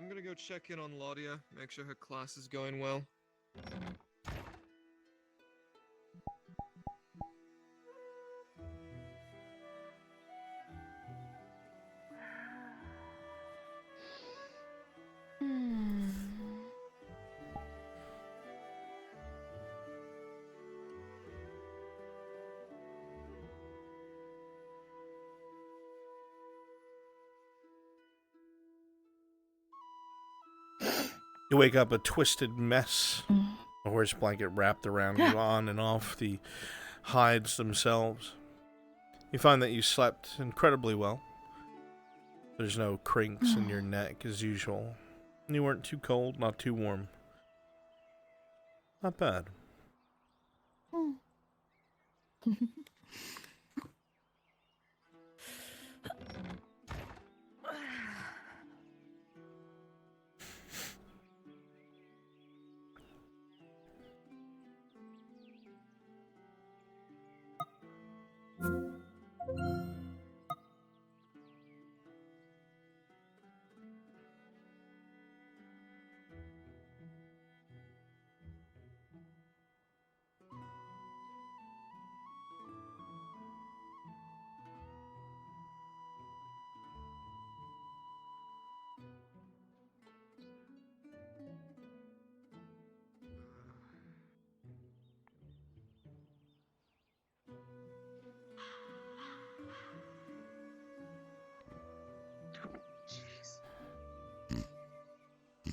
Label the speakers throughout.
Speaker 1: I'm gonna go check in on Laudia, make sure her class is going well.
Speaker 2: You wake up a twisted mess, a horse blanket wrapped around you on and off the hides themselves. You find that you slept incredibly well. There's no crinks in your neck as usual. You weren't too cold, not too warm. Not bad.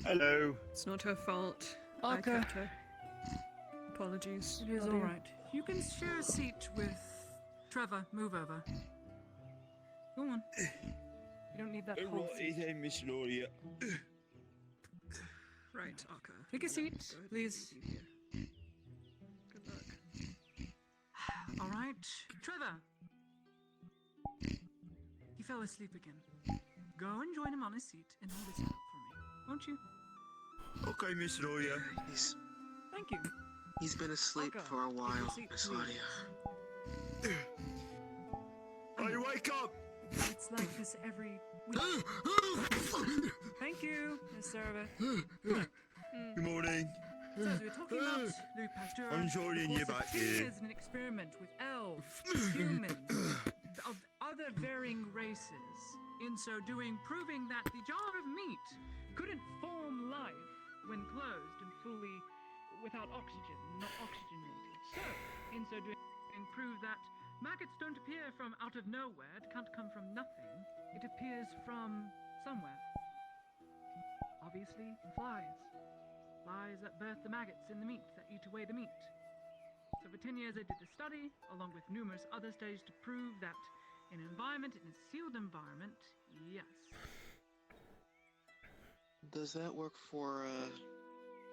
Speaker 3: Hello.
Speaker 4: It's not her fault.
Speaker 5: Okay.
Speaker 4: I kept her. Apologies.
Speaker 5: It is alright. You can share a seat with Trevor. Move over. Go on. You don't need that whole seat.
Speaker 3: Hey, Miss Laudia.
Speaker 4: Right, Arca.
Speaker 5: Take a seat, please.
Speaker 4: Good luck.
Speaker 5: Alright. Trevor! He fell asleep again. Go and join him on his seat and hold his hand up for me. Won't you?
Speaker 3: Okay, Miss Laudia.
Speaker 5: Thank you.
Speaker 6: He's been asleep
Speaker 5: Arca,
Speaker 6: for a
Speaker 5: take
Speaker 6: while,
Speaker 5: your seat,
Speaker 6: Miss
Speaker 5: please.
Speaker 6: Laudia.
Speaker 3: Hey, wake up!
Speaker 5: It's like this every week. Thank you, Miss Server.
Speaker 3: Good morning.
Speaker 5: So, as we were talking about Louis Pasteur,
Speaker 3: I'm joining you back here.
Speaker 5: Is an experiment with elves, humans, of other varying races. In so doing, proving that the jar of meat couldn't form life when closed and fully without oxygen, not oxygenated. So, in so doing, prove that maggots don't appear from out of nowhere. It can't come from nothing. It appears from somewhere. Obviously, flies. Flies that birth the maggots in the meat that eat away the meat. So for 10 years I did this study, along with numerous other studies, to prove that in an environment, in a sealed environment, yes.
Speaker 6: Does that work for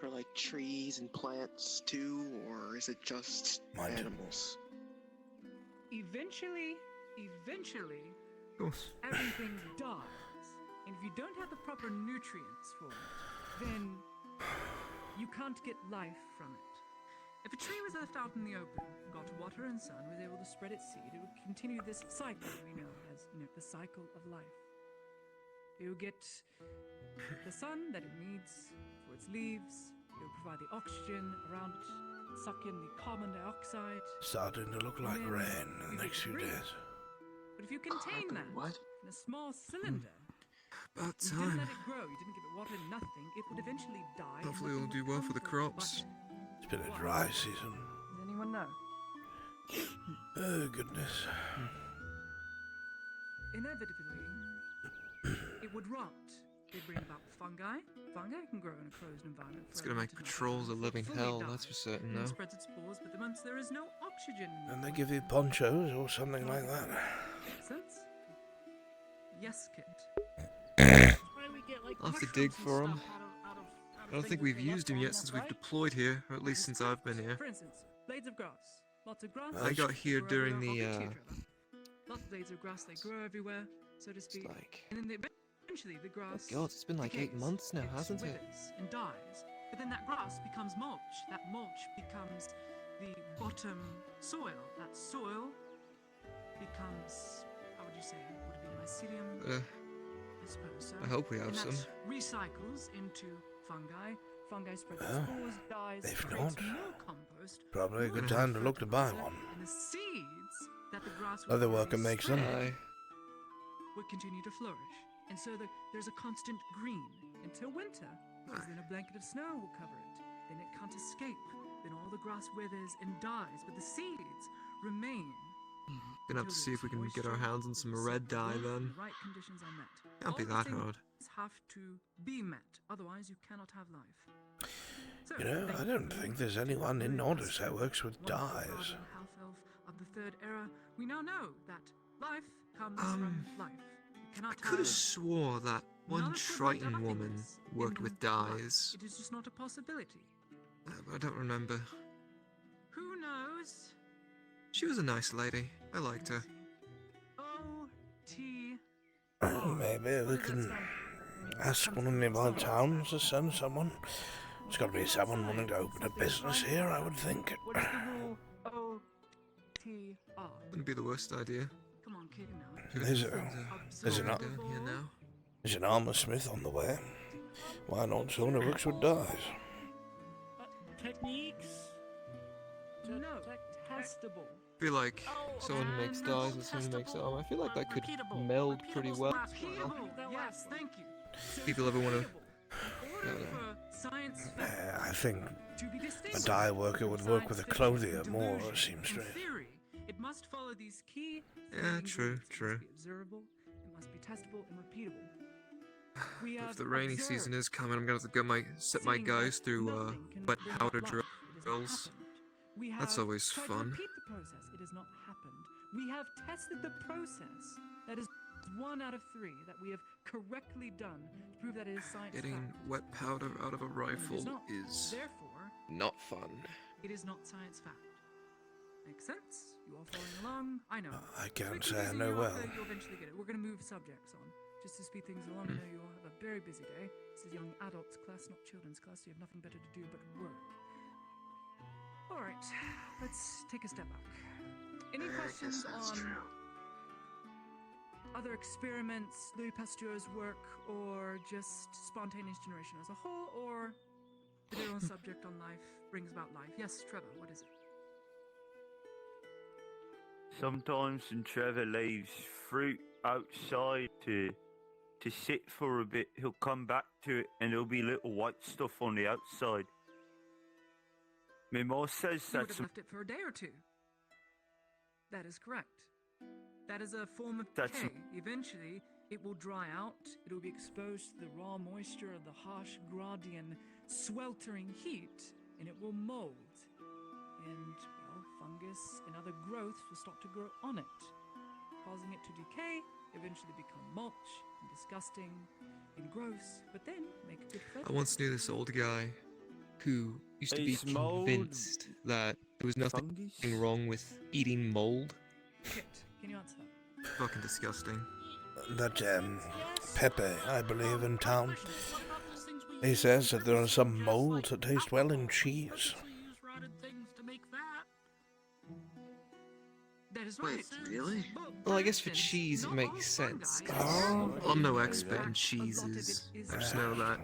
Speaker 6: like trees and plants too, or is it just animals?
Speaker 5: Eventually, everything dies. And if you don't have the proper nutrients for it, then you can't get life from it. If a tree was left out in the open, got water and sun, was able to spread its seed, it would continue this cycle we know as, the cycle of life. It will get the sun that it needs for its leaves, it will provide the oxygen around it, suck in the carbon dioxide.
Speaker 2: Starting to look like rain in the next few days.
Speaker 5: But if you contain that in a small cylinder,
Speaker 1: About
Speaker 5: you didn't
Speaker 1: time.
Speaker 5: let it grow, you didn't give it water, nothing, it would eventually die. and
Speaker 1: Hopefully it'll
Speaker 5: nothing
Speaker 1: do
Speaker 5: would
Speaker 1: well for
Speaker 5: come
Speaker 1: the
Speaker 5: from it.
Speaker 1: crops.
Speaker 2: It's been a dry season.
Speaker 5: Does anyone know?
Speaker 2: Oh, goodness.
Speaker 5: Inevitably, it would rot. It'd bring about fungi. Fungi can grow in a closed environment.
Speaker 1: It's gonna make patrols a living hell, that's for certain,
Speaker 5: It
Speaker 1: though.
Speaker 5: spreads its spores, but the months there is no oxygen.
Speaker 2: And they give you ponchos or something like that.
Speaker 5: Makes sense? Yes, Kit.
Speaker 1: I'll have to dig for them. I don't think we've used them yet since we've deployed here, or at least since I've been here.
Speaker 5: For instance, blades of grass. Lots of grass.
Speaker 1: I got here
Speaker 5: grow
Speaker 1: during
Speaker 5: everywhere.
Speaker 1: the,
Speaker 5: I'll get to you, Trevor. Lots of blades of grass, they grow everywhere, so to speak. And then eventually the grass.
Speaker 1: God, it's been like 8
Speaker 5: decays.
Speaker 1: months now, hasn't it?
Speaker 5: Withers and dies. But then that grass becomes mulch. That mulch becomes the bottom soil. That soil becomes, how would you say, would it be mycelium? I suppose so.
Speaker 1: I hope we have
Speaker 5: and
Speaker 1: some.
Speaker 5: that recycles into fungi. Fungi spread their
Speaker 2: Well,
Speaker 5: spores, dies,
Speaker 2: if
Speaker 5: creates
Speaker 2: not,
Speaker 5: more compost.
Speaker 2: Probably a
Speaker 5: more
Speaker 2: good time to look to buy
Speaker 5: fertilizer,
Speaker 2: one.
Speaker 5: And the seeds that the grass
Speaker 2: Other
Speaker 5: would
Speaker 2: worker makes them.
Speaker 1: Aye.
Speaker 5: would continue to flourish. And so there's a constant green until winter, because then a blanket of snow will cover it. Then it can't escape. Then all the grass withers and dies, but the seeds remain.
Speaker 1: Gonna have to see if we can get our hands on some red dye then.
Speaker 5: The right conditions are met.
Speaker 1: Can't be
Speaker 5: All the
Speaker 1: that
Speaker 5: things
Speaker 1: hard.
Speaker 5: have to be met, otherwise you cannot have life. So,
Speaker 2: You know, I don't think there's anyone in Nordis that works with dyes.
Speaker 5: Half elf of the third era, we now know that life comes from life. You
Speaker 1: I
Speaker 5: cannot
Speaker 1: could have
Speaker 5: have
Speaker 1: swore that one
Speaker 5: none equivalent
Speaker 1: Triton woman
Speaker 5: nothingness
Speaker 1: worked
Speaker 5: in
Speaker 1: with
Speaker 5: life.
Speaker 1: dyes.
Speaker 5: It is just not a possibility.
Speaker 1: I don't remember.
Speaker 5: Who knows?
Speaker 1: She was a nice lady. I liked her.
Speaker 5: O-T.
Speaker 2: Maybe we can ask one of the nearby towns to send someone. There's got to be someone wanting to open a business here, I would think.
Speaker 5: What is the rule? O-T-R.
Speaker 1: Wouldn't be the worst idea.
Speaker 5: Come on, kid, now.
Speaker 2: There's an
Speaker 1: Down here now.
Speaker 2: There's an armor smith on the way. Why not someone who works with dyes?
Speaker 7: Techniques?
Speaker 5: No, testable.
Speaker 1: I feel like someone who makes dyes and someone who makes armor. I feel like that could meld pretty well.
Speaker 5: Repeatable. Yes, thank you.
Speaker 1: People ever want to?
Speaker 5: In order for science
Speaker 2: I think
Speaker 5: to be
Speaker 2: a
Speaker 5: distinguished
Speaker 2: dye worker would work with a
Speaker 5: from
Speaker 2: clothier
Speaker 5: science
Speaker 2: more,
Speaker 5: fiction
Speaker 2: seamstress.
Speaker 5: in theory, it must follow these key
Speaker 1: Yeah,
Speaker 5: things.
Speaker 1: true,
Speaker 5: It
Speaker 1: true.
Speaker 5: must be observable, it must be testable and repeatable. We
Speaker 1: If
Speaker 5: have
Speaker 1: the rainy
Speaker 5: observed
Speaker 1: season is coming, I'm gonna have to go set my
Speaker 5: seeing
Speaker 1: guys
Speaker 5: that
Speaker 1: through
Speaker 5: nothing can
Speaker 1: wet
Speaker 5: bring about
Speaker 1: powder
Speaker 5: life. It has not
Speaker 1: drills.
Speaker 5: happened. We
Speaker 1: That's
Speaker 5: have
Speaker 1: always
Speaker 5: tried
Speaker 1: fun.
Speaker 5: To repeat the process. It has not happened. We have tested the process. That is 1 out of 3 that we have correctly done to prove that it is science
Speaker 1: Getting
Speaker 5: fact.
Speaker 1: wet powder out of a
Speaker 5: And it
Speaker 1: rifle
Speaker 5: not.
Speaker 1: is
Speaker 5: Therefore,
Speaker 1: not fun.
Speaker 5: it is not science fact. Makes sense? You all following along? I know.
Speaker 2: I can't
Speaker 5: Quickly
Speaker 2: say I
Speaker 5: using
Speaker 2: know
Speaker 5: your
Speaker 2: well.
Speaker 5: offer, you'll eventually get it. We're going to move subjects on. Just to speed things along, I know you all have a very busy day. This is young adults class, not children's class. So you have nothing better to do but work. Alright, let's take a step back. Any questions on other experiments, Louis Pasteur's work, or just spontaneous generation as a whole, or the general subject on life brings about life? Yes, Trevor, what is it?
Speaker 7: Sometimes when Trevor leaves fruit outside to sit for a bit, he'll come back to it and there'll be little white stuff on the outside. My mom says
Speaker 5: You would
Speaker 7: that's
Speaker 5: have left it for a day or two. That is correct. That is a form of
Speaker 7: That's-
Speaker 5: decay. Eventually, it will dry out. It will be exposed to the raw moisture of the harsh Gradian sweltering heat, and it will mold. And, well, fungus and other growths will start to grow on it, causing it to decay, eventually become mulch and disgusting and gross, but then make a good
Speaker 1: I
Speaker 5: fertilizer.
Speaker 1: once knew this old guy who used to be
Speaker 7: Is mold
Speaker 1: convinced that there was nothing
Speaker 7: fungus.
Speaker 1: wrong with eating mold.
Speaker 5: Kit, can you answer that?
Speaker 1: Fucking disgusting.
Speaker 2: That, Pepe, I believe, in town. He says that there are some molds that taste well in cheese.
Speaker 5: That is right.
Speaker 6: Wait, really?
Speaker 1: Well, I guess for
Speaker 5: instance,
Speaker 1: cheese it
Speaker 5: not
Speaker 1: makes
Speaker 5: all
Speaker 1: sense.
Speaker 5: fungi
Speaker 1: 'cause
Speaker 2: Oh.
Speaker 1: I'm no
Speaker 5: In
Speaker 1: expert in
Speaker 5: fact, a lot of
Speaker 1: cheeses.
Speaker 5: it is
Speaker 1: I just know that.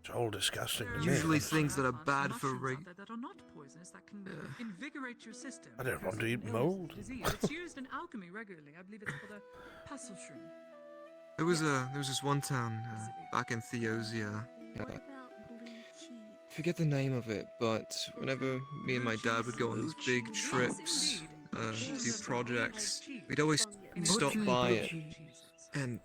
Speaker 2: It's all disgusting to
Speaker 5: There
Speaker 2: me.
Speaker 5: are
Speaker 1: Usually
Speaker 5: some
Speaker 1: things that are
Speaker 5: plants,
Speaker 1: bad for
Speaker 5: mushrooms out there that are not poisonous, that can invigorate your system.
Speaker 2: I don't want to
Speaker 5: because
Speaker 2: eat
Speaker 5: of
Speaker 2: mold.
Speaker 5: disease. It's used in alchemy regularly. I believe it's called a passelshroom.
Speaker 1: There was this one town back in Theosia.
Speaker 8: What about blue cheese?
Speaker 1: Forget the name of it, but whenever me and my dad would go on these big
Speaker 5: Yes,
Speaker 1: trips,
Speaker 5: indeed.
Speaker 1: to
Speaker 5: Cheese
Speaker 1: do
Speaker 5: is
Speaker 1: projects,
Speaker 5: cheese.
Speaker 1: we'd always
Speaker 5: In
Speaker 1: stop
Speaker 5: addition
Speaker 1: by
Speaker 5: to
Speaker 1: it,
Speaker 5: cheeses.
Speaker 1: and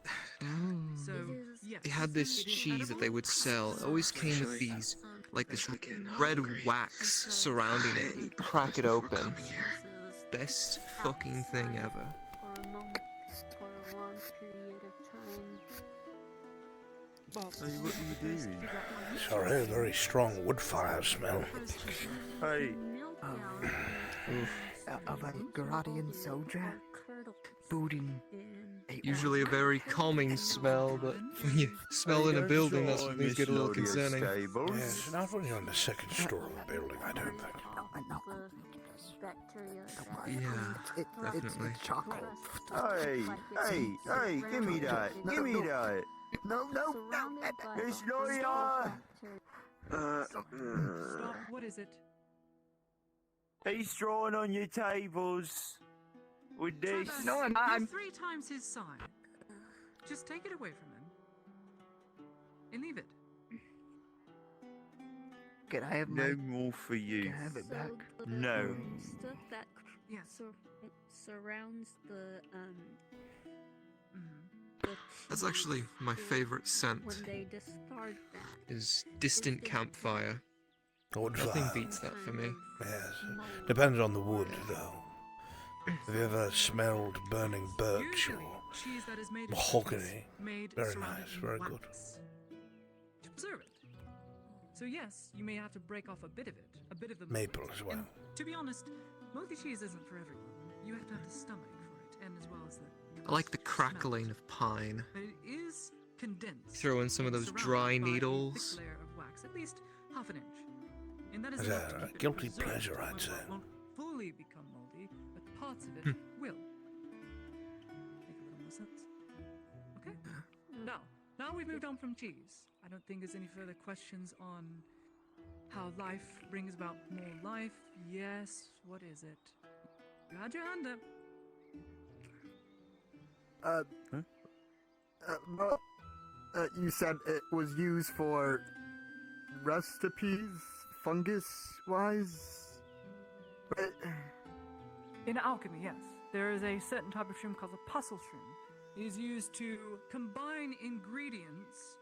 Speaker 5: So, yes,
Speaker 1: they had this
Speaker 5: it is
Speaker 1: cheese that they
Speaker 5: edible.
Speaker 1: would sell. It always came with these, like this red wax surrounding it. You'd crack it open.
Speaker 6: Coming here.
Speaker 1: Best fucking thing ever.
Speaker 8: For a moment, for a long period of time.
Speaker 7: Hey, what are you doing?
Speaker 2: Sorry, a very strong wood fire smell.
Speaker 7: Hey,
Speaker 8: Melt down
Speaker 9: Of a Gradian soldier
Speaker 8: curdle
Speaker 9: booting
Speaker 8: in
Speaker 9: a
Speaker 1: Usually a very calming smell, but when you smell in a building, that's when things get a little concerning.
Speaker 2: Yes, not when you're on the second story of the building, I don't think.
Speaker 8: the bacteria that
Speaker 1: Yeah,
Speaker 9: it's
Speaker 1: definitely.
Speaker 9: charcoal.
Speaker 7: Hey, give me that.
Speaker 9: No,
Speaker 8: Surrounded by
Speaker 7: Miss
Speaker 8: a host of
Speaker 7: Lawyer!
Speaker 8: bacteria.
Speaker 5: Stop. What is it?
Speaker 7: He's drawing on your tables with this.
Speaker 5: Travis,
Speaker 9: No, I'm
Speaker 5: you're
Speaker 9: not.
Speaker 5: 3 times his size. Just take it away from him. And leave it.
Speaker 9: Can I have my...
Speaker 7: No more for you.
Speaker 9: Can I have it
Speaker 8: So
Speaker 9: back?
Speaker 8: the
Speaker 7: No.
Speaker 8: stuff that
Speaker 5: Yes.
Speaker 8: surrounds the
Speaker 5: Mhm.
Speaker 8: the
Speaker 1: That's
Speaker 8: cheese
Speaker 1: actually my
Speaker 8: is
Speaker 1: favorite scent.
Speaker 8: when they discard that.
Speaker 1: Is distant campfire.
Speaker 2: Wood
Speaker 1: Nothing
Speaker 2: fire.
Speaker 1: beats that for me.
Speaker 2: Yes.
Speaker 8: Mold.
Speaker 2: Depends on the wood, though. Have you ever smelled burning birch
Speaker 5: Usually,
Speaker 2: or
Speaker 5: cheese that is made of
Speaker 2: mahogany?
Speaker 5: cheese made
Speaker 2: Very
Speaker 5: surrounded
Speaker 2: nice,
Speaker 5: in
Speaker 2: very good.
Speaker 5: wax to preserve it. So yes, you may have to break off a bit of it, a bit of the
Speaker 2: Maple
Speaker 5: mold.
Speaker 2: as well.
Speaker 5: And to be honest, moldy cheese isn't for everyone. You have to have the stomach for it, and as well as the.
Speaker 1: I like the
Speaker 5: smell.
Speaker 1: crackling of pine.
Speaker 5: But it is condensed.
Speaker 1: Throw in some of
Speaker 5: and
Speaker 1: those
Speaker 5: surrounded
Speaker 1: dry
Speaker 5: by a thick
Speaker 1: needles.
Speaker 5: layer of wax, at least half an inch. And that is
Speaker 2: As
Speaker 5: enough to
Speaker 2: a
Speaker 5: keep it
Speaker 2: guilty
Speaker 5: preserved
Speaker 2: pleasure,
Speaker 5: to
Speaker 2: I'd
Speaker 5: where
Speaker 2: say.
Speaker 5: it won't fully become moldy, but parts of it will. Make a little more sense. Okay. Now we've moved on from cheese. I don't think there's any further questions on how life brings about more life. Yes. What is it? You had your hand up.
Speaker 10: Well, you said it was used for recipes, fungus-wise? Right?
Speaker 5: In alchemy, yes. There is a certain type of shroom called the puzzle shroom. It is used to combine ingredients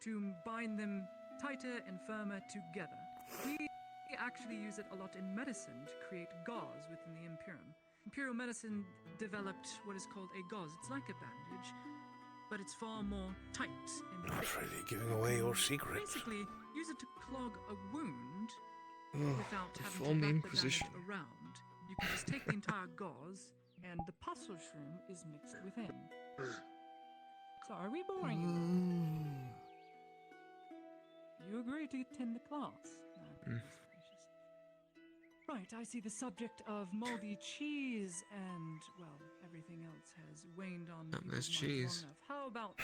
Speaker 5: to bind them tighter and firmer together. We actually use it a lot in medicine to create gauze within the Imperium. Imperial medicine developed what is called a gauze. It's like a bandage, but it's far more tight and
Speaker 2: Not
Speaker 5: thick.
Speaker 2: really giving away your secrets.
Speaker 5: Basically, use it to clog a wound
Speaker 1: Ugh,
Speaker 5: without having
Speaker 1: reform the
Speaker 5: to wrap the
Speaker 1: Inquisition.
Speaker 5: bandage around. You can just take the entire gauze, and the puzzle shroom is mixed within. So, are we boring you? You agree to attend the class? Goodness gracious. Right, I see the subject of moldy cheese and, well, everything else has waned on
Speaker 1: Oh,
Speaker 5: people's
Speaker 1: there's
Speaker 5: minds
Speaker 1: cheese.
Speaker 5: long enough. How about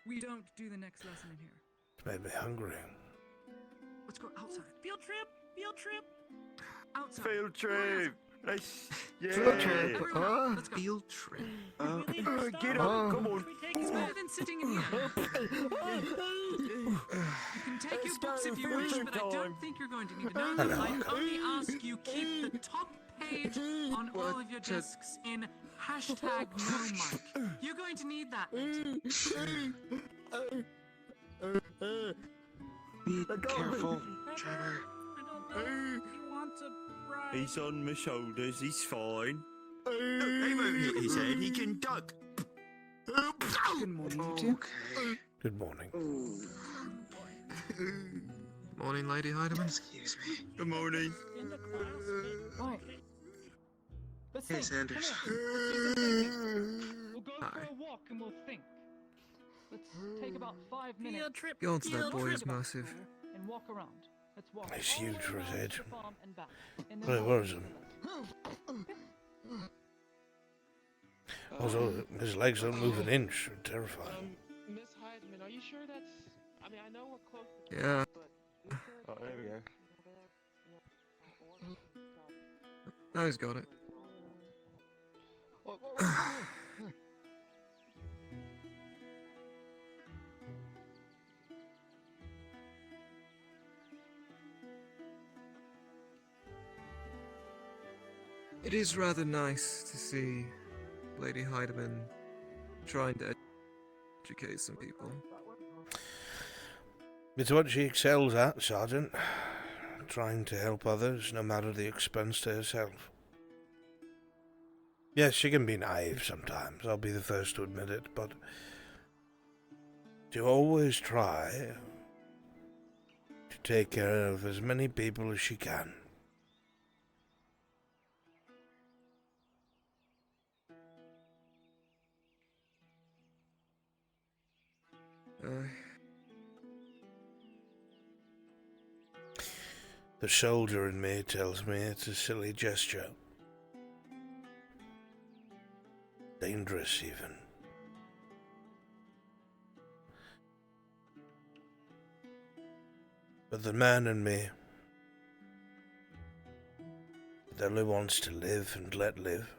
Speaker 5: we don't do the next lesson in here?
Speaker 2: It's made me hungry.
Speaker 5: Let's go outside. Field trip! Field trip! Outside.
Speaker 7: Field trip! Let's. Yeah!
Speaker 10: Field trip.
Speaker 5: Everyone, let's go.
Speaker 1: Field trip.
Speaker 7: Get up, come on!
Speaker 5: It's better than sitting in here. You can take your books if you wish, but I don't think you're going to need to know them. I only ask you keep the top page on all of your desks in hashtag no mic. You're going to need that later.
Speaker 6: Be careful, Trevor.
Speaker 5: I don't know if you want to brag.
Speaker 7: He's on my shoulders, he's fine.
Speaker 3: He won't hit his head, he can duck.
Speaker 9: Good morning, you two.
Speaker 6: Okay.
Speaker 2: Good morning.
Speaker 1: Morning, Lady Heidemann.
Speaker 6: Excuse me.
Speaker 3: Good morning.
Speaker 5: In the class. Right. Let's
Speaker 6: Hey,
Speaker 5: think.
Speaker 6: Sanders.
Speaker 5: Come here. We'll go
Speaker 1: Hi.
Speaker 5: for a walk and we'll think. Let's take about 5 minutes.
Speaker 1: Go on to that
Speaker 5: Let's
Speaker 1: boy
Speaker 5: think
Speaker 1: is
Speaker 5: about the
Speaker 1: massive.
Speaker 5: school And walk around. Let's walk.
Speaker 2: He's
Speaker 5: all the
Speaker 2: huge
Speaker 5: way
Speaker 2: for his
Speaker 5: around
Speaker 2: age.
Speaker 5: the farm and back. And then
Speaker 2: Wait,
Speaker 5: walk
Speaker 2: where is
Speaker 5: to
Speaker 2: him?
Speaker 5: the left.
Speaker 2: Also, his legs don't move an inch. I'm terrified.
Speaker 6: Miss Heidman, are you sure that's... I mean, I know we're close to...
Speaker 1: Yeah.
Speaker 6: But
Speaker 7: Oh, there we go.
Speaker 1: Now he's got it. It is rather nice to see Lady Heidemann trying to educate some people.
Speaker 2: It's what she excels at, Sergeant. Trying to help others, no matter the expense to herself. Yes, she can be naive sometimes, I'll be the first to admit it, but to always try to take care of as many people as she can. The soldier in me tells me it's a silly gesture. Dangerous, even. But the man in me that only wants to live and let live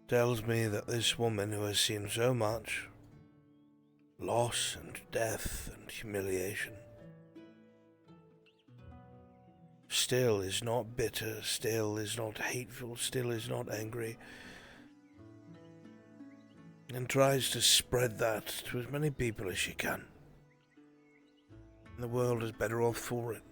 Speaker 2: tells me that this woman who has seen so much loss and death and humiliation still is not bitter, still is not hateful, still is not angry, and tries to spread that to as many people as she can. And the world is better off for it.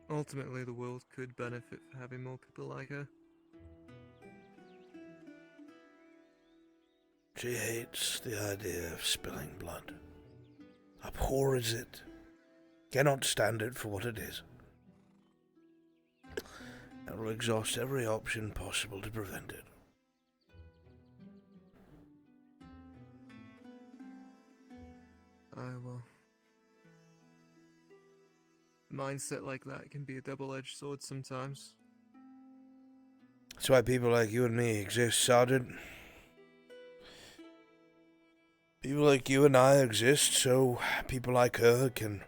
Speaker 1: Ultimately, the world could benefit from having more people like her.
Speaker 2: She hates the idea of spilling blood. Abhors it. Cannot stand it for what it is. And will exhaust every option possible to prevent it.
Speaker 1: Well. Mindset like that can be a double-edged sword sometimes.
Speaker 2: That's why people like you and me exist, Sergeant. People like you and I exist so people like her can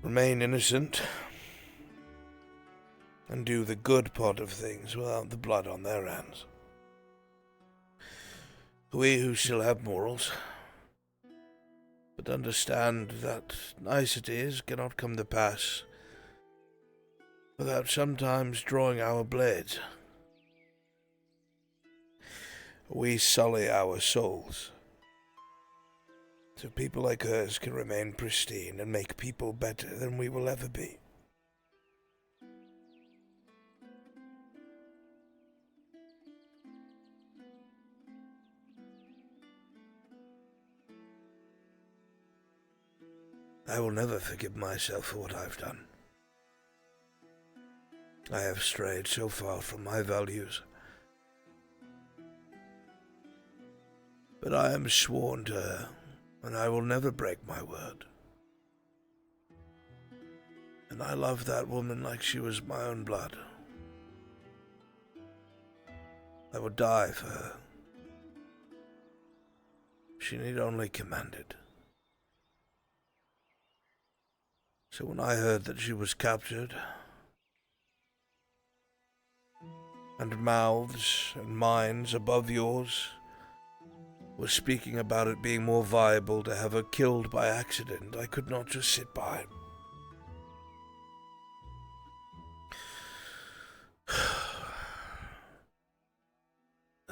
Speaker 2: remain innocent and do the good part of things without the blood on their hands. We who still have morals, but understand that niceties cannot come to pass without sometimes drawing our blades. We sully our souls, so people like hers can remain pristine and make people better than we will ever be. I will never forgive myself for what I've done. I have strayed so far from my values. But I am sworn to her, and I will never break my word. And I love that woman like she was my own blood. I would die for her. She need only command it. So when I heard that she was captured, and mouths and minds above yours were speaking about it being more viable to have her killed by accident, I could not just sit by.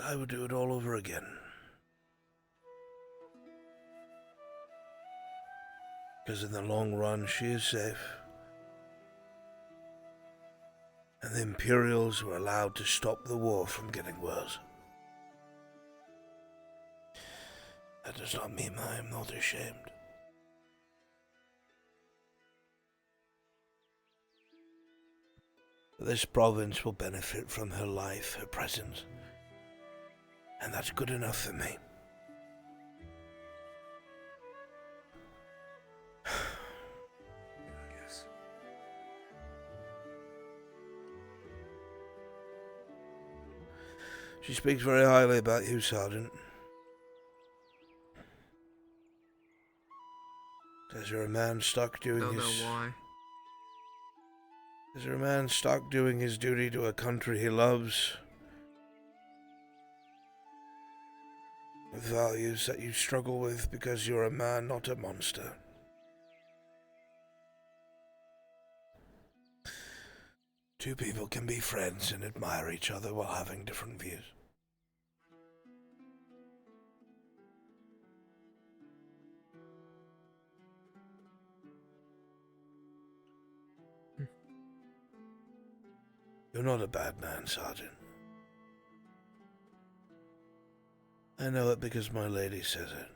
Speaker 2: I would do it all over again. Because in the long run, she is safe. And the Imperials were allowed to stop the war from getting worse. That does not mean I am not ashamed. This province will benefit from her life, her presence. And that's good enough for me. She speaks very highly about you, Sergeant. Says you're a man stuck doing
Speaker 1: Don't
Speaker 2: his...
Speaker 1: know why.
Speaker 2: Says you're a man stuck doing his duty to a country he loves. With values that you struggle with because you're a man, not a monster. Two people can be friends and admire each other while having different views. You're not a bad man, Sergeant. I know it because my lady says it.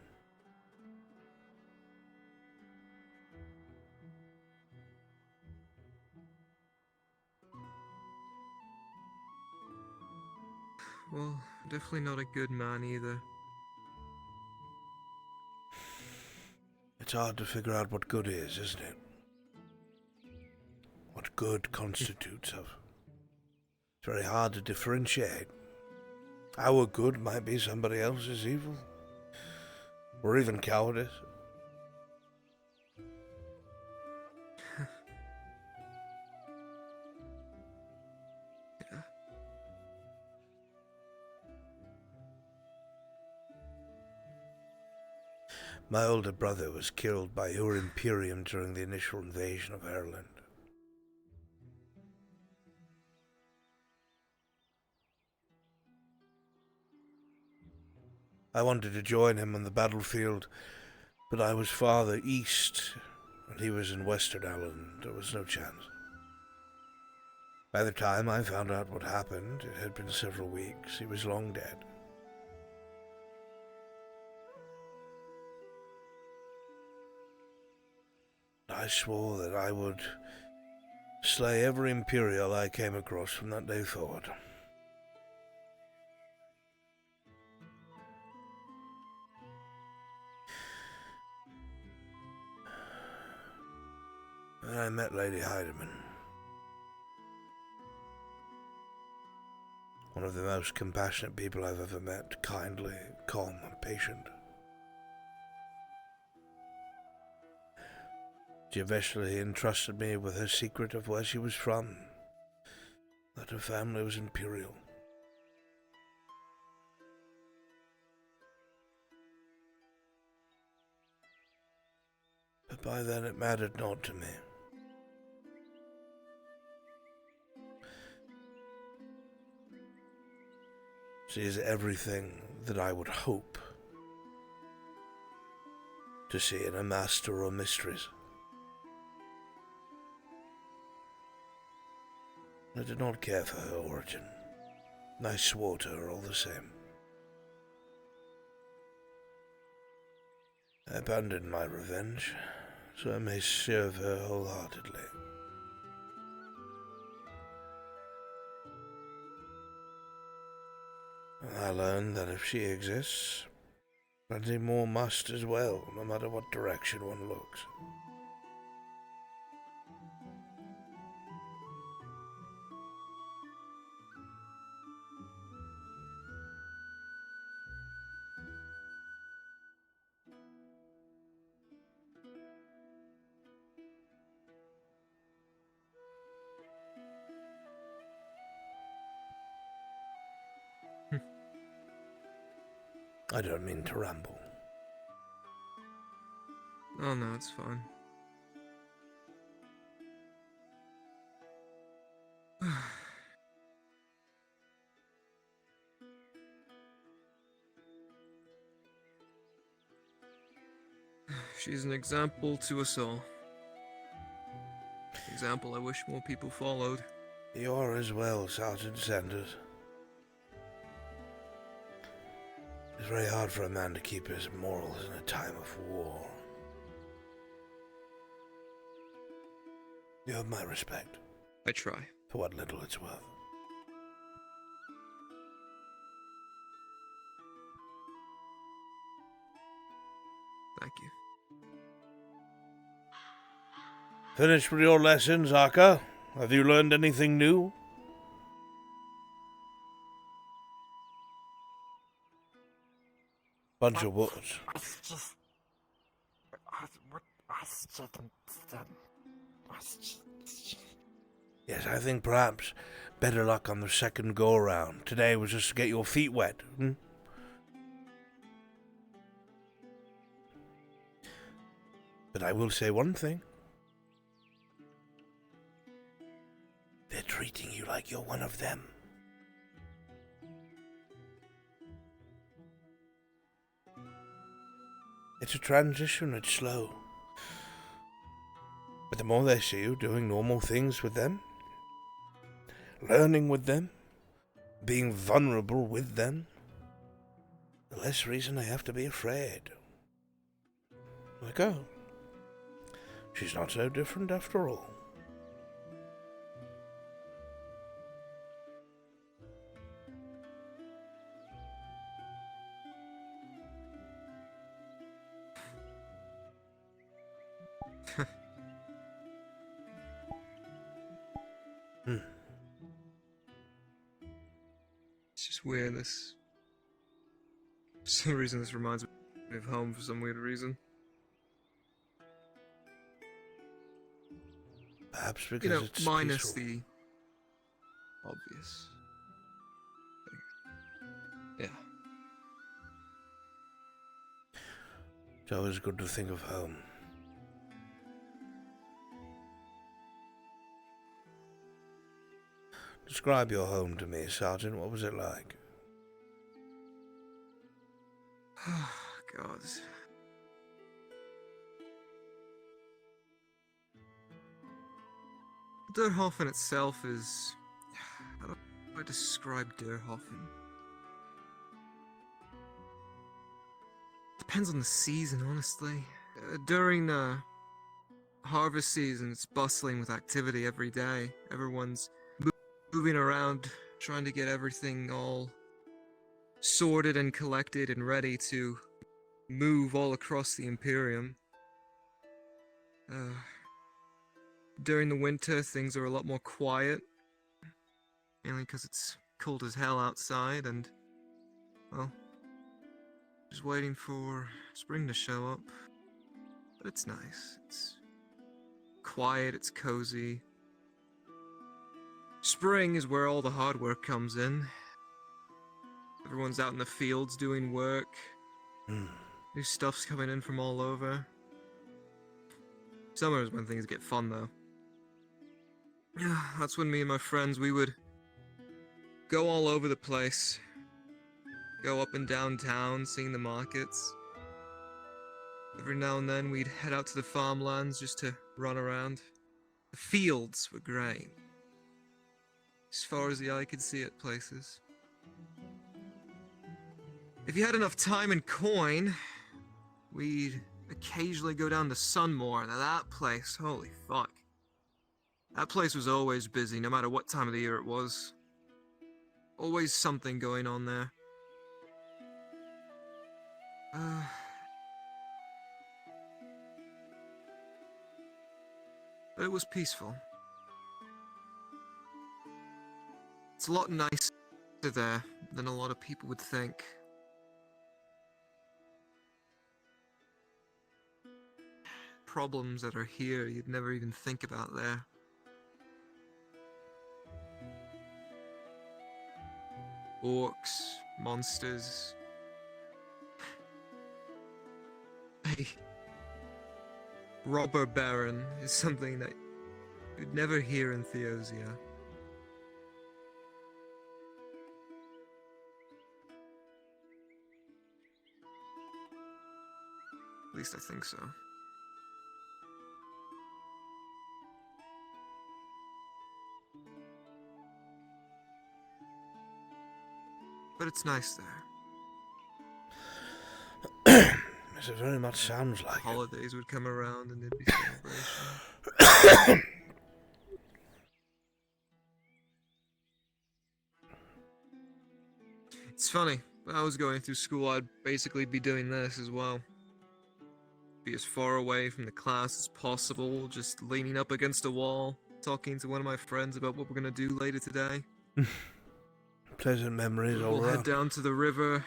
Speaker 1: Well, definitely not a good man either.
Speaker 2: It's hard to figure out what good is, isn't it? What good constitutes of. It's very hard to differentiate. Our good might be somebody else's evil. Or even cowardice.
Speaker 1: Yeah.
Speaker 2: My older brother was killed by your Imperium during the initial invasion of Ireland. I wanted to join him on the battlefield, but I was farther east, and he was in Western Ireland. There was no chance. By the time I found out what happened, it had been several weeks. He was long dead. I swore that I would slay every Imperial I came across from that day forward. And I met Lady Heidemann. One of the most compassionate people I've ever met, kindly, calm, and patient. She eventually entrusted me with her secret of where she was from, that her family was Imperial. But by then it mattered not to me. She is everything that I would hope to see in a master or mistress. I did not care for her origin. I swore to her all the same. I abandoned my revenge, so I may serve her wholeheartedly. I learned that if she exists, plenty more must as well, no matter what direction one looks. I don't mean to ramble.
Speaker 1: Oh no, it's fine. She's an example to us all. Example I wish more people followed.
Speaker 2: You are as well, Sergeant Sanders. It's very hard for a man to keep his morals in a time of war. You have my respect.
Speaker 1: I try.
Speaker 2: For what little it's worth.
Speaker 1: Thank you.
Speaker 2: Finished with your lessons, Aka? Have you learned anything new? Bunch of words. Yes, I think perhaps better luck on the second go-around. Today was just to get your feet wet. But I will say one thing. They're treating you like you're one of them. It's a transition, it's slow. But the more they see you doing normal things with them, learning with them, being vulnerable with them, the less reason they have to be afraid. Like, oh, she's not so different after all. Hmm.
Speaker 1: It's just weird, this... For some reason this reminds me of home for some weird reason.
Speaker 2: Perhaps because
Speaker 1: You know,
Speaker 2: it's
Speaker 1: minus
Speaker 2: peaceful.
Speaker 1: the obvious thing. Yeah.
Speaker 2: It's always good to think of home. Describe your home to me, Sergeant. What was it like?
Speaker 1: Oh, God. Derhofen itself is... How do I describe Derhofen? Depends on the season, honestly. During harvest season, it's bustling with activity every day. Everyone's moving around, trying to get everything all sorted and collected and ready to move all across the Imperium. During the winter, things are a lot more quiet, mainly because it's cold as hell outside, and, well, just waiting for spring to show up. But it's nice. It's quiet, it's cozy. Spring is where all the hard work comes in. Everyone's out in the fields doing work. New stuff's coming in from all over. Summer is when things get fun, though. That's when me and my friends, we would go all over the place. Go up and down town, seeing the markets. Every now and then we'd head out to the farmlands just to run around. The fields were great. As far as the eye could see at places. If you had enough time and coin, we'd occasionally go down to Sunmore. Now that place, holy fuck. That place was always busy, no matter what time of the year it was. Always something going on there. But it was peaceful. It's a lot nicer there than a lot of people would think. Problems that are here you'd never even think about there. Orcs, monsters. A robber baron is something that you'd never hear in Theosia. At least I think so. But it's nice there.
Speaker 2: Yes, it very much sounds like
Speaker 1: Holidays would come around and there'd be celebration. It's funny, when I was going through school, I'd basically be doing this as well. Be as far away from the class as possible, just leaning up against a wall, talking to one of my friends about what we're gonna do later today.
Speaker 2: Pleasant memories all
Speaker 1: We'll
Speaker 2: around.
Speaker 1: head down to the river.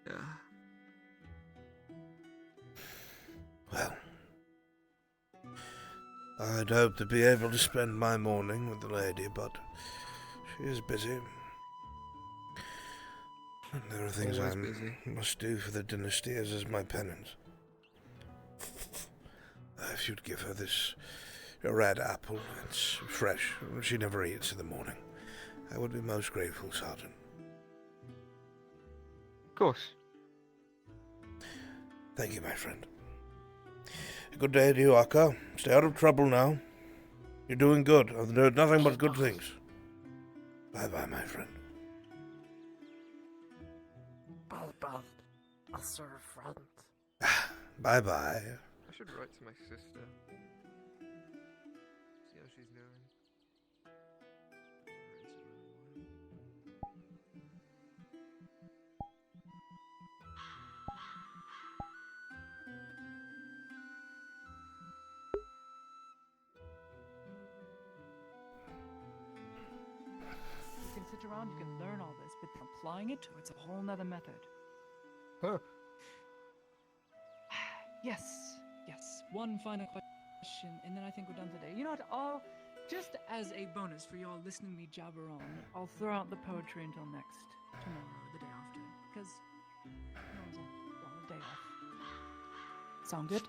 Speaker 1: Yeah.
Speaker 2: Well, I'd hope to be able to spend my morning with the lady, but she is busy. And there are things I must do for the dynasty as my penance. If you'd give her this red apple, it's fresh. She never eats in the morning. I would be most grateful, Sergeant.
Speaker 11: Of course.
Speaker 2: Thank you, my friend. Good day to you, Akka. Stay out of trouble now. You're doing good. I've heard nothing but good things. Bye-bye, my friend.
Speaker 10: Bye-bye. I'll serve friend.
Speaker 2: Bye-bye.
Speaker 1: I should write to my sister. See how she's doing.
Speaker 5: sit around, you can learn all this, but applying it, it's a whole nother method.
Speaker 11: Huh.
Speaker 5: Yes, yes. One final question, and then I think we're done today. You know what? Just as a bonus for y'all listening to me jabber on, I'll throw out the poetry until tomorrow, or the day after, because no one's on a day off. Sound good?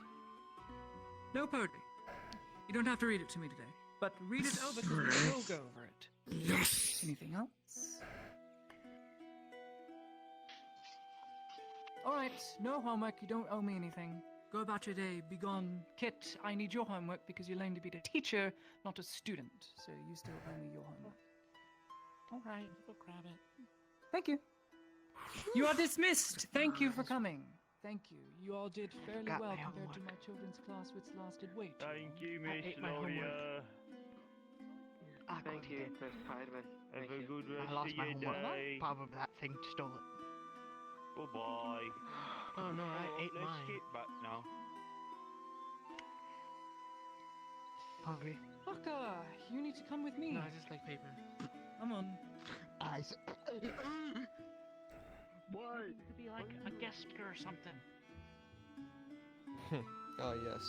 Speaker 5: No poetry. You don't have to read it to me today, but read it over because we will go over it.
Speaker 11: Yes.
Speaker 5: Anything else? All right, no homework. You don't owe me anything. Go about your day. Be gone. Kit, I need your homework because you're learning to be a teacher, not a student. So you still owe me your homework.
Speaker 10: All right, go grab it.
Speaker 5: Thank you. You are dismissed. Thank you for coming. Thank you. You all did fairly
Speaker 9: Got
Speaker 5: well
Speaker 9: my
Speaker 5: compared to
Speaker 9: homework.
Speaker 5: my children's class, which lasted way too
Speaker 7: Thank
Speaker 5: long.
Speaker 7: you,
Speaker 9: I
Speaker 7: Miss
Speaker 9: ate my homework.
Speaker 7: Lawyer.
Speaker 6: Thank you, Miss Pideman.
Speaker 7: Have
Speaker 6: Thank
Speaker 7: a
Speaker 6: you.
Speaker 7: good rest
Speaker 9: I lost
Speaker 7: of
Speaker 9: my
Speaker 7: your
Speaker 9: homework.
Speaker 7: day.
Speaker 9: Probably that thing stole it.
Speaker 7: Bye-bye.
Speaker 9: Oh no, I ate
Speaker 7: Let's
Speaker 9: mine.
Speaker 7: get back now.
Speaker 9: Hungry.
Speaker 5: Aka, you need to come with me.
Speaker 9: No, I just like paper.
Speaker 5: Come on.
Speaker 9: Eyes.
Speaker 10: Why? You could be like a guest speaker or something.
Speaker 1: Ah, yes.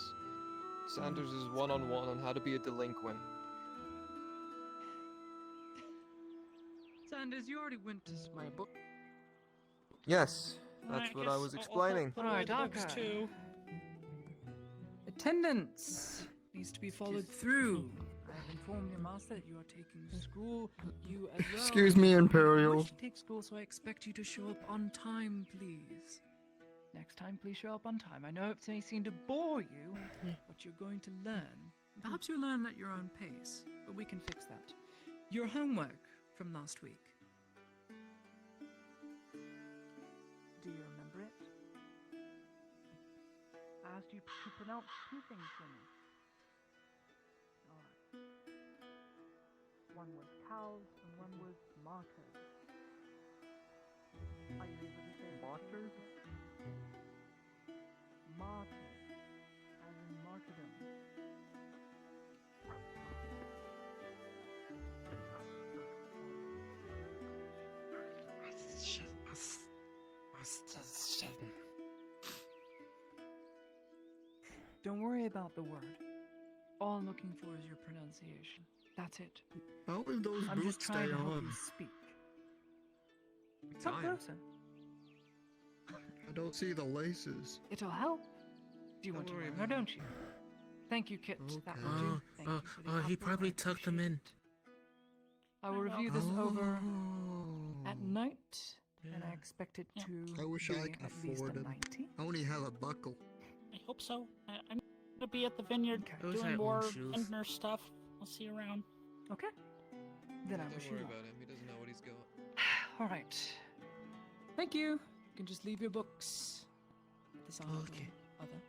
Speaker 1: Sanders' one-on-one on how to be a delinquent.
Speaker 5: Sanders, you already went to
Speaker 9: My book.
Speaker 1: Yes,
Speaker 10: Alright,
Speaker 1: that's
Speaker 10: I
Speaker 1: what I
Speaker 10: guess
Speaker 1: was
Speaker 10: I'll
Speaker 1: explaining.
Speaker 10: put away
Speaker 5: Alright,
Speaker 10: the books
Speaker 5: Aka.
Speaker 10: too.
Speaker 5: Attendance needs to be followed through. I have informed your master that you are taking school. You as well.
Speaker 11: Excuse me,
Speaker 5: You
Speaker 11: Imperial.
Speaker 5: wish to take school, so I expect you to show up on time, please. Next time, please show up on time. I know it may seem to bore you, but you're going to learn. Perhaps you'll learn at your own pace, but we can fix that. Your homework from last week. Do you remember it? I asked you to pronounce two things for me. Alright. One was cows and one was martyrs. Are you able to say martyrs? Martyrs. As in martyrdom. Don't worry about the word. All I'm looking for is your pronunciation. That's it.
Speaker 11: How will those
Speaker 5: I'm just
Speaker 11: boots
Speaker 5: trying
Speaker 11: stay
Speaker 5: to help
Speaker 11: on?
Speaker 5: you speak. Come closer.
Speaker 11: I don't see the laces.
Speaker 5: It'll help. Do you want to
Speaker 1: Don't worry
Speaker 5: learn or
Speaker 1: about it.
Speaker 5: don't you? Thank you, Kit. That will
Speaker 11: Okay.
Speaker 5: do. Thank you for the
Speaker 11: He
Speaker 5: upload.
Speaker 11: probably
Speaker 5: I
Speaker 11: tucked them
Speaker 5: appreciate
Speaker 11: in.
Speaker 5: it. I will review this over at
Speaker 11: Oh.
Speaker 5: night, and I
Speaker 11: Yeah.
Speaker 5: expect it
Speaker 10: Yeah.
Speaker 5: to
Speaker 11: I wish
Speaker 5: be
Speaker 11: I could
Speaker 5: at least a
Speaker 11: afford 'em.
Speaker 5: 90.
Speaker 11: I only have a buckle.
Speaker 10: I hope so. I'm gonna be at the vineyard
Speaker 5: Okay.
Speaker 11: Those
Speaker 10: doing
Speaker 11: are
Speaker 10: more
Speaker 11: own shoes.
Speaker 10: vintner stuff. I'll see you around.
Speaker 5: Okay. Then I wish
Speaker 1: Don't
Speaker 5: you
Speaker 1: worry
Speaker 5: luck.
Speaker 1: about him, he doesn't know what he's got.
Speaker 5: All right. Thank you. You can just leave your books. This
Speaker 11: Okay.
Speaker 5: Other.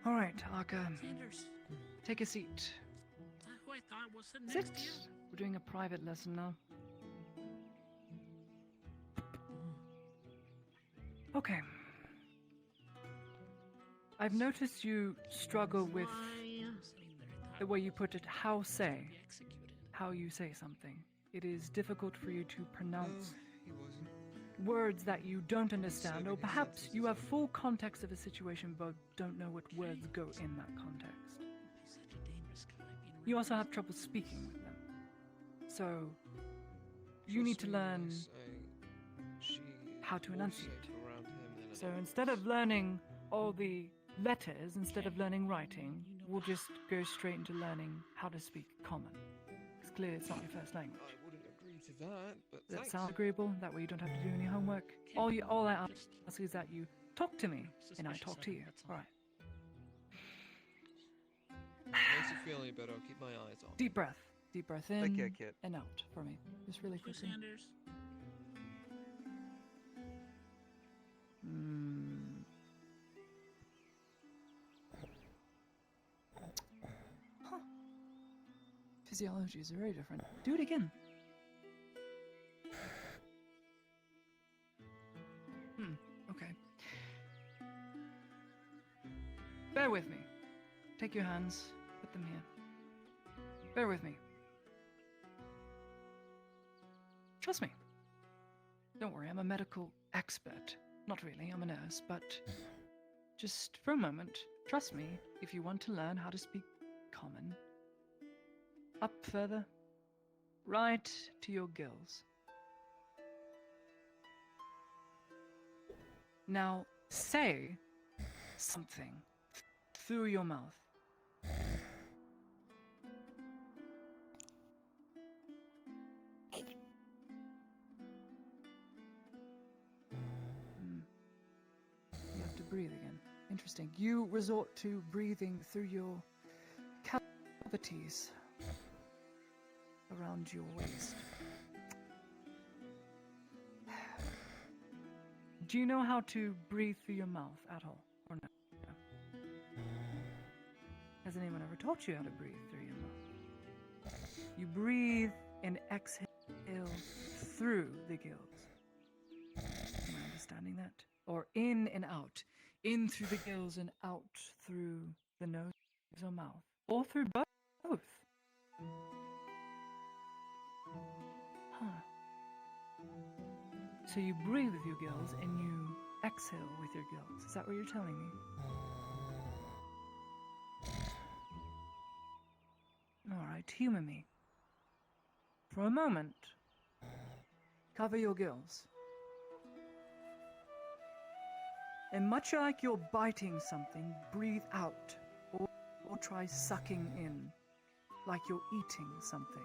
Speaker 5: All right, Aka.
Speaker 10: Sanders,
Speaker 5: Take a seat.
Speaker 10: who I thought was sitting
Speaker 5: Sit.
Speaker 10: next to you.
Speaker 5: We're doing a private lesson now. Okay. I've noticed you struggle with the way you put it, how you say something. It is difficult for you to pronounce
Speaker 1: He wasn't.
Speaker 5: words that you don't understand, or
Speaker 1: Serving
Speaker 5: perhaps
Speaker 1: sentences
Speaker 5: you have
Speaker 1: over.
Speaker 5: full context of a situation but don't know what words go in that context. You also have trouble speaking with them. So, you need to learn how to enunciate. So instead of learning all the letters, instead of learning writing, we'll just go straight into learning how to speak common. It's clear it's not your first language.
Speaker 1: I wouldn't agree to that, but
Speaker 5: Does that
Speaker 1: thanks.
Speaker 5: sound agreeable? That way you don't have to do any homework. All I ask is that you talk to me and I talk to you. Alright.
Speaker 1: Makes you feel any better, I'll keep my eyes on.
Speaker 5: Deep breath. Deep breath in
Speaker 1: Take care, kid.
Speaker 5: and out for me. Just really
Speaker 10: Who
Speaker 5: quickly.
Speaker 10: Sanders?
Speaker 5: Huh. Physiology is very different. Do it again. Okay. Bear with me. Take your hands. Put them here. Bear with me.
Speaker 12: Trust me. Don't worry, I'm a medical expert. Not really, I'm a nurse, but just for a moment, trust me if you want to learn how to speak common. Up further, right to your gills. Now, say something through your mouth. You have to breathe again. Interesting. You resort to breathing through your cavities around your waist. Do you know how to breathe through your mouth at all, or no? Has anyone ever taught you how to breathe through your mouth? You breathe and exhale through the gills. Am I understanding that? Or in and out. In through the gills and out through the nose or mouth. Or through both. Huh. So you breathe with your gills and you exhale with your gills. Is that what you're telling me? Alright, humor me. For a moment, cover your gills. And much like you're biting something, breathe out. Or try sucking in, like you're eating something.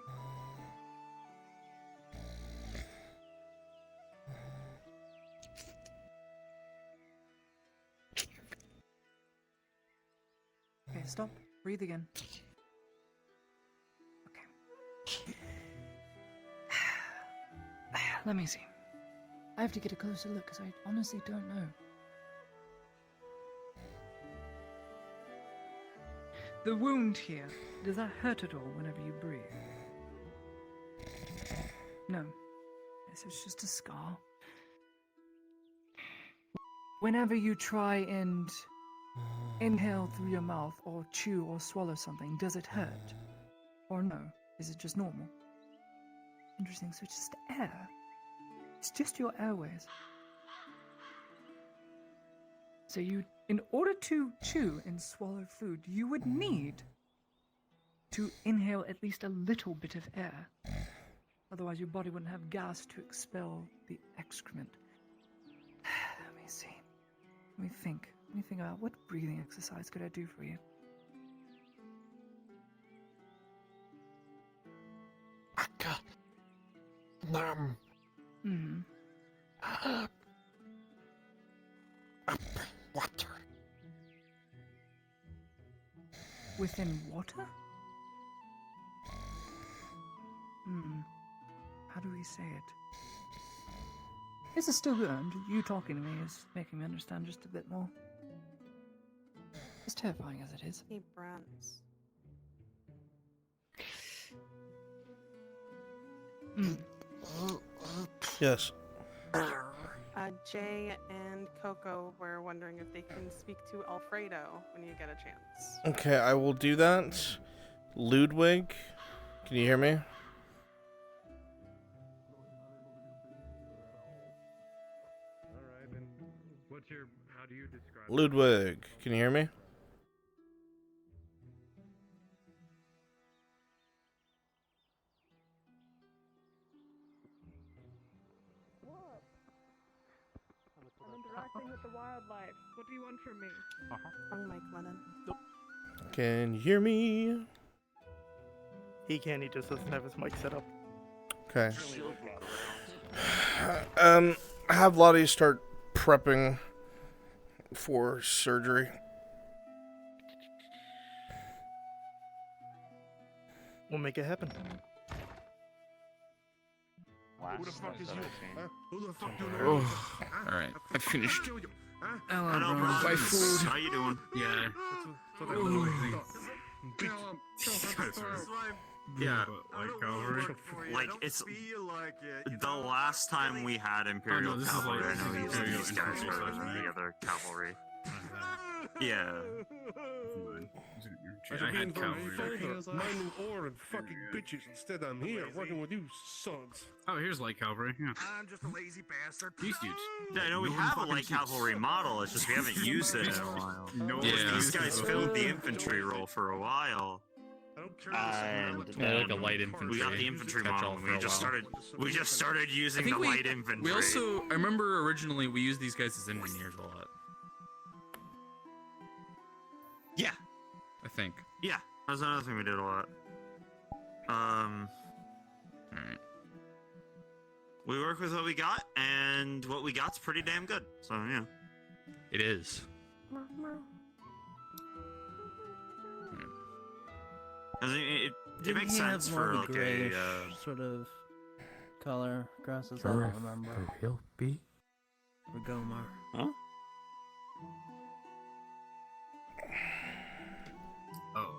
Speaker 12: Okay, stop. Breathe again. Okay. Let me see. I have to get a closer look because I honestly don't know. The wound here, does that hurt at all whenever you breathe? No. Yes, it's just a scar. Whenever you try and inhale through your mouth or chew or swallow something, does it hurt? Or no? Is it just normal? Interesting, so it's just air. It's just your airways. So in order to chew and swallow food, you would need to inhale at least a little bit of air. Otherwise your body wouldn't have gas to expel the excrement. Let me see. Let me think. Let me think about what breathing exercise could I do for you?
Speaker 13: Water.
Speaker 12: Within water? How do we say it? This is still good. You talking to me is making me understand just a bit more. As terrifying as it is.
Speaker 8: Hey, Bruns.
Speaker 2: Yes.
Speaker 8: Jay and Coco were wondering if they can speak to Alfredo when you get a chance.
Speaker 2: Okay, I will do that. Ludwig, can you hear me?
Speaker 14: Alright, and how do you describe
Speaker 2: Ludwig, can you hear me?
Speaker 4: Interacting with the wildlife. What do you want from me?
Speaker 8: Wrong mic, Lennon.
Speaker 2: Can you hear me?
Speaker 15: He can, he just doesn't have his mic set up.
Speaker 2: Okay. Have Lottie start prepping for surgery.
Speaker 15: We'll make it happen.
Speaker 3: Who the fuck is you? Huh? Who the fuck you know?
Speaker 16: Oh, alright. I finished.
Speaker 3: Hello, bro.
Speaker 16: My food.
Speaker 3: How you doing?
Speaker 16: Yeah.
Speaker 3: Yeah, like it's the last time we had Imperial Cavalry. I know these guys were the other cavalry.
Speaker 13: Yeah.
Speaker 3: I should be in
Speaker 14: cavalry.
Speaker 3: mining ore and fucking bitches. Instead, I'm here working with you, sons.
Speaker 14: Oh, here's light cavalry. Yeah.
Speaker 3: I'm just a lazy bastard.
Speaker 14: These dudes.
Speaker 13: Yeah, I know we have a light cavalry model. It's just we haven't used it in a while. These guys filled the infantry role for a while. And
Speaker 16: like a light infantry.
Speaker 13: we got the infantry model. And we just started
Speaker 16: I
Speaker 13: using
Speaker 16: think
Speaker 13: the light infantry.
Speaker 16: We also, I remember originally we used these guys as engineers a lot.
Speaker 13: Yeah.
Speaker 16: I think.
Speaker 13: Yeah, that's another thing we did a lot. Alright. We work with what we got, and what we got's pretty damn good. So, yeah.
Speaker 16: It is.
Speaker 13: I think it
Speaker 17: Didn't
Speaker 13: makes
Speaker 17: he
Speaker 13: sense
Speaker 17: have more
Speaker 13: for
Speaker 17: of a
Speaker 13: like
Speaker 17: grayish
Speaker 13: a
Speaker 17: sort of color across his I don't remember.
Speaker 18: He'll be.
Speaker 17: Regomar.
Speaker 13: Huh?
Speaker 14: Oh.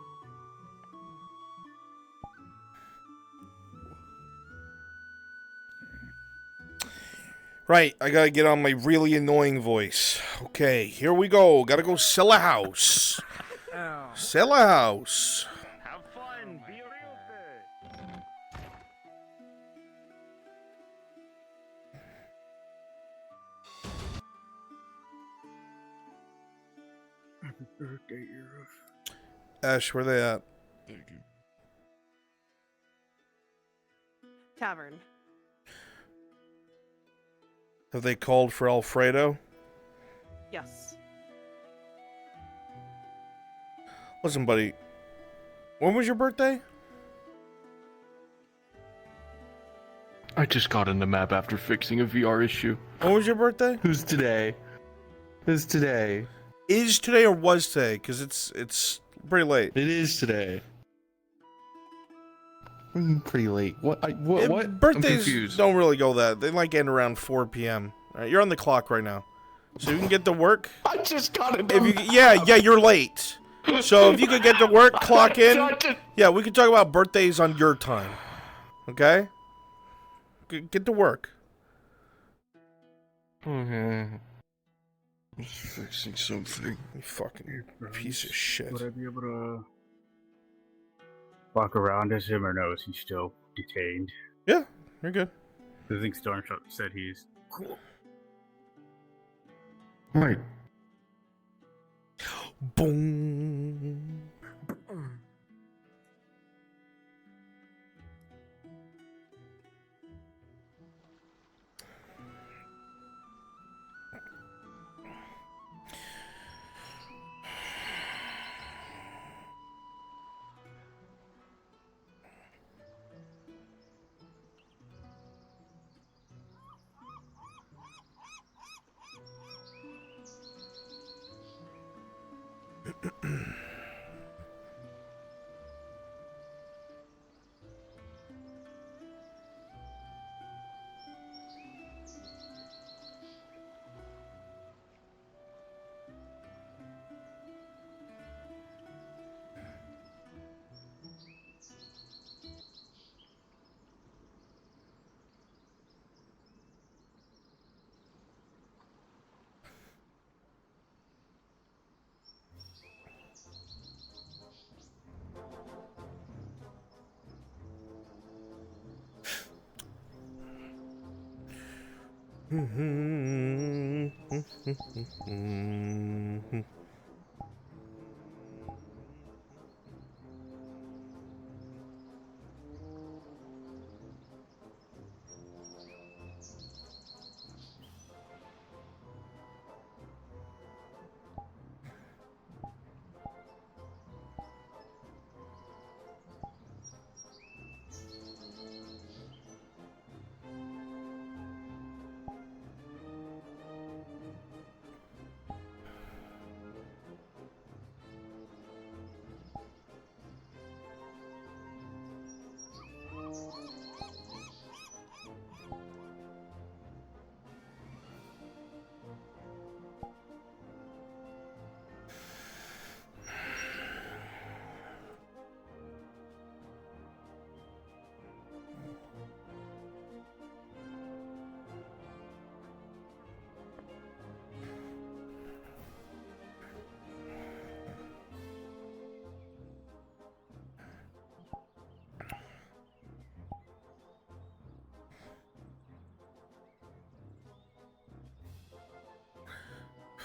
Speaker 2: Right, I gotta get on my really annoying voice. Okay, here we go. Gotta go sell a house. Sell a house.
Speaker 7: Have fun. Be real good.
Speaker 14: Happy birthday, Earth.
Speaker 2: Ash, where they at?
Speaker 18: Thank you.
Speaker 8: Tavern.
Speaker 2: Have they called for Alfredo?
Speaker 8: Yes.
Speaker 2: Listen, buddy. When was your birthday?
Speaker 18: I just got in the map after fixing a VR issue.
Speaker 2: When was your birthday?
Speaker 18: Who's today? Who's today?
Speaker 2: Is today or was today? Because it's pretty late.
Speaker 18: It is today. Pretty late. What? What? I'm
Speaker 2: Birthdays
Speaker 18: confused.
Speaker 2: don't really go that. They like end around 4 p.m. All right, you're on the clock right now, so you can get to work.
Speaker 18: I just got it.
Speaker 2: Yeah, you're late. So if you could get to work, clock in. Yeah, we could talk about birthdays on your time. Okay? Get to work.
Speaker 18: Okay. Just fixing something.
Speaker 2: You fucking piece of shit.
Speaker 14: Would I be able to walk around as him, or no? Is he still detained?
Speaker 2: Yeah, you're good.
Speaker 14: I think Stormshot said he's cool.
Speaker 18: Right.
Speaker 2: Boom.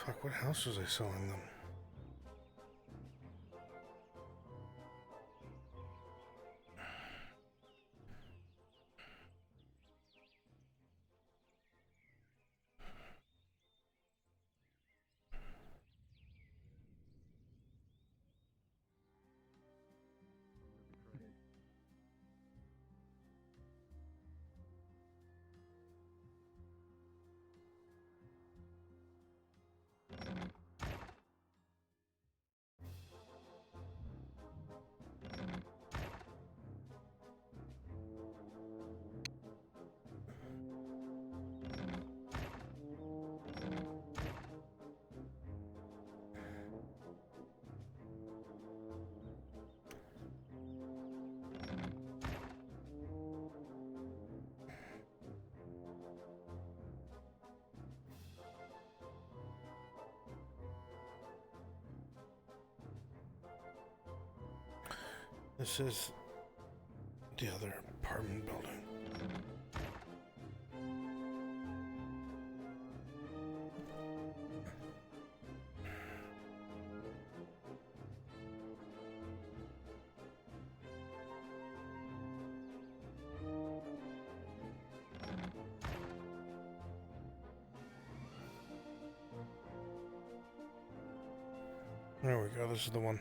Speaker 2: Fuck, what house was I selling them? This is the other apartment building. There we go, this is the one.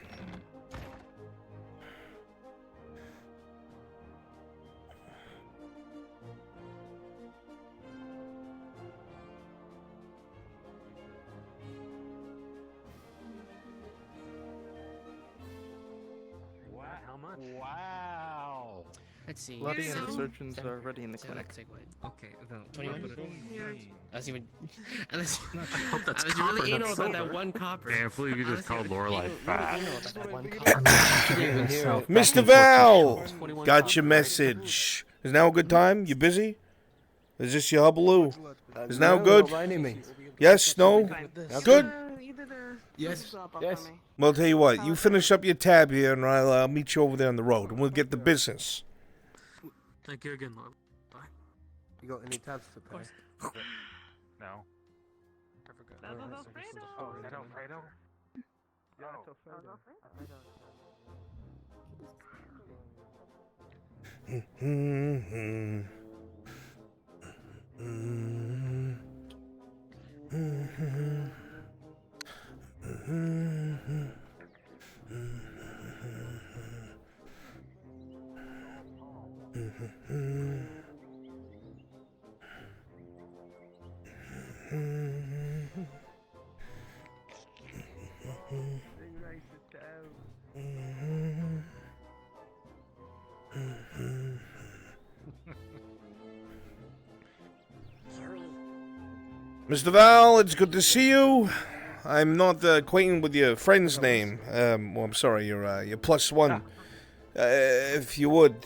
Speaker 9: Wow. Let's see.
Speaker 15: Bloody
Speaker 9: So-
Speaker 15: and surgeons
Speaker 9: seven-
Speaker 15: are already in the
Speaker 9: seven,
Speaker 15: clinic.
Speaker 9: six, wait.
Speaker 16: Okay, then
Speaker 9: 21. Unless you would, unless,
Speaker 16: I hope that's
Speaker 9: unless you
Speaker 16: copper,
Speaker 9: really anal
Speaker 16: not
Speaker 9: about that
Speaker 16: silver.
Speaker 9: one copper.
Speaker 13: Can't believe you just
Speaker 9: Unless
Speaker 13: called
Speaker 9: you're
Speaker 13: Lorelai
Speaker 9: really
Speaker 13: fat.
Speaker 9: anal about that one copper.
Speaker 2: Mr. Val, got your message. Is now a good time? You busy? Is this your hubbaloo? Is now
Speaker 17: no,
Speaker 2: good?
Speaker 17: don't mind me.
Speaker 2: Yes? No? Good?
Speaker 17: Yes.
Speaker 8: Yes.
Speaker 2: Well, I'll tell you what. You finish up your tab here, and I'll meet you over there on the road, and we'll get to business.
Speaker 16: Thank you again, Lord. Bye.
Speaker 17: You got any tabs to pay?
Speaker 13: No.
Speaker 4: That's Alfredo.
Speaker 13: Oh, is that Alfredo?
Speaker 2: Mr. Val, it's good to see you. I'm not acquainted with your friend's name. Well, I'm sorry, your +1. If you would.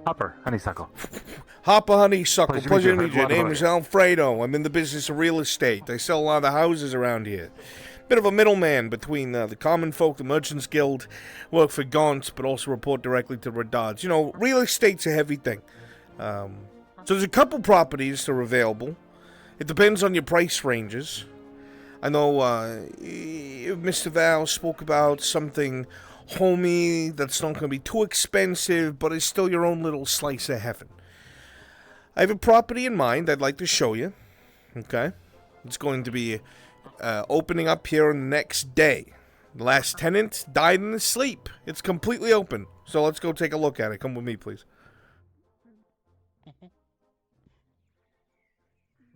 Speaker 13: Hopper, honeysuckle.
Speaker 2: Hopper Honeysuckle,
Speaker 13: Pleasure
Speaker 2: pleasure
Speaker 13: to
Speaker 2: to
Speaker 13: meet
Speaker 2: meet
Speaker 13: you.
Speaker 2: you. Your name is Alfredo. I'm in the business of real estate. I sell a lot of the houses around here. Bit of a middleman between the common folk, the Merchants Guild, work for Gaunt, but also report directly to Redards. You know, real estate's a heavy thing. So there's a couple properties that are available. It depends on your price ranges. I know Mr. Val spoke about something homey that's not going to be too expensive, but it's still your own little slice of heaven. I have a property in mind I'd like to show you. Okay? It's going to be opening up here on the next day. The last tenant died in his sleep. It's completely open. So let's go take a look at it. Come with me, please.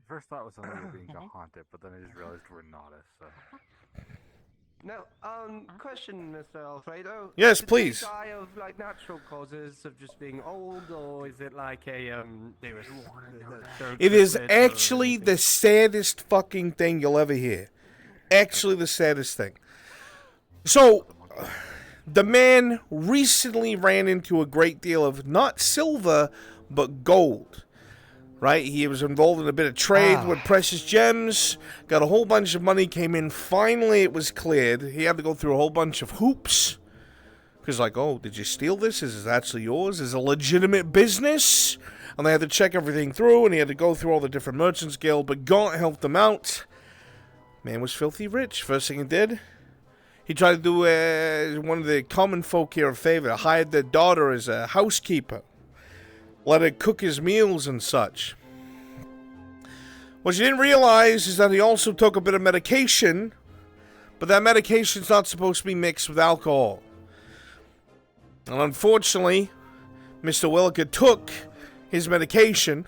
Speaker 13: First thought was something being haunted, but then I just realized we're not so.
Speaker 17: Now, question, Mr. Alfredo.
Speaker 2: Yes,
Speaker 17: Did
Speaker 2: please.
Speaker 17: they die of like natural causes of just being old, or is it like a they were?
Speaker 2: It is actually the saddest fucking thing you'll ever hear. Actually, the saddest thing. So, the man recently ran into a great deal of not silver, but gold. Right? He was involved in a bit of trade with precious gems, got a whole bunch of money, came in. Finally, it was cleared. He had to go through a whole bunch of hoops. Because, like, oh, did you steal this? Is it actually yours? Is it a legitimate business? and they had to check everything through, and he had to go through all the different merchants guild, but Gaunt helped him out. Man was filthy rich. First thing he did, he tried to do one of the common folk here a favor, hired their daughter as a housekeeper, let her cook his meals and such. What you didn't realize is that he also took a bit of medication, but that medication's not supposed to be mixed with alcohol. And unfortunately, Mr. Williker took his medication,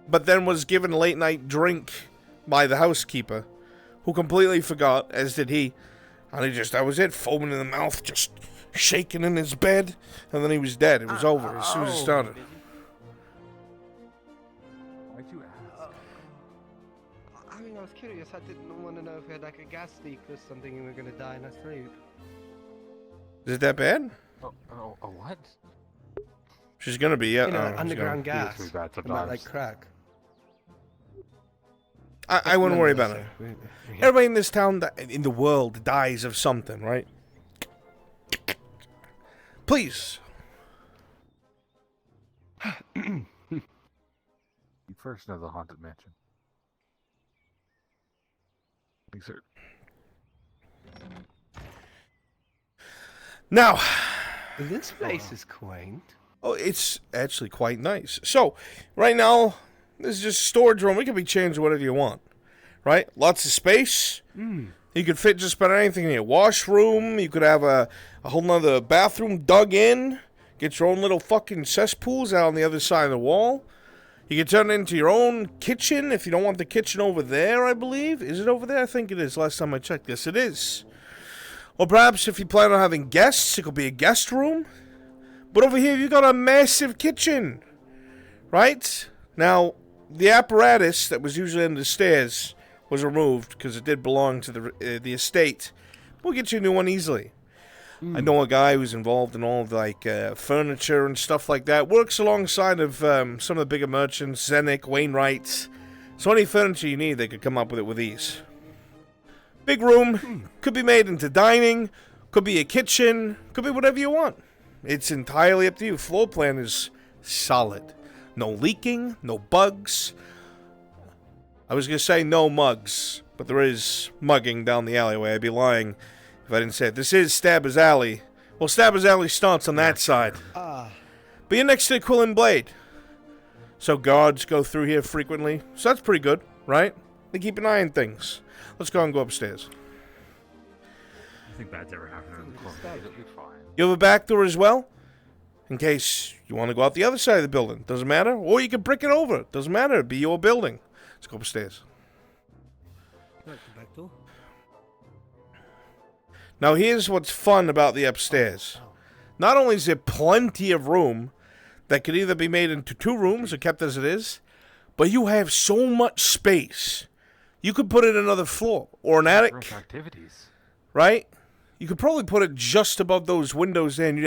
Speaker 2: but then was given a late-night drink by the housekeeper, who completely forgot, as did he. And that was it, foaming in the mouth, just shaking in his bed, and then he was dead. It was over as soon as it started.
Speaker 17: Why'd you ask? I mean, I was curious. I didn't want to know if we had like a gas leak or something and we were going to die in our sleep.
Speaker 2: Is it that bad?
Speaker 4: Oh, what?
Speaker 2: She's gonna be, yeah.
Speaker 17: You know, underground gas.
Speaker 4: It might
Speaker 17: About like crack.
Speaker 2: I wouldn't worry about it. Everybody in this town, in the world, dies of something, right? Please.
Speaker 4: You first know the haunted mansion. Thanks, sir.
Speaker 2: Now,
Speaker 17: this place is quaint.
Speaker 2: Oh, it's actually quite nice. So, right now, this is just a storage room. It can be changed to whatever you want, right? Lots of space. You could fit just about anything in here. Washroom. You could have a whole nother bathroom dug in. Get your own little fucking cesspools out on the other side of the wall. You can turn it into your own kitchen if you don't want the kitchen over there, I believe. Is it over there? I think it is. Last time I checked. Yes, it is. Or perhaps if you plan on having guests, it could be a guest room. But over here, you got a massive kitchen, right? Now, the apparatus that was usually under the stairs was removed because it did belong to the estate. We'll get you a new one easily. I know a guy who's involved in all of like furniture and stuff like that. Works alongside of some of the bigger merchants, Zenick, Wainwright. So any furniture you need, they could come up with it with ease. Big room, could be made into dining, could be a kitchen, could be whatever you want. It's entirely up to you. Floor plan is solid. No leaking, no bugs. I was going to say no mugs, but there is mugging down the alleyway. I'd be lying if I didn't say it. This is Stabber's Alley. Well, Stabber's Alley starts on that side. But you're next to the Quill and Blade. So guards go through here frequently. So that's pretty good, right? They keep an eye on things. Let's go and go upstairs.
Speaker 14: Nothing bad's ever happened to the club.
Speaker 4: It'll be fine.
Speaker 2: You have a back door as well? In case you want to go out the other side of the building. Doesn't matter. Or you can brick it over. Doesn't matter. It'll be your building. Let's go upstairs. Now here's what's fun about the upstairs. Not only is there plenty of room that could either be made into 2 rooms or kept as it is, but you have so much space. You could put it in another floor or an attic.
Speaker 4: Room for activities.
Speaker 2: Right? You could probably put it just above those windows there, and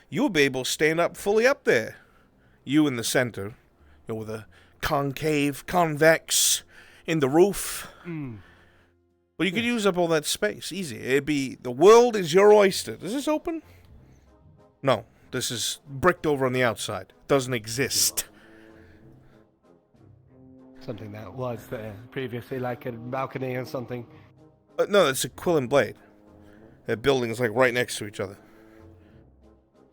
Speaker 2: you would be able to stand up fully up there. You in the center, with a convex in the roof. But you could use up all that space. Easy. It'd be, the world is your oyster. Is this open? No. This is bricked over on the outside. Doesn't exist.
Speaker 17: Something that was there previously, like a balcony or something.
Speaker 2: No, it's a Quill and Blade. That building is like right next to each other.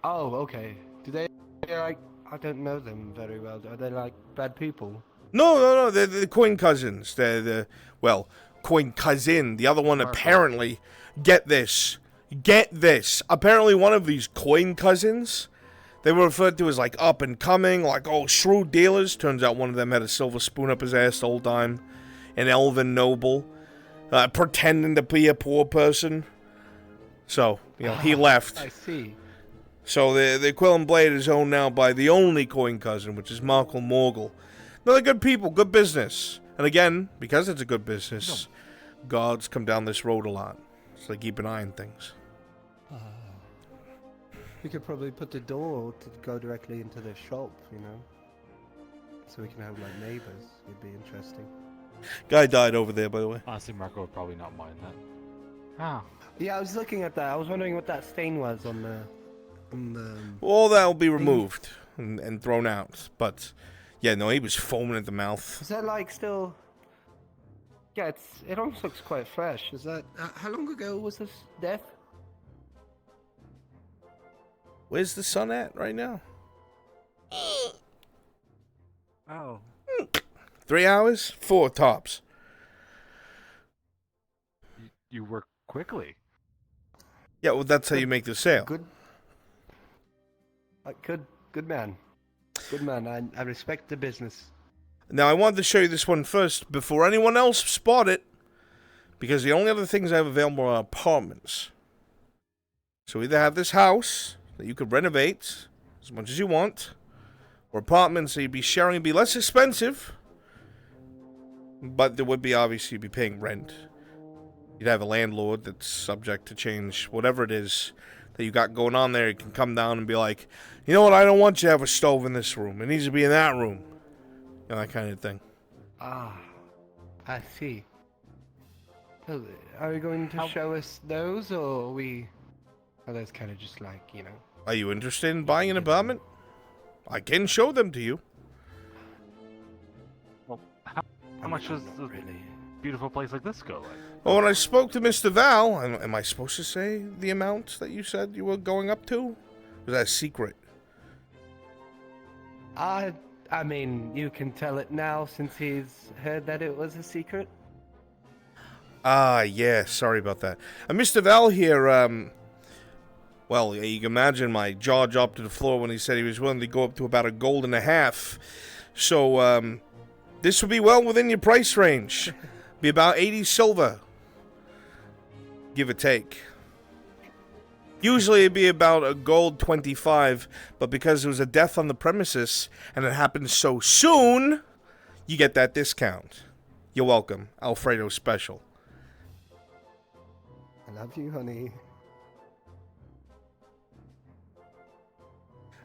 Speaker 17: Oh, okay. Do they, like, I don't know them very well. Are they like bad people?
Speaker 2: No. They're the coin cousins. They're coin cousin. The other one apparently, get this. Apparently one of these coin cousins, they were referred to as like up and coming, like, oh, shrewd dealers. Turns out one of them had a silver spoon up his ass the whole time. An elven noble. Pretending to be a poor person. So, he left.
Speaker 17: I see.
Speaker 2: So the Quill and Blade is owned now by the only coin cousin, which is Markle Morgul. No, they're good people, good business. And again, because it's a good business, guards come down this road a lot. So they keep an eye on things.
Speaker 17: We could probably put the door to go directly into the shop, so we can have like neighbors. It'd be interesting.
Speaker 2: Guy died over there, by the way.
Speaker 4: Honestly, Marco would probably not mind that. Ah.
Speaker 17: Yeah, I was looking at that. I was wondering what that stain was on the.
Speaker 2: All that will be removed. and thrown out. But yeah, no, he was foaming at the mouth.
Speaker 17: Is that like still? Yeah, it almost looks quite fresh. Is that how long ago was this death?
Speaker 2: Where's the sun at right now?
Speaker 15: Oh.
Speaker 2: 3 hours? 4 tops.
Speaker 19: You work quickly.
Speaker 2: Yeah, well, that's how you make the sale.
Speaker 17: Good. Good man. Good man. I respect the business.
Speaker 2: Now, I wanted to show you this one first before anyone else spot it, because the only other things I have available are apartments. So either have this house that you could renovate as much as you want, or apartments that you'd be sharing would be less expensive, but there would be, obviously, you'd be paying rent. You'd have a landlord that's subject to change. Whatever it is that you got going on there, you can come down and be like, you know what, I don't want you to have a stove in this room. It needs to be in that room. You know, that kind of thing.
Speaker 17: Ah, I see. So, are you going to show us those, or are we... Are those kind of just like, you know...
Speaker 2: Are you interested in buying an apartment? I can show them to you.
Speaker 19: Well, how much does a beautiful place like this go like?
Speaker 2: Well, when I spoke to Mr. Val, am I supposed to say the amount that you said you were going up to? Was that a secret?
Speaker 17: I mean, you can tell it now since he's heard that it was a secret.
Speaker 2: Ah, yeah, sorry about that. Mr. Val here, well, you can imagine my jaw dropped to the floor when he said he was willing to go up to about $1.50. So, this would be well within your price range. Be about 80 silver. Give or take. Usually it'd be about $1.25, but because there was a death on the premises and it happened so soon, you get that discount. You're welcome. Alfredo special.
Speaker 17: I love you, honey.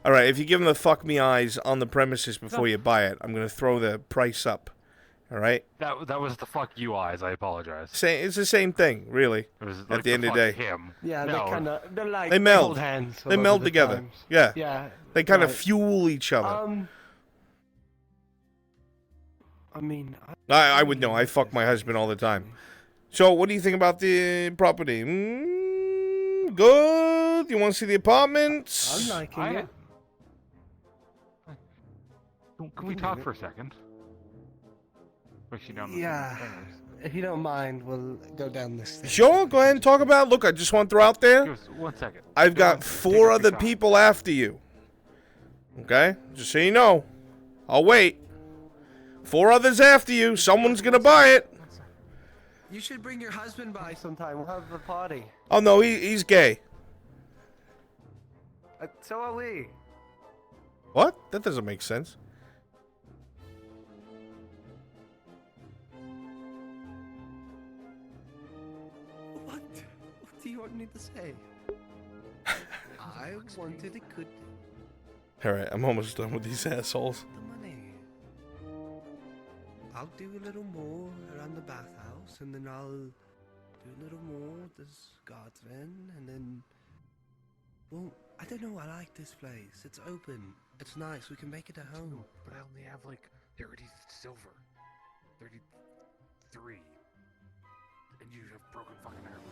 Speaker 2: Alright, if you give him the fuck me eyes on the premises before you buy it, I'm going to throw the price up. Alright?
Speaker 19: That was the fuck you eyes, I apologize.
Speaker 2: It's the same thing, really.
Speaker 19: It was
Speaker 2: At
Speaker 19: like
Speaker 2: the end of the day.
Speaker 19: him.
Speaker 17: Yeah,
Speaker 19: No.
Speaker 17: they're like
Speaker 2: They meld.
Speaker 17: old hands. a
Speaker 2: They
Speaker 17: lot
Speaker 2: meld
Speaker 17: of the
Speaker 2: together.
Speaker 17: times.
Speaker 2: Yeah.
Speaker 17: Yeah.
Speaker 2: They kind of
Speaker 17: right.
Speaker 2: fuel each other.
Speaker 17: I mean,
Speaker 2: I would know. I fuck my husband all the time. So, what do you think about the property? Good? You want to see the apartments?
Speaker 17: I'm liking it.
Speaker 19: Can we talk for a second? Push you down the
Speaker 17: Yeah.
Speaker 19: stairs.
Speaker 17: If you don't mind, we'll go down this thing.
Speaker 2: Sure, go ahead and talk about it. Look, I just want to throw out there.
Speaker 19: Give us 1 second.
Speaker 2: I've got 4 other people after you. Okay? Just so you know. I'll wait. 4 others after you. Someone's going to buy it.
Speaker 17: You should bring your husband by sometime. We'll have a party.
Speaker 2: Oh, no, he's gay.
Speaker 17: So are we.
Speaker 2: What? That doesn't make sense.
Speaker 17: What? What do you want me to say? I wanted a good
Speaker 2: Alright, I'm almost done with these assholes.
Speaker 17: money. I'll do a little more around the bathhouse, and then I'll do a little more with this garden, and then... Well, I don't know, I like this place. It's open. It's nice. We can make it a home.
Speaker 19: But I only have like 30 silver. 33. And you have broken fucking arrows.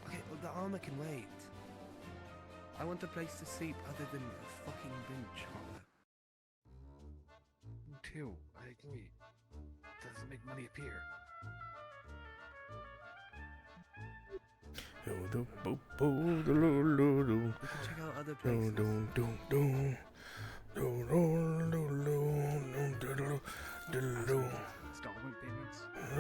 Speaker 17: Okay, well, the armor can wait. I want a place to sleep other than a fucking bench holler.
Speaker 19: Too, I agree. Doesn't make money appear.
Speaker 17: We can check out other places.
Speaker 19: Installment payments?
Speaker 17: I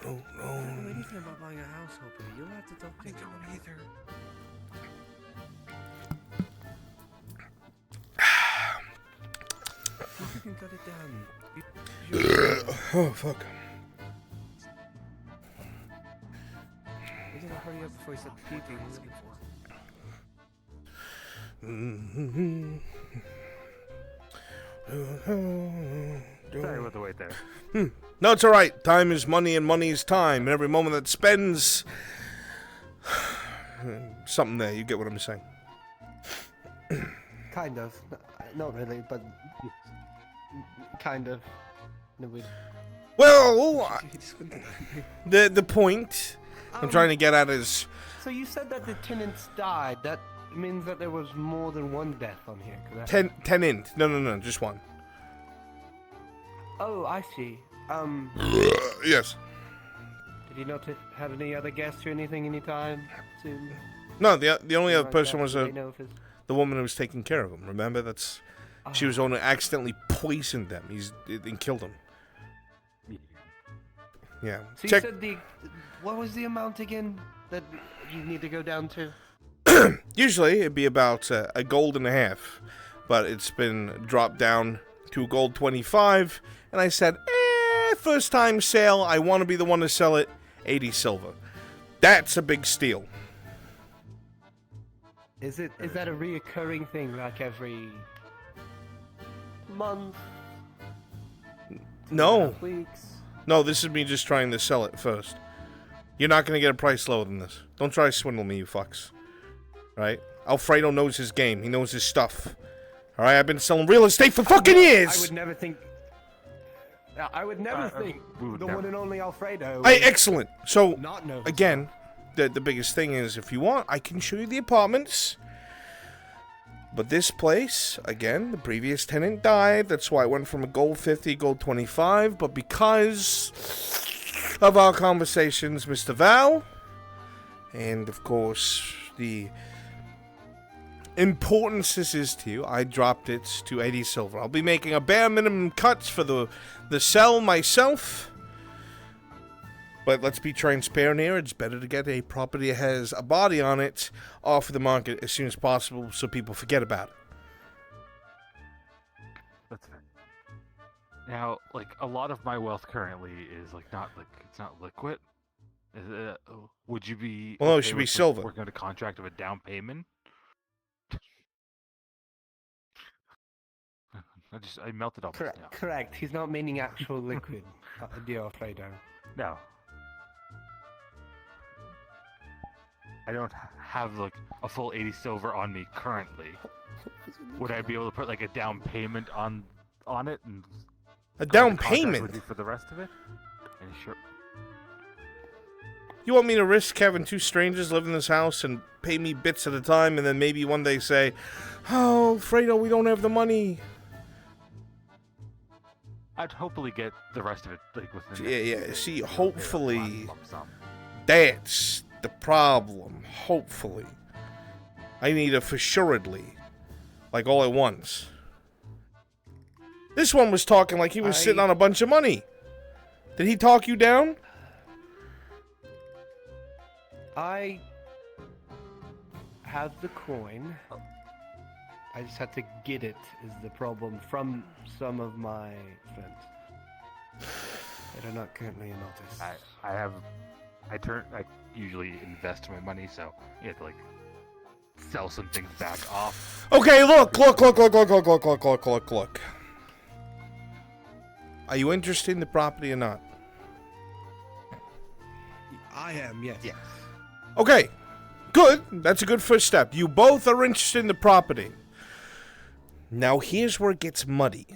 Speaker 17: don't know anything about buying a house, Hopper. You'll have to talk to me.
Speaker 19: I don't either.
Speaker 17: If you can cut it down.
Speaker 2: Oh, fuck.
Speaker 17: We gotta hurry up before he starts peeping.
Speaker 19: Sorry about the wait there.
Speaker 2: No, it's alright. Time is money and money is time. And every moment that spends... something there. You get what I'm saying.
Speaker 17: Kind of. Not really, but kind of. No, we-
Speaker 2: Well, the point I'm trying to get at is
Speaker 17: So you said that the tenants died. That means that there was more than one death on here, correct?
Speaker 2: tenant. No, just one.
Speaker 17: Oh, I see.
Speaker 2: Yes.
Speaker 17: Did you not have any other guests or anything anytime soon?
Speaker 2: No, the only other
Speaker 17: Like
Speaker 2: person
Speaker 17: that?
Speaker 2: was
Speaker 17: Do they know if it's-
Speaker 2: the woman who was taking care of him. Remember, she was the one who accidentally poisoned them. And killed him. Yeah.
Speaker 17: So you
Speaker 2: Check.
Speaker 17: said what was the amount again that you need to go down to?
Speaker 2: Usually it'd be about a gold and a half, but it's been dropped down to $1.25, and I said, first time sale, I want to be the one to sell it, 80 silver. That's a big steal.
Speaker 17: Is that a reoccurring thing, like every month?
Speaker 2: No.
Speaker 17: Weeks?
Speaker 2: No, this is me just trying to sell it first. You're not going to get a price lower than this. Don't try to swindle me, you fucks. Right? Alfredo knows his game. He knows his stuff. Alright, I've been selling real estate for fucking years!
Speaker 17: I would never think the one and only Alfredo.
Speaker 2: Hey, excellent. So,
Speaker 17: Not know his
Speaker 2: again, the biggest thing is, if you want, I can show you the apartments. But this place, again, the previous tenant died. That's why it went from a gold 50, gold 25. But because of our conversations, Mr. Val, and of course, the importance this is to you, I dropped it to 80 silver. I'll be making a bare minimum cuts for the sell myself. But let's be transparent here. It's better to get a property that has a body on it off the market as soon as possible so people forget about it.
Speaker 19: That's fair. Now, like, a lot of my wealth currently is it's not liquid. Would you be?
Speaker 2: Well, no, it
Speaker 19: okay
Speaker 2: should be
Speaker 19: with,
Speaker 2: silver.
Speaker 19: Working on a contract of a down payment. I melted off.
Speaker 17: Correct. He's not meaning actual liquid, dear Alfredo.
Speaker 19: No. I don't have like a full 80 silver on me currently. Would I be able to put like a down payment on it and
Speaker 2: a down
Speaker 19: contract
Speaker 2: payment
Speaker 19: with you for the rest of it? And sure.
Speaker 2: You want me to risk having two strangers live in this house and pay me bits at a time and then maybe one day say, "Oh, Fredo, we don't have the money."
Speaker 19: I'd hopefully get the rest of it like within.
Speaker 2: Yeah. See, hopefully, that's the problem. Hopefully, I need it for suredly, like all at once. This one was talking like he was sitting on a bunch of money. Did he talk you down?
Speaker 17: I have the coin. I just had to get it, is the problem, from some of my friends that are not currently in office.
Speaker 19: I usually invest my money, so you have to like sell some things back off.
Speaker 2: Okay, look. Are you interested in the property or not?
Speaker 17: I am, yes.
Speaker 2: Yeah. Okay, good. That's a good first step. You both are interested in the property. Now here's where it gets muddy.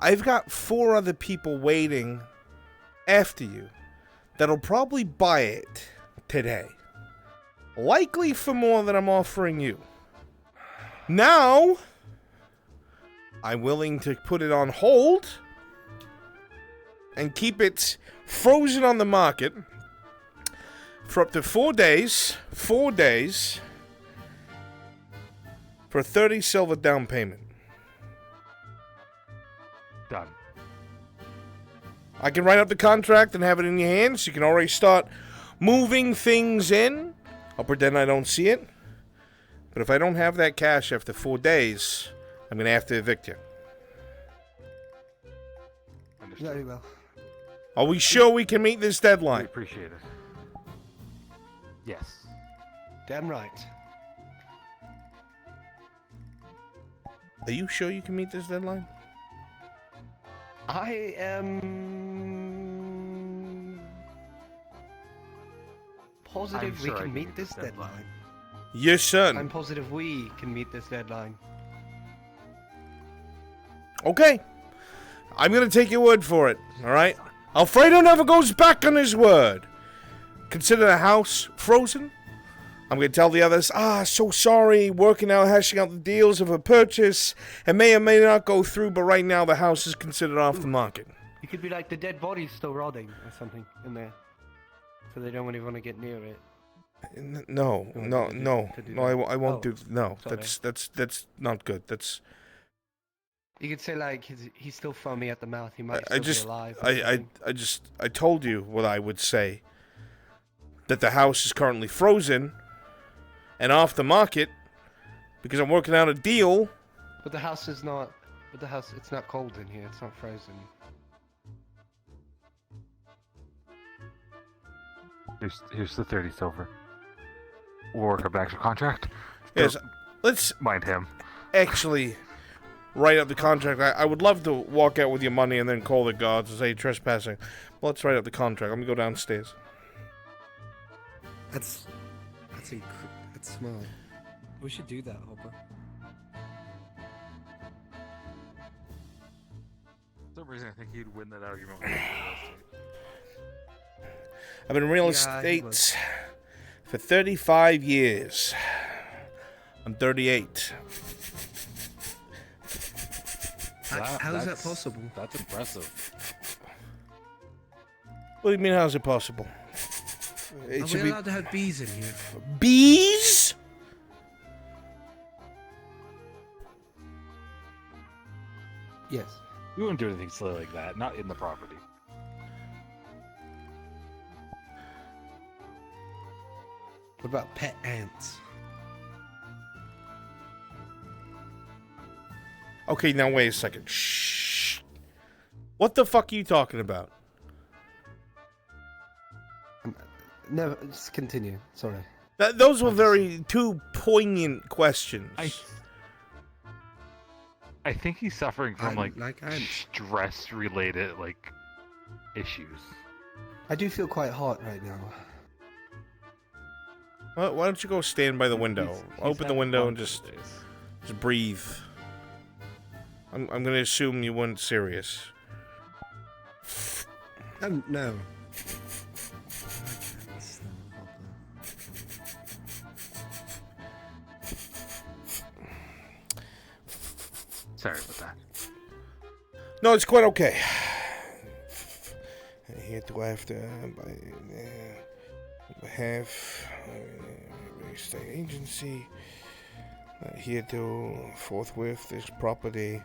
Speaker 2: I've got 4 other people waiting after you that'll probably buy it today. Likely for more than I'm offering you. Now, I'm willing to put it on hold and keep it frozen on the market for up to 4 days. 4 days for 30 silver down payment.
Speaker 19: Done.
Speaker 2: I can write up the contract and have it in your hands. You can already start moving things in. I'll pretend I don't see it. But if I don't have that cash after 4 days, I'm going to have to evict you.
Speaker 17: Very well.
Speaker 2: Are we sure we can meet this deadline?
Speaker 19: I appreciate it. Yes.
Speaker 17: Damn right.
Speaker 2: Are you sure you can meet this deadline?
Speaker 17: I am positive we can meet this deadline.
Speaker 2: Yes, son.
Speaker 17: I'm positive we can meet this deadline.
Speaker 2: Okay. I'm going to take your word for it, alright? Alfredo never goes back on his word. Consider the house frozen. I'm going to tell the others, so sorry, working out, hashing out the deals of a purchase. It may or may not go through, but right now the house is considered off the market.
Speaker 17: You could be like, the dead body's still rotting or something in there. So they don't really want to get near it.
Speaker 2: No, I won't do. No,
Speaker 17: sorry.
Speaker 2: that's not good. That's.
Speaker 17: You could say like he's still foamy at the mouth. He might still be alive.
Speaker 2: I told you what I would say. That the house is currently frozen and off the market because I'm working out a deal.
Speaker 17: But the house is not. But the house, it's not cold in here. It's not frozen.
Speaker 19: Here's the 30 silver. We'll work a back contract.
Speaker 2: Yes, let's
Speaker 19: mind him.
Speaker 2: Actually, write up the contract. I would love to walk out with your money and then call the guards and say trespassing. Well, let's write up the contract. Let me go downstairs.
Speaker 20: That's smart. We should do that, Hopper.
Speaker 19: For some reason, I think he'd win that argument.
Speaker 2: I've been in real estate for 35 years. I'm 38.
Speaker 20: How is that possible?
Speaker 9: That's impressive.
Speaker 2: What do you mean, how's it possible?
Speaker 20: Are we allowed to have bees in here?
Speaker 2: Bees?
Speaker 20: Yes.
Speaker 19: We wouldn't do anything silly like that. Not in the property.
Speaker 20: What about pet ants?
Speaker 2: Okay, now wait a second. Shh. What the fuck are you talking about?
Speaker 20: No, just continue. Sorry.
Speaker 2: Those were very two poignant questions.
Speaker 19: I think he's suffering from
Speaker 20: like
Speaker 19: stress-related issues.
Speaker 20: I do feel quite hot right now.
Speaker 2: Well, why don't you go stand by the window? Open the window and just breathe. I'm gonna assume you weren't serious.
Speaker 20: No.
Speaker 19: Sorry about that.
Speaker 2: No, it's quite okay. Here to after by behalf of real estate agency. Here to forthwith this property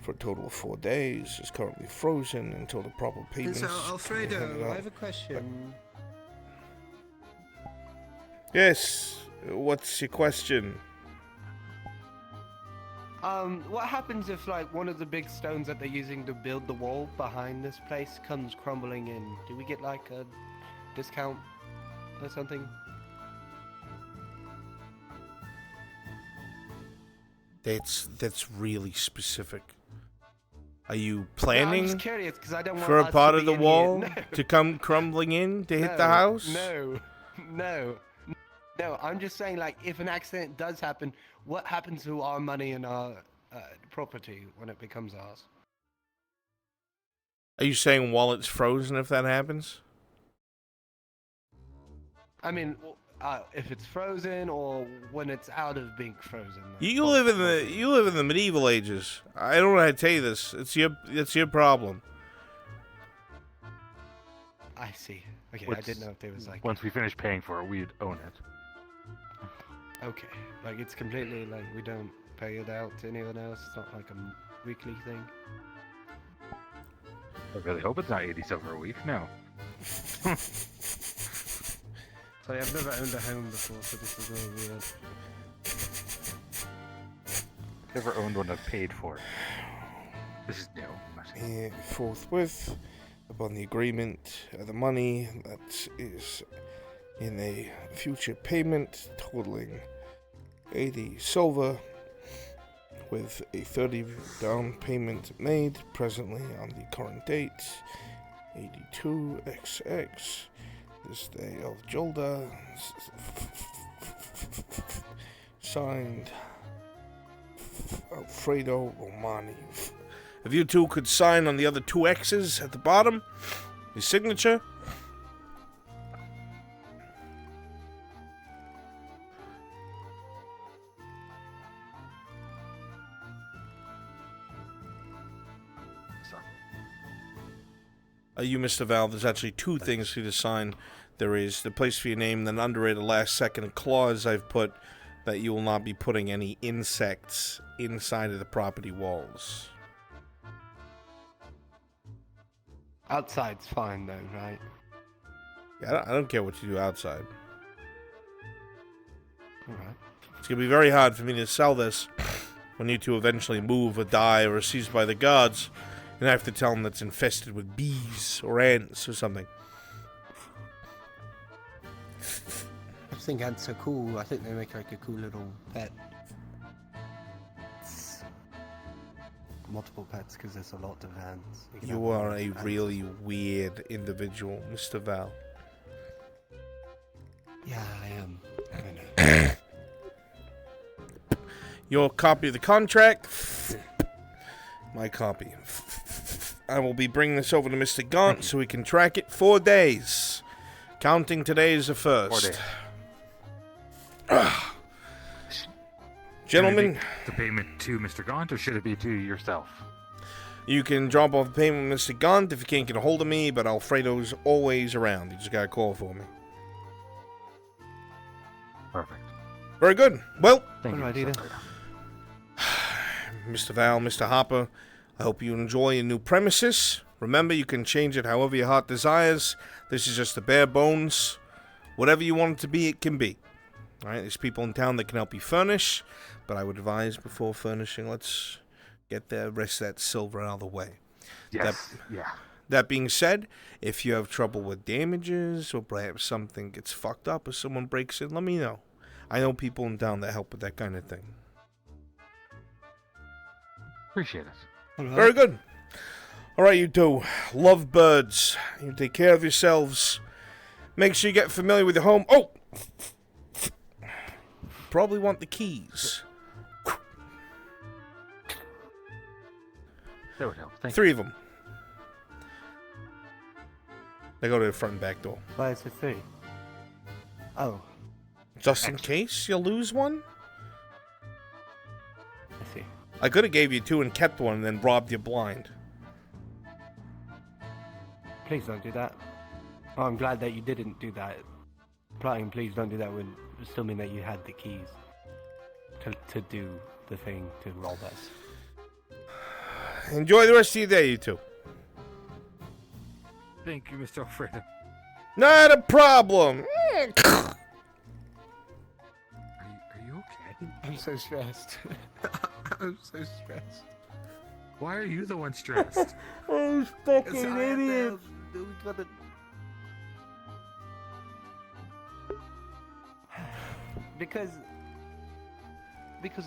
Speaker 2: for a total of 4 days is currently frozen until the proper payments.
Speaker 20: So, Alfredo, I have a question.
Speaker 2: Yes. What's your question?
Speaker 17: What happens if one of the big stones that they're using to build the wall behind this place comes crumbling in? Do we get a discount or something?
Speaker 2: That's really specific. Are you planning
Speaker 17: I'm just curious because I don't want
Speaker 2: for a
Speaker 17: us
Speaker 2: part
Speaker 17: to
Speaker 2: of
Speaker 17: be
Speaker 2: the
Speaker 17: in
Speaker 2: wall
Speaker 17: here. No.
Speaker 2: to come crumbling in to hit the house?
Speaker 17: No. I'm just saying, if an accident does happen, what happens to our money and our property when it becomes ours?
Speaker 2: Are you saying while it's frozen if that happens?
Speaker 17: I mean, if it's frozen or when it's out of being frozen.
Speaker 2: You live in the medieval ages. I don't know how to tell you this. It's your problem.
Speaker 17: I see. Okay, I didn't know if there was
Speaker 19: Once we finish paying for it, we'd own it.
Speaker 17: Okay, it's completely we don't pay it out to anyone else. It's not a weekly thing.
Speaker 19: I really hope it's not 80 silver a week. No.
Speaker 17: Sorry, I've never owned a home before, so this is all weird.
Speaker 19: Never owned one I've paid for. This is new.
Speaker 2: Forthwith, upon the agreement, the money that is in a future payment totaling 80 silver, with a 30 down payment made presently on the current date, 82XX. This day of Jolda. Signed, Alfredo Romani. If you two could sign on the other two X's at the bottom, his signature. You, Mr. Val, there's actually two things for you to sign. There is the place for your name, then under it, a last-second clause I've put that you will not be putting any insects inside of the property walls.
Speaker 20: Outside's fine then, right?
Speaker 2: Yeah, I don't care what you do outside.
Speaker 20: Alright.
Speaker 2: It's going to be very hard for me to sell this when you two eventually move or die or are seized by the guards. And I have to tell them that's infested with bees or ants or something.
Speaker 20: I just think ants are cool. I think they make like a cool little pet. Multiple pets because there's a lot of ants.
Speaker 2: You are a really weird individual, Mr. Val.
Speaker 20: Yeah, I am. I know.
Speaker 2: Your copy of the contract. My copy. I will be bringing this over to Mr. Gaunt so we can track it 4 days. Counting today is the first.
Speaker 19: 4 days.
Speaker 2: Gentlemen,
Speaker 19: the payment to Mr. Gaunt, or should it be to yourself?
Speaker 2: you can drop off the payment with Mr. Gaunt if you can't get a hold of me, but Alfredo's always around. You just gotta call for me.
Speaker 19: Perfect.
Speaker 2: Very good. Well,
Speaker 19: Thank you, Mr.
Speaker 2: Mr. Val, Mr. Hopper, I hope you enjoy your new premises. Remember, you can change it however your heart desires. This is just the bare bones. Whatever you want it to be, it can be. Alright, there's people in town that can help you furnish, but I would advise before furnishing, let's get the rest of that silver out of the way.
Speaker 19: Yes,
Speaker 2: That being said, if you have trouble with damages, or perhaps something gets fucked up or someone breaks in, let me know. I know people in town that help with that kind of thing.
Speaker 19: Appreciate it.
Speaker 2: Very good. Alright, you two. Love birds. You take care of yourselves. Make sure you get familiar with your home. Oh! Probably want the keys.
Speaker 19: That would help. Thank
Speaker 2: 3 of them. They go to the front and back door.
Speaker 20: Why is it 3? Oh.
Speaker 2: Just in case you lose one?
Speaker 20: I see.
Speaker 2: I could have gave you 2 and kept one and then robbed you blind.
Speaker 20: Please don't do that. Oh, I'm glad that you didn't do that. Plotting, please don't do that would still mean that you had the keys to do the thing to rob us.
Speaker 2: Enjoy the rest of your day, you two.
Speaker 19: Thank you, Mr. Alfredo.
Speaker 2: Not a problem.
Speaker 19: Are you okay?
Speaker 20: I'm so stressed.
Speaker 19: I'm so stressed. Why are you the one stressed?
Speaker 2: Those fucking idiots.
Speaker 20: Because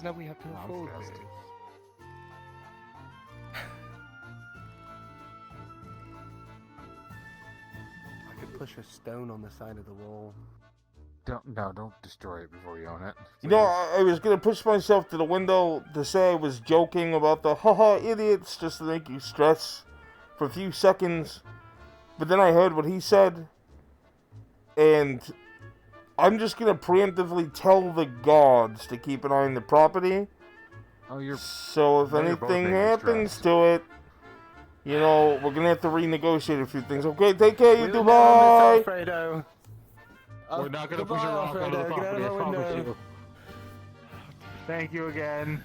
Speaker 20: now we have to afford this. I could push a stone on the side of the wall.
Speaker 19: Don't destroy it before you own it.
Speaker 2: You know, I was gonna push myself to the window to say I was joking about the haha idiots just to make you stress for a few seconds. But then I heard what he said. And I'm just gonna preemptively tell the gods to keep an eye on the property.
Speaker 19: Oh, you're...
Speaker 2: So if anything happens to it, you know, we're gonna have to renegotiate a few things. Okay, take care, you two. Bye.
Speaker 20: Alfredo.
Speaker 19: We're not gonna push a rock onto the property, I promise you. Thank you again.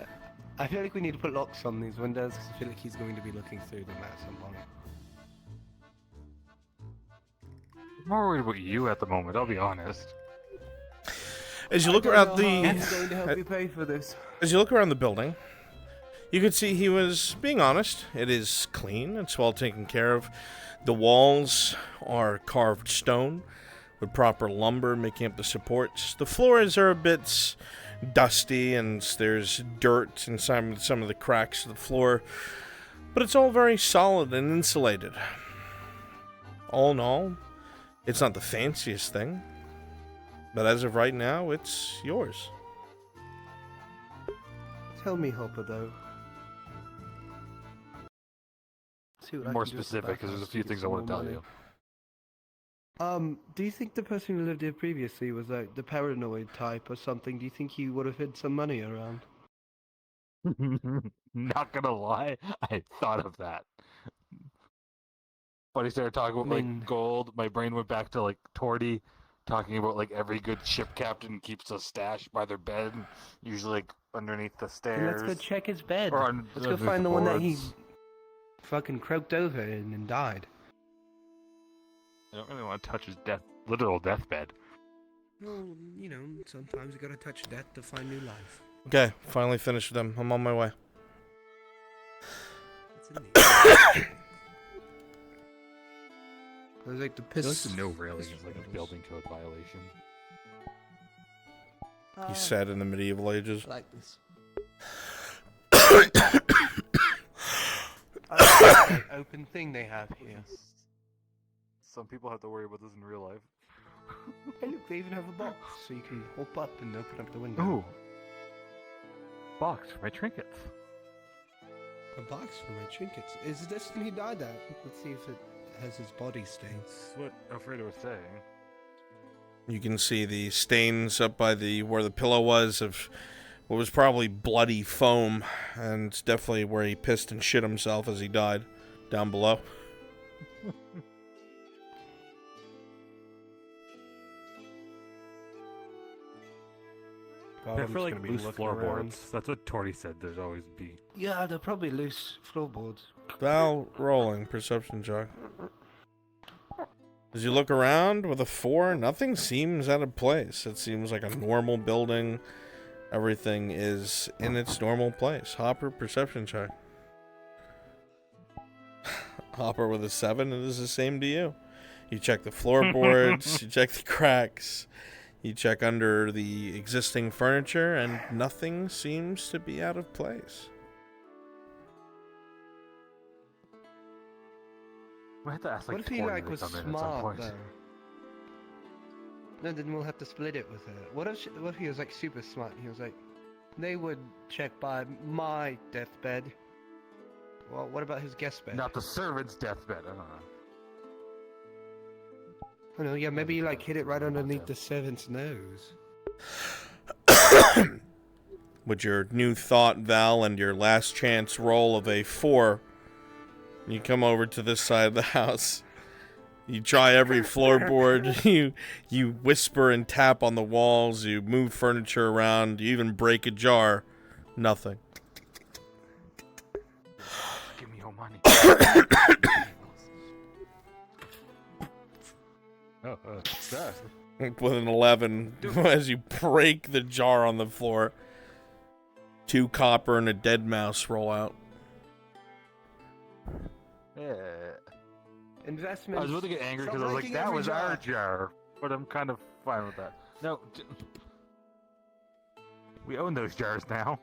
Speaker 20: I feel like we need to put locks on these windows because I feel like he's going to be looking through them at some point.
Speaker 19: I'm more worried about you at the moment, I'll be honest.
Speaker 2: As you look around the...
Speaker 20: I'm going to help you pay for this.
Speaker 2: As you look around the building, you can see he was being honest. It is clean. It's well taken care of. The walls are carved stone with proper lumber making up the supports. The floors are a bit dusty and there's dirt inside some of the cracks of the floor. But it's all very solid and insulated. All in all, it's not the fanciest thing. But as of right now, it's yours.
Speaker 20: Tell me, Hopper, though. See what I
Speaker 19: More
Speaker 20: can do at the
Speaker 19: specific, because there's a
Speaker 20: bathhouse
Speaker 19: few
Speaker 20: get
Speaker 19: things I
Speaker 20: some
Speaker 19: want to
Speaker 20: more
Speaker 19: tell
Speaker 20: money.
Speaker 19: you.
Speaker 20: Do you think the person who lived here previously was like the paranoid type or something? Do you think he would have hid some money around?
Speaker 19: Not gonna lie, I thought of that. But he started talking about like gold. My brain went back to like Torty talking about like every good ship captain keeps a stash by their bed, usually like underneath the
Speaker 20: Then
Speaker 19: stairs.
Speaker 20: let's go check his bed.
Speaker 19: Or
Speaker 20: Let's go
Speaker 19: underneath
Speaker 20: find the one that he
Speaker 19: boards.
Speaker 20: fucking croaked over in and died.
Speaker 19: I don't really want to touch his literal deathbed.
Speaker 17: Well, you know, sometimes you gotta touch death to find new life.
Speaker 2: Okay, finally finished with them. I'm on my way.
Speaker 20: I was like the
Speaker 19: This
Speaker 20: piss.
Speaker 19: is no really is like a building code violation.
Speaker 2: He said in the medieval ages.
Speaker 20: Like this. I like that open thing they have here.
Speaker 19: Some people have to worry about this in real life.
Speaker 20: Hey, look, they even have a box, so you can hop up and open up the window.
Speaker 19: Ooh. Box for my trinkets.
Speaker 17: A box for my trinkets. Is this when he died at? Let's see if it has his body stains.
Speaker 19: That's what Alfredo was saying.
Speaker 2: You can see the stains up by where the pillow was of what was probably bloody foam, and it's definitely where he pissed and shit himself as he died, down below.
Speaker 20: God,
Speaker 19: They're
Speaker 20: I'm
Speaker 19: for
Speaker 20: just
Speaker 19: like
Speaker 20: gonna be
Speaker 19: loose
Speaker 20: looking
Speaker 19: floorboards.
Speaker 20: around.
Speaker 19: That's what Torty said. There's always be.
Speaker 20: Yeah, they're probably loose floorboards.
Speaker 2: Val rolling perception check. As you look around with a 4, nothing seems out of place. It seems like a normal building. Everything is in its normal place. Hopper, perception check. Hopper with a 7, it is the same to you. You check the floorboards, you check the cracks, you check under the existing furniture, and nothing seems to be out of place.
Speaker 19: We have to ask like
Speaker 20: What if he
Speaker 19: Torty
Speaker 20: like
Speaker 19: to
Speaker 20: was
Speaker 19: come in at some
Speaker 20: smart
Speaker 19: point.
Speaker 20: though? No, then we'll have to split it with her. What if he was like super smart? And he was like, they would check by my deathbed. Well, what about his guest bed?
Speaker 19: Not the servant's deathbed. I don't know.
Speaker 20: I don't know. Yeah, maybe you like hit it right underneath the servant's nose.
Speaker 2: With your new thought, Val, and your last chance roll of a 4, you come over to this side of the house. You try every floorboard. You whisper and tap on the walls. You move furniture around. You even break a jar. Nothing.
Speaker 19: Give me your money. What's that?
Speaker 2: With an 11, as you break the jar on the floor, 2 copper and a dead mouse roll out.
Speaker 19: Yeah.
Speaker 20: Investments.
Speaker 19: I was about to get angry because I was like, that was our jar. But I'm kind of fine with that. No. We own those jars now.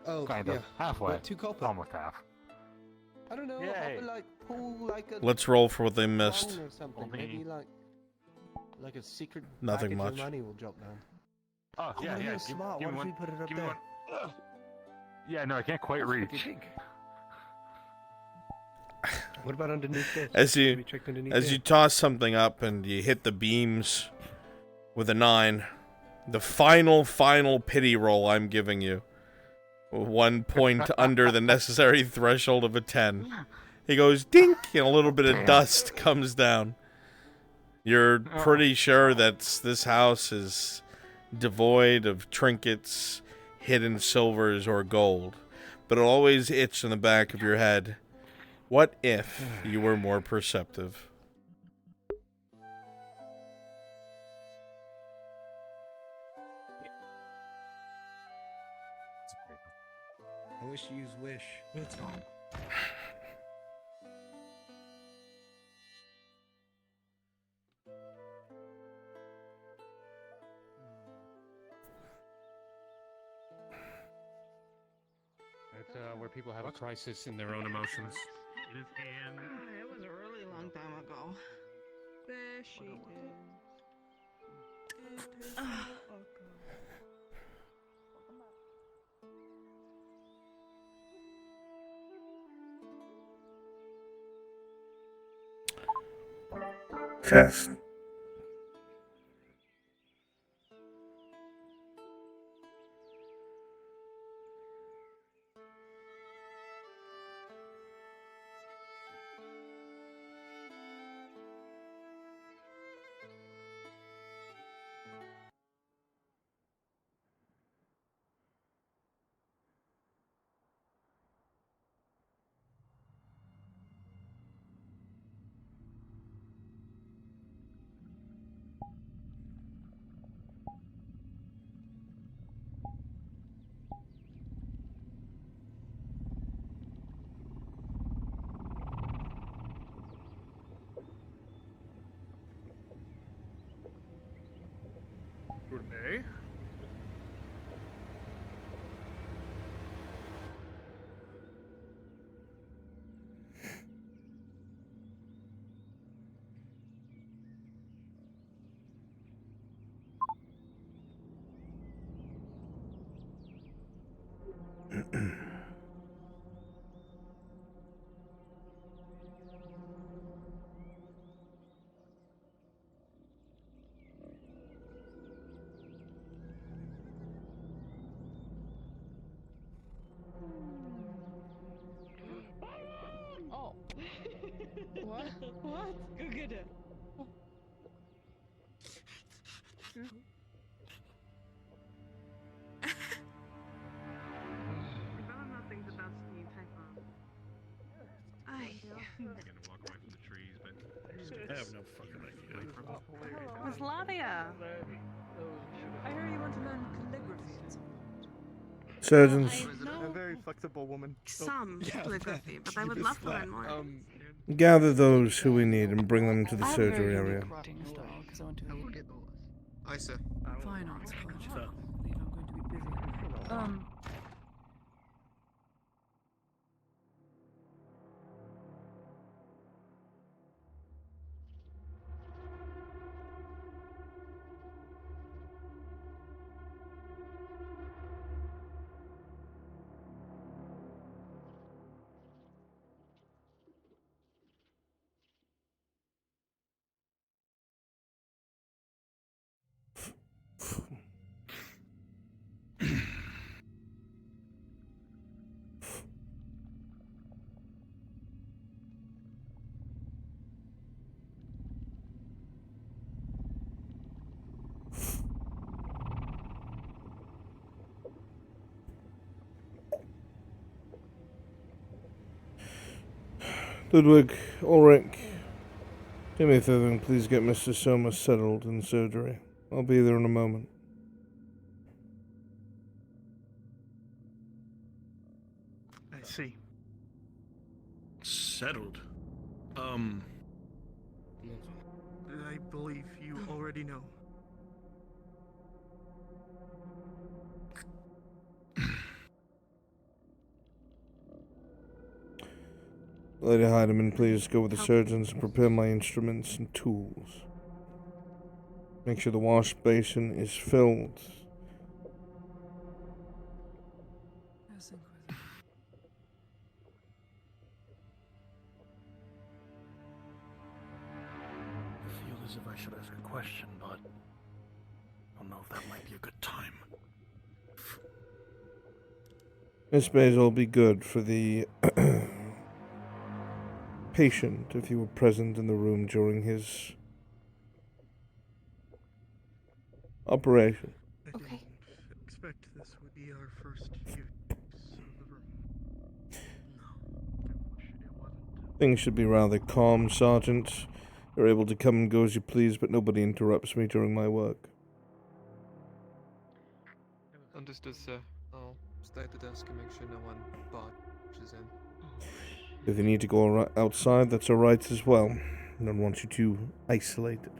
Speaker 17: Oh,
Speaker 19: Kind
Speaker 17: yeah.
Speaker 19: of. Halfway.
Speaker 17: What, 2 copper?
Speaker 19: Almost half.
Speaker 17: I don't know.
Speaker 19: Yay.
Speaker 17: Hopper, like pull like a.
Speaker 2: Let's roll for what they missed.
Speaker 17: phone or something. Maybe like a secret.
Speaker 2: Nothing
Speaker 17: package of
Speaker 2: much.
Speaker 17: money will drop down.
Speaker 19: Oh, yeah,
Speaker 17: he
Speaker 19: yeah.
Speaker 17: was smart.
Speaker 19: give
Speaker 17: What
Speaker 19: me
Speaker 17: if we
Speaker 19: one.
Speaker 17: put it up
Speaker 19: Give me
Speaker 17: there?
Speaker 19: one. Yeah, no, I can't quite reach.
Speaker 20: What about underneath this?
Speaker 2: As
Speaker 20: Have
Speaker 2: you
Speaker 20: we checked underneath
Speaker 2: as
Speaker 20: here?
Speaker 2: you toss something up and you hit the beams with a 9, the final pity roll I'm giving you, 1 point under the necessary threshold of a 10. He goes dink, and a little bit of dust comes down. You're pretty sure that this house is devoid of trinkets, hidden silvers, or gold, but it'll always itch in the back of your head. What if you were more perceptive?
Speaker 17: I wish you used wish. It's on.
Speaker 21: It's where people have a crisis in their own emotions.
Speaker 10: It is hand.
Speaker 6: It was a really long time ago. There she is.
Speaker 2: Test.
Speaker 3: Renee?
Speaker 11: Oh. What? What? Go get it.
Speaker 8: Nothing's about Steve type of.
Speaker 3: Gonna walk away from the trees, but I have no fucking idea.
Speaker 8: Miss Lavia.
Speaker 12: I heard you want to learn calligraphy at some point.
Speaker 2: Surgeons,
Speaker 15: A very flexible woman.
Speaker 8: Some calligraphy, but I would love to learn more.
Speaker 2: gather those who we need and bring them to the
Speaker 12: I have a very
Speaker 2: surgery
Speaker 12: unique
Speaker 2: area.
Speaker 12: writing style because I want to read
Speaker 1: Aye, sir.
Speaker 12: fine arts college. I believe I'm going to be busy.
Speaker 2: Ludwig, Ulrich, do me a favor and please get Mr. Soma settled in surgery. I'll be there in a moment.
Speaker 3: I see.
Speaker 22: Settled.
Speaker 3: I believe you already know.
Speaker 2: Lady Heidemann, please go with the surgeons and prepare my instruments and tools. Make sure the wash basin is filled.
Speaker 12: Yes, Inquisitor.
Speaker 22: I feel as if I should ask a question, but I don't know if that might be a good time.
Speaker 2: Miss Basil, be good for the patient if you were present in the room during his operation.
Speaker 3: I didn't expect this would be our first use of the room.
Speaker 2: Things should be rather calm, Sergeant. You're able to come and go as you please, but nobody interrupts me during my work.
Speaker 1: Understood, sir. I'll stay at the desk and make sure no one barges in.
Speaker 2: If you need to go outside, that's alright as well. I don't want you too isolated.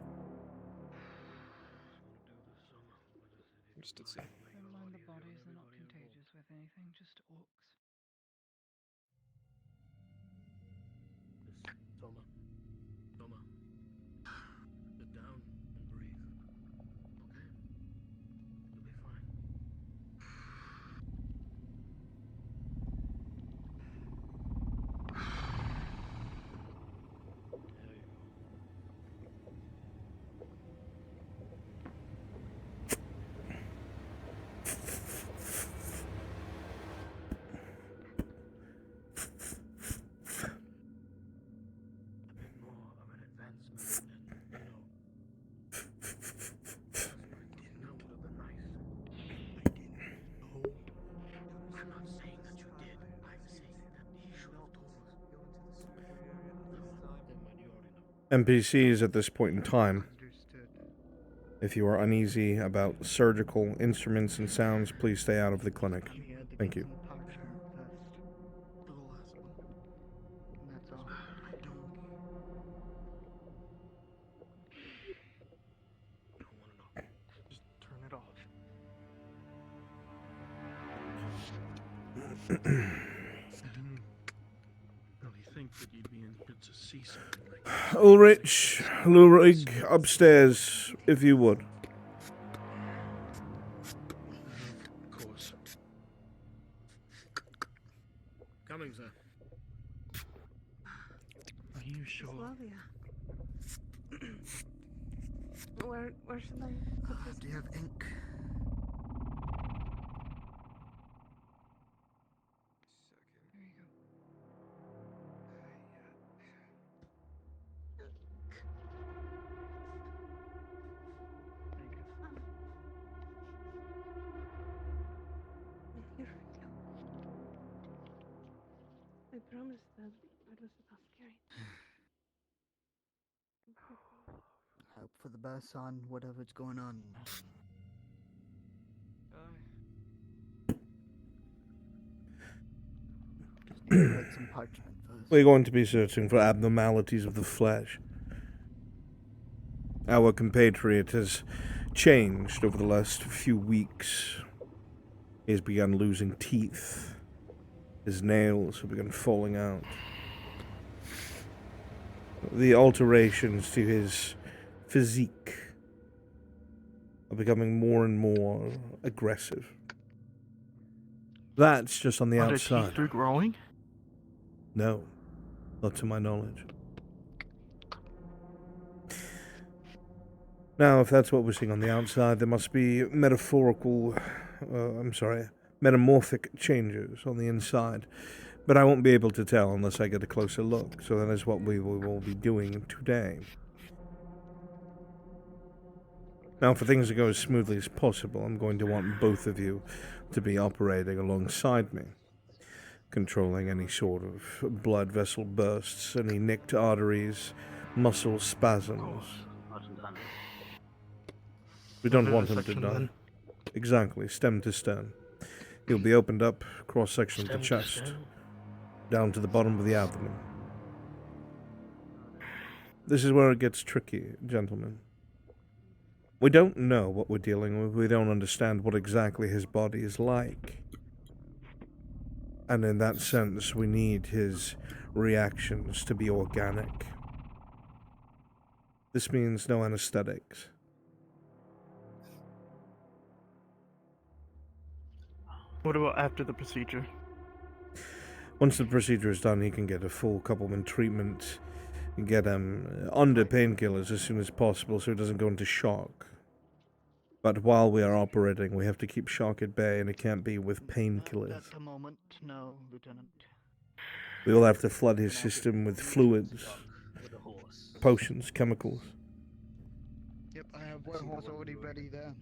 Speaker 1: Understood, sir.
Speaker 12: Never mind the bodies, they're not contagious with anything, just orcs.
Speaker 22: Soma. Sit down and breathe. Okay?
Speaker 2: NPCs at this point in time. If you are uneasy about surgical instruments and sounds, please stay out of the clinic. Thank you.
Speaker 11: That's all.
Speaker 22: Just turn it off.
Speaker 3: Really think that you'd be in here to see something like this.
Speaker 2: Ulrich, Lurig, upstairs, if you would.
Speaker 3: Of course. Coming, sir. Are you sure?
Speaker 8: Slavia. Where should I put this?
Speaker 11: Do you have ink?
Speaker 8: There you go. Here we go. I promise that it was not scary.
Speaker 11: Hope for the best on whatever's going on. Just need to write some parchment first.
Speaker 2: We're going to be searching for abnormalities of the flesh. Our compatriot has changed over the last few weeks. He has begun losing teeth. His nails have begun falling out. The alterations to his physique are becoming more and more aggressive. That's just on the
Speaker 22: Are the
Speaker 2: outside.
Speaker 22: teeth regrowing?
Speaker 2: No, not to my knowledge. Now, if that's what we're seeing on the outside, there must be metamorphic changes on the inside. But I won't be able to tell unless I get a closer look, so that is what we will be doing today. Now, for things to go as smoothly as possible, I'm going to want both of you to be operating alongside me, controlling any sort of blood vessel bursts, any nicked arteries, muscle spasms. We don't want him to die. Exactly, stem to stern. He'll be opened up, cross-section of the chest, down to the bottom of the abdomen. This is where it gets tricky, gentlemen. We don't know what we're dealing with. We don't understand what exactly his body is like. And in that sense, we need his reactions to be organic. This means no anesthetics.
Speaker 22: What about after the procedure?
Speaker 2: Once the procedure is done, he can get a full complement treatment and get him under painkillers as soon as possible so he doesn't go into shock. But while we are operating, we have to keep shock at bay, and it can't be with painkillers.
Speaker 11: At the moment, no, Lieutenant.
Speaker 2: We will have to flood his system with fluids, potions, chemicals.
Speaker 11: Yep, I have one horse already ready there.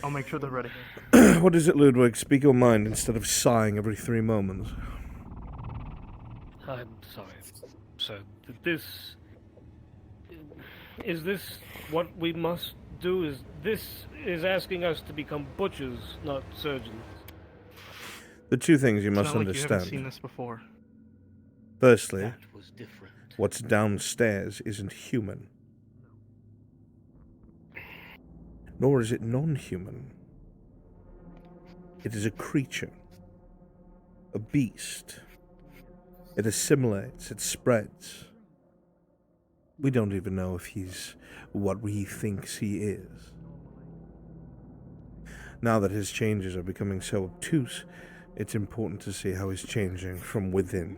Speaker 22: I'll make sure they're ready.
Speaker 2: What is it, Ludwig? Speak your mind instead of sighing every 3 moments.
Speaker 22: I'm sorry. So, is this what we must do? This is asking us to become butchers, not surgeons.
Speaker 2: The two things you
Speaker 22: It's
Speaker 2: must
Speaker 22: not like
Speaker 2: understand.
Speaker 22: you haven't seen this before.
Speaker 2: Firstly, what's downstairs isn't human. Nor is it non-human. It is a creature. A beast. It assimilates, it spreads. We don't even know if he's what he thinks he is. Now that his changes are becoming so obtuse, it's important to see how he's changing from within.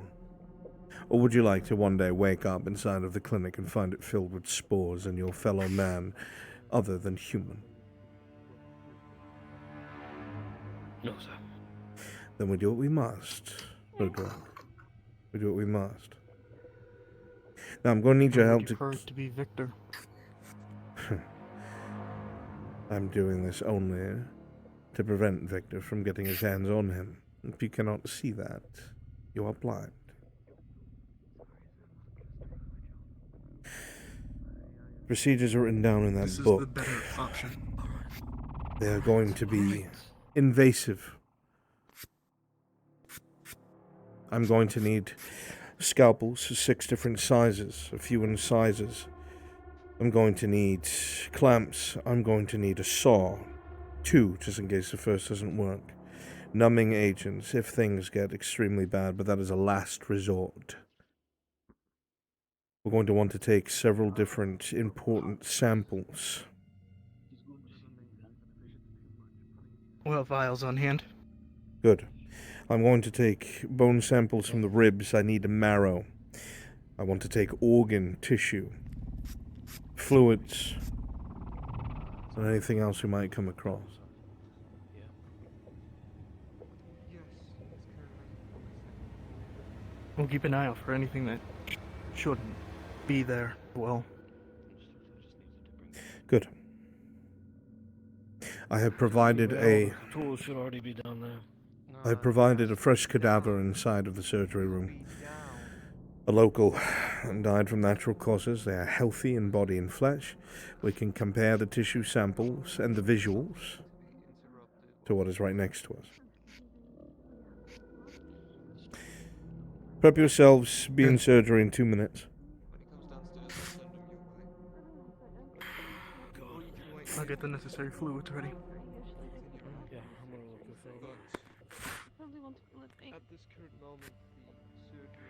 Speaker 2: Or would you like to one day wake up inside of the clinic and find it filled with spores and your fellow man other than human?
Speaker 22: No, sir.
Speaker 2: Then we do what we must, Ludwig. We do what we must. Now I'm going to need your help to...
Speaker 22: prefer it to be Victor.
Speaker 2: I'm doing this only to prevent Victor from getting his hands on him. If you cannot see that, you are blind. procedures are written down in that
Speaker 1: This is
Speaker 2: book.
Speaker 1: the better option.
Speaker 2: They are going to be invasive. I'm going to need scalpels, 6 different sizes, a few incisors. I'm going to need clamps. I'm going to need a saw. 2, just in case the first doesn't work. Numbing agents, if things get extremely bad, but that is a last resort. We're going to want to take several different important samples.
Speaker 15: We'll have vials on hand.
Speaker 2: Good. I'm going to take bone samples from the ribs. I need a marrow. I want to take organ tissue, fluids, and anything else we might come across.
Speaker 15: We'll keep an eye out for anything that shouldn't be there. Well,
Speaker 2: Good. I have provided a...
Speaker 22: Tools should already be down there.
Speaker 2: I have provided a fresh cadaver inside of the surgery room. A local died from natural causes. They are healthy in body and flesh. We can compare the tissue samples and the visuals to what is right next to us. Prep yourselves. Be in surgery in 2 minutes.
Speaker 15: I'll get the necessary fluids ready.
Speaker 22: Yeah, I'm gonna look this over.
Speaker 1: At this current moment, the surgery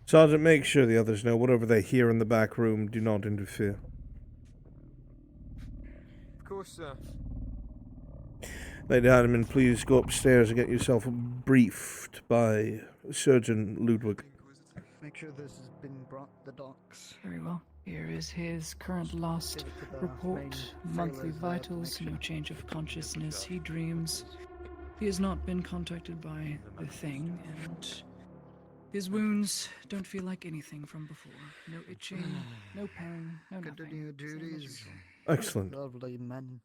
Speaker 2: Sergeant, make sure the others know whatever they hear in the back room, do not interfere.
Speaker 1: Of course, sir.
Speaker 2: Lady Hardiman, please go upstairs and get yourself briefed by Surgeon Ludwig.
Speaker 11: Make sure this has been brought to the docks.
Speaker 12: Very well. Here is his current last
Speaker 11: Give it to the
Speaker 12: report.
Speaker 11: main
Speaker 12: Monthly
Speaker 11: sailors,
Speaker 12: vitals, no change of consciousness. He dreams. He has not been contacted by the thing, and his wounds don't feel like anything from before. No itching, no pain, no nothing.
Speaker 11: Continue your
Speaker 12: Same as
Speaker 11: duties.
Speaker 12: usual.
Speaker 2: Excellent.
Speaker 11: Lovely men.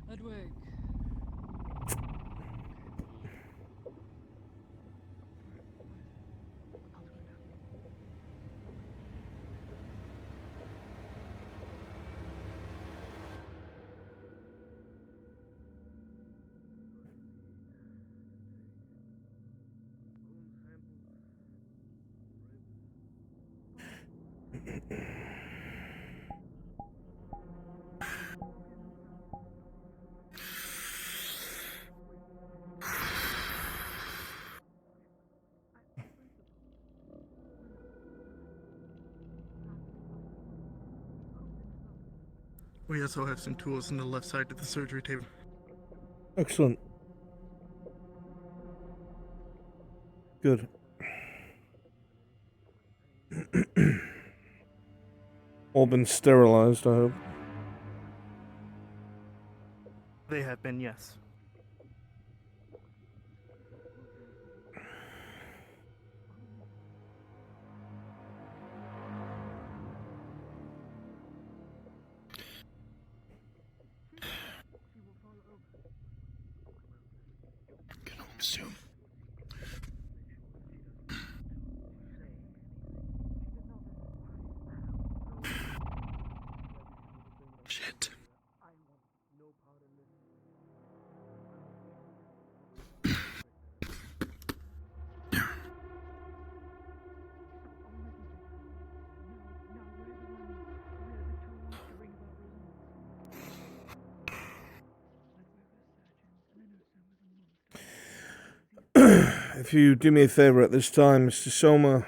Speaker 12: Ludwig.
Speaker 15: We also have some tools on the left side of the surgery table.
Speaker 2: Excellent. Good. All been sterilized, I hope.
Speaker 15: They have been, yes.
Speaker 18: Get home soon. Shit.
Speaker 2: If you do me a favor at this time, Mr. Soma,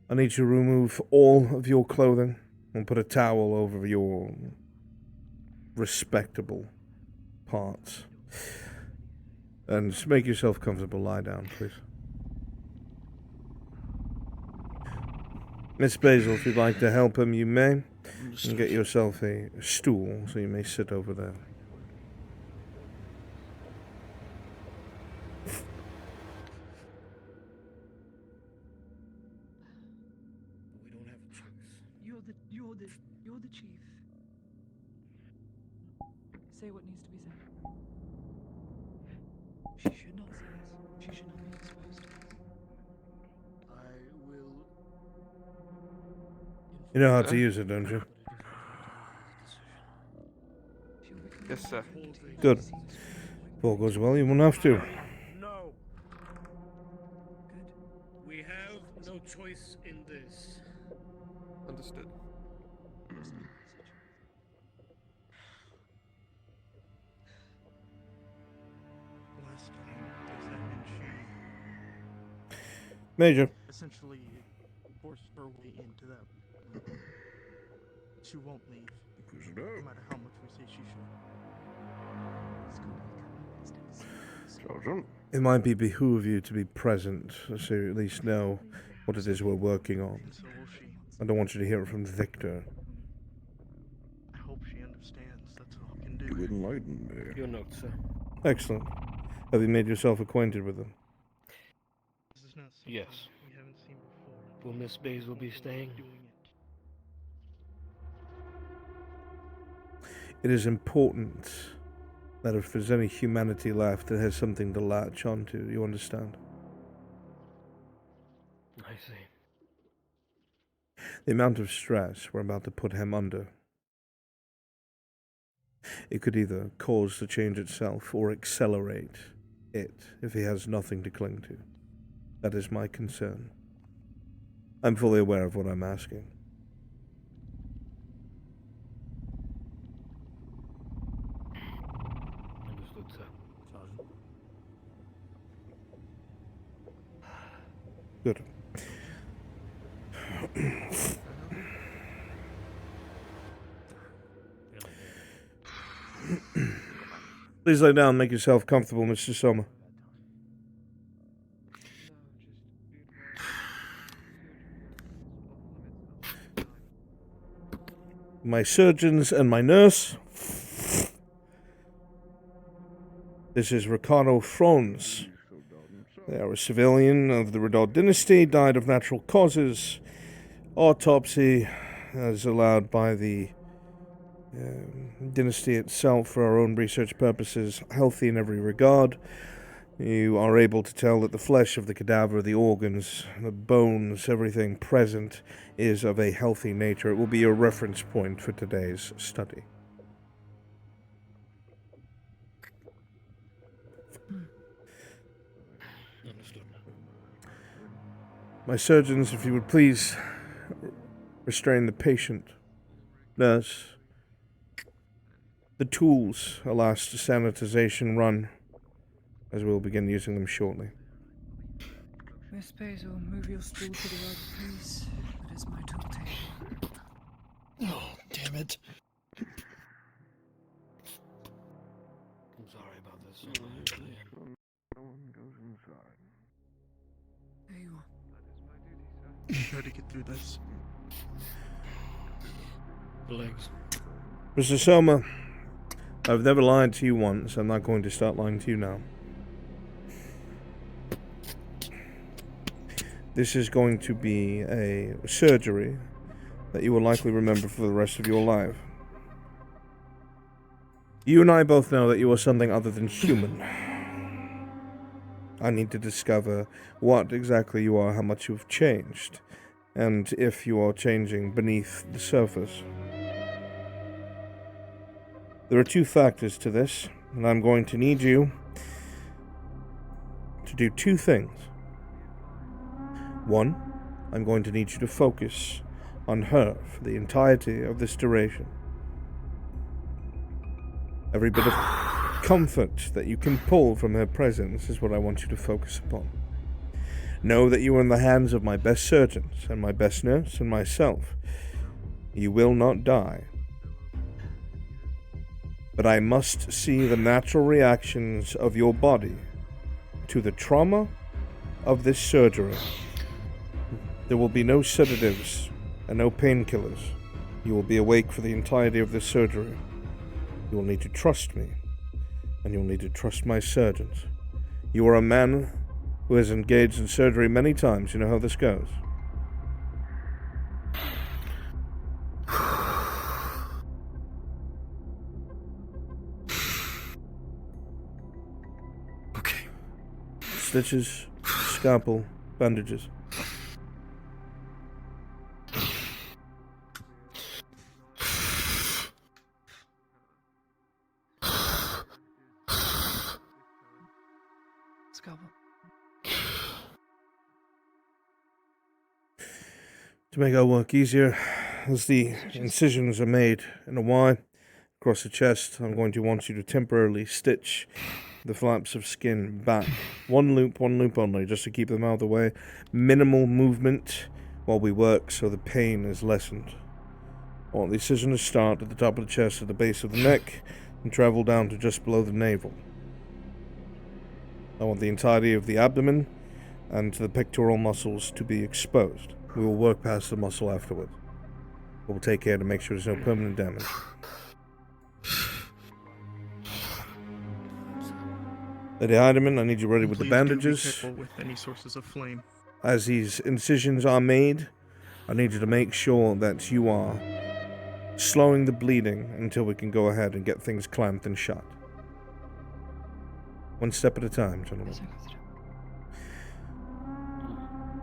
Speaker 2: I need you to remove all of your clothing and put a towel over your respectable parts. And just make yourself comfortable. Lie down, please. Miss Basil, if you'd like to help him, you may. And get yourself a stool so you may sit over there.
Speaker 12: You're the chief. Say what needs to be said. She should not see us. She should not be exposed to us.
Speaker 17: I will.
Speaker 2: You know how to use it, don't you?
Speaker 15: Yes, sir.
Speaker 2: Good. If all goes well, you won't have to.
Speaker 3: No. We have no choice in this.
Speaker 15: Understood.
Speaker 3: Last time, does that mean she
Speaker 2: Major.
Speaker 3: essentially forced her way into them? She won't leave, no matter how much we say she should.
Speaker 2: Sergeant. It might be behoove you to be present, so you at least know what it is we're working on. I don't want you to hear it from Victor.
Speaker 3: I hope she understands. That's all I can do.
Speaker 2: You enlighten me.
Speaker 20: Your note, sir.
Speaker 2: Excellent. Have you made yourself acquainted with them?
Speaker 3: This is not something
Speaker 20: Yes.
Speaker 3: we haven't seen before.
Speaker 20: Will Miss Basil be staying?
Speaker 2: It is important that if there's any humanity left, it has something to latch onto. You understand?
Speaker 20: I see.
Speaker 2: The amount of stress we're about to put him under. It could either cause the change itself or accelerate it if he has nothing to cling to. That is my concern. I'm fully aware of what I'm asking.
Speaker 20: Understood, sir. Sergeant.
Speaker 2: Good. Please lay down and make yourself comfortable, Mr. Sommer. My surgeons and my nurse. This is Ricardo Franz. They are a civilian of the Renaud dynasty, died of natural causes. Autopsy, as allowed by the dynasty itself for our own research purposes, healthy in every regard. You are able to tell that the flesh of the cadaver, the organs, the bones, everything present is of a healthy nature. It will be your reference point for today's study.
Speaker 20: Understood.
Speaker 2: My surgeons, if you would please restrain the patient. Nurse, the tools, a last sanitization run, as we'll begin using them shortly.
Speaker 12: Miss Basil, move your stool to the right, please. That is my tool table.
Speaker 18: Oh, damn it.
Speaker 20: I'm sorry about this.
Speaker 14: No one goes inside.
Speaker 12: There you are.
Speaker 3: Try to get through this.
Speaker 20: Legs.
Speaker 2: Mr. Sommer, I've never lied to you once. I'm not going to start lying to you now. This is going to be a surgery that you will likely remember for the rest of your life. You and I both know that you are something other than human. I need to discover what exactly you are, how much you've changed, and if you are changing beneath the surface. There are two factors to this, and I'm going to need you to do two things. One, I'm going to need you to focus on her for the entirety of this duration. Every bit of comfort that you can pull from her presence is what I want you to focus upon. Know that you are in the hands of my best surgeons and my best nurse and myself. You will not die. But I must see the natural reactions of your body to the trauma of this surgery. There will be no sedatives and no painkillers. You will be awake for the entirety of this surgery. You will need to trust me, and you'll need to trust my surgeons. You are a man who has engaged in surgery many times. You know how this goes.
Speaker 1: Okay.
Speaker 2: Stitches, scalpel, bandages.
Speaker 12: Scalpel.
Speaker 2: To make our work easier, as the incisions are made in a Y across the chest, I'm going to want you to temporarily stitch the flaps of skin back. One loop only, just to keep them out of the way. Minimal movement while we work so the pain is lessened. I want the incision to start at the top of the chest at the base of the neck and travel down to just below the navel. I want the entirety of the abdomen and the pectoral muscles to be exposed. We will work past the muscle afterwards. We'll take care to make sure there's no permanent damage. Lady Heidemann, I need you ready with the bandages.
Speaker 15: Please do be careful with any sources of flame.
Speaker 2: As these incisions are made, I need you to make sure that you are slowing the bleeding until we can go ahead and get things clamped and shut. One step at a time, gentlemen.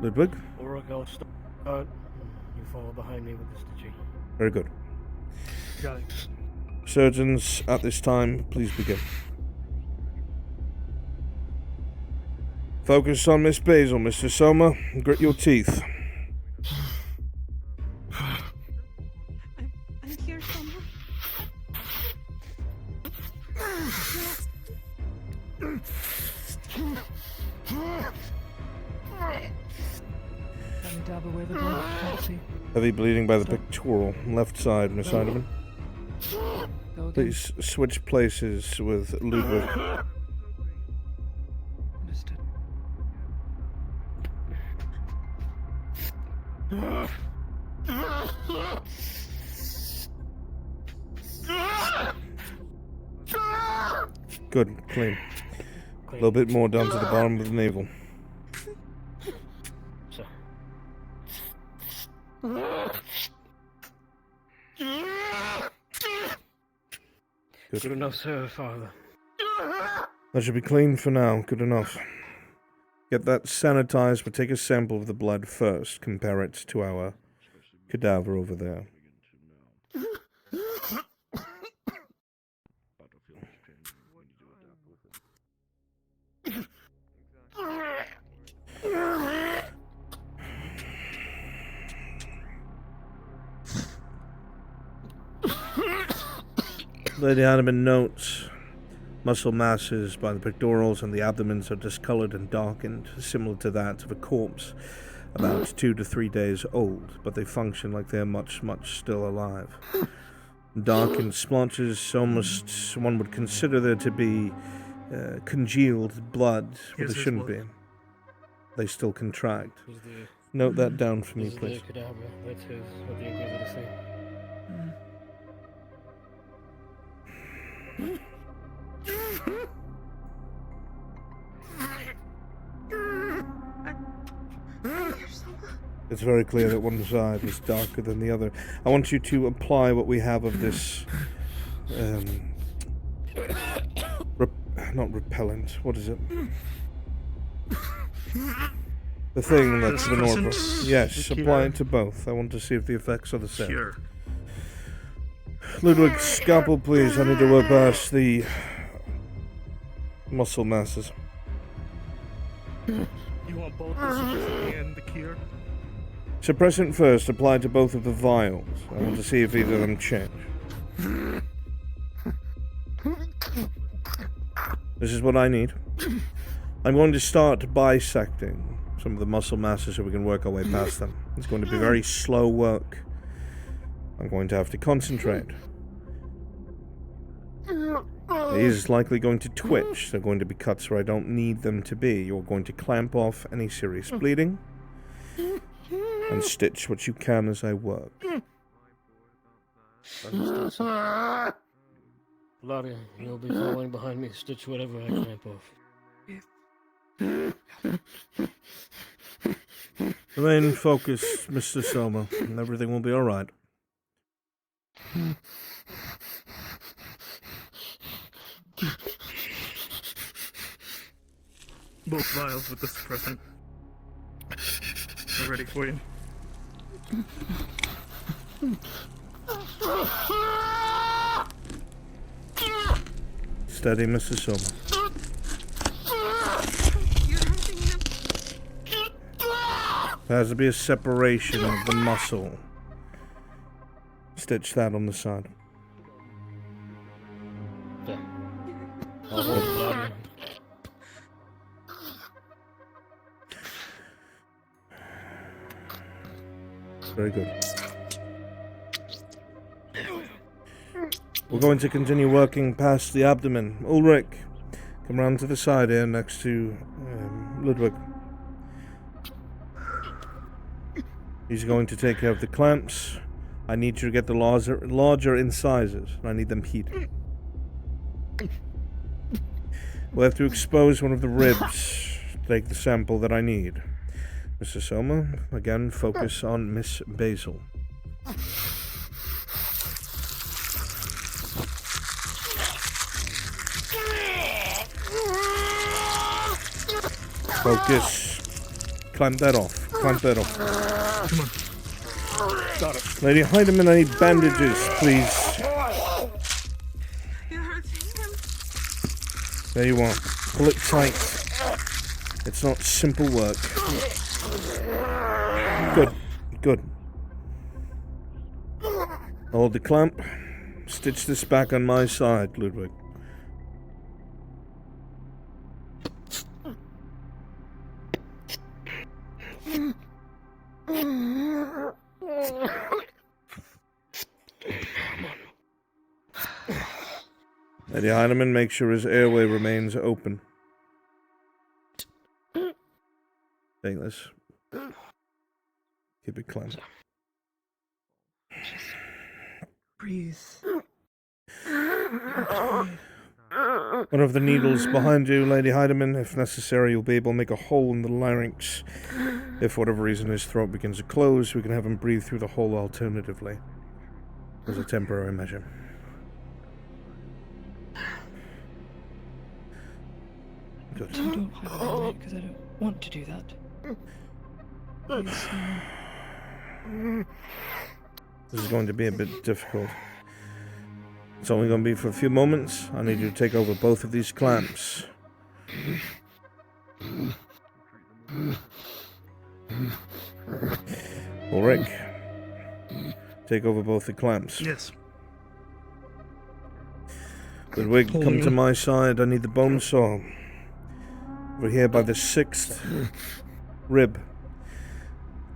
Speaker 2: Ludwig?
Speaker 22: Ulrich, I'll start. You follow behind me with the stitching.
Speaker 2: Very good.
Speaker 22: Got it.
Speaker 2: Surgeons, at this time, please begin. Focus on Miss Basil, Mr. Soma. Grit your teeth.
Speaker 8: I'm here, Soma.
Speaker 12: Let me dab away the blood. Can't see.
Speaker 2: Heavy bleeding by the pectoral, left side, Miss Heidemann.
Speaker 12: Go again.
Speaker 2: Please switch places with Ludwig.
Speaker 12: Understood.
Speaker 2: Good, clean. A little bit more down to the bottom of the navel.
Speaker 22: So. Good enough, sir, Father.
Speaker 2: That should be clean for now. Good enough. Get that sanitized, but take a sample of the blood first. Compare it to our cadaver over there. Lady Heidemann notes muscle masses by the pectorals and the abdomens are discolored and darkened, similar to that of a corpse about 2 to 3 days old, but they function like they're much still alive. Darkened splotches, almost one would consider there to be congealed blood, but they shouldn't be. They still contract. Note that down for me, please.
Speaker 22: Cadaver. That's what the Inquisitor say.
Speaker 2: It's very clear that one side is darker than the other. I want you to apply what we have of this, not repellent, what is it? The thing that's the normal. Yes, apply it to both. I want to see if the effects are the same.
Speaker 15: Sure.
Speaker 2: Ludwig, scalpel please. I need to work past the muscle masses.
Speaker 15: You want both the suppressant and the cure?
Speaker 2: Suppressant first, apply to both of the vials. I want to see if either of them change. This is what I need. I'm going to start bisecting some of the muscle masses so we can work our way past them. It's going to be very slow work. I'm going to have to concentrate. He is likely going to twitch. They're going to be cuts where I don't need them to be. You're going to clamp off any serious bleeding. and stitch what you can as I work.
Speaker 5: Bloody, you'll be following behind me. Stitch whatever I clamp off.
Speaker 2: Remain focused, Mr. Soma, and everything will be alright.
Speaker 7: Both vials with the suppressant. We're ready for you.
Speaker 2: Steady, Mr. Soma. There has to be a separation of the muscle. Stitch that on the side.
Speaker 5: I'll hold the bladder.
Speaker 2: Very good. We're going to continue working past the abdomen. Ulrich, come round to the side here next to Ludwig. He's going to take care of the clamps. I need you to get the larger incisors. I need them heated. We'll have to expose one of the ribs to take the sample that I need. Mr. Soma, again, focus on Miss Basil. Focus. Clamp that off. Clamp that off.
Speaker 7: Come on. Got it.
Speaker 2: Lady Heidemann, I need bandages, please. There you are. Pull it tight. It's not simple work. Good. Good. Hold the clamp. Stitch this back on my side, Ludwig. Lady Heinemann, make sure his airway remains open. Take this. Keep it clamped.
Speaker 12: Breathe.
Speaker 2: One of the needles behind you, Lady Heidemann. If necessary, you'll be able to make a hole in the larynx. If for whatever reason his throat begins to close, we can have him breathe through the hole alternatively. As a temporary measure. Good.
Speaker 12: Don't hyperventilate because I don't want to do that. Please,
Speaker 2: This is going to be a bit difficult. It's only going to be for a few moments. I need you to take over both of these clamps. Ulrich, take over both the clamps.
Speaker 7: Yes.
Speaker 2: Ludwig, come to my side. I need the bone saw. Over here by the 6th rib.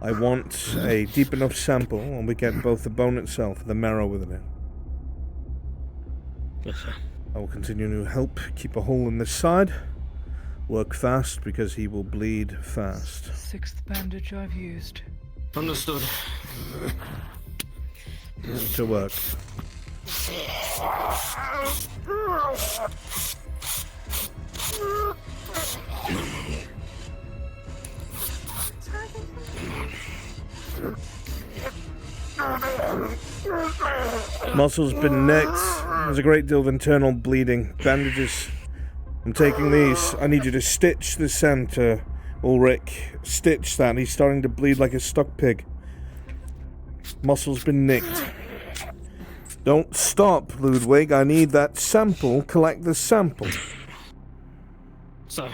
Speaker 2: I want a deep enough sample and we get both the bone itself and the marrow within it.
Speaker 5: Yes, sir.
Speaker 2: I will continue to help keep a hole in this side. Work fast because he will bleed fast.
Speaker 12: 6th bandage I've used.
Speaker 5: Understood.
Speaker 2: To work. Muscles been nicked. There's a great deal of internal bleeding. Bandages. I'm taking these. I need you to stitch the center, Ulrich. Stitch that. He's starting to bleed like a stuck pig. Muscles been nicked. Don't stop, Ludwig. I need that sample. Collect the sample.
Speaker 5: So.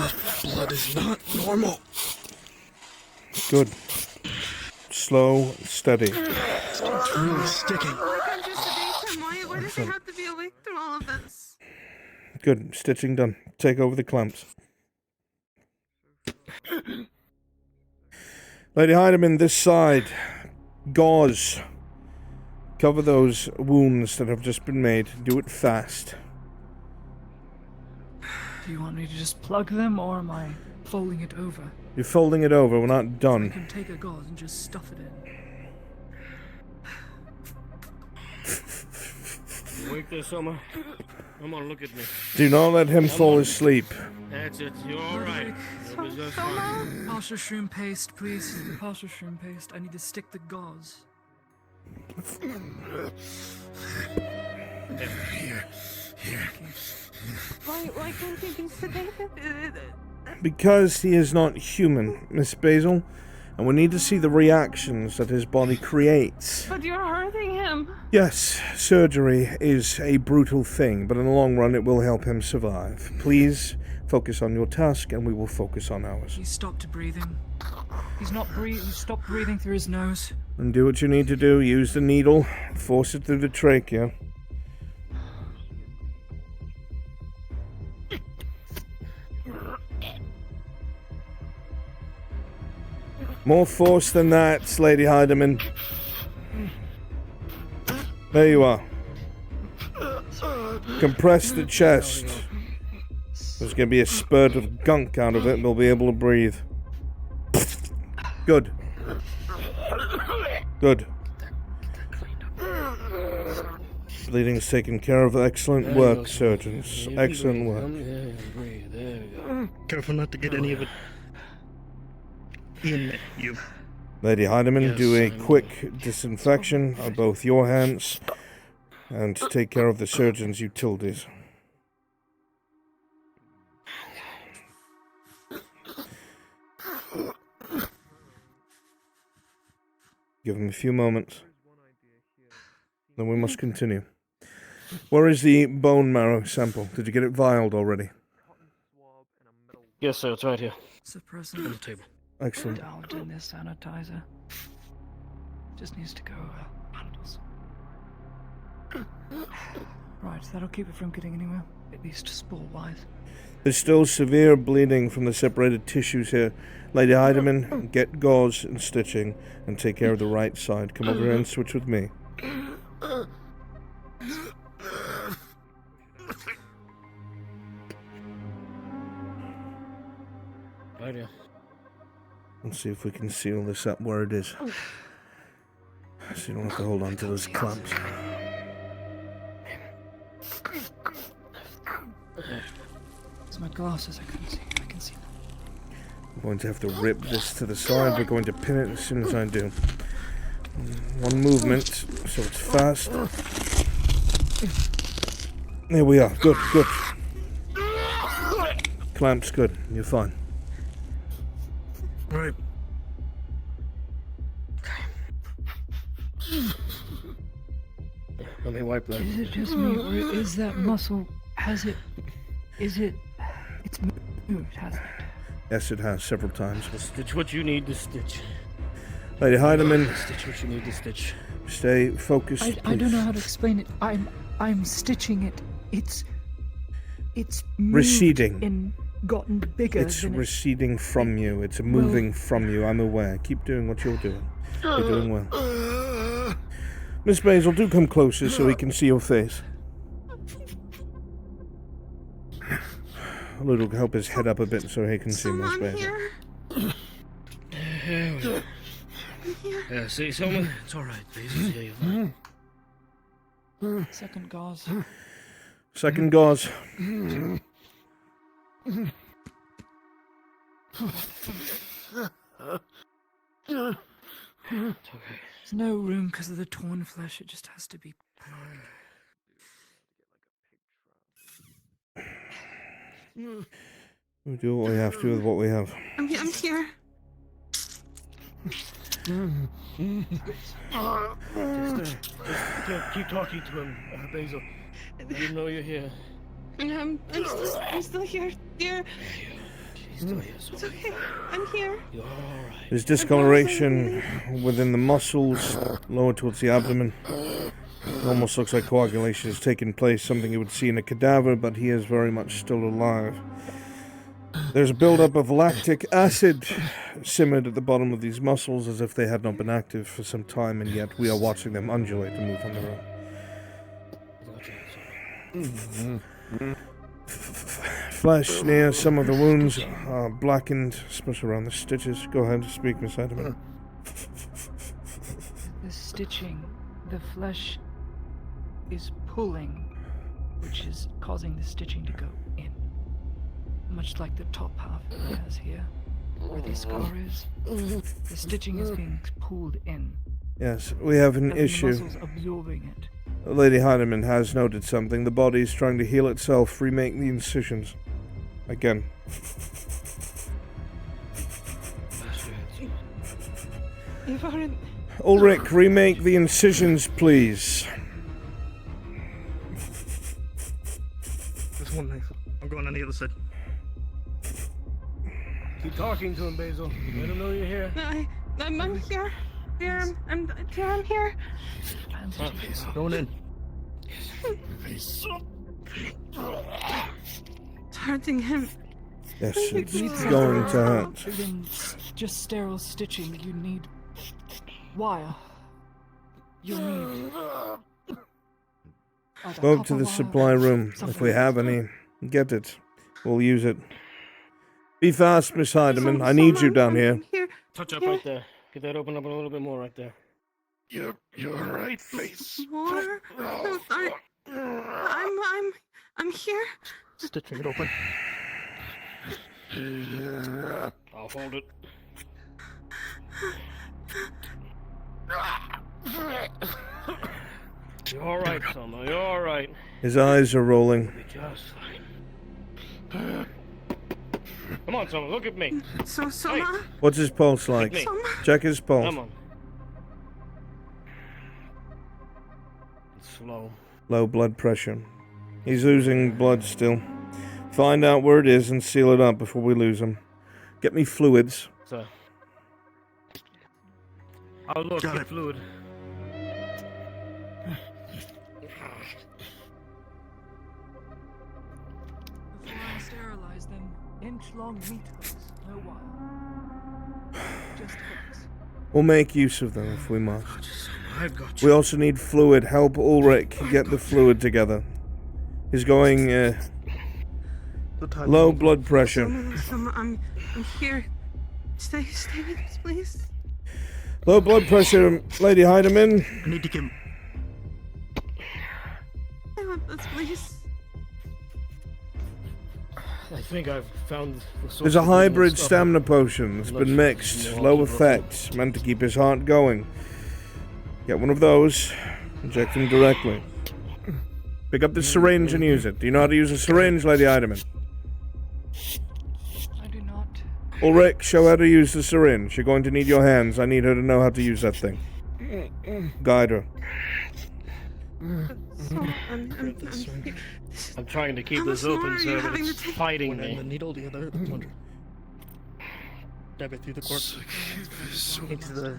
Speaker 7: This blood is not normal.
Speaker 2: Good. Slow, steady.
Speaker 7: It's really sticking.
Speaker 8: Why does he have to be awake through all of this?
Speaker 2: Good. Stitching done. Take over the clamps. Lady Heidemann, this side. Gauze. Cover those wounds that have just been made. Do it fast.
Speaker 12: Do you want me to just plug them, or am I folding it over?
Speaker 2: You're folding it over. We're not
Speaker 12: I
Speaker 2: done.
Speaker 12: can take a gauze and just stuff it in.
Speaker 5: Awake there, Summer? Come on, look at me.
Speaker 2: Do not let him fall asleep.
Speaker 5: That's it. You're all right. It was just fun.
Speaker 12: Partial shroom paste, please. Partial shroom paste. I need to stick the gauze.
Speaker 7: Here.
Speaker 8: Why can't he be sedated?
Speaker 2: Because he is not human, Miss Basil, and we need to see the reactions that his body creates.
Speaker 8: But you're hurting him.
Speaker 2: Yes, surgery is a brutal thing, but in the long run it will help him survive. Please focus on your task, and we will focus on ours.
Speaker 12: He stopped breathing. He's not breathing. He stopped breathing through his nose.
Speaker 2: And do what you need to do. Use the needle. Force it through the trachea. More force than that, Lady Heidemann. There you are. Compress the chest. There's going to be a spurt of gunk out of it, and they'll be able to breathe. Good. Good. Bleeding's taken care of. Excellent work, surgeons. Excellent work.
Speaker 7: Careful not to get any of it in you.
Speaker 2: Lady Heidemann, do a quick disinfection of both your hands and take care of the surgeon's utilities. Give him a few moments. Then we must continue. Where is the bone marrow sample? Did you get it vialed already?
Speaker 5: Yes, sir. It's right here.
Speaker 12: Suppressant.
Speaker 5: On the table.
Speaker 2: Excellent.
Speaker 12: Dolled in this sanitizer. Just needs to go handles. Right, that'll keep it from getting anywhere. At least spore-wise.
Speaker 2: There's still severe bleeding from the separated tissues here. Lady Heidemann, get gauze and stitching and take care of the right side. Come over here and switch with me.
Speaker 5: Right here.
Speaker 2: Let's see if we can seal this up where it is. So you don't have to hold on to those clamps.
Speaker 12: It's my glasses, I couldn't see. I can see them.
Speaker 2: I'm going to have to rip this to the side. We're going to pin it as soon as I do. One movement, so it's fast. There we are. Good, good. Clamps good. You're fine.
Speaker 7: Right.
Speaker 5: Let me wipe that.
Speaker 12: Is it just me, or is that muscle, has it, it's moved, hasn't it?
Speaker 2: Yes, it has several times.
Speaker 5: Stitch what you need to stitch.
Speaker 2: Lady Heidemann,
Speaker 5: Stitch what you need to stitch.
Speaker 2: stay focused.
Speaker 12: I don't know how to explain it. I'm stitching it. It's moved
Speaker 2: Receding.
Speaker 12: and gotten bigger.
Speaker 2: It's
Speaker 12: than
Speaker 2: receding from you. It's moving from you. I'm aware. Keep doing what you're doing. You're doing well. Miss Basil, do come closer so we can see your face. A little help his head up a bit so he can see Miss Basil.
Speaker 5: Here we go. Yeah, see, someone? It's all right, Basil. Yeah, you're fine.
Speaker 12: Second gauze.
Speaker 2: Second gauze.
Speaker 5: It's okay.
Speaker 12: There's no room because of the torn flesh. It just has to be.
Speaker 2: We do what we have to with what we have.
Speaker 8: I'm here.
Speaker 5: Just keep talking to him, Basil. I didn't know you're here.
Speaker 8: I'm still here, dear.
Speaker 5: She's still here, so
Speaker 8: It's okay. I'm here.
Speaker 5: you're all right.
Speaker 2: There's discoloration within the muscles, lower towards the abdomen. It almost looks like coagulation has taken place, something you would see in a cadaver, but he is very much still alive. There's a buildup of lactic acid simmered at the bottom of these muscles as if they had not been active for some time, and yet we are watching them undulate and move on their own. Flesh near some of the wounds are blackened, especially around the stitches. Go ahead, speak, Miss Edmund.
Speaker 12: The stitching, the flesh is pulling, which is causing the stitching to go in. Much like the top half of the hairs here, where the scar is. The stitching is being pulled in.
Speaker 2: Yes, we have an
Speaker 12: The
Speaker 2: issue.
Speaker 12: muscles absorbing it.
Speaker 2: Lady Heinemann has noted something. The body is trying to heal itself, remake the incisions. Again. Ulrich, remake the incisions, please.
Speaker 7: This one thing. I'm going on the other side.
Speaker 22: Keep talking to him, Basil. Let him know you're here.
Speaker 8: I'm here. I'm here.
Speaker 7: Going in.
Speaker 8: It's hurting him.
Speaker 2: Yes, it's going to hurt.
Speaker 12: Than just sterile stitching, you need wire. You need
Speaker 2: Go up to the supply room. If we have any, get it. We'll use it. Be fast, Miss Heidemann. I need you down here.
Speaker 22: Touch up right there. Get that open up a little bit more right there.
Speaker 3: You're right, face.
Speaker 8: More? I'm here.
Speaker 7: Stitching it open.
Speaker 22: I'll hold it. You're alright, Selma. You're alright.
Speaker 2: His eyes are rolling.
Speaker 22: Just fine. Come on, Selma. Look at me.
Speaker 8: So,
Speaker 22: Hey.
Speaker 2: What's his pulse like?
Speaker 22: Me.
Speaker 2: Check his pulse.
Speaker 22: Come on. It's slow.
Speaker 2: Low blood pressure. He's losing blood still. Find out where it is and seal it up before we lose him. Get me fluids.
Speaker 22: So, I'll look at fluid.
Speaker 12: Before I sterilize them, inch-long meat hooks, no wire. Just hooks.
Speaker 2: We'll make use of them if we must.
Speaker 7: I've got
Speaker 2: We also need fluid. Help Ulrich get the fluid together. He's going low blood pressure.
Speaker 8: I'm here. Stay with us, please.
Speaker 2: Low blood pressure, Lady Heidemann.
Speaker 7: I need to get.
Speaker 8: Stay with us, please.
Speaker 22: I think I've found the source
Speaker 2: There's a
Speaker 22: of the
Speaker 2: hybrid
Speaker 22: stuff.
Speaker 2: stamina potion. It's been mixed. Low effect. Meant to keep his heart going. Get one of those. Inject him directly. Pick up the syringe and use it. Do you know how to use a syringe, Lady Heidemann?
Speaker 12: I do not.
Speaker 2: Ulrich, show her how to use the syringe. You're going to need your hands. I need her to know how to use that thing. Guide her.
Speaker 8: So,
Speaker 22: I'm trying to keep
Speaker 8: How
Speaker 22: this
Speaker 8: much more
Speaker 22: open
Speaker 8: are
Speaker 22: so
Speaker 8: you
Speaker 22: that
Speaker 8: having
Speaker 22: it's
Speaker 8: to take?
Speaker 22: fighting
Speaker 7: One end,
Speaker 22: me.
Speaker 7: the needle, the other, the plunger. Dab it through the corpse. Into the.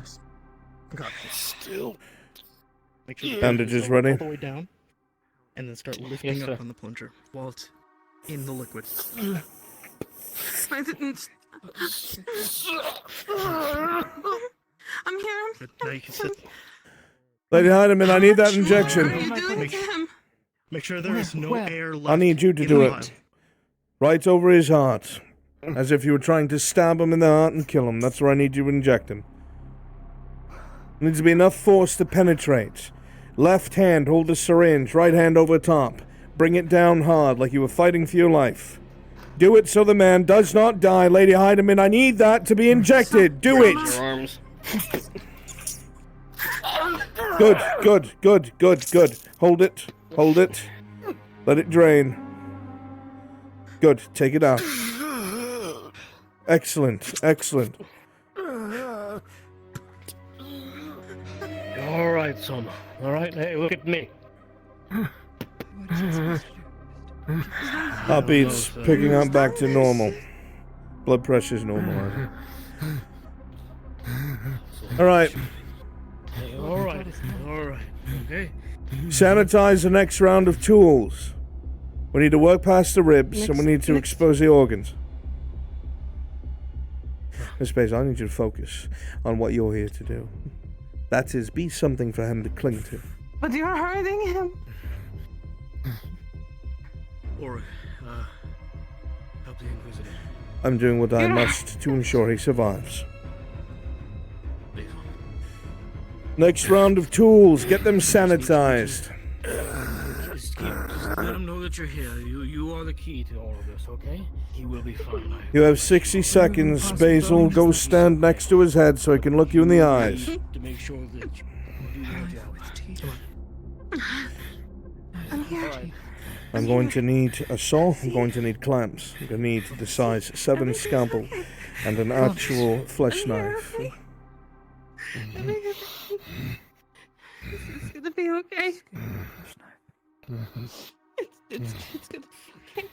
Speaker 7: God. Still. Make sure the
Speaker 2: Bandages
Speaker 7: plunger
Speaker 2: ready?
Speaker 7: all the way down, and then start lifting
Speaker 22: Yes,
Speaker 7: up
Speaker 22: sir.
Speaker 7: on the plunger while it's in the liquid.
Speaker 8: I didn't. I'm here.
Speaker 7: Good. Now you can sit.
Speaker 2: Lady Heidemann, I need that
Speaker 8: What are
Speaker 2: injection.
Speaker 8: you doing to him?
Speaker 7: Make sure there is no
Speaker 12: Where?
Speaker 7: air left.
Speaker 2: I need you to
Speaker 7: in
Speaker 2: do
Speaker 7: the
Speaker 2: it.
Speaker 7: vial.
Speaker 2: Right over his heart. As if you were trying to stab him in the heart and kill him. That's where I need you to inject him. There needs to be enough force to penetrate. Left hand, hold the syringe. Right hand over top. Bring it down hard, like you were fighting for your life. Do it so the man does not die. Lady Heidemann, I need that to be injected. Do
Speaker 22: Your
Speaker 2: it.
Speaker 22: arms.
Speaker 2: Good, good, good, good, good. Hold it. Hold it. Let it drain. Good. Take it out. Excellent. Excellent.
Speaker 22: You're alright, son. Alright, hey, look at me.
Speaker 2: Heartbeat's picking up back to normal. Blood pressure's normalizing. Alright.
Speaker 22: Hey, alright. Alright. Okay.
Speaker 2: Sanitize the next round of tools. We need to work past the ribs and we need to expose the organs. Miss Basil, I need you to focus on what you're here to do. That is, be something for him to cling to.
Speaker 8: But you're hurting him.
Speaker 5: Or, help the Inquisitor.
Speaker 2: I'm doing what I must to ensure he survives. Next round of tools. Get them sanitized.
Speaker 5: Just let him know that you're here. You are the key to all of this, okay? He will be fine.
Speaker 2: You have 60 seconds, Basil. Go stand next to his head so he can look you in the eyes.
Speaker 5: To make sure that you do your job.
Speaker 8: I'm here.
Speaker 2: I'm going to need a saw. I'm going to need clamps. I'm going to need the size 7 scalpel and an actual flesh knife.
Speaker 8: It's gonna be okay. It's gonna be okay.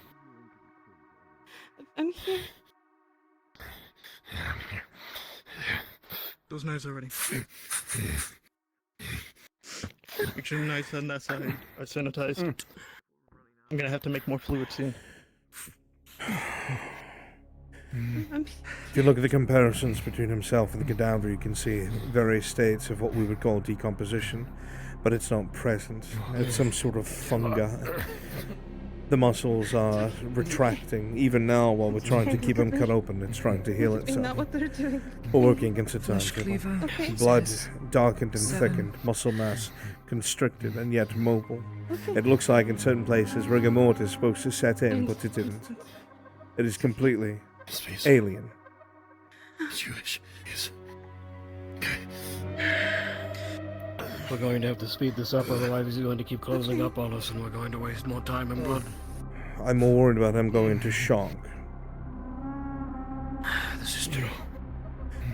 Speaker 8: I'm here.
Speaker 15: Those knives are ready. Make sure your knives on that side are sanitized. I'm gonna have to make more fluid soon.
Speaker 2: If you look at the comparisons between himself and the cadaver, you can see various states of what we would call decomposition, but it's not present. It's some sort of fungi. The muscles are retracting. Even now, while we're trying to keep them cut open, it's trying to heal
Speaker 8: Not
Speaker 2: itself.
Speaker 8: what they're doing.
Speaker 2: We're working against a
Speaker 12: Flesh
Speaker 2: timetable.
Speaker 12: cleaver.
Speaker 8: Okay.
Speaker 2: Blood darkened and
Speaker 12: 7.
Speaker 2: thickened, muscle mass constricted and yet mobile. It looks like in certain places rigor mortis is supposed to set in, but it didn't. It is completely alien.
Speaker 5: Jewish. Yes. We're going to have to speed this up, otherwise he's going to keep closing up on us and we're going to waste more time and blood.
Speaker 2: I'm more worried about him going into shock.
Speaker 5: This is true.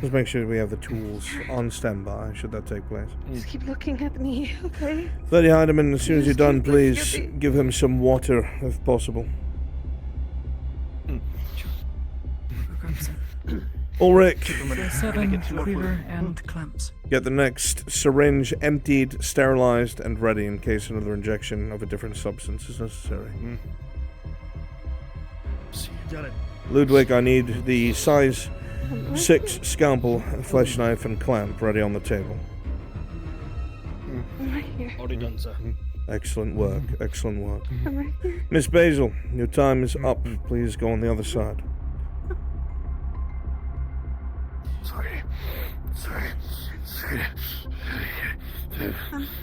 Speaker 2: Let's make sure we have the tools on standby should that take place.
Speaker 8: Just keep looking at me, okay?
Speaker 2: Lady Heidemann, as soon as you're done, please give him some water if possible. Ulrich,
Speaker 12: 7 cleaver and clamps.
Speaker 2: get the next syringe emptied, sterilized, and ready in case another injection of a different substance is necessary.
Speaker 15: Got it.
Speaker 2: Ludwig, I need the size 6 scalpel, flesh knife, and clamp ready on the table.
Speaker 8: I'm right here.
Speaker 5: Already done, sir.
Speaker 2: Excellent work, excellent work.
Speaker 8: I'm right here.
Speaker 2: Miss Basil, your time is up. Please go on the other side.
Speaker 5: Sorry.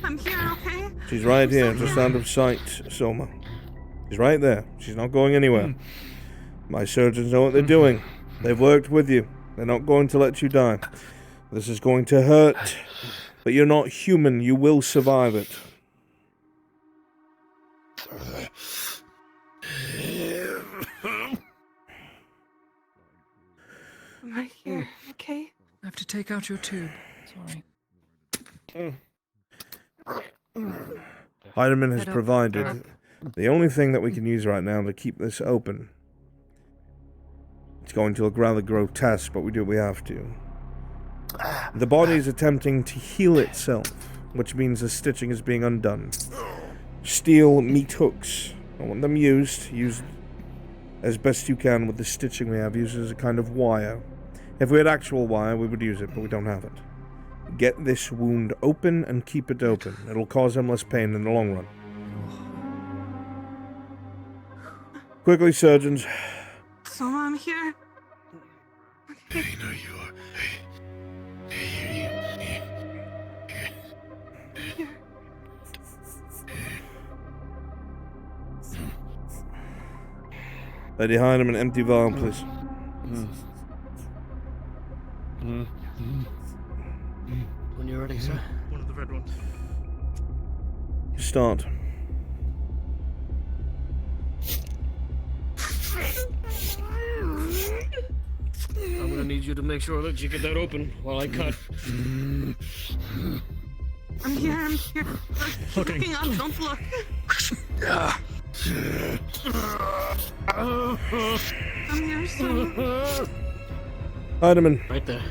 Speaker 8: I'm here, okay?
Speaker 2: She's right here, just out of sight, Soma. She's right there. She's not going anywhere. My surgeons know what they're doing. They've worked with you. They're not going to let you die. This is going to hurt, but you're not human. You will survive it.
Speaker 8: I'm right here, okay?
Speaker 12: I have to take out your tube. Sorry.
Speaker 2: Heidemann has
Speaker 12: Head up.
Speaker 2: provided the only thing that we can use right now to keep this open. It's going to look rather grotesque, but we do what we have to. The body is attempting to heal itself, which means the stitching is being undone. Steel meat hooks. I want them used as best you can with the stitching we have, used as a kind of wire. If we had actual wire, we would use it, but we don't have it. Get this wound open and keep it open. It'll cause him less pain in the long run. Quickly, surgeons.
Speaker 8: So I'm here. Okay.
Speaker 5: I know you are.
Speaker 2: Lady Heidemann, empty vial, please.
Speaker 5: When you're ready, sir.
Speaker 15: One of the red ones.
Speaker 2: Start.
Speaker 5: I'm gonna need you to make sure that you get that open while I cut.
Speaker 8: I'm here. Keep looking up, don't look. I'm here, son.
Speaker 2: Heidemann.
Speaker 5: Right there.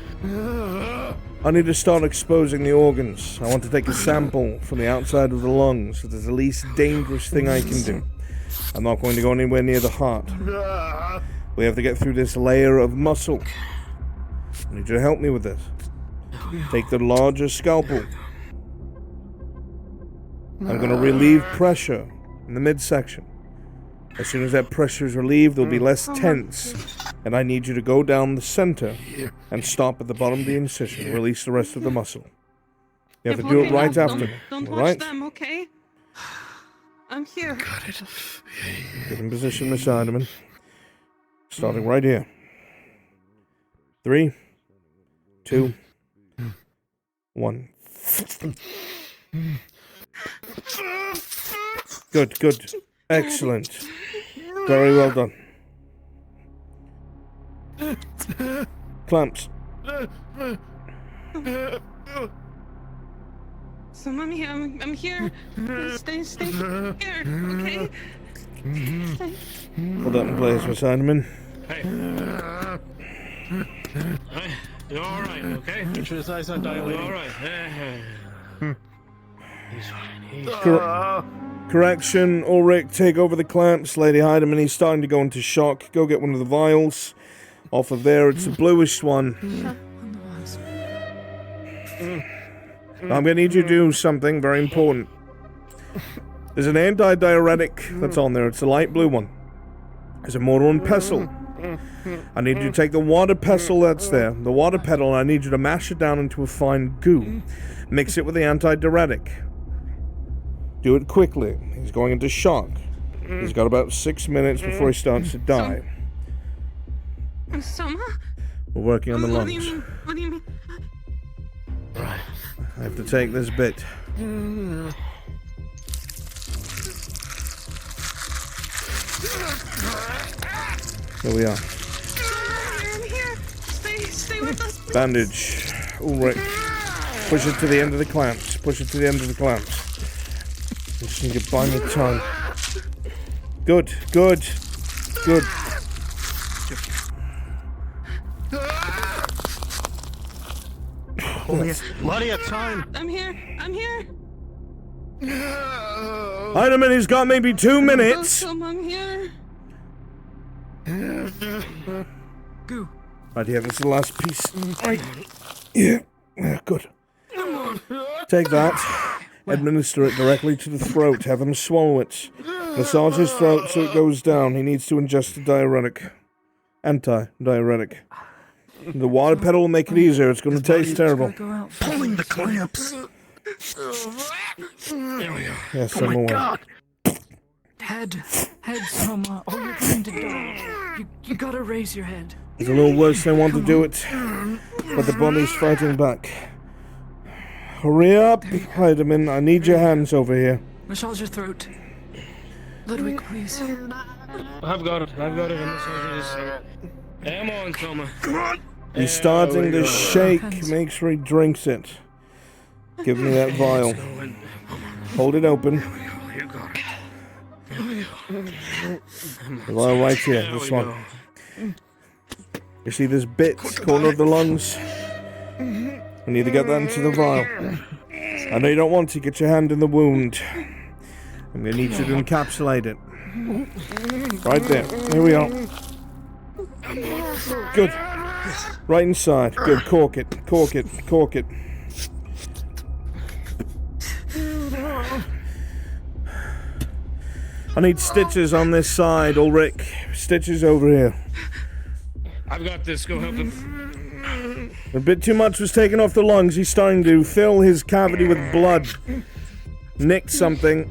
Speaker 2: I need to start exposing the organs. I want to take a sample from the outside of the lungs. It is the least dangerous thing I can do. I'm not going to go anywhere near the heart. We have to get through this layer of muscle. I need you to help me with this. Take the larger scalpel. I'm going to relieve pressure in the midsection. As soon as that pressure is relieved, there'll be less tense. And I need you to go down the center and stop at the bottom of the incision. Release the rest of the muscle. You have to do it right after me.
Speaker 8: Don't
Speaker 2: all
Speaker 8: watch
Speaker 2: right?
Speaker 8: them, okay? I'm here.
Speaker 2: Got it. Get in position, Miss Heidemann. Starting right here. 3, 2, 1. Good, good. Excellent. Very well done. Clamps.
Speaker 8: So, Mommy, I'm here. Stay here, okay? Stay.
Speaker 2: Hold that in place, Miss Heidemann.
Speaker 5: Hey. You're all right, okay?
Speaker 15: Make sure his eyes aren't dilating.
Speaker 5: All right. He's fine.
Speaker 2: Correction, Ulrich, take over the clamps. Lady Heidemann, he's starting to go into shock. Go get one of the vials. Off of there, it's the bluish one. I'm going to need you to do something very important. There's an anti-diuretic that's on there. It's a light blue one. There's a mortar and pestle. I need you to take the water pestle that's there, the water petal, and I need you to mash it down into a fine goo. Mix it with the anti-diuretic. Do it quickly. He's going into shock. He's got about 6 minutes before he starts to die.
Speaker 8: Soma?
Speaker 2: We're working on the
Speaker 8: What do
Speaker 2: lungs.
Speaker 8: you mean? What do you mean?
Speaker 2: I have to take this bit. Here we are.
Speaker 8: I'm here. Stay with us. Please.
Speaker 2: Bandage. Ulrich. Push it to the end of the clamps. Push it to the end of the clamps. Just need to buy me time. Good, good, good.
Speaker 15: Plenty of time.
Speaker 8: I'm here.
Speaker 2: Heidemann, he's got maybe 2 minutes.
Speaker 8: I'm here.
Speaker 12: Goo.
Speaker 2: Right here, this is the last piece. Right. Yeah, good. Take that. Administer it directly to the throat. Have him swallow it. Massage his throat so it goes down. He needs to ingest a diuretic. Anti-diuretic. The water petal will make it easier. It's going to taste terrible.
Speaker 7: Pulling the clamps.
Speaker 5: There we go.
Speaker 2: Yes,
Speaker 7: Oh
Speaker 2: I'm
Speaker 7: my
Speaker 2: aware.
Speaker 7: God.
Speaker 12: Head, Soma. Oh, you're going to die. You gotta raise your head.
Speaker 2: It's a little worse than I want to do it, but the body's fighting back. Hurry up, Heidemann. I need your hands over here.
Speaker 12: Massage your throat. Ludwig, please.
Speaker 5: I've got it. I'm on, Soma.
Speaker 2: He's starting to shake. Make sure he drinks it. Give me that vial. Hold it open. The vial right here, this one. You see this bit, corner of the lungs? I need to get that into the vial. I know you don't want to get your hand in the wound. I'm going to need you to encapsulate it. Right there. Here we are. Good. Right inside. Good. Cork it. Cork it. Cork it. I need stitches on this side, Ulrich. Stitches over here.
Speaker 5: I've got this. Go help him.
Speaker 2: A bit too much was taken off the lungs. He's starting to fill his cavity with blood. Nicked something.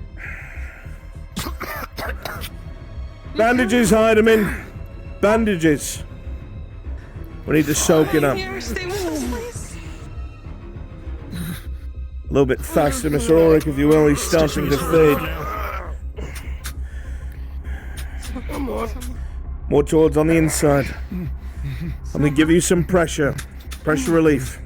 Speaker 2: Bandages, Heidemann. Bandages. We need to soak it up.
Speaker 8: Here, stay with us, please.
Speaker 2: A little bit faster, Mr. Ulrich, if you will. He's starting to fade. More towards on the inside. I'm going to give you some pressure. Pressure relief.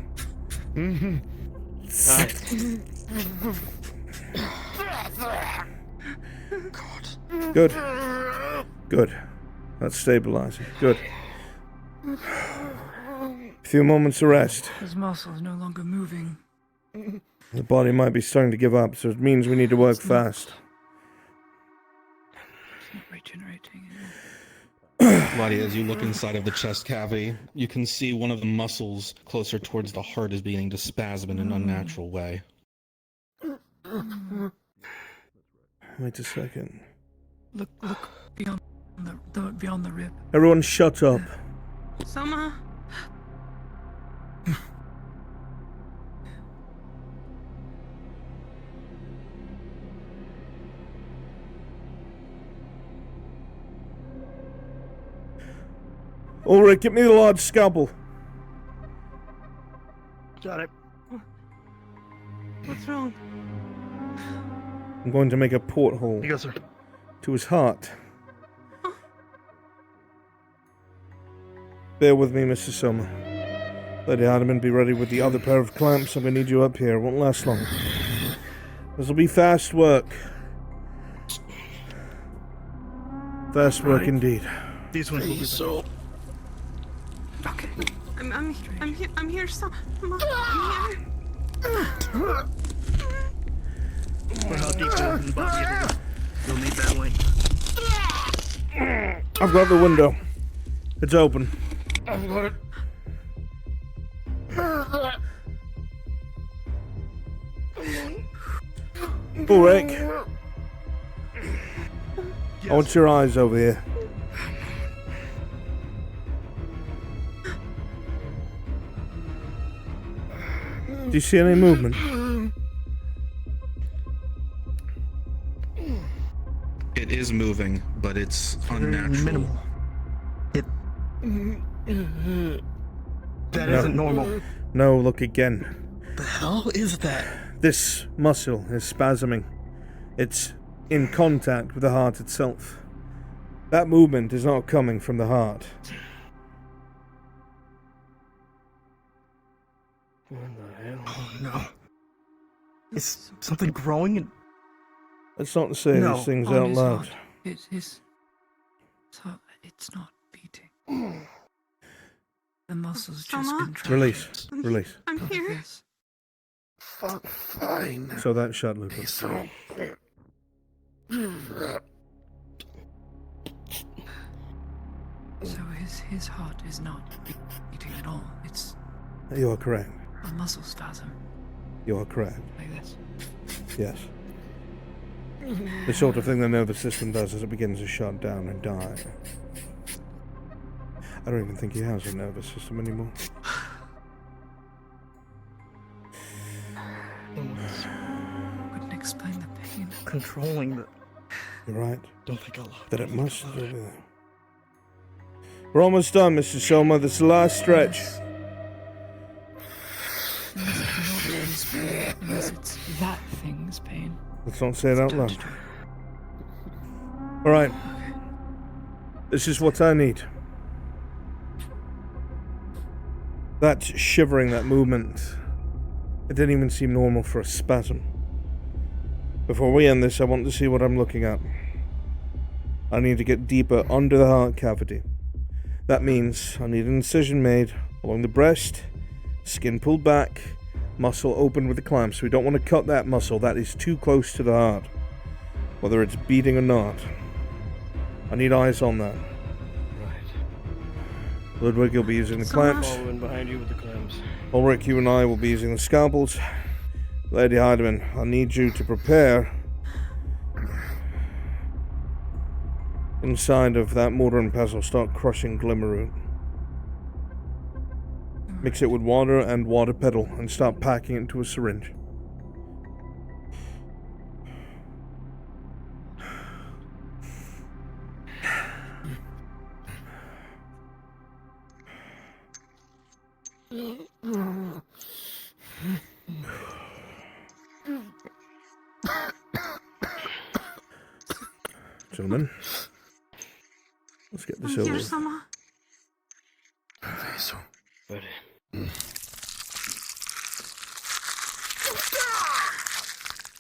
Speaker 2: Good. Good. That's stabilizing. Good. A few moments of rest.
Speaker 12: His muscle is no longer moving.
Speaker 2: The body might be starting to give up, so it means we need to work fast.
Speaker 12: It's not regenerating.
Speaker 13: Lottie, as you look inside of the chest cavity, you can see one of the muscles closer towards the heart is beginning to spasm in an unnatural way.
Speaker 2: Wait a second.
Speaker 12: Look beyond the rib.
Speaker 2: Everyone shut up.
Speaker 8: Soma.
Speaker 2: Ulrich, get me the large scalpel.
Speaker 22: Got it.
Speaker 8: What's wrong?
Speaker 2: I'm going to make a porthole
Speaker 22: You go, sir.
Speaker 2: to his heart. Bear with me, Mr. Soma. Lady Hardiman, be ready with the other pair of clamps. I'm going to need you up here. It won't last long. This will be fast work. Fast work indeed.
Speaker 22: These ones will be so.
Speaker 12: Okay.
Speaker 8: I'm here, Soma. I'm here.
Speaker 22: For how deep it is in the body, you'll need that way.
Speaker 2: I've got the window. It's open.
Speaker 22: I've got it.
Speaker 2: Ulrich. I want your eyes over here. Do you see any movement?
Speaker 13: It is moving, but it's unnatural.
Speaker 22: Minimal. That isn't normal.
Speaker 2: No, look again.
Speaker 22: The hell is that?
Speaker 2: This muscle is spasming. It's in contact with the heart itself. That movement is not coming from the heart.
Speaker 22: What the hell? Oh no. Is something growing in...
Speaker 2: Let's not say these things out loud.
Speaker 12: His heart, it's not beating. The muscles just contracted.
Speaker 2: Release. Release.
Speaker 8: I'm here.
Speaker 14: Fine.
Speaker 2: So that shut, Lucas.
Speaker 12: So his heart is not beating at all. It's
Speaker 2: You are correct.
Speaker 12: a muscle spasm.
Speaker 2: You are correct.
Speaker 12: Like this.
Speaker 2: Yes. The sort of thing the nervous system does as it begins to shut down and die. I don't even think he has a nervous system anymore.
Speaker 12: Wouldn't explain the pain.
Speaker 22: Controlling the...
Speaker 2: You're right.
Speaker 22: Don't think I'll...
Speaker 2: That it must be there. We're almost done, Mr. Soma. This is the last stretch.
Speaker 12: Unless it's that thing's pain.
Speaker 2: Let's not say it out loud. Alright. This is what I need. That shivering, that movement. It didn't even seem normal for a spasm. Before we end this, I want to see what I'm looking at. I need to get deeper under the heart cavity. That means I need an incision made along the breast, skin pulled back, muscle open with the clamps. We don't want to cut that muscle. That is too close to the heart, whether it's beating or not. I need eyes on that. Right. Ludwig, you'll be using the clamps.
Speaker 22: Following behind you with the clamps.
Speaker 2: Ulrich, you and I will be using the scalpels. Lady Heidemann, I need you to prepare inside of that mortar and pestle. Start crushing Glimmerroot. Mix it with water and water petal and start packing it into a syringe. Gentlemen, let's get this over with.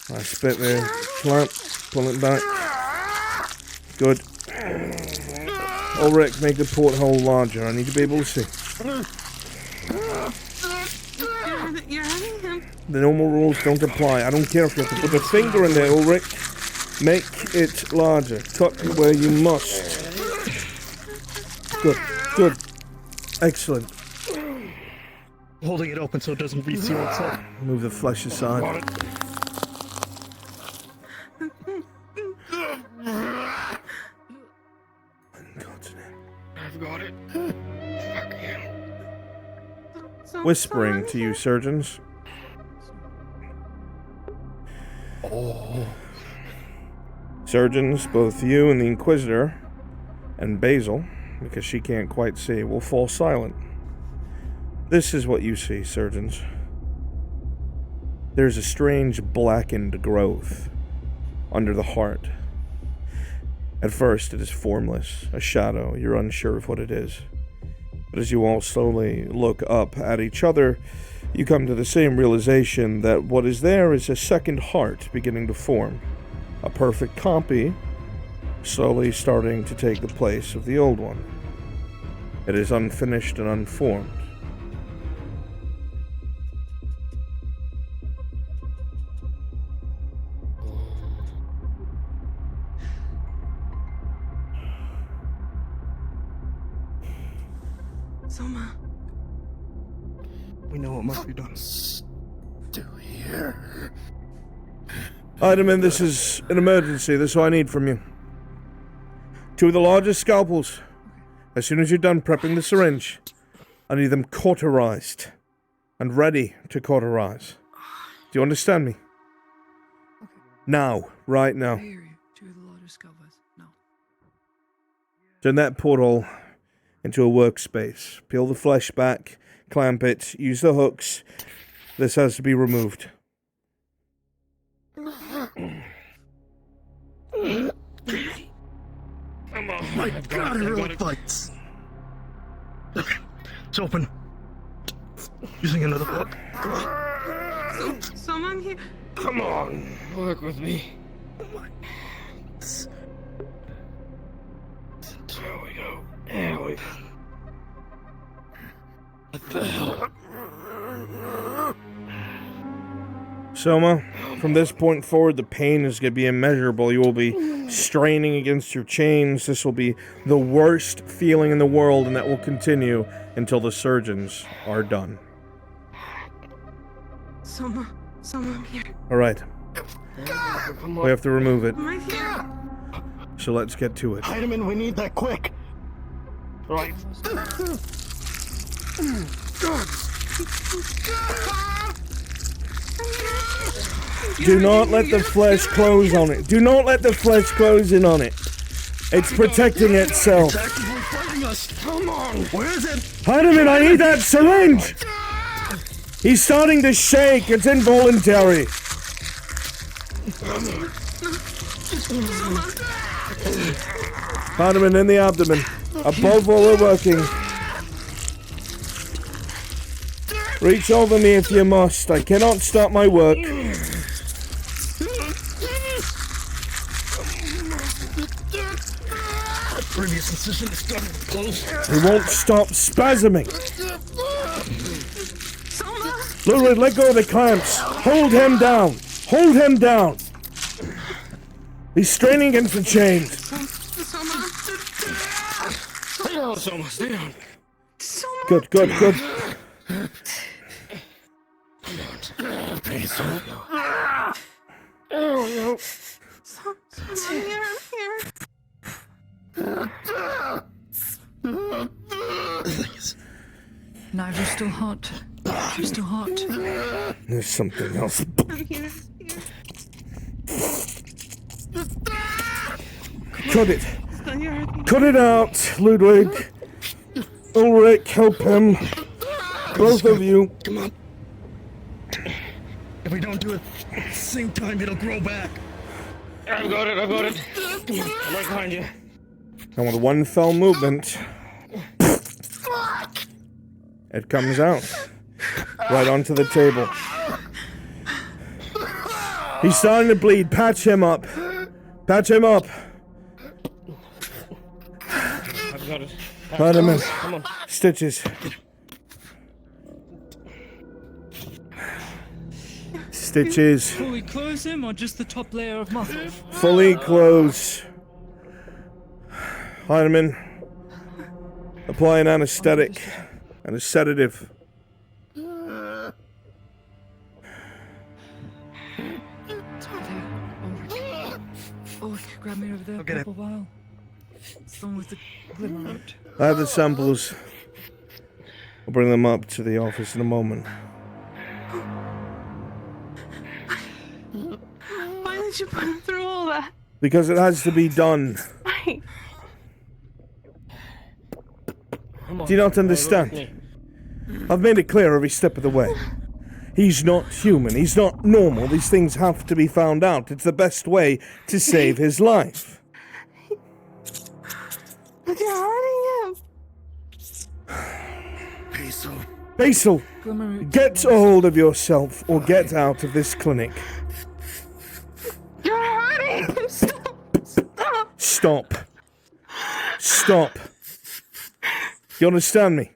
Speaker 2: I spit there, clamp, pull it back. Good. Ulrich, make the porthole larger. I need to be able to see.
Speaker 8: You're hurting him.
Speaker 2: The normal rules don't apply. I don't care if you have to put a finger in there, Ulrich. Make it larger. Cut where you must. Good. Good. Excellent.
Speaker 15: Holding it open so it doesn't reseal itself.
Speaker 2: Move the flesh aside.
Speaker 5: I've got it.
Speaker 2: Whispering to you, surgeons. Surgeons, both you and the Inquisitor, and Basil, because she can't quite see, will fall silent. This is what you see, surgeons. There's a strange blackened growth under the heart. At first, it is formless, a shadow. You're unsure of what it is. But as you all slowly look up at each other, you come to the same realization that what is there is a second heart beginning to form. A perfect copy, slowly starting to take the place of the old one. It is unfinished and unformed.
Speaker 8: Soma.
Speaker 15: We know what must be done.
Speaker 2: Item, this is an emergency. This is what I need from you. 2 of the largest scalpels. As soon as you're done prepping the syringe, I need them cauterized and ready to cauterize. Do you understand me? Now, right now. Turn that portal into a workspace. Peel the flesh back, clamp it, use the hooks. This has to be removed.
Speaker 15: My God, it really fights. It's open. Using another book.
Speaker 8: Someone here.
Speaker 5: Come on, work with me. There we go. There we go. What the hell?
Speaker 2: Soma, from this point forward, the pain is going to be immeasurable. You will be straining against your chains. This will be the worst feeling in the world, and that will continue until the surgeons are done.
Speaker 8: Soma, I'm here.
Speaker 2: All right. We have to remove it.
Speaker 8: I'm right here.
Speaker 2: So let's get to it.
Speaker 15: Heidemann, we need that quick. Right.
Speaker 2: Do not let the flesh close on it. Do not let the flesh close in on it. It's protecting itself.
Speaker 15: It's actively fighting us. Come on. Where is it?
Speaker 2: Heidemann, I need that syringe. He's starting to shake. It's involuntary. Heidemann, in the abdomen. Above while we're working. Reach over me if you must. I cannot stop my work.
Speaker 15: Previous incision is done. Close.
Speaker 2: He won't stop spasming. Ludwig, let go of the clamps. Hold him down. Hold him down. He's straining against the chains.
Speaker 5: Stay down, Soma. Stay down.
Speaker 2: Good, good, good.
Speaker 12: Knives are still hot. You're still hot.
Speaker 2: There's something else. Cut it. Cut it out, Ludwig. Ulrich, help him. Both of you.
Speaker 15: Come on. If we don't do it at the same time, it'll grow back.
Speaker 5: I've got it. Come on, I'm right behind you.
Speaker 2: And with one fell movement, it comes out. Right onto the table. He's starting to bleed. Patch him up. Patch him up.
Speaker 5: I've got it.
Speaker 2: Heidemann.
Speaker 5: Come on.
Speaker 2: Stitches. Stitches.
Speaker 12: Fully close him or just the top layer of muscle?
Speaker 2: Fully close. Heidemann. Apply an anesthetic and a sedative.
Speaker 12: Oh, grab me over there, purple vial. It's the one with the glimmer on it.
Speaker 2: I have the samples. I'll bring them up to the office in a moment.
Speaker 8: Why did you put him through all that?
Speaker 2: Because it has to be done.
Speaker 8: Why?
Speaker 2: Do you not understand? I've made it clear every step of the way. He's not human. He's not normal. These things have to be found out. It's the best way to save his life.
Speaker 8: But you're hurting him.
Speaker 2: Basil, get a hold of yourself or get out of this clinic.
Speaker 8: You're hurting him. Stop.
Speaker 2: Stop. Stop. You understand me?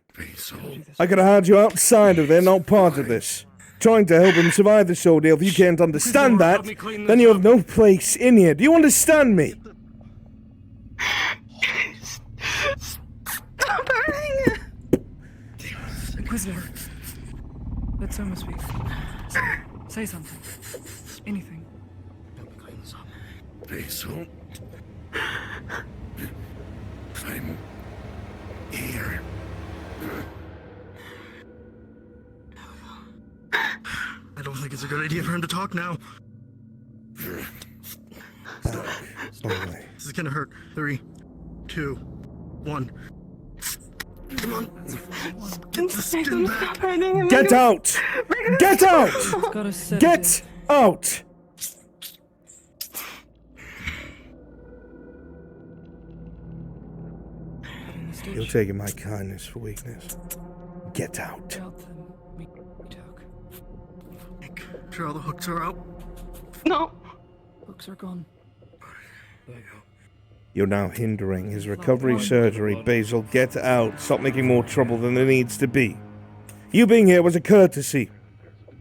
Speaker 2: I could have had you outside of there, not part of this. Trying to help him survive this ordeal. If you can't understand that, then you have no place in here. Do you understand me?
Speaker 8: Stop hurting him.
Speaker 12: Inquisitor, let Soma speak. Say something. Anything.
Speaker 14: Basil. I'm here.
Speaker 15: I don't think it's a good idea for him to talk now. This is gonna hurt. 3, 2, 1. Come on.
Speaker 8: Stop hurting him.
Speaker 2: Get out! Get out! Get out! You're taking my kindness for weakness. Get out.
Speaker 15: Sure all the hooks are out?
Speaker 8: No.
Speaker 12: Hooks are gone.
Speaker 15: There you go.
Speaker 2: You're now hindering his recovery surgery. Basil, get out. Stop making more trouble than there needs to be. You being here was a courtesy.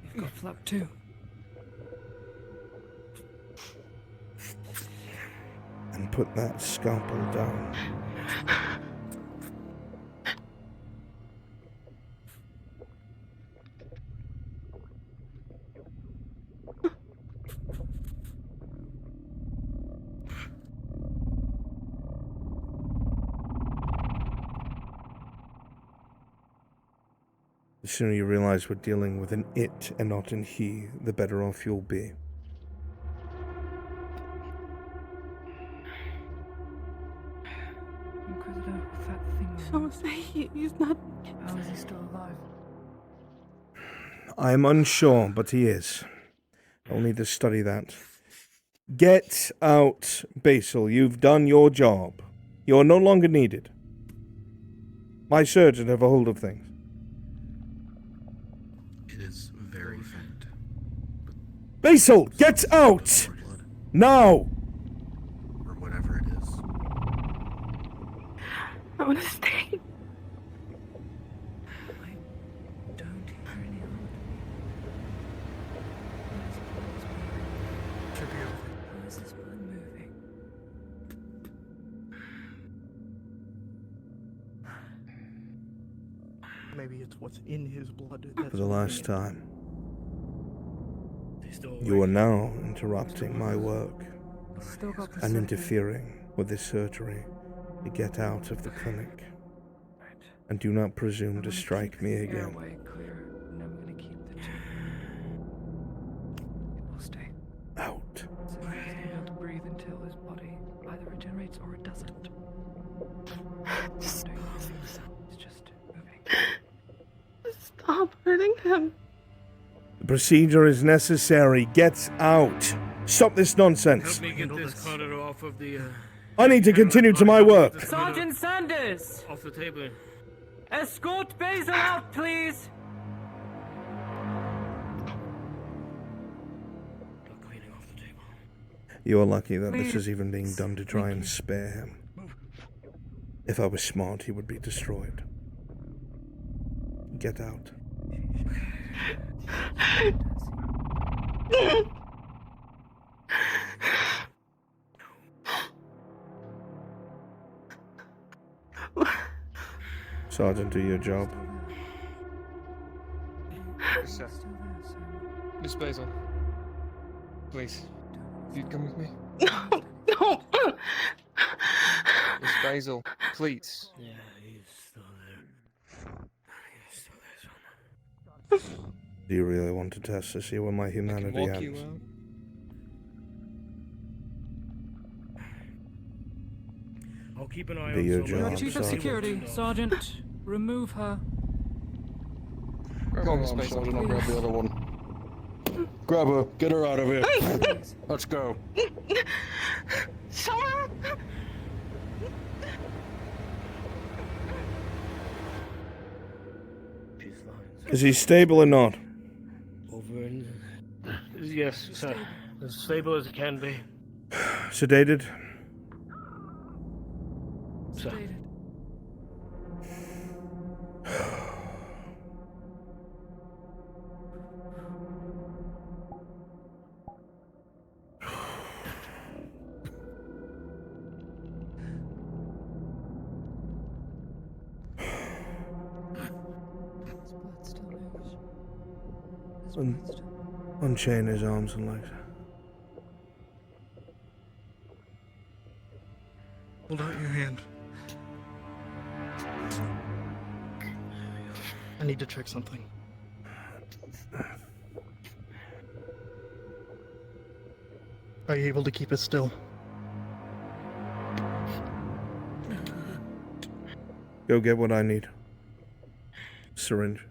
Speaker 12: You've got flap too.
Speaker 2: And put that scalpel down. The sooner you realize we're dealing with an it and not an he, the better off you'll be.
Speaker 12: Inquisitor, with that thing.
Speaker 8: Don't say he's not.
Speaker 12: How is he still alive?
Speaker 2: I'm unsure, but he is. I'll need to study that. Get out, Basil. You've done your job. You're no longer needed. My surgeon have a hold of things.
Speaker 4: It is very faint.
Speaker 2: Basil, get out! Now!
Speaker 4: Or whatever it is.
Speaker 8: I want to stay.
Speaker 15: Maybe it's what's in his blood.
Speaker 2: For the last time. You are now interrupting my work and interfering with this surgery to get out of the clinic. And do not presume to strike me again. Out.
Speaker 12: So he's able to breathe until his body either regenerates or it doesn't. It's just moving.
Speaker 8: Stop hurting him.
Speaker 2: The procedure is necessary. Get out. Stop this nonsense.
Speaker 5: Help me get this cutter off of the.
Speaker 2: I need to continue to my work.
Speaker 16: Sergeant Sanders!
Speaker 5: Off the table.
Speaker 16: Escort Basil out, please!
Speaker 2: You are lucky that this is even being done to try and spare him. If I was smart, he would be destroyed. Get out. Sergeant, do your job.
Speaker 1: Yes, sir. Miss Basil, please, you'd come with me.
Speaker 10: No!
Speaker 1: Miss Basil, please.
Speaker 5: Yeah, he's still there. He's still there, son.
Speaker 2: Do you really want to test to see where my
Speaker 1: I can
Speaker 2: humanity
Speaker 1: walk you
Speaker 2: ends?
Speaker 1: out.
Speaker 22: I'll keep an eye
Speaker 2: Do
Speaker 22: on
Speaker 2: your
Speaker 22: someone.
Speaker 2: job,
Speaker 12: Chief of
Speaker 2: Sergeant.
Speaker 12: Security, Sergeant, remove her.
Speaker 1: Grab
Speaker 13: Come
Speaker 1: on, Miss
Speaker 13: on,
Speaker 1: Basil.
Speaker 13: Sergeant, I'll grab the other one. Grab her, get her out of here. Let's go.
Speaker 10: Summer!
Speaker 22: She's fine.
Speaker 2: Is he stable or not?
Speaker 22: Over in... Yes, sir. As stable as it can be.
Speaker 2: Sedated?
Speaker 22: Sir.
Speaker 2: Unchain his arms and legs.
Speaker 7: Hold out your hand. I need to check something. Are you able to keep it still?
Speaker 2: Go get what I need. Syringe.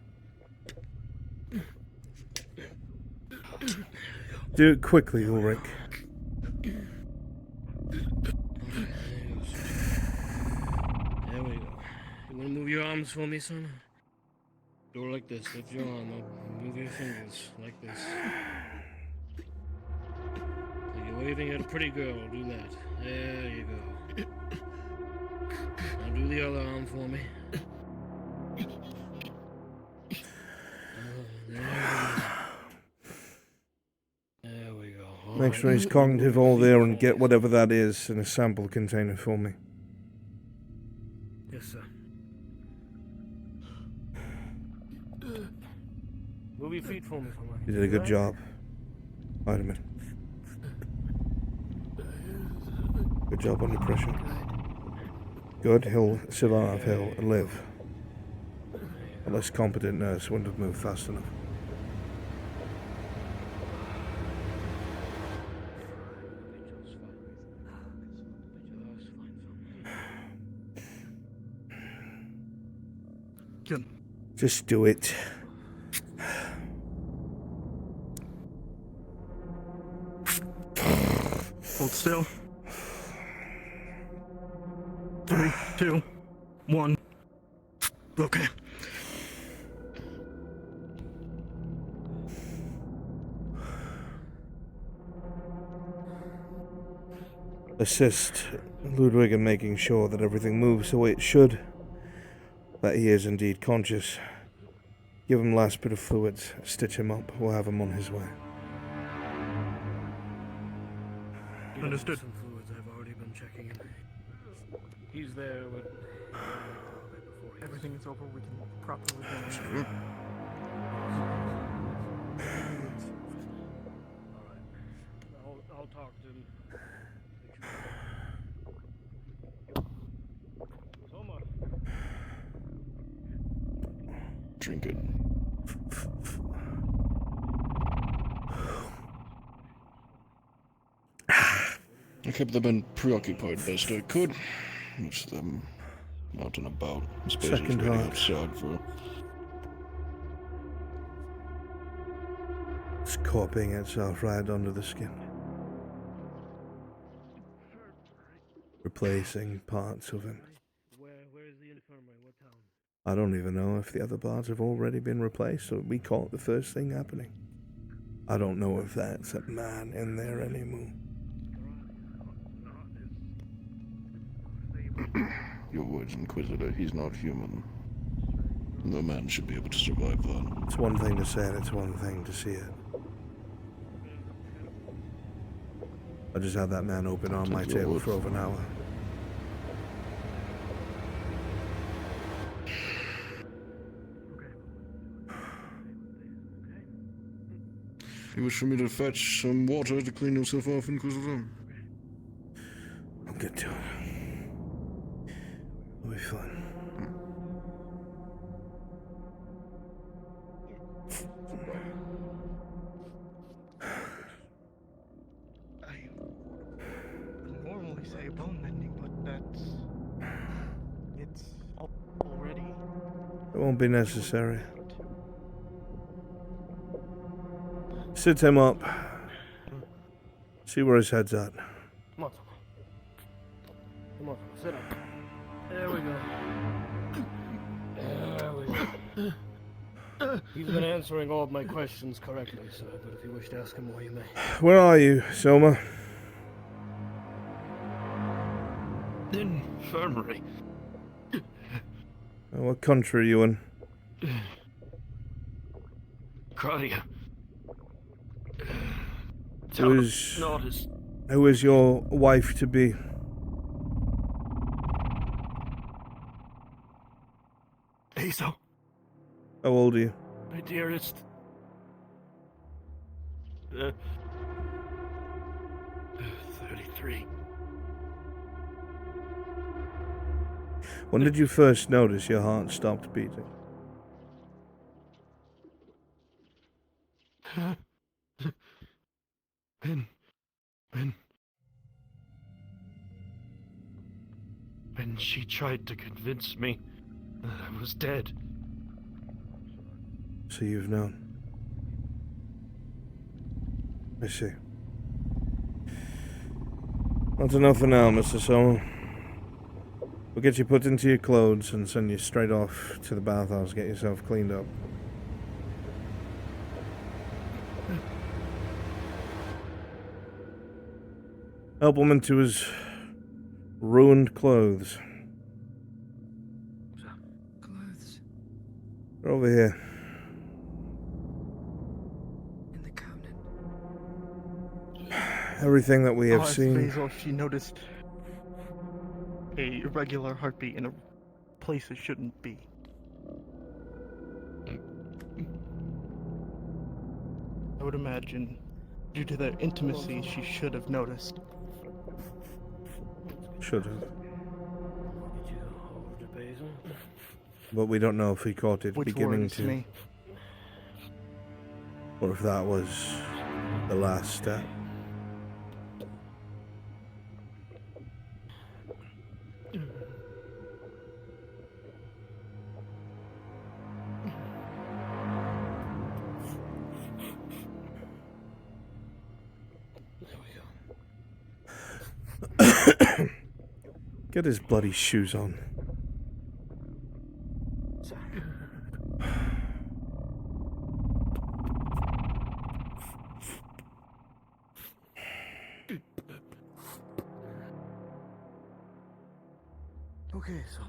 Speaker 2: Do it quickly, Ulrich.
Speaker 22: There we go. You wanna move your arms for me, son? Do it like this. Lift your arm up. Move your fingers like this. So you're waving at a pretty girl. Do that. There you go. Now do the other arm for me. There we go.
Speaker 2: Make sure he's cognitive all there and get whatever that is in a sample container for me.
Speaker 22: Yes, sir. Move your feet for me,
Speaker 2: You did a good job. Vitamin. Good job under pressure. Good, he'll survive, he'll live. A less competent nurse wouldn't have moved fast enough.
Speaker 7: Good.
Speaker 2: Just do it.
Speaker 7: Hold still. 3, 2, 1. Okay.
Speaker 2: Assist Ludwig in making sure that everything moves the way it should. That he is indeed conscious. Give him last bit of fluids. Stitch him up. We'll have him on his way.
Speaker 7: Understood.
Speaker 22: Some fluids I've already been checking in. He's there, but
Speaker 7: Everything is over. We can properly finish.
Speaker 22: I'll talk to him. Soma.
Speaker 13: Drink it. I kept them preoccupied best I could. Most of them out and about. Space was
Speaker 2: Second
Speaker 13: waiting
Speaker 2: heart.
Speaker 13: outside for.
Speaker 2: Scorping itself right under the skin. Replacing parts of him.
Speaker 22: Where is the infirmary? What town?
Speaker 2: I don't even know if the other parts have already been replaced, so we call it the first thing happening. I don't know if that's a man in there anymore.
Speaker 13: Your words, Inquisitor. He's not human. No man should be able to survive that.
Speaker 2: It's one thing to say it, it's one thing to see it. I just had that man open on my table for over an hour.
Speaker 14: you wish for me to fetch some water to clean yourself off and cool down.
Speaker 2: I'll get to it. It'll be fun.
Speaker 7: I would normally say bone mending, but it's already.
Speaker 2: It won't be necessary. Sit him up. See where his head's at.
Speaker 5: Come on. Come on, sit up. There we go. There we go. He's been answering all of my questions correctly, sir, but if you wish to ask him more, you may.
Speaker 2: Where are you, Soma?
Speaker 18: Infirmary.
Speaker 2: What country are you in?
Speaker 18: Claudia.
Speaker 2: Who is your wife to be?
Speaker 18: Hazel.
Speaker 2: How old are you?
Speaker 18: My dearest. 33.
Speaker 2: When did you first notice your heart stopped beating?
Speaker 18: When she tried to convince me that I was dead.
Speaker 2: So you've known. I see. That's enough for now, Mr. Soma. We'll get you put into your clothes and send you straight off to the bathhouse. Get yourself cleaned up. Help him into his ruined clothes.
Speaker 11: Clothes
Speaker 2: They're over here.
Speaker 11: in the cabinet.
Speaker 2: Everything that we have
Speaker 7: Asked
Speaker 2: seen.
Speaker 7: Basil if she noticed a irregular heartbeat in a place it shouldn't be. I would imagine, due to their intimacy, she should have noticed.
Speaker 2: Should have.
Speaker 5: Did you hold the basil?
Speaker 2: But we don't know if he caught it
Speaker 7: Which
Speaker 2: beginning
Speaker 7: worries
Speaker 2: to.
Speaker 7: me.
Speaker 2: Or if that was the last step. Get his bloody shoes on.
Speaker 5: Okay, Soma.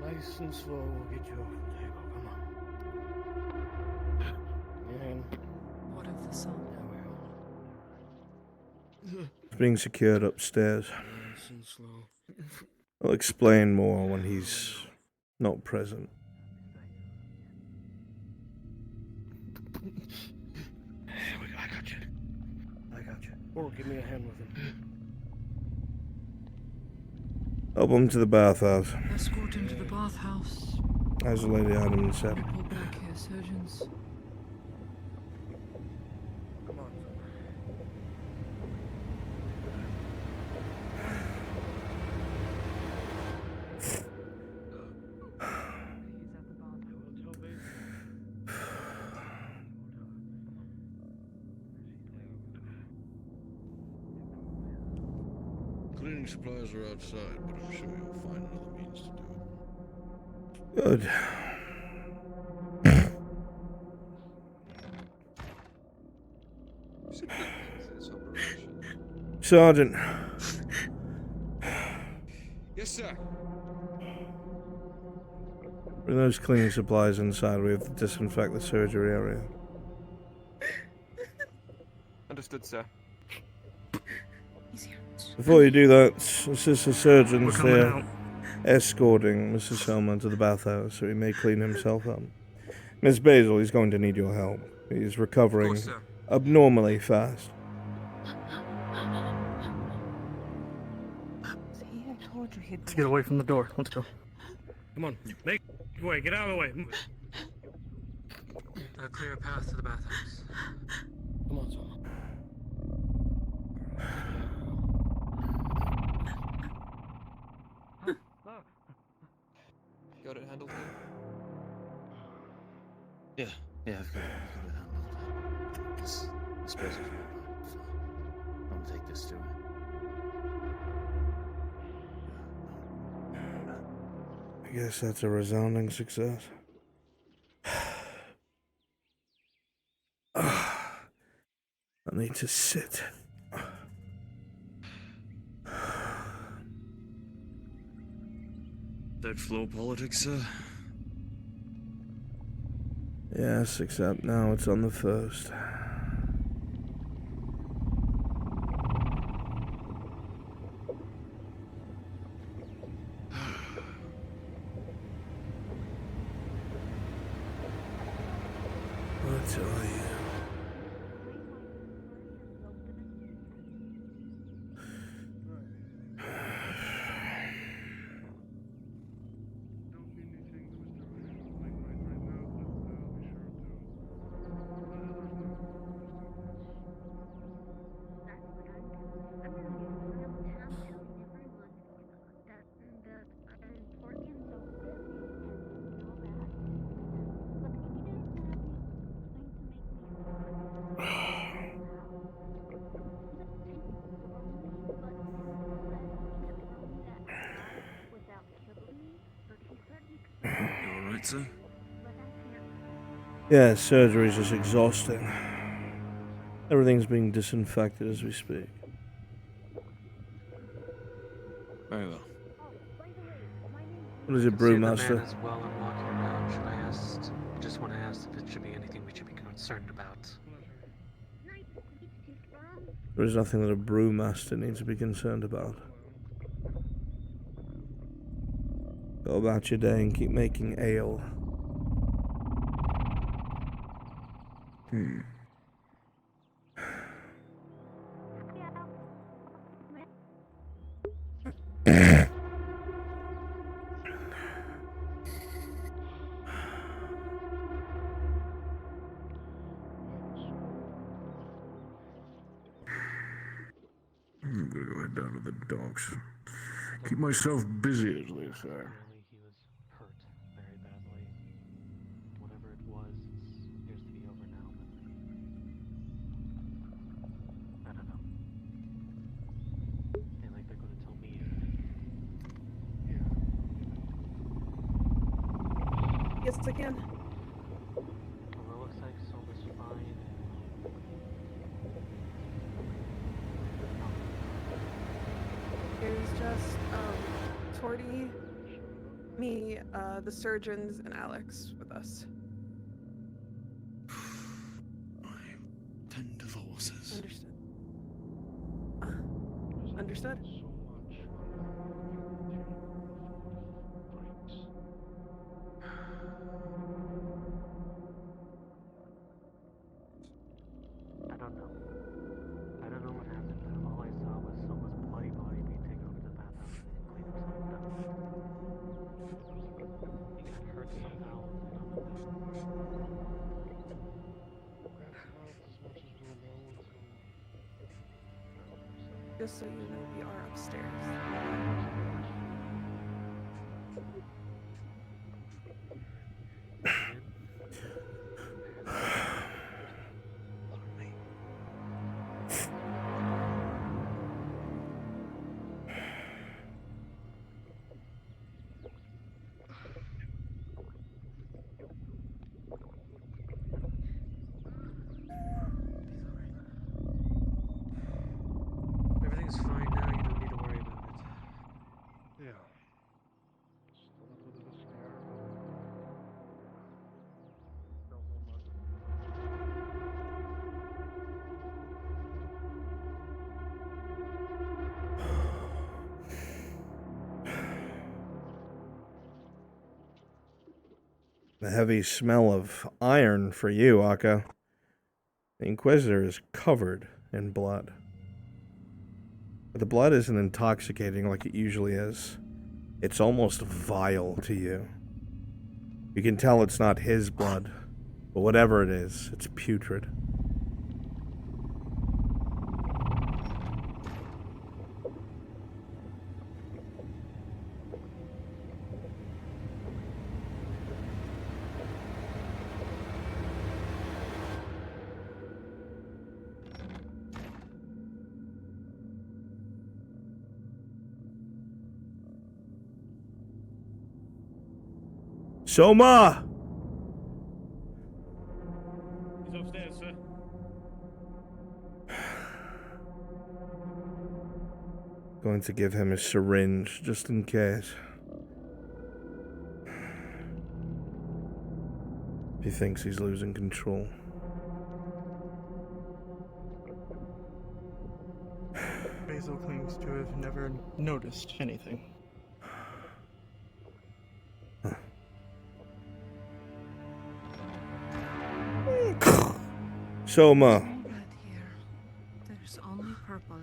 Speaker 5: Nice and slow, we'll get you off the table. Come on. And
Speaker 11: What of the sun?
Speaker 2: He's being secured upstairs.
Speaker 5: nice and slow.
Speaker 2: I'll explain more when he's not present.
Speaker 5: I got you. I got you. Or give me a hand with him.
Speaker 2: Help him to the bathhouse.
Speaker 11: Escort him to the bathhouse.
Speaker 2: As the Lady Adam said.
Speaker 11: Report back here, surgeons.
Speaker 14: Cleaning supplies are outside, but I'm sure you'll find another means to do it.
Speaker 2: Good. Sergeant.
Speaker 1: Yes, sir.
Speaker 2: Bring those cleaning supplies inside. We have to disinfect the surgery area.
Speaker 1: Understood, sir.
Speaker 2: Before you do that, assist the surgeons
Speaker 7: We're coming
Speaker 2: there
Speaker 7: out.
Speaker 2: escorting Mr. Selman to the bathhouse so he may clean himself up. Miss Basil, he's going to need your help. He's recovering
Speaker 1: Of course, sir.
Speaker 2: abnormally fast.
Speaker 12: See, I told you he'd
Speaker 15: Let's get away from the door. Let's go.
Speaker 22: Come on, make way. Get out of the way.
Speaker 1: Clear a path to the bathhouse.
Speaker 22: Come on, son.
Speaker 1: Got it handled here?
Speaker 9: Yeah, I've got it handled. This Basil's I'm gonna take this to him.
Speaker 2: I guess that's a resounding success. I need to sit.
Speaker 19: That flow politics,
Speaker 2: Yes, except now it's on the first. What are you?
Speaker 19: Alright, sir?
Speaker 2: Yeah, surgery's just exhausting. Everything's being disinfected as we speak.
Speaker 19: Very well.
Speaker 2: What is it,
Speaker 23: Consider the
Speaker 2: Brewmaster?
Speaker 23: man as well and walking around. I just want to ask if it should be anything we should be concerned about.
Speaker 2: There is nothing that a brewmaster needs to be concerned about. Go about your day and keep making ale.
Speaker 19: I'm gonna go head down to the docks. Keep myself busy, as they say.
Speaker 23: He was hurt very badly. Whatever it was, it appears to be over now, but I don't know. Ain't like they're gonna tell me anything.
Speaker 8: Yes, I can.
Speaker 23: Well, it looks like Sol is fine.
Speaker 8: There's just Torty, me, the surgeons, and Alex with us.
Speaker 19: Ten divorces.
Speaker 8: Understood. Understood.
Speaker 23: I don't know. I don't know what happened. All I saw was Sola's bloody body being taken over to the bathhouse and clean himself down. He got hurt somehow.
Speaker 8: Just so you know, we are upstairs.
Speaker 23: Everything's fine now. You don't need to worry about it.
Speaker 2: The heavy smell of iron for you, Akka. The Inquisitor is covered in blood. But the blood isn't intoxicating like it usually is. It's almost vile to you. You can tell it's not his blood, but whatever it is, it's putrid. Soma!
Speaker 22: He's upstairs, sir.
Speaker 2: Going to give him a syringe, just in case. If he thinks he's losing control.
Speaker 15: Basil claims to have never noticed anything.
Speaker 2: Soma,
Speaker 8: There's only purple.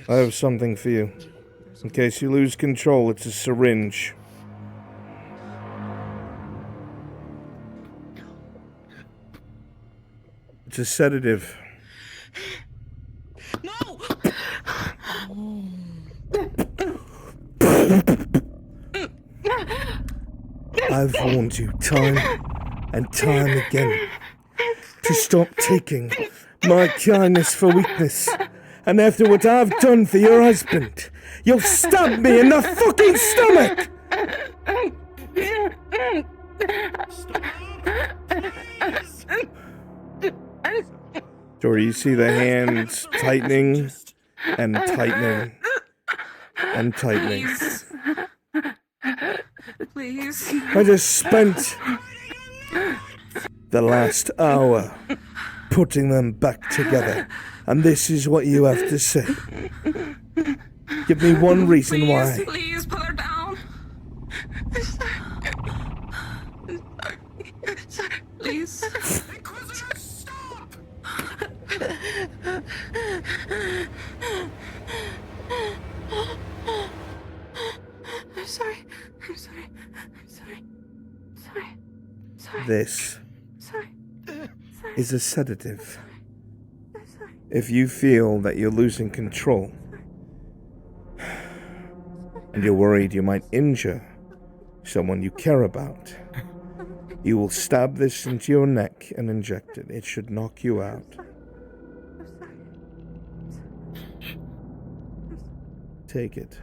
Speaker 2: I have something for you. In case you lose control, it's a syringe. It's a sedative. I've warned you time and time again to stop taking my kindness for weakness. And after what I've done for your husband, you'll stab me in the fucking stomach! Tori, you see the hands tightening and tightening and tightening.
Speaker 8: Please.
Speaker 2: I just spent the last hour putting them back together, and this is what you have to say. Give me one reason why.
Speaker 8: Please put her down. Please.
Speaker 10: Inquisitor, stop!
Speaker 8: I'm sorry. I'm sorry. I'm sorry. Sorry. Sorry.
Speaker 2: This
Speaker 8: Sorry.
Speaker 2: is a sedative. If you feel that you're losing control, and you're worried you might injure someone you care about, you will stab this into your neck and inject it. It should knock you out. Take it.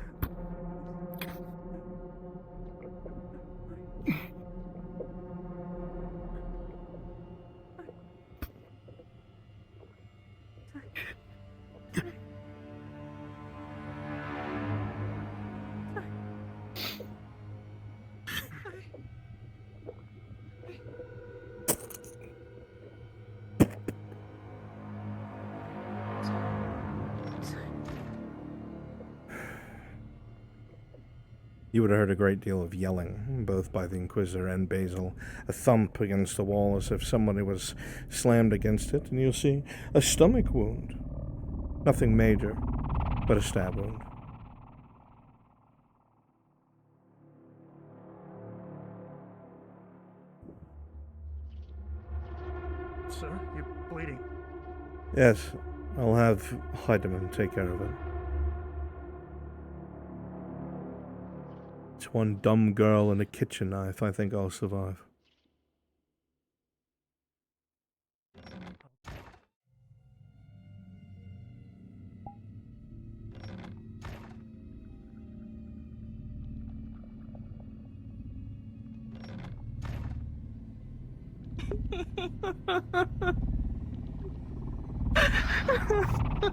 Speaker 2: You would have heard a great deal of yelling, both by the Inquisitor and Basil. A thump against the wall as if somebody was slammed against it, and you'll see a stomach wound. Nothing major, but a stab wound.
Speaker 15: Sir, you're bleeding.
Speaker 2: Yes, I'll have Heidemann take care of it. It's one dumb girl and a kitchen knife. I think I'll survive.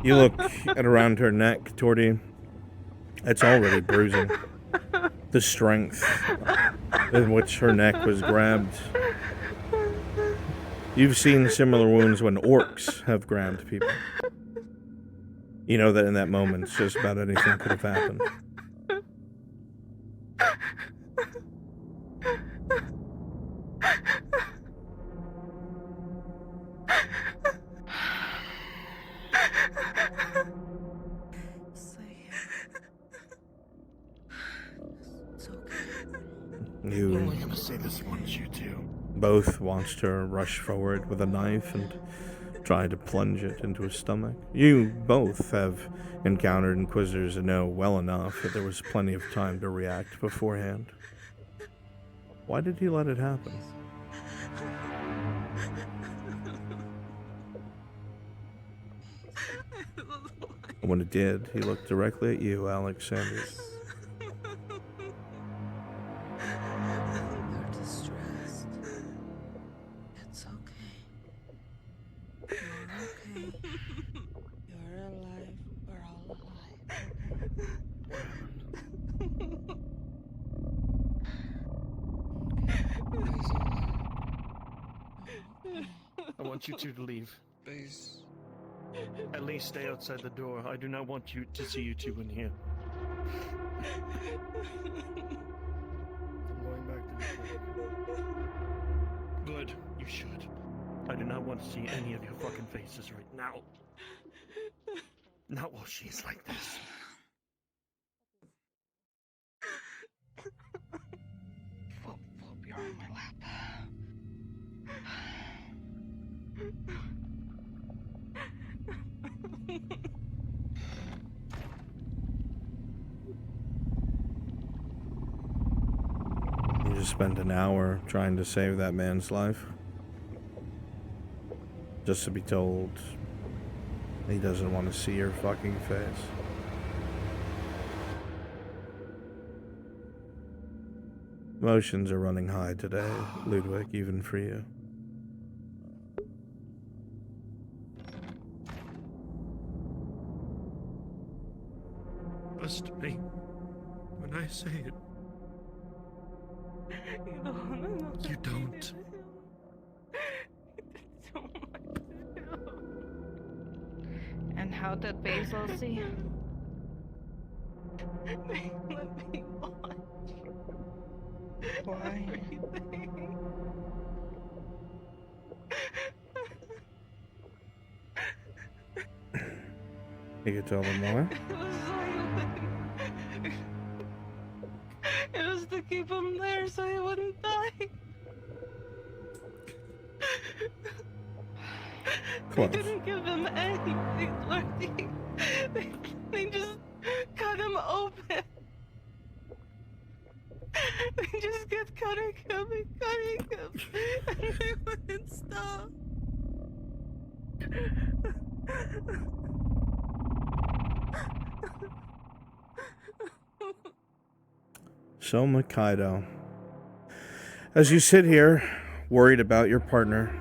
Speaker 2: You look at around her neck, Tordy. It's already bruising. The strength in which her neck was grabbed. You've seen similar wounds when orcs have grabbed people. You know that in that moment, just about anything could have happened. You
Speaker 14: only gonna say this once, you two.
Speaker 2: both watched her rush forward with a knife and try to plunge it into his stomach. You both have encountered Inquisitors and know well enough that there was plenty of time to react beforehand. Why did he let it happen? When it did, he looked directly at you, Alex Sanders.
Speaker 10: You're distressed. It's okay. You're okay. You're alive. We're all alive,
Speaker 15: I want you two to leave.
Speaker 1: Base.
Speaker 15: At least stay outside the door. I do not want you to see you two in here. I'm going back to the clinic. Good, you should. I do not want to see any of your fucking faces right now. Not while she's like this.
Speaker 10: Flip, you're on my lap.
Speaker 2: You just spent an hour trying to save that man's life. Just to be told he doesn't want to see your fucking face. Emotions are running high today, Ludwig, even for you.
Speaker 3: Trust me when I say it. You don't.
Speaker 10: And how did Basil see?
Speaker 6: They let me watch.
Speaker 10: Why?
Speaker 6: Everything.
Speaker 2: You could tell them why.
Speaker 6: It was to keep him there so he wouldn't die.
Speaker 2: Close.
Speaker 6: They didn't give him anything, Lordy. They just cut him open. They just kept cutting him and cutting him, and they wouldn't stop.
Speaker 2: So, Mikaido, as you sit here, worried about your partner,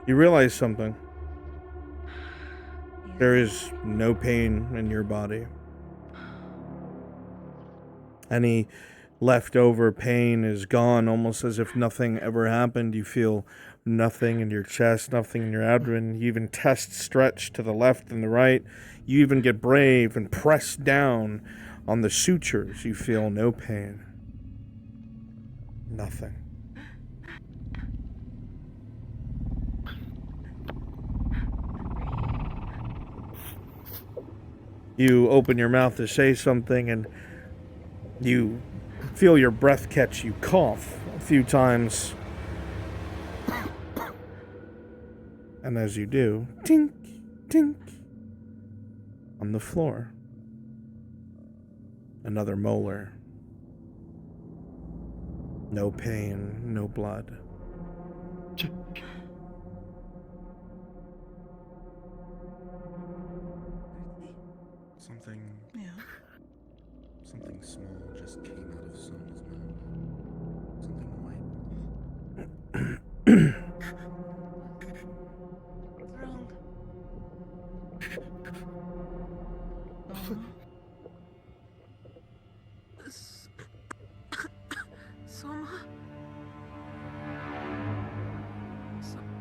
Speaker 2: you realize something. There is no pain in your body. Any leftover pain is gone, almost as if nothing ever happened. You feel nothing in your chest, nothing in your abdomen. You even test stretch to the left and the right. You even get brave and press down on the sutures. You feel no pain. Nothing. You open your mouth to say something and you feel your breath catch. You cough a few times. And as you do, tink, tink, on the floor. Another molar. No pain, no blood.
Speaker 4: Something.
Speaker 10: Yeah.
Speaker 4: Something small just came out of Sona's mouth. Something white.
Speaker 10: What's wrong?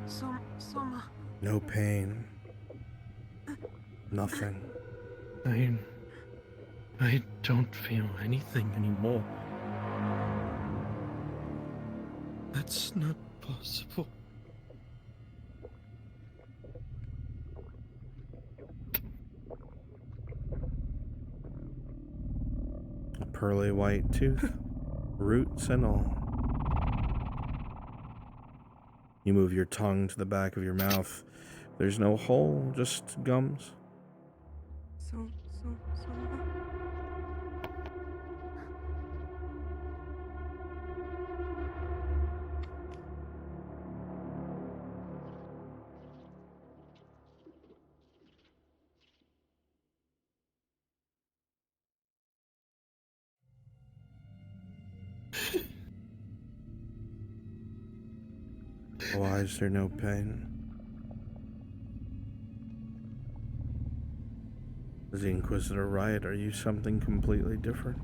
Speaker 10: Soma? Soma.
Speaker 2: No pain. Nothing.
Speaker 15: I don't feel anything anymore. That's not possible.
Speaker 2: A pearly white tooth. Roots and all. You move your tongue to the back of your mouth. There's no hole, just gums.
Speaker 8: So.
Speaker 2: Why is there no pain? Is the Inquisitor right? Are you something completely different?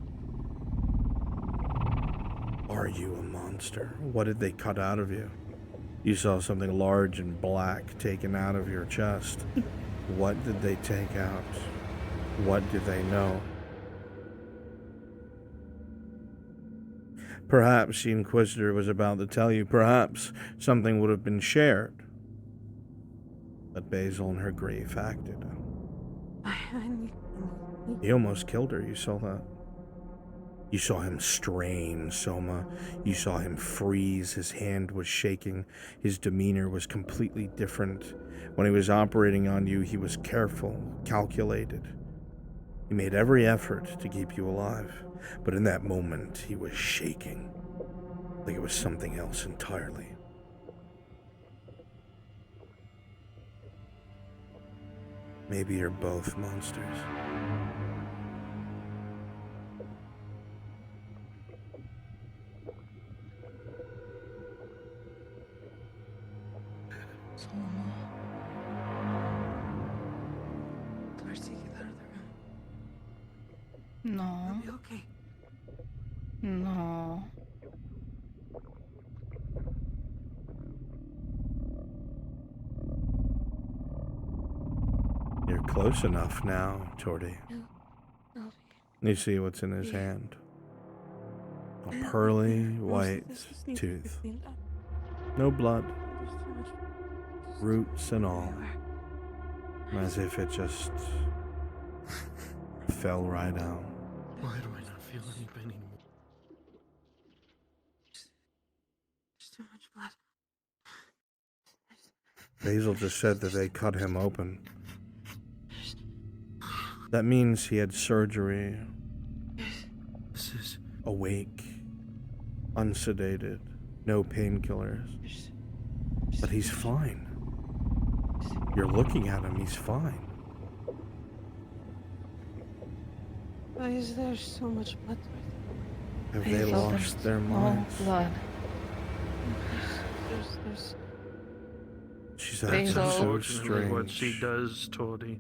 Speaker 2: Are you a monster? What did they cut out of you? You saw something large and black taken out of your chest. What did they take out? What do they know? Perhaps the Inquisitor was about to tell you. Perhaps something would have been shared. But Basil in her grief acted. He almost killed her, you saw that. You saw him strain, Soma. You saw him freeze. His hand was shaking. His demeanor was completely different. When he was operating on you, he was careful, calculated. He made every effort to keep you alive. But in that moment, he was shaking. Like it was something else entirely. Maybe you're both monsters.
Speaker 8: Darcy, get out of the room.
Speaker 10: No.
Speaker 8: It'll be okay.
Speaker 10: No.
Speaker 2: You're close enough now, Tordy. You see what's in his hand. A pearly white tooth. No blood. Roots and all. As if it just fell right out.
Speaker 15: Why do I not feel any pain anymore?
Speaker 8: There's too much blood.
Speaker 2: Basil just said that they cut him open. That means he had surgery.
Speaker 15: This is
Speaker 2: awake, unsedated, no painkillers. But he's fine. You're looking at him, he's fine.
Speaker 6: Why is there so much blood?
Speaker 2: Have they lost their minds?
Speaker 10: No blood.
Speaker 6: There's
Speaker 2: She's acting so strange.
Speaker 15: What she does, Tordy.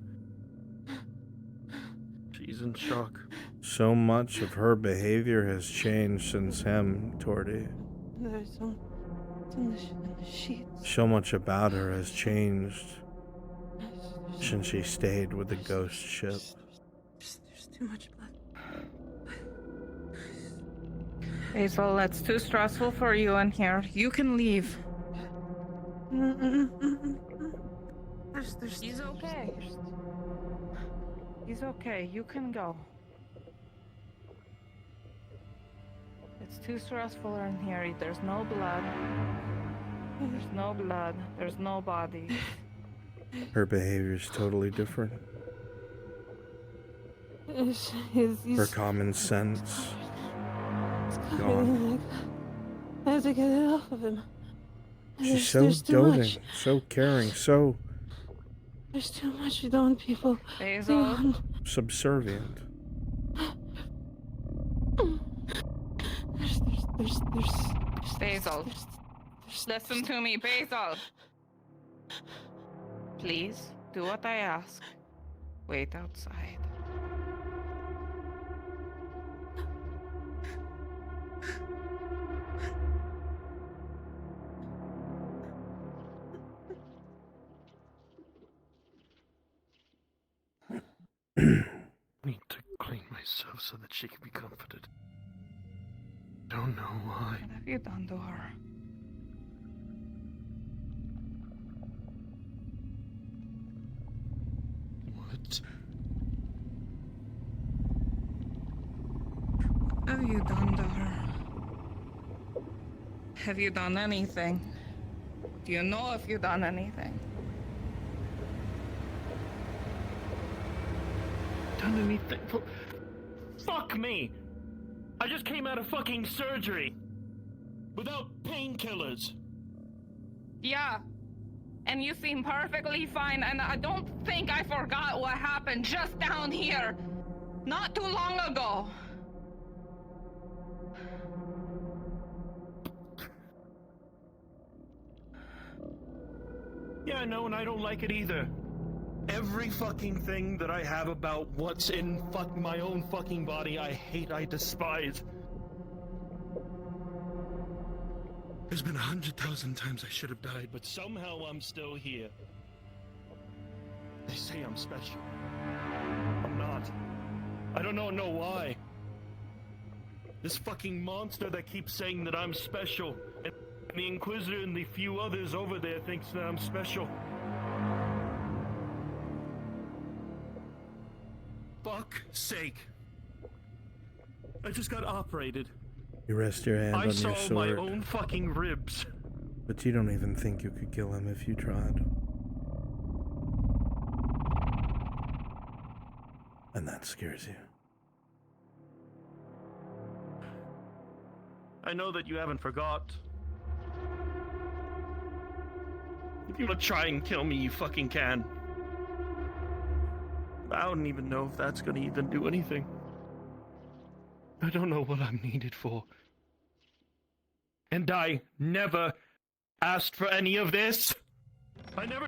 Speaker 15: She's in shock.
Speaker 2: So much of her behavior has changed since him, Tordy.
Speaker 6: There's some in the sheets.
Speaker 2: So much about her has changed since she stayed with the ghost ship.
Speaker 8: There's too much blood.
Speaker 10: Basil, that's too stressful for you in here. You can leave. He's okay. He's okay. You can go. It's too stressful in here. There's no blood. There's no blood. There's no body.
Speaker 2: Her behavior is totally different. Her common sense gone.
Speaker 6: I have to get it off of him.
Speaker 2: She's so
Speaker 6: There's too
Speaker 2: doting,
Speaker 6: much.
Speaker 2: so caring, so
Speaker 6: There's too much. You don't want people.
Speaker 10: Basil.
Speaker 2: subservient.
Speaker 6: There's
Speaker 10: Basil. Listen to me, Basil. Please, do what I ask. Wait outside.
Speaker 15: Need to clean myself so that she can be comforted. Don't know why.
Speaker 10: What have you done to her?
Speaker 15: What?
Speaker 10: What have you done to her? Have you done anything? Do you know if you've done anything?
Speaker 15: Done anything? Fuck me! I just came out of fucking surgery! Without painkillers!
Speaker 10: Yeah. And you seem perfectly fine, and I don't think I forgot what happened just down here. Not too long ago.
Speaker 15: Yeah, I know, and I don't like it either. Every fucking thing that I have about what's in my own fucking body, I hate, I despise. There's been 100,000 times I should have died, but somehow I'm still here. They say I'm special. I'm not. I don't know why. This fucking monster that keeps saying that I'm special, and the Inquisitor and the few others over there thinks that I'm special. Fuck's sake. I just got operated.
Speaker 2: You rest your hand
Speaker 15: I
Speaker 2: on your
Speaker 15: saw
Speaker 2: sword.
Speaker 15: my own fucking ribs.
Speaker 2: But you don't even think you could kill him if you tried. And that scares you.
Speaker 15: I know that you haven't forgot. If you want to try and kill me, you fucking can. I don't even know if that's gonna even do anything. I don't know what I'm needed for. And I never asked for any of this. I never...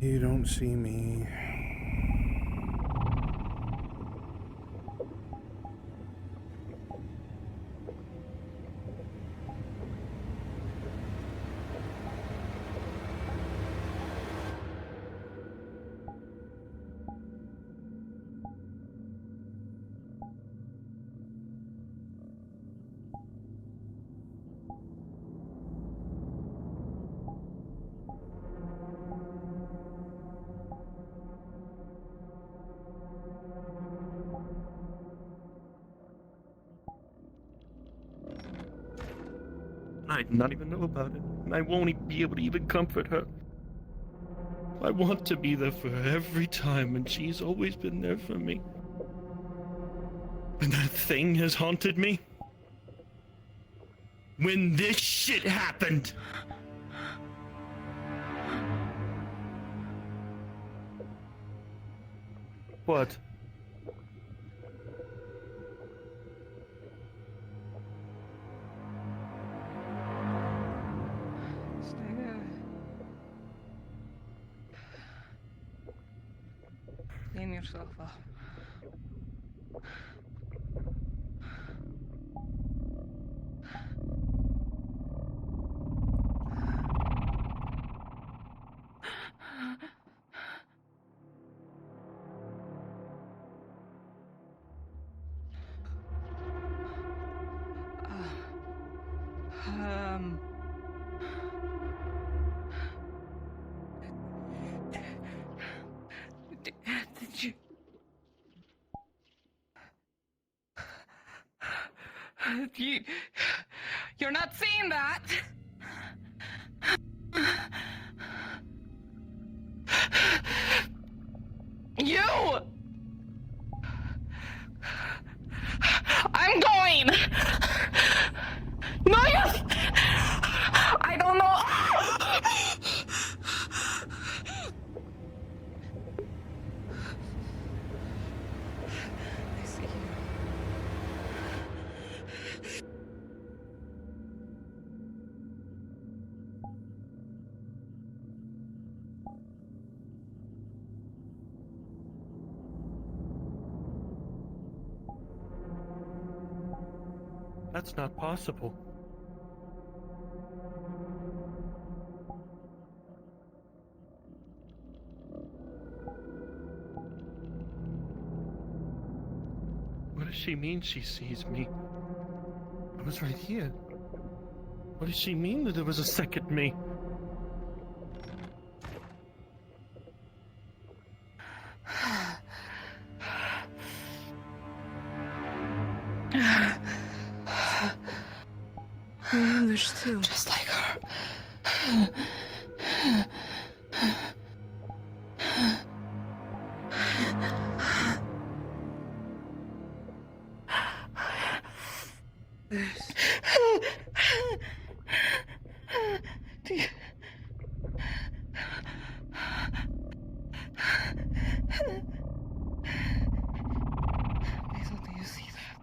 Speaker 2: You don't see me.
Speaker 15: I not even know about it, and I won't be able to even comfort her. I want to be there for her every time, and she's always been there for me. And that thing has haunted me. When this shit happened! What?
Speaker 10: Clean yourself up. Did you... You're not seeing that! You! I'm going! No, you... I don't know... I see you.
Speaker 15: That's not possible. What does she mean she sees me? I was right here. What does she mean that there was a second me?
Speaker 6: There's two.
Speaker 10: Just like her. Basil, do you see that?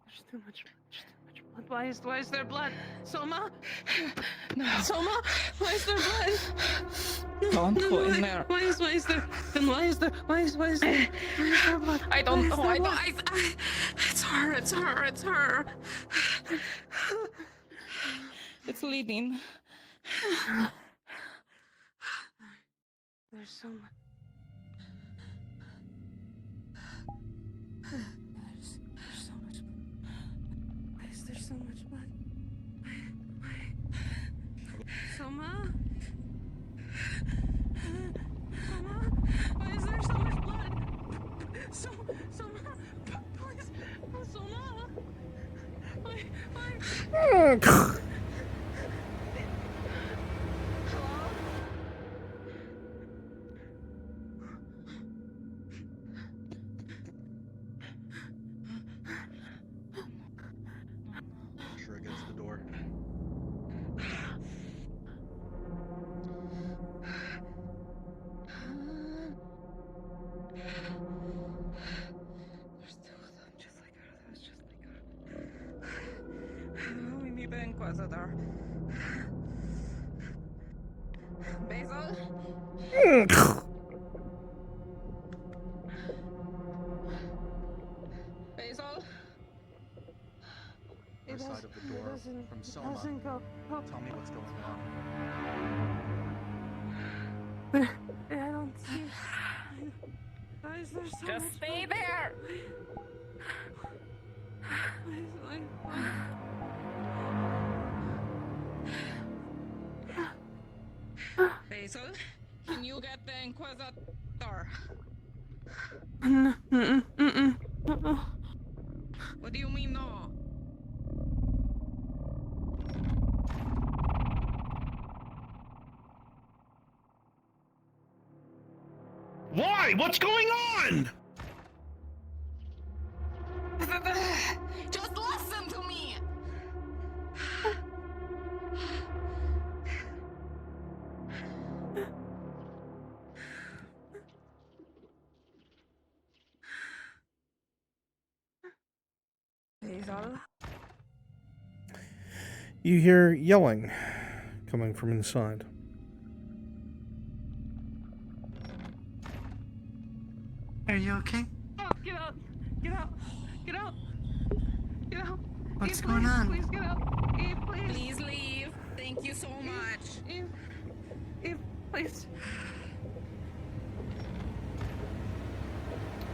Speaker 6: There's too much blood. Why is there blood? Soma?
Speaker 10: No.
Speaker 6: Soma? Why is there blood?
Speaker 10: Don't go in there.
Speaker 6: Why is there blood?
Speaker 10: I don't know.
Speaker 6: It's her.
Speaker 10: It's bleeding.
Speaker 6: There's so much. There's so much blood. Why is there so much blood? Why? Soma? Soma? Why is there so much blood? Soma? Please. Soma? Why?
Speaker 9: Sure against the door.
Speaker 10: There's two of them, just like her. That was just like her. We need the Inquisitor. Basil? Basil?
Speaker 9: Other side of the door from Soma.
Speaker 6: Doesn't go.
Speaker 9: Tell me what's going on.
Speaker 6: I don't see. Why is there so much
Speaker 10: Just stay
Speaker 6: blood?
Speaker 10: there! Basil, can you get the Inquisitor? What do you mean, no?
Speaker 15: Why? What's going on?
Speaker 10: Just listen to me! Basil?
Speaker 2: You hear yelling coming from inside.
Speaker 11: Are you okay?
Speaker 6: Oh, get out! Get out! Get out! Get out!
Speaker 11: What's
Speaker 6: Eve,
Speaker 11: going
Speaker 6: please,
Speaker 11: on?
Speaker 6: Please get out! Eve, please!
Speaker 10: Please leave. Thank you so much.
Speaker 6: Eve, please.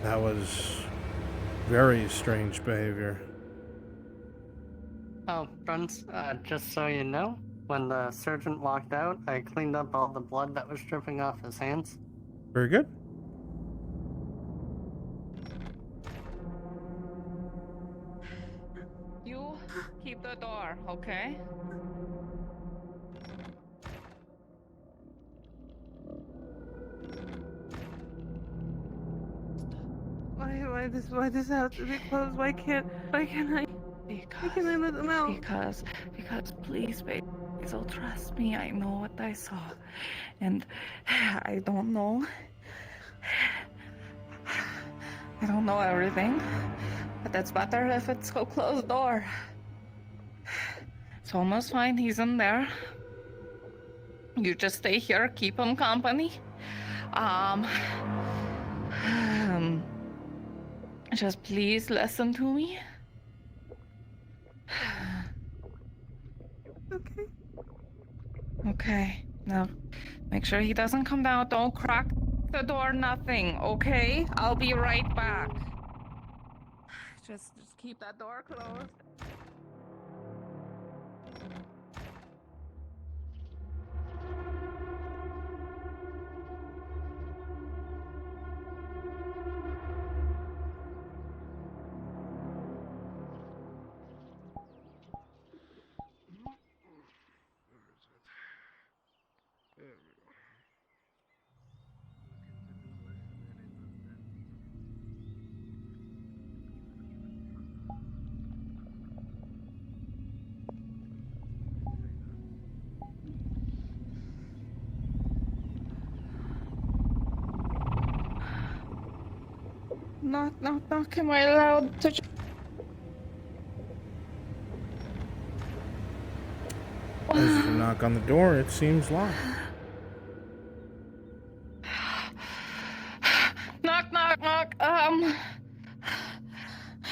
Speaker 2: That was very strange behavior.
Speaker 16: Oh, Bruns, just so you know, when the surgeon walked out, I cleaned up all the blood that was dripping off his hands.
Speaker 2: Very good.
Speaker 10: You keep the door, okay?
Speaker 6: Why this has to be closed? Why can't I? Why can't I let them out?
Speaker 10: Because please, Basil, trust me. I know what I saw, and I don't know. I don't know everything, but that's better if it's a closed door. It's almost fine. He's in there. You just stay here, keep him company. Just please listen to me.
Speaker 6: Okay.
Speaker 10: Okay. Now, make sure he doesn't come down. Don't crack the door, nothing, okay? I'll be right back. Just keep that door closed. Knock, knock, knock. Am I allowed to?
Speaker 2: As you knock on the door, it seems locked.
Speaker 10: Knock, knock, knock.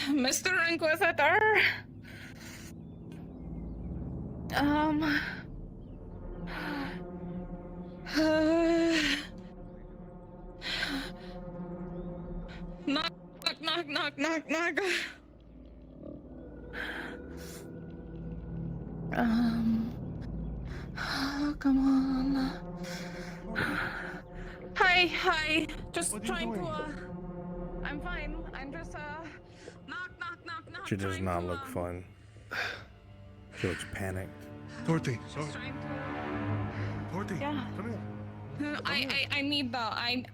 Speaker 10: Mr. Inquisitor. Knock, knock, knock, knock, knock. Oh, come on. Hi. Just trying to, I'm fine. I'm just, knock, knock, knock, knock.
Speaker 2: She does not look fun. She looks panicked.
Speaker 3: Torty,
Speaker 10: Just trying to...
Speaker 3: Torty,
Speaker 10: Yeah.
Speaker 3: come here.
Speaker 10: I need them.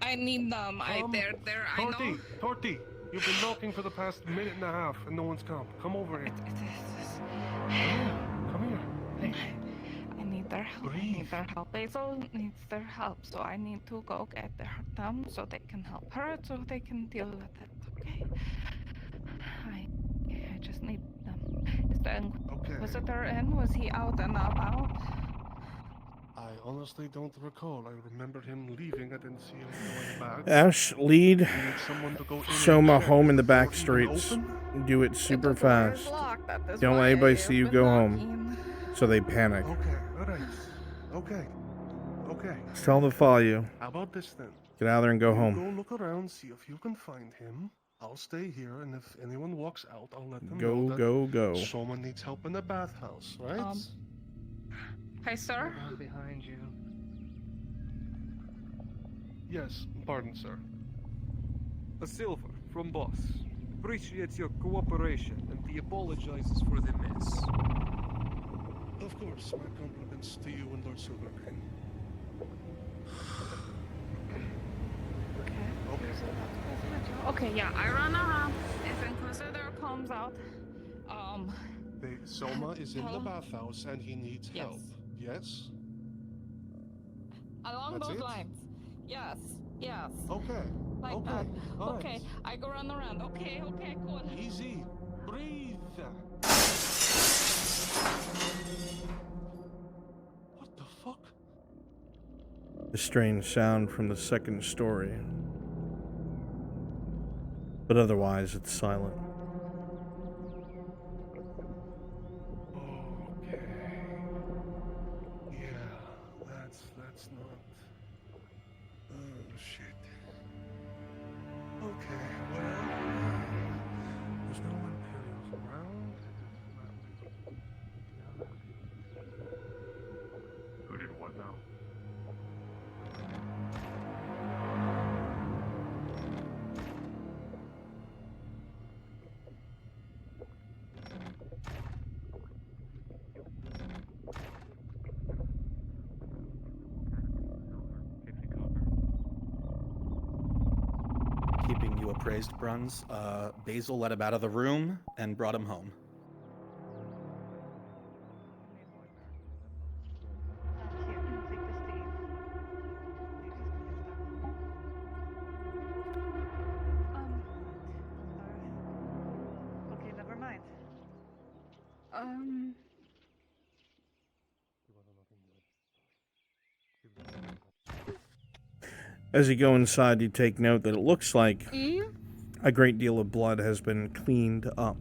Speaker 10: I need them. I know.
Speaker 3: Torty, you've been knocking for the past minute and a half and no one's come. Come over here. Come here.
Speaker 10: I need their help. I need their help. Basil needs their help, so I need to go get them so they can help her, so they can deal with it. Okay. I just need them. Is the Inquisitor in? Was he out and about?
Speaker 3: I honestly don't recall. I remember him leaving. I didn't see him going back.
Speaker 2: Ash, lead
Speaker 3: We need someone to go in
Speaker 2: Soma
Speaker 3: and check
Speaker 2: home in the
Speaker 3: before
Speaker 2: back
Speaker 3: he can
Speaker 2: streets.
Speaker 3: open.
Speaker 2: Do it super fast.
Speaker 10: Locked. That is
Speaker 2: Don't
Speaker 10: why
Speaker 2: let anybody
Speaker 10: I
Speaker 2: see
Speaker 10: have
Speaker 2: you
Speaker 10: been
Speaker 2: go
Speaker 10: knocking.
Speaker 2: home. So they panic.
Speaker 3: Okay, alright. Okay.
Speaker 2: Just tell them to follow you.
Speaker 3: How about this then?
Speaker 2: Get out of there and go
Speaker 3: You
Speaker 2: home.
Speaker 3: Go look around, see if you can find him. I'll stay here, and if anyone walks out, I'll let them
Speaker 2: Go,
Speaker 3: know that
Speaker 2: go, go.
Speaker 3: someone needs help in the bathhouse, right?
Speaker 10: Hi, sir.
Speaker 23: Behind you.
Speaker 3: Yes, pardon, sir.
Speaker 1: A silver from boss. Appreciates your cooperation and he apologizes for the mess.
Speaker 3: Of course, my compliments to you and Lord Silvergreen.
Speaker 10: Okay, yeah, I run around. If Inquisitor comes out,
Speaker 3: Soma is in the
Speaker 10: Hello?
Speaker 3: bathhouse and he needs
Speaker 10: Yes.
Speaker 3: help. Yes?
Speaker 10: along
Speaker 3: That's
Speaker 10: those
Speaker 3: it?
Speaker 10: lines. Yes.
Speaker 3: Okay.
Speaker 10: Like
Speaker 3: Okay.
Speaker 10: that.
Speaker 3: All
Speaker 10: Okay,
Speaker 3: right.
Speaker 10: I go run around. Okay, cool.
Speaker 3: Easy. Breathe. What the fuck?
Speaker 2: A strange sound from the second story. But otherwise, it's silent.
Speaker 3: Yeah, that's not. Oh shit. Okay, well, there's no Imperials around. Who did what now?
Speaker 17: Keeping you appraised, Bruns, Basil let him out of the room and brought him home.
Speaker 6: Okay, never mind.
Speaker 2: As you go inside, you take note that it looks like
Speaker 10: Eve?
Speaker 2: a great deal of blood has been cleaned up.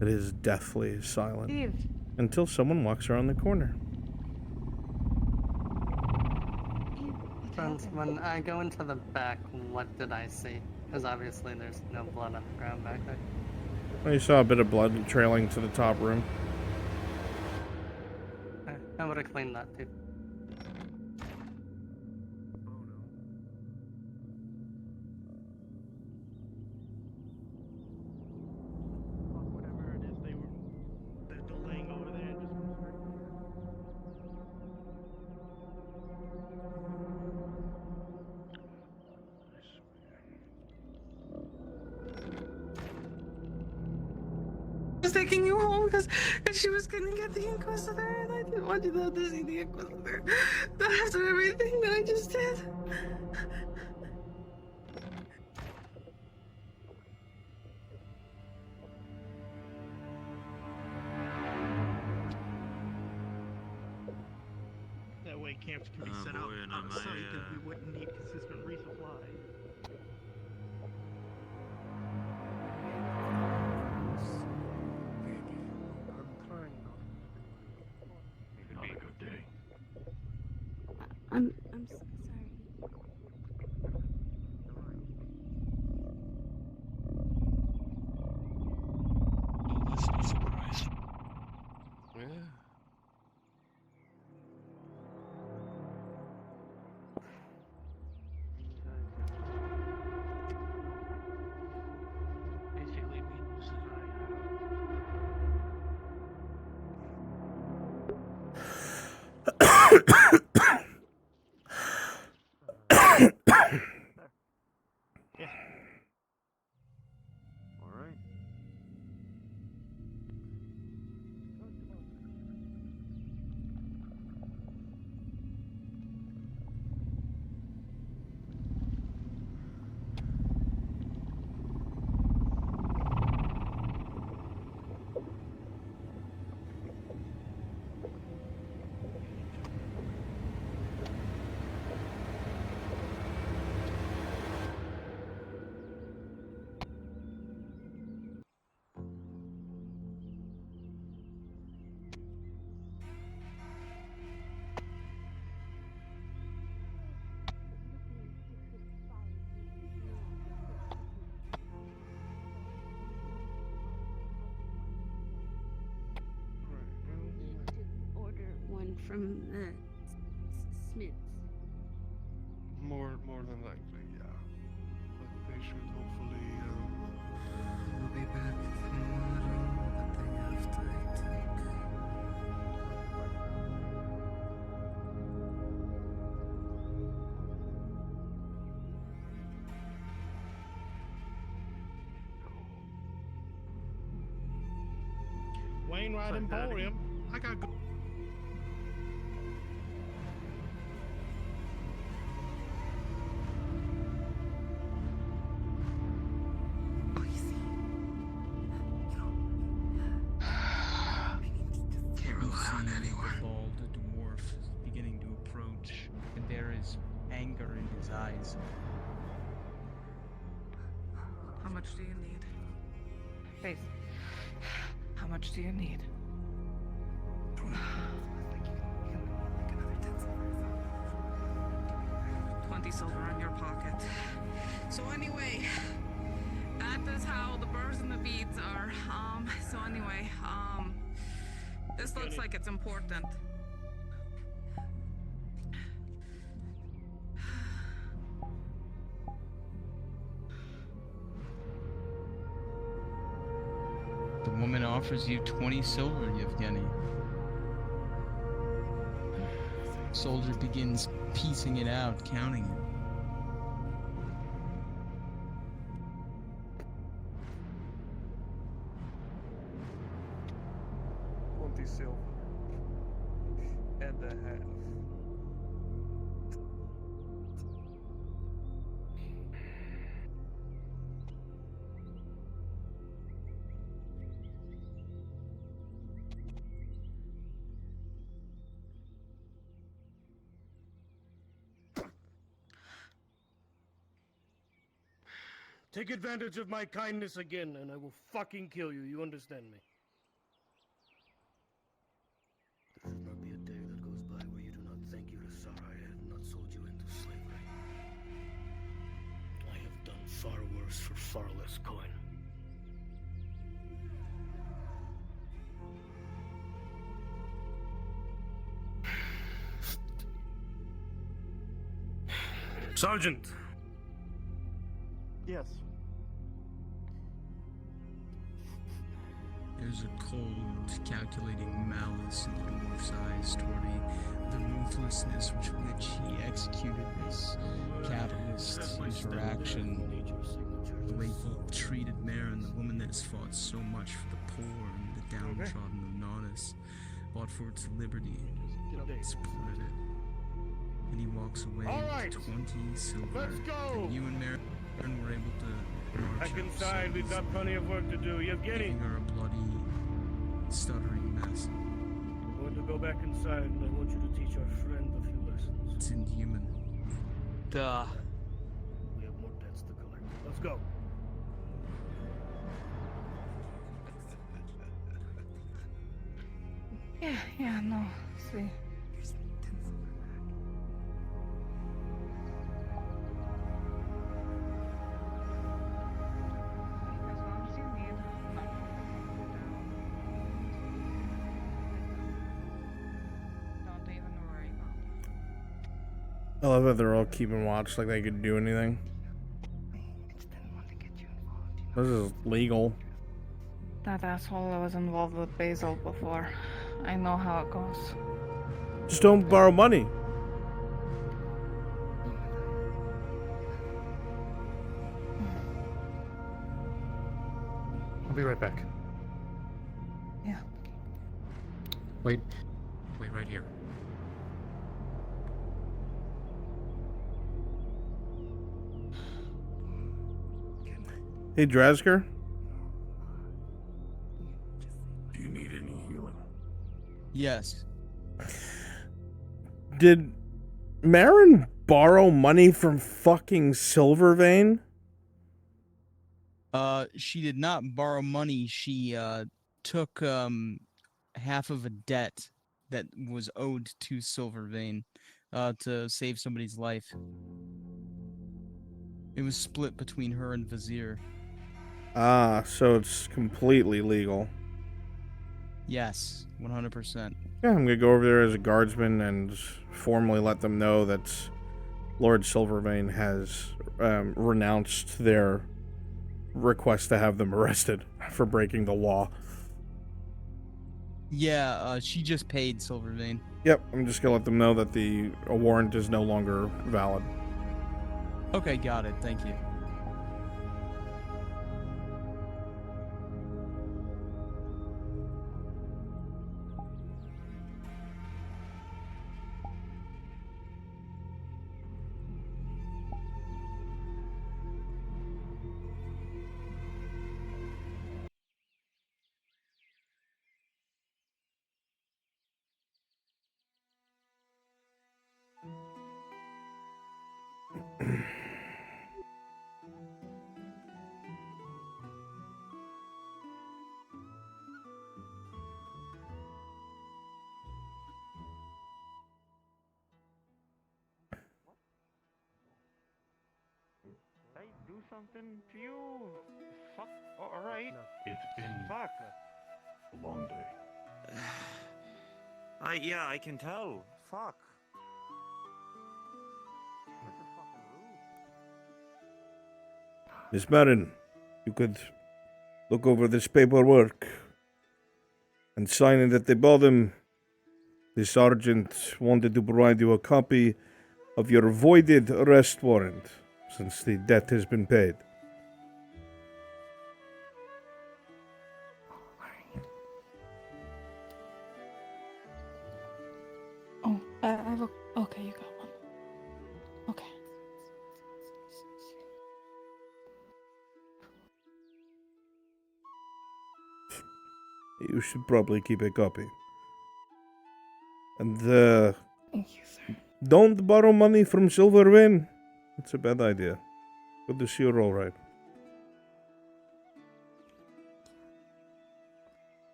Speaker 2: It is deathly silent
Speaker 6: Eve.
Speaker 2: until someone walks around the corner.
Speaker 16: Friends, when I go into the back, what did I see? Because obviously there's no blood on the ground back there.
Speaker 2: Well, you saw a bit of blood trailing to the top room.
Speaker 16: I would have cleaned that too.
Speaker 15: Whatever it is, they're delaying over there.
Speaker 6: Was taking you home because she was gonna get the Inquisitor, and I didn't want you to see the Inquisitor after everything that I just did.
Speaker 13: way camps can be set up outside that we wouldn't need consistent resupply.
Speaker 18: Not a good day.
Speaker 20: I'm sorry.
Speaker 22: Oh, that's no surprise.
Speaker 15: Yeah.
Speaker 13: Basically means that yeah.
Speaker 9: All right.
Speaker 20: Order one from the Smiths.
Speaker 3: More than likely, yeah. But they should hopefully,
Speaker 1: We'll be back tomorrow, the day after, I think.
Speaker 13: Wainwright Emporium. I got good.
Speaker 1: Can't rely on anyone.
Speaker 21: The bald dwarf is beginning to approach, and there is anger in his eyes.
Speaker 10: How much do you need? Face. How much do you need? 20 silver in your pocket. So anyway, that is how the birds and the bees are. So anyway, this looks like it's important.
Speaker 21: The woman offers you 20 silver, Yevgeny. Soldier begins piecing it out, counting it.
Speaker 24: Silver and a half.
Speaker 13: Take advantage of my kindness again, and I will fucking kill you. You understand me? There should not be a day that goes by where you do not thank Yurasara I have not sold you into slavery. I have done far worse for far less coin. Sergeant!
Speaker 23: Yes.
Speaker 21: There's a cold, calculating malice in the dwarf's eyes toward the ruthlessness with which he executed this capitalist interaction. The way he treated Marin, the woman that has fought so much for the poor and the downtrodden of Nonus, fought for its liberty, supported it. And he walks away with 20 silver.
Speaker 13: Let's go!
Speaker 21: And you and Marin were able to march
Speaker 13: Back
Speaker 21: up
Speaker 13: inside, we've got
Speaker 21: souls,
Speaker 13: plenty of work to do. Yevgeny!
Speaker 21: leaving her a bloody, stuttering mess.
Speaker 13: We're going to go back inside, and I want you to teach our friend a few
Speaker 21: It's inhuman.
Speaker 22: Duh.
Speaker 13: We have more debts to collect. Let's go.
Speaker 10: Yeah, no, see.
Speaker 2: I love that they're all keeping watch like they could do anything. This is legal.
Speaker 10: That asshole was involved with Basil before. I know how it goes.
Speaker 2: Just don't borrow money.
Speaker 5: I'll be right back.
Speaker 10: Yeah.
Speaker 5: Wait right here.
Speaker 2: Hey, Drasker?
Speaker 7: Do you need any healing?
Speaker 21: Yes.
Speaker 2: Did Marin borrow money from fucking Silvervein?
Speaker 21: She did not borrow money. She took half of a debt that was owed to Silvervein to save somebody's life. It was split between her and Vizier.
Speaker 2: Ah, so it's completely legal.
Speaker 21: Yes, 100%.
Speaker 2: Yeah, I'm gonna go over there as a guardsman and formally let them know that Lord Silvervein has renounced their request to have them arrested for breaking the law.
Speaker 21: Yeah, she just paid Silvervein.
Speaker 2: Yep, I'm just gonna let them know that a warrant is no longer valid.
Speaker 21: Okay, got it. Thank you.
Speaker 23: I do something to you? Fuck. Alright.
Speaker 7: It's been
Speaker 23: Fuck.
Speaker 7: a long day.
Speaker 23: Yeah, I can tell. Fuck. This is fucking rude.
Speaker 2: Miss Marin, you could look over this paperwork and sign it at the bottom. The sergeant wanted to provide you a copy of your voided arrest warrant, since the debt has been paid.
Speaker 10: Oh, I have a... Okay, you got one. Okay.
Speaker 2: You should probably keep a copy. And,
Speaker 10: Thank you, sir.
Speaker 2: don't borrow money from Silvervein. It's a bad idea. Good to see you're alright.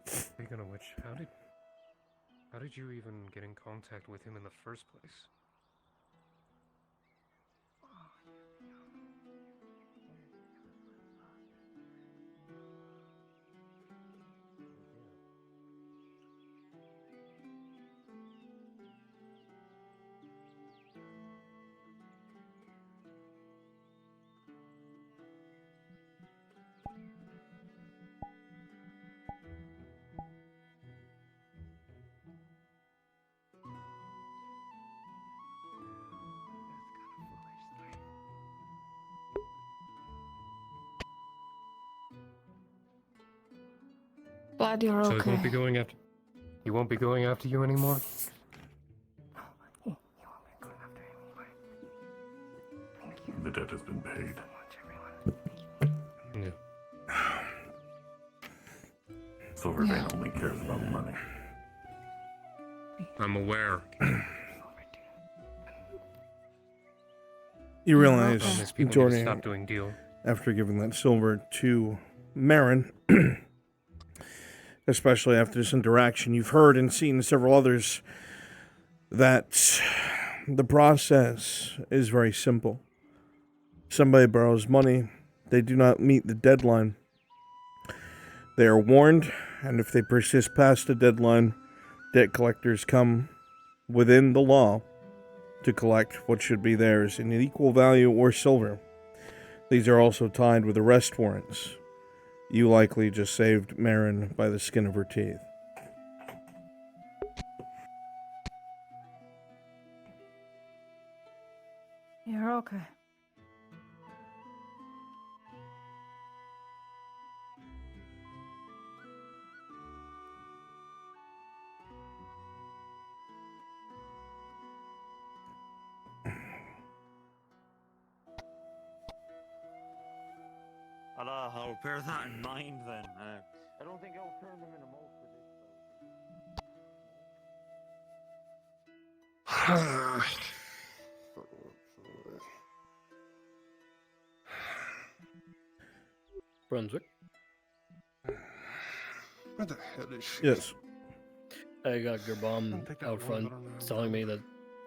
Speaker 5: Speaking of which, how did you even get in contact with him in the first place?
Speaker 10: Glad you're
Speaker 5: So
Speaker 10: okay.
Speaker 5: he won't be going after you anymore?
Speaker 7: The debt has been paid.
Speaker 5: Yeah.
Speaker 7: Silvervein only cares about money.
Speaker 5: I'm aware.
Speaker 2: You realize,
Speaker 5: Promise people need to
Speaker 2: Jordan,
Speaker 5: stop doing deal.
Speaker 2: after giving that silver to Marin, especially after this interaction, you've heard and seen several others that the process is very simple. Somebody borrows money, they do not meet the deadline. They are warned, and if they persist past the deadline, debt collectors come within the law to collect what should be theirs in an equal value or silver. These are also tied with arrest warrants. You likely just saved Marin by the skin of her teeth.
Speaker 10: You're okay.
Speaker 9: I'll bear that in mind then. I don't think I'll turn them in a mold for
Speaker 22: Brunswick.
Speaker 3: Where the hell is she?
Speaker 2: Yes.
Speaker 22: I got Gerbom out front telling me that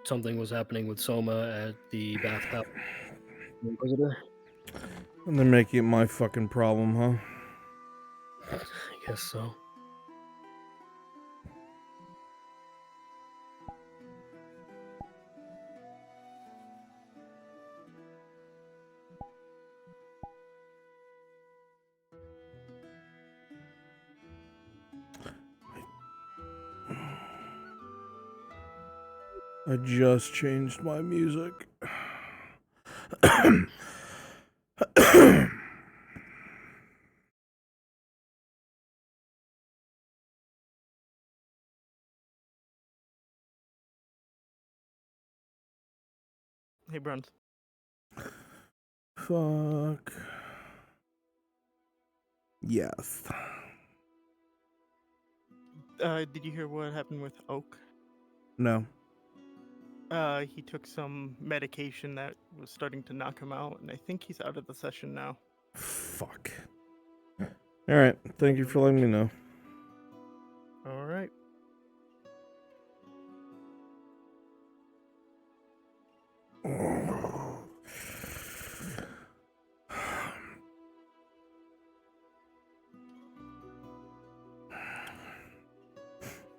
Speaker 22: something was happening with Soma at the bathhouse. Inquisitor?
Speaker 2: And they're making it my fucking problem, huh?
Speaker 22: I guess so.
Speaker 2: I just changed my music.
Speaker 4: Hey, Bruns.
Speaker 2: Fuck. Yes.
Speaker 4: Did you hear what happened with Oak?
Speaker 2: No.
Speaker 4: He took some medication that was starting to knock him out, and I think he's out of the session now.
Speaker 2: Fuck. Alright, thank you for letting me know.
Speaker 4: All right.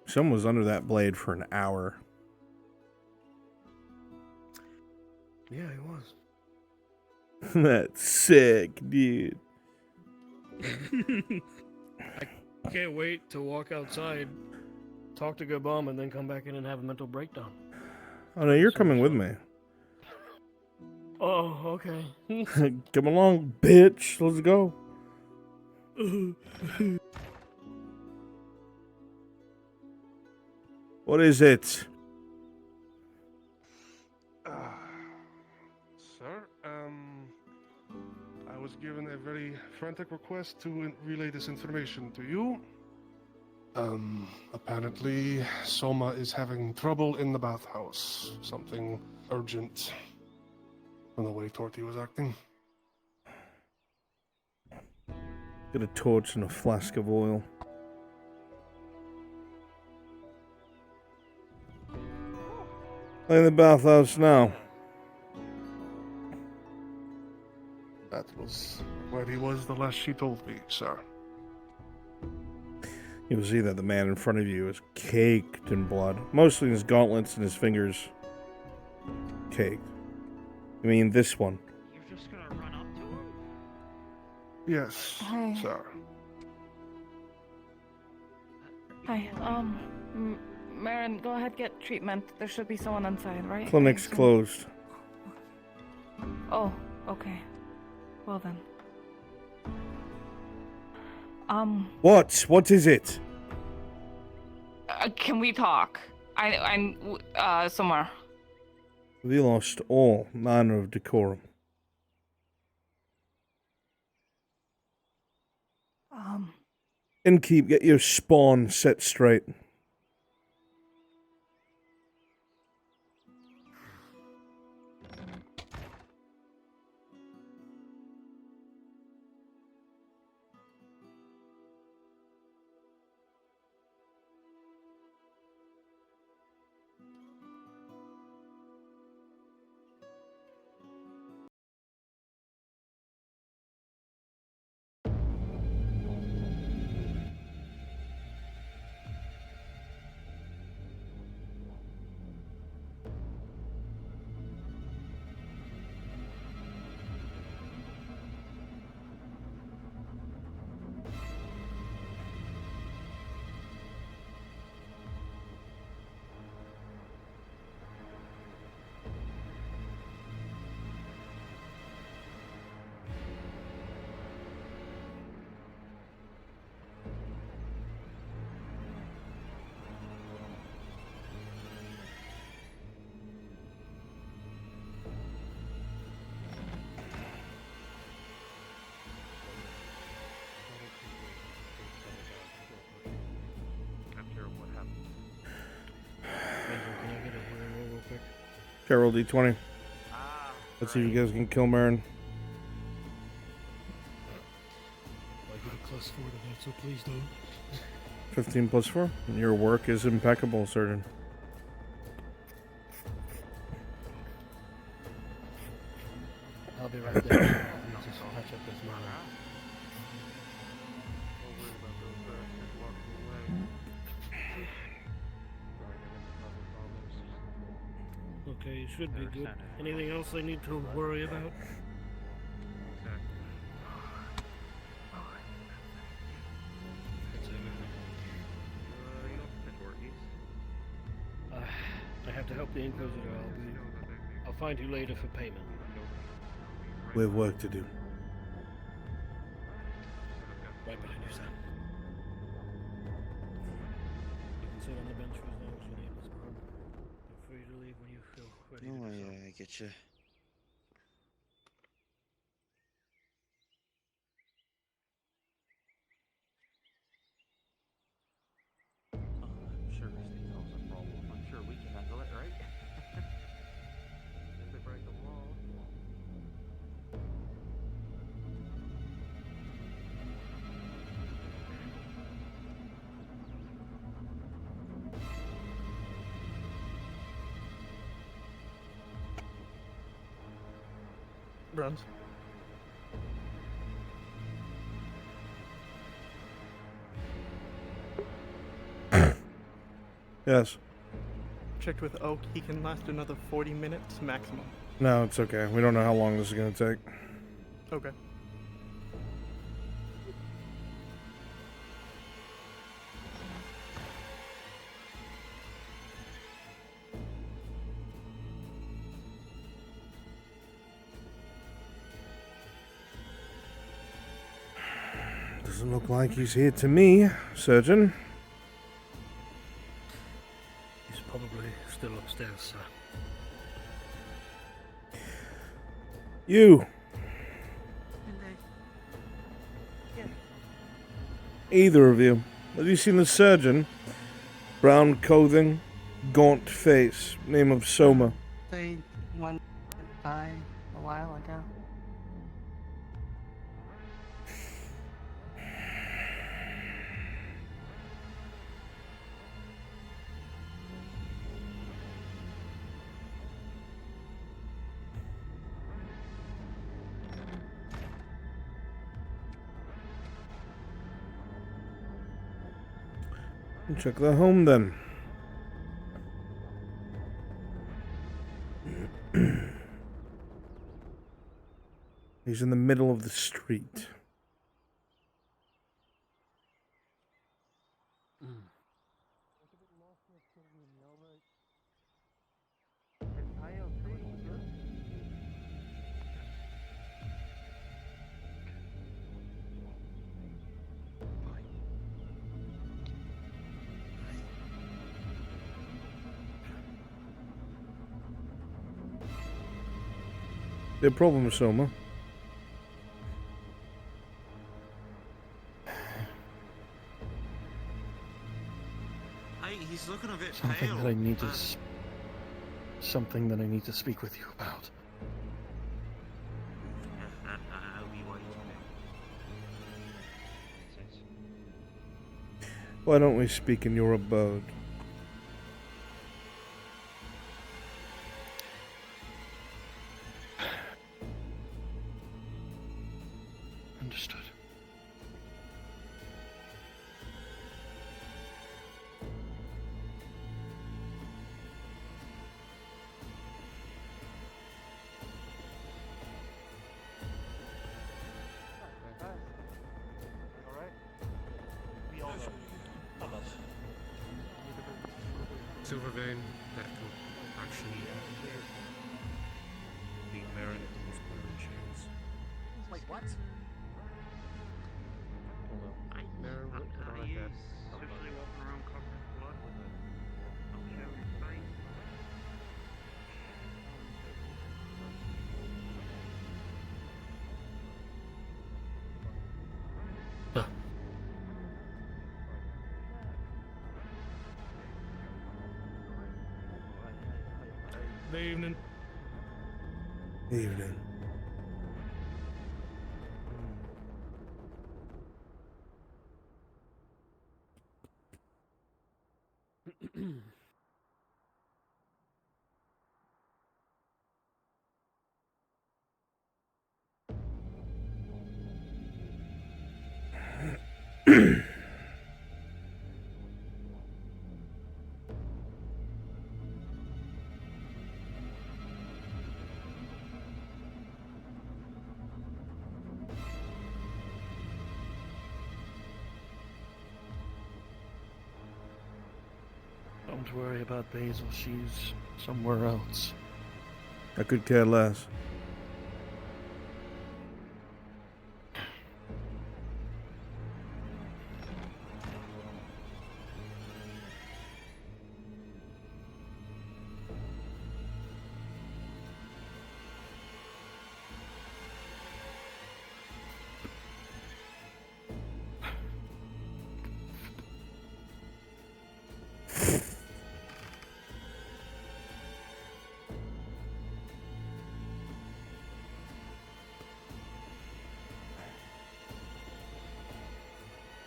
Speaker 2: Someone was under that blade for an hour.
Speaker 22: Yeah, he was.
Speaker 2: That's sick, dude.
Speaker 22: I can't wait to walk outside, talk to Gerbom, and then come back in and have a mental breakdown.
Speaker 2: Oh no, you're coming with me.
Speaker 22: Oh, okay.
Speaker 2: Come along, bitch. Let's go. What is it?
Speaker 3: Sir, I was given a very frantic request to relay this information to you. Apparently, Soma is having trouble in the bathhouse. Something urgent from the way Torty was acting.
Speaker 2: Get a torch and a flask of oil. In the bathhouse now.
Speaker 3: That was where he was the last she told me, sir.
Speaker 2: You'll see that the man in front of you is caked in blood. Mostly his gauntlets and his fingers. Caked. I mean, this one.
Speaker 9: You're just gonna run up to him?
Speaker 3: Yes,
Speaker 10: Hi.
Speaker 3: sir.
Speaker 10: Hi, Marin, go ahead, get treatment. There should be someone inside, right?
Speaker 2: Clinic's closed.
Speaker 10: Oh, okay. Well then.
Speaker 2: What? What is it?
Speaker 10: Can we talk? I'm somewhere.
Speaker 2: We lost all manner of decorum. Innkeep, get your spawn set straight. Gotta roll D20. Let's see if you guys can kill Marin.
Speaker 13: I get a +4 to that, so please don't.
Speaker 2: 15 plus 4. Your work is impeccable, Surgeon.
Speaker 13: I'll be right there. Just patch up this morning. Okay, you should be good. Anything else I need to worry about? I have to help the Inquisitor. I'll find you later for payment.
Speaker 2: We have work to do.
Speaker 13: Right behind you, son. You can sit on the bench for as long as you need, Miss Brown. Feel free to leave when you feel ready to do so.
Speaker 9: I get you.
Speaker 23: I'm sure this thing causes a problem. I'm sure we can handle it, right? If they break the law.
Speaker 4: Bruns.
Speaker 2: Yes.
Speaker 4: Checked with Oak. He can last another 40 minutes maximum.
Speaker 2: No, it's okay. We don't know how long this is going to take.
Speaker 4: Okay.
Speaker 2: Doesn't look like he's here to me, Surgeon.
Speaker 13: He's probably still upstairs, sir.
Speaker 2: You.
Speaker 6: Yes.
Speaker 2: Either of you. Have you seen the surgeon? Brown clothing, gaunt face, name of Soma.
Speaker 16: They went by a while ago.
Speaker 2: Check their home then. He's in the middle of the street. No problem, Soma.
Speaker 9: He's looking a bit
Speaker 13: Something
Speaker 9: pale.
Speaker 13: that I need to something that I need to speak with you about.
Speaker 9: I'll be waiting.
Speaker 2: Why don't we speak in your abode?
Speaker 13: Understood.
Speaker 5: Silvervein, that could actually be Marin who's put her in chains.
Speaker 9: Wait, what?
Speaker 5: Marin would put on a dead
Speaker 23: Especially walking around covered in blood with a shell in his face.
Speaker 15: Good evening.
Speaker 2: Evening.
Speaker 15: Don't worry about Basil. She's somewhere else.
Speaker 2: I could care less.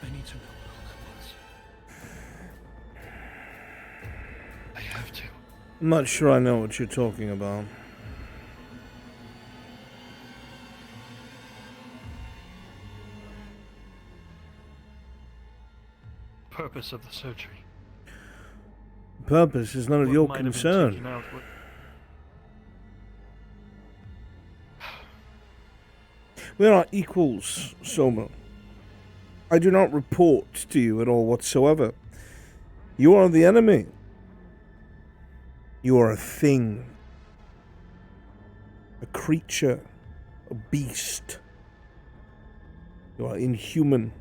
Speaker 15: I need to know what all that was. I have to.
Speaker 2: I'm not sure I know what you're talking about.
Speaker 15: Purpose of the surgery.
Speaker 2: Purpose is none of
Speaker 15: What
Speaker 2: your
Speaker 15: might have been
Speaker 2: concern.
Speaker 15: taken out would-
Speaker 2: We are not equals, Soma. I do not report to you at all whatsoever. You are the enemy. You are a thing. A creature. A beast. You are inhuman.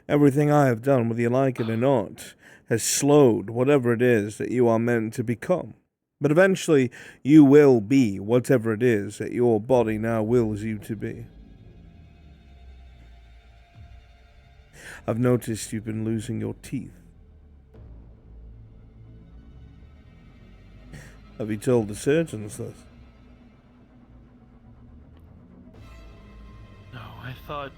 Speaker 2: Everything I have done, whether you like it or not, has slowed whatever it is that you are meant to become. But eventually, you will be whatever it is that your body now wills you to be. I've noticed you've been losing your teeth. Have you told the surgeons this?
Speaker 15: No, I thought...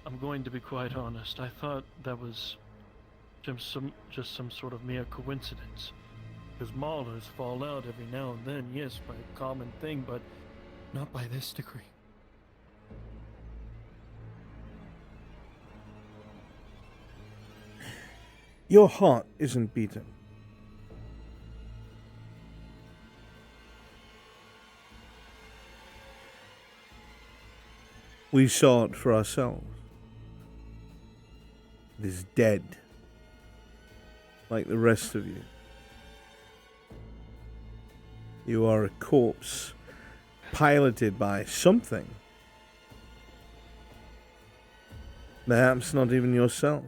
Speaker 15: I'm going to be quite honest. I thought that was just some sort of mere coincidence. Because maulers fall out every now and then, yes, by a common thing, but not by this degree.
Speaker 2: Your heart isn't beating. We saw it for ourselves. It is dead. Like the rest of you. You are a corpse piloted by something. Perhaps not even yourself.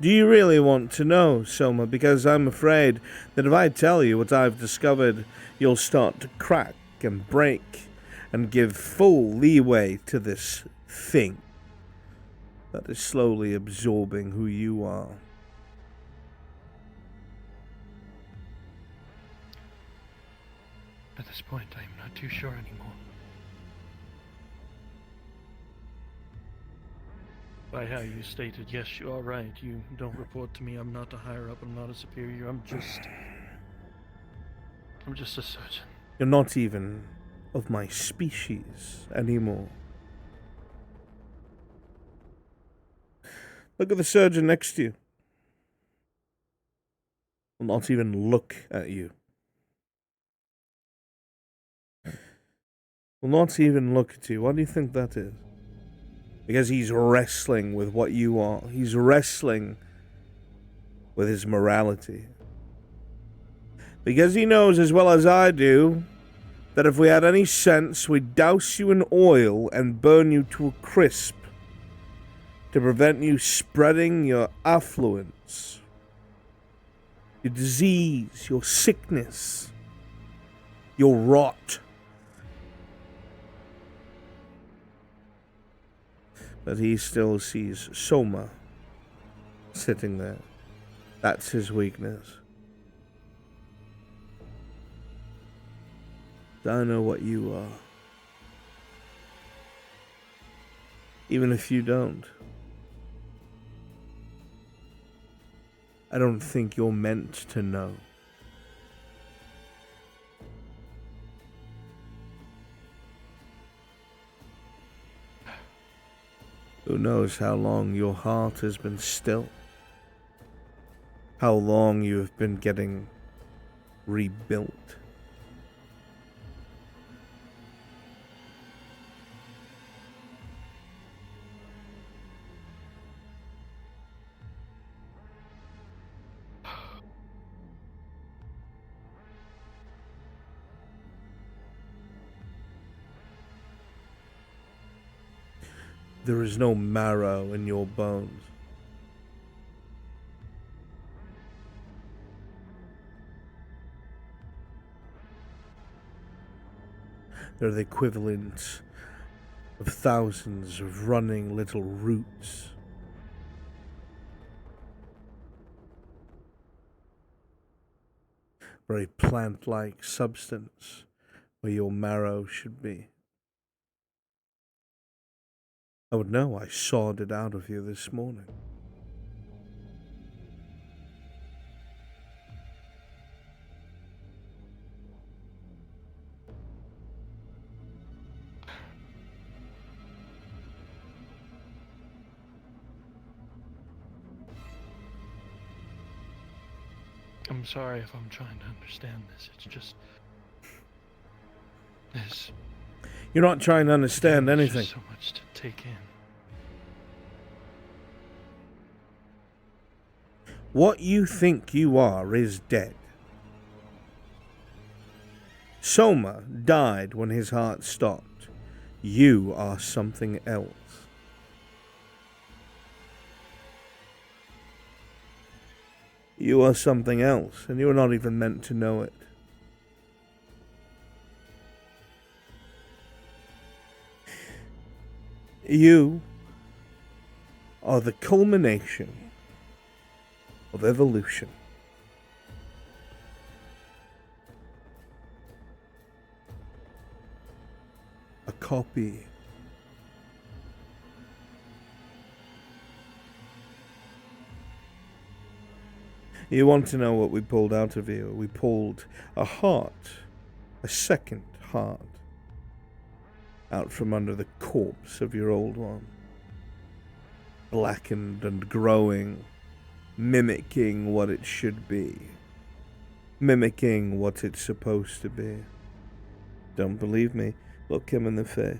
Speaker 2: Do you really want to know, Soma? Because I'm afraid that if I tell you what I've discovered, you'll start to crack and break and give full leeway to this thing that is slowly absorbing who you are.
Speaker 15: At this point, I am not too sure anymore. By how you stated, yes, you are right. You don't report to me. I'm not a higher up. I'm not a superior. I'm just a surgeon.
Speaker 2: You're not even of my species anymore. Look at the surgeon next to you. Will not even look at you. Will not even look at you. Why do you think that is? Because he's wrestling with what you are. He's wrestling with his morality. Because he knows as well as I do that if we had any sense, we'd douse you in oil and burn you to a crisp to prevent you spreading your affluence, your disease, your sickness, your rot. that he still sees Soma sitting there. That's his weakness. I know what you are. Even if you don't. I don't think you're meant to know. Who knows how long your heart has been still? How long you have been getting rebuilt? There is no marrow in your bones. They're the equivalent of thousands of running little roots. Very plant-like substance where your marrow should be. I would know, I sawed it out of you this morning.
Speaker 5: I'm sorry if I'm trying to understand this. It's just this.
Speaker 2: You're not trying to understand
Speaker 5: There's
Speaker 2: anything.
Speaker 5: just so much to take in.
Speaker 2: What you think you are is dead. Soma died when his heart stopped. You are something else. You are something else, and you're not even meant to know it. You are the culmination of evolution. A copy. You want to know what we pulled out of you? We pulled a heart, a second heart, out from under the corpse of your old one. Blackened and growing, mimicking what it should be. Mimicking what it's supposed to be. Don't believe me? Look him in the face.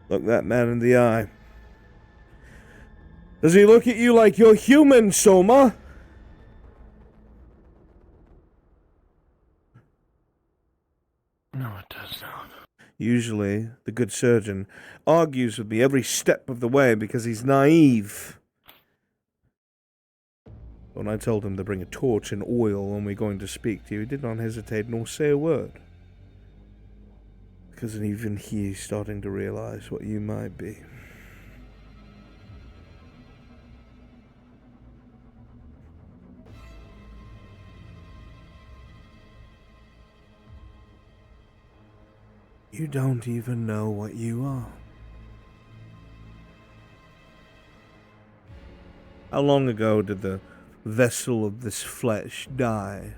Speaker 2: Look that man in the eye. Does he look at you like you're human, Soma?
Speaker 5: No, it does not.
Speaker 2: Usually, the good surgeon argues with me every step of the way because he's naive. When I told him to bring a torch and oil when we're going to speak to you, he did not hesitate nor say a word. Because even he's starting to realize what you might be. You don't even know what you are. How long ago did the vessel of this flesh die?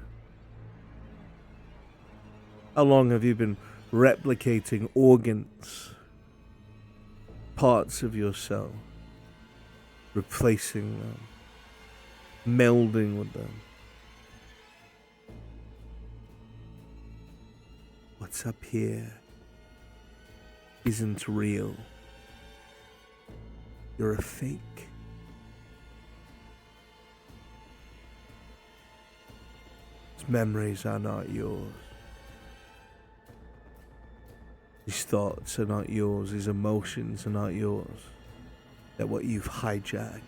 Speaker 2: How long have you been replicating organs, parts of yourself, replacing them, melding with them? What's up here isn't real. You're a fake. These memories are not yours. These thoughts are not yours. These emotions are not yours. They're what you've hijacked.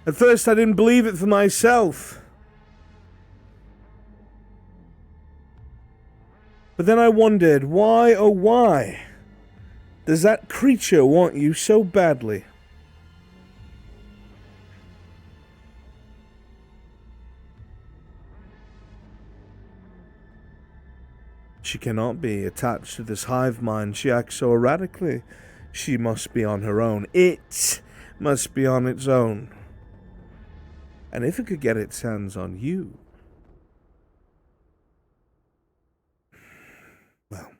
Speaker 2: At first I didn't believe it for myself. But then I wondered, why, oh why, does that creature want you so badly? She cannot be attached to this hive mind. She acts so erratically. She must be on her own. It must be on its own. And if it could get its hands on you, well,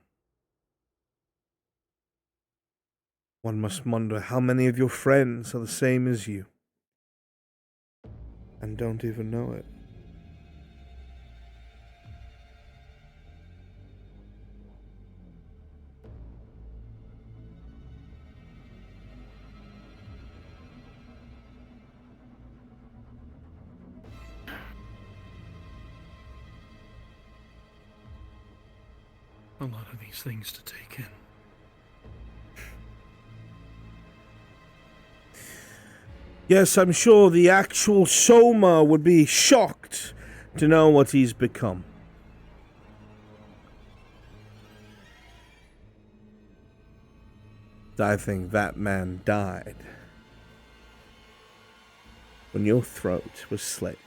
Speaker 2: one must wonder how many of your friends are the same as you and don't even know it.
Speaker 15: A lot of these things to take in.
Speaker 2: Yes, I'm sure the actual Soma would be shocked to know what he's become. I think that man died when your throat was slit.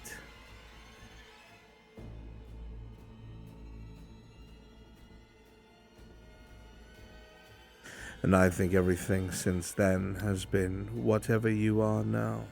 Speaker 2: And I think everything since then has been whatever you are now.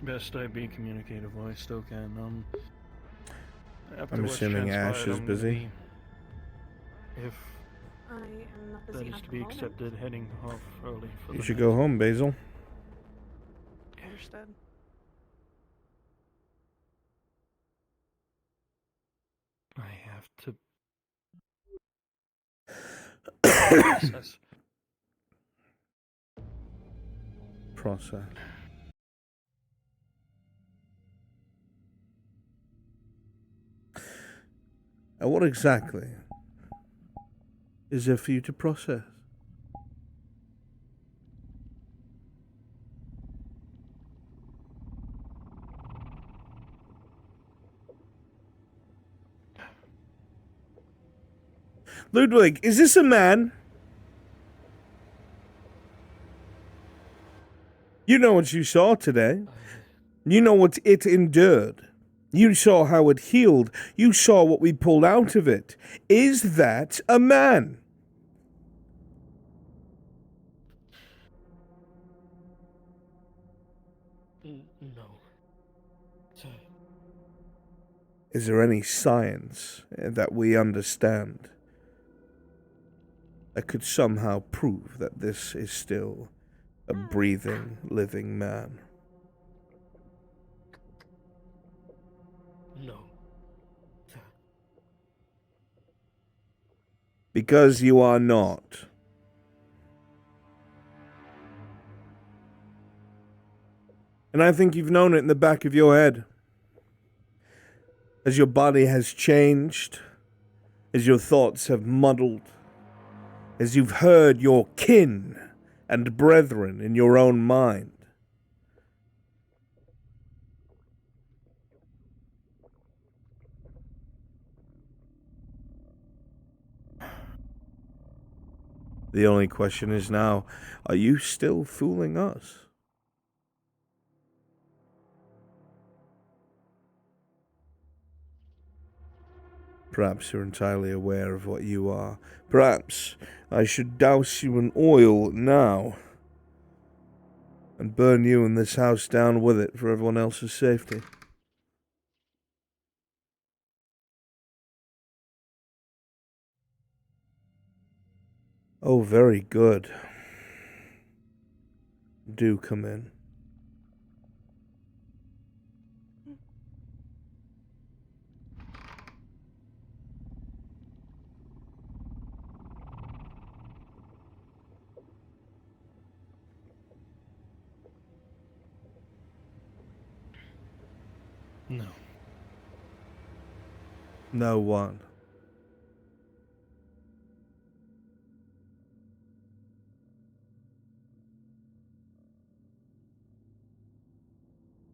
Speaker 15: Best I be communicative while I still can. After
Speaker 2: I'm
Speaker 15: what's
Speaker 2: assuming Ash
Speaker 15: transpired,
Speaker 2: is
Speaker 15: I'm
Speaker 2: busy.
Speaker 15: gonna be, if
Speaker 6: I am not busy
Speaker 15: that is
Speaker 6: at
Speaker 15: to
Speaker 6: the
Speaker 15: be
Speaker 6: moment.
Speaker 15: accepted, heading off early for
Speaker 2: You
Speaker 15: the
Speaker 2: should
Speaker 15: night.
Speaker 2: go home, Basil.
Speaker 6: Understood.
Speaker 15: I have to process.
Speaker 2: Process. And what exactly is there for you to process? Ludwig, is this a man? You know what you saw today. You know what it endured. You saw how it healed. You saw what we pulled out of it. Is that a man?
Speaker 22: No.
Speaker 2: Is there any science that we understand that could somehow prove that this is still a breathing, living man?
Speaker 22: No.
Speaker 2: Because you are not. And I think you've known it in the back of your head. As your body has changed, as your thoughts have muddled, as you've heard your kin and brethren in your own mind. The only question is now, are you still fooling us? Perhaps you're entirely aware of what you are. Perhaps I should douse you in oil now and burn you and this house down with it for everyone else's safety. Oh, very good. Do come in.
Speaker 22: No.
Speaker 2: No one.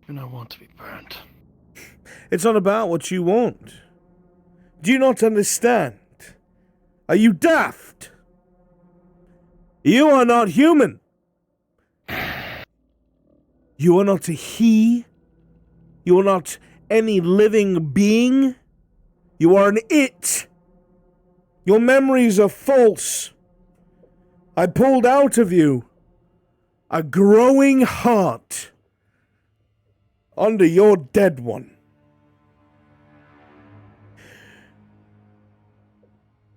Speaker 22: And I want to be burnt.
Speaker 2: It's not about what you want. Do you not understand? Are you daft? You are not human. You are not a he. You are not any living being. You are an it. Your memories are false. I pulled out of you a growing heart under your dead one.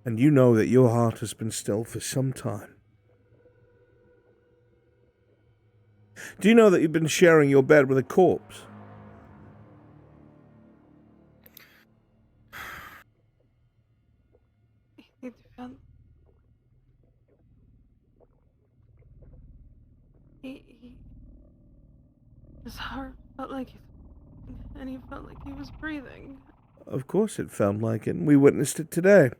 Speaker 2: And you know that your heart has been still for some time. Do you know that you've been sharing your bed with a corpse?
Speaker 6: He felt. His heart felt like and he felt like he was breathing.
Speaker 2: Of course it felt like it. We witnessed it today.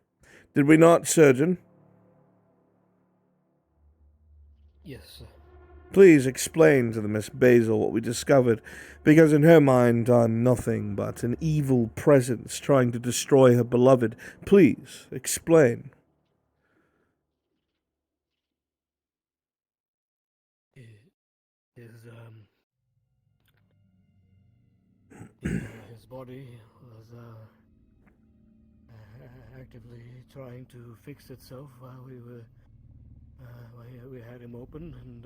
Speaker 2: Did we not, Surgeon?
Speaker 22: Yes, sir.
Speaker 2: Please explain to the Miss Basil what we discovered, because in her mind I'm nothing but an evil presence trying to destroy her beloved. Please, explain.
Speaker 22: His body was actively trying to fix itself while we had him open, and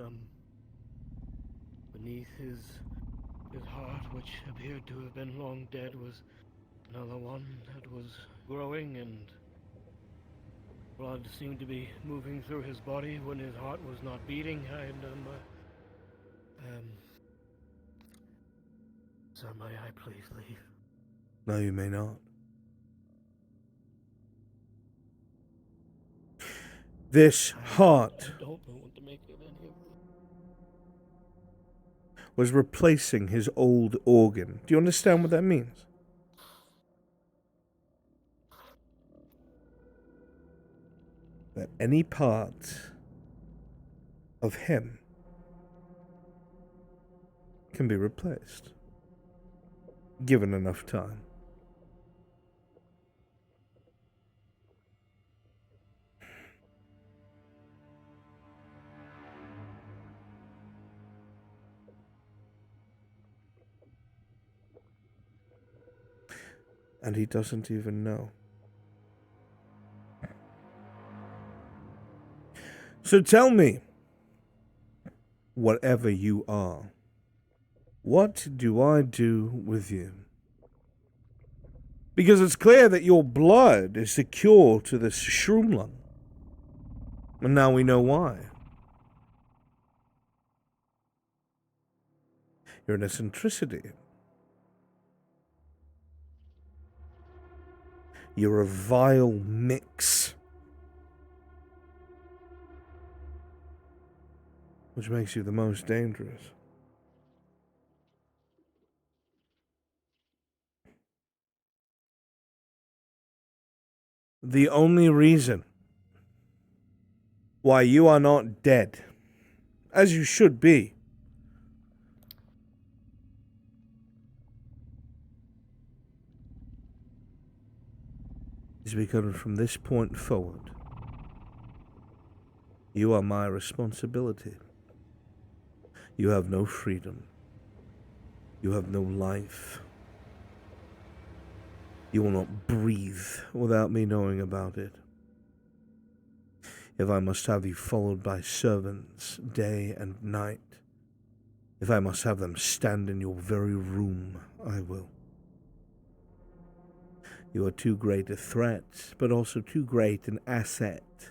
Speaker 22: beneath his heart, which appeared to have been long dead, was another one that was growing, and blood seemed to be moving through his body when his heart was not beating. Sir, may I please leave?
Speaker 2: No, you may not. This heart
Speaker 22: I don't want to make it any of
Speaker 2: was replacing his old organ. Do you understand what that means? That any part of him can be replaced, given enough time. And he doesn't even know. So tell me, whatever you are, what do I do with you? Because it's clear that your blood is secure to this shroom lung. And now we know why. You're an eccentricity. You're a vile mix. Which makes you the most dangerous. The only reason why you are not dead, as you should be, is because from this point forward, you are my responsibility. You have no freedom. You have no life. You will not breathe without me knowing about it. If I must have you followed by servants day and night, if I must have them stand in your very room, I will. You are too great a threat, but also too great an asset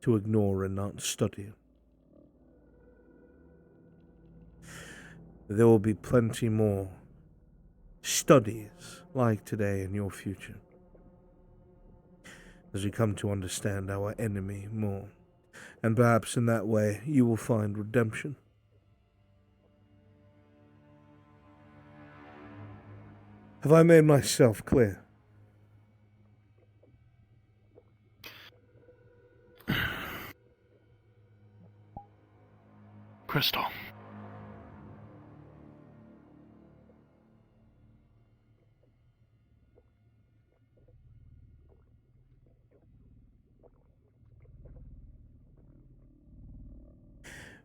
Speaker 2: to ignore and not study. There will be plenty more studies like today in your future, as we come to understand our enemy more, and perhaps in that way you will find redemption. Have I made myself clear?
Speaker 15: Crystal.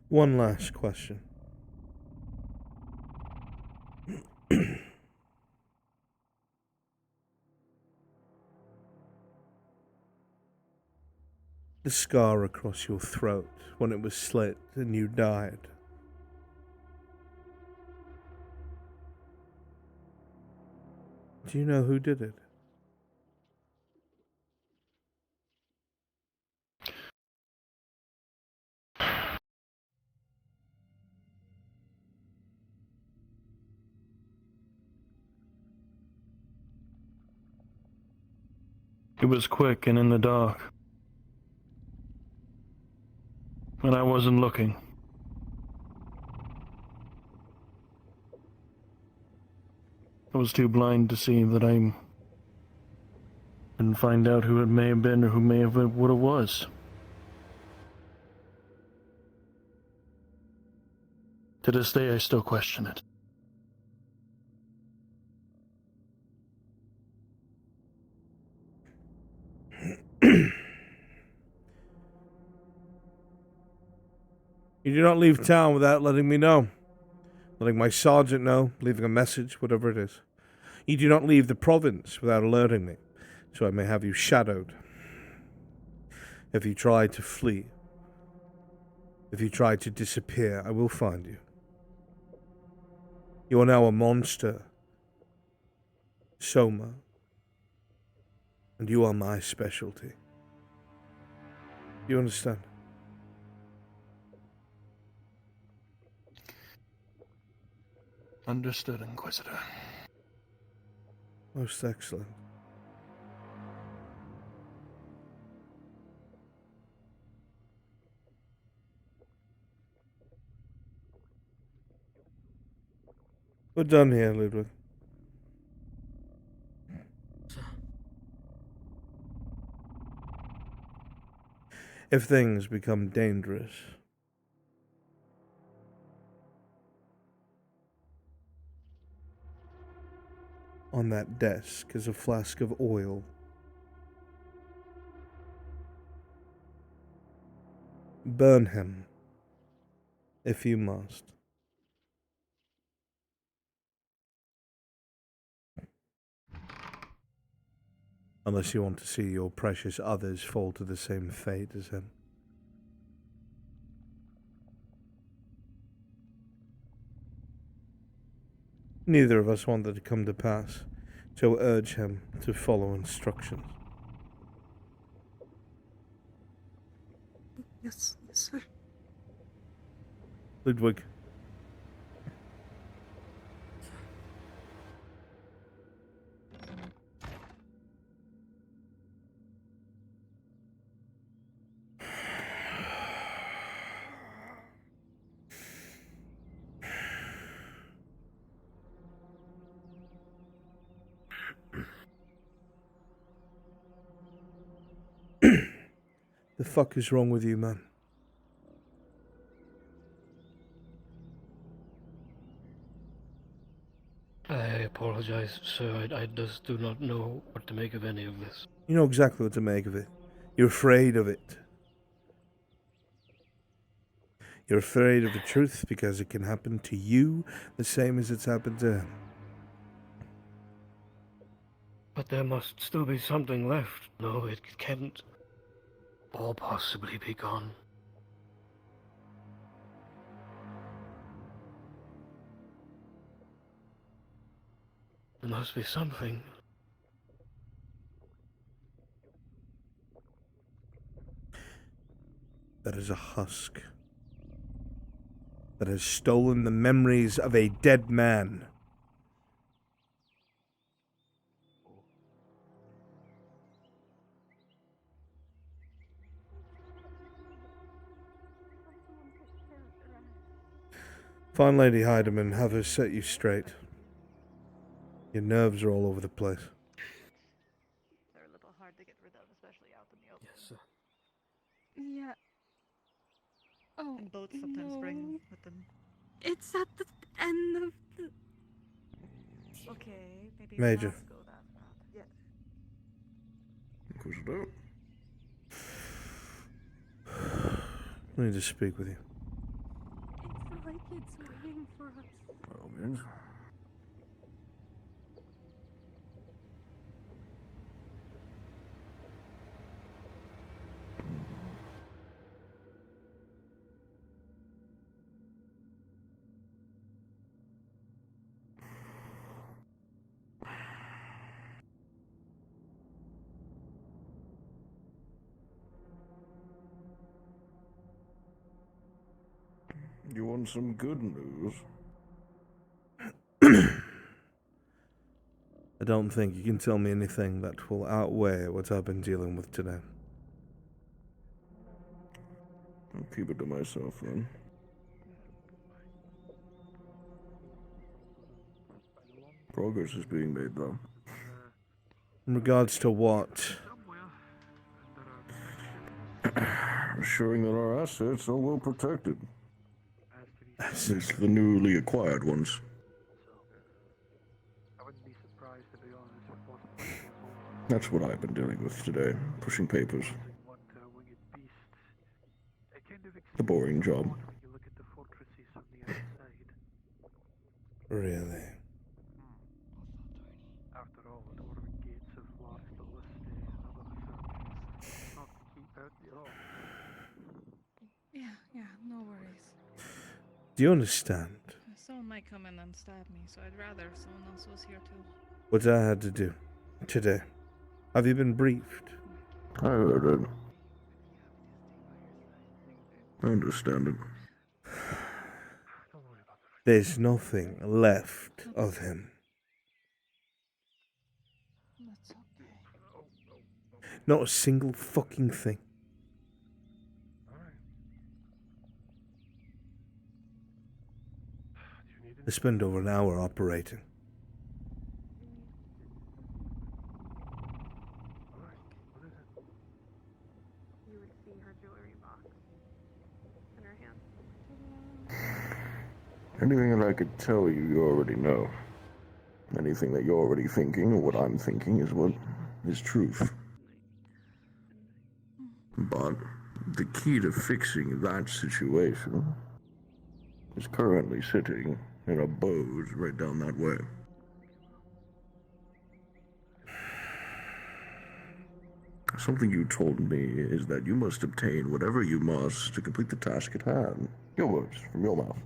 Speaker 2: One last question. The scar across your throat when it was slit and you died. Do you know who did it?
Speaker 15: It was quick and in the dark. And I wasn't looking. I was too blind to see that I didn't find out who it may have been or who may have been what it was. To this day, I still question it.
Speaker 2: You do not leave town without letting me know. Letting my sergeant know, leaving a message, whatever it is. You do not leave the province without alerting me, so I may have you shadowed. If you try to flee, if you try to disappear, I will find you. You are now a monster, Soma, and you are my specialty. You understand?
Speaker 15: Understood, Inquisitor.
Speaker 2: Most excellent. We're done here, Ludwig. If things become dangerous, on that desk is a flask of oil. Burn him, if you must. Unless you want to see your precious others fall to the same fate as him. Neither of us wanted to come to pass, so urge him to follow instructions.
Speaker 6: Yes, sir.
Speaker 2: Ludwig. The fuck is wrong with you, man?
Speaker 22: I apologize, sir. I just do not know what to make of any of this.
Speaker 2: You know exactly what to make of it. You're afraid of it. You're afraid of the truth because it can happen to you the same as it's happened to him.
Speaker 22: But there must still be something left. No, it can't all possibly be gone. There must be something.
Speaker 2: That is a husk that has stolen the memories of a dead man. Find Lady Heidemann, have her set you straight. Your nerves are all over the place.
Speaker 6: They're a little hard to get rid of, especially out in the open.
Speaker 13: Yes, sir.
Speaker 6: Yeah. Oh,
Speaker 11: And boats sometimes bring with them.
Speaker 20: It's at the end of the.
Speaker 11: Okay, maybe
Speaker 2: Major.
Speaker 11: not go that route. Yeah.
Speaker 7: Inquisitor?
Speaker 2: I need to speak with you.
Speaker 20: It's like it's waiting for us.
Speaker 7: By all means. You want some good news?
Speaker 2: I don't think you can tell me anything that will outweigh what I've been dealing with today.
Speaker 7: I'll keep it to myself then. Progress is being made, though.
Speaker 2: In regards to what?
Speaker 7: Assuring that our assets are well protected. It's the newly acquired ones.
Speaker 23: I wouldn't be surprised, to be honest, if it wasn't like it was
Speaker 7: That's what I've been dealing with today, pushing papers.
Speaker 23: one winged beast. It kind of
Speaker 7: The boring job.
Speaker 23: when you look at the fortresses from the outside.
Speaker 2: Really?
Speaker 23: After all, the dwarven gates have lost the lustre and other searches. Not to keep out the all.
Speaker 10: Yeah, no worries.
Speaker 2: Do you understand
Speaker 10: Someone might come in and stab me, so I'd rather someone else was here too.
Speaker 2: what I had to do today? Have you been briefed?
Speaker 7: I heard it. I understand it.
Speaker 2: There's nothing left of him.
Speaker 10: That's okay.
Speaker 2: Not a single fucking thing. I spent over an hour operating.
Speaker 6: You would see her jewelry box in her hand.
Speaker 7: Anything that I could tell you, you already know. Anything that you're already thinking, or what I'm thinking, is what is truth. But the key to fixing that situation is currently sitting in a boat right down that way. Something you told me is that you must obtain whatever you must to complete the task at hand. Your words, from your mouth.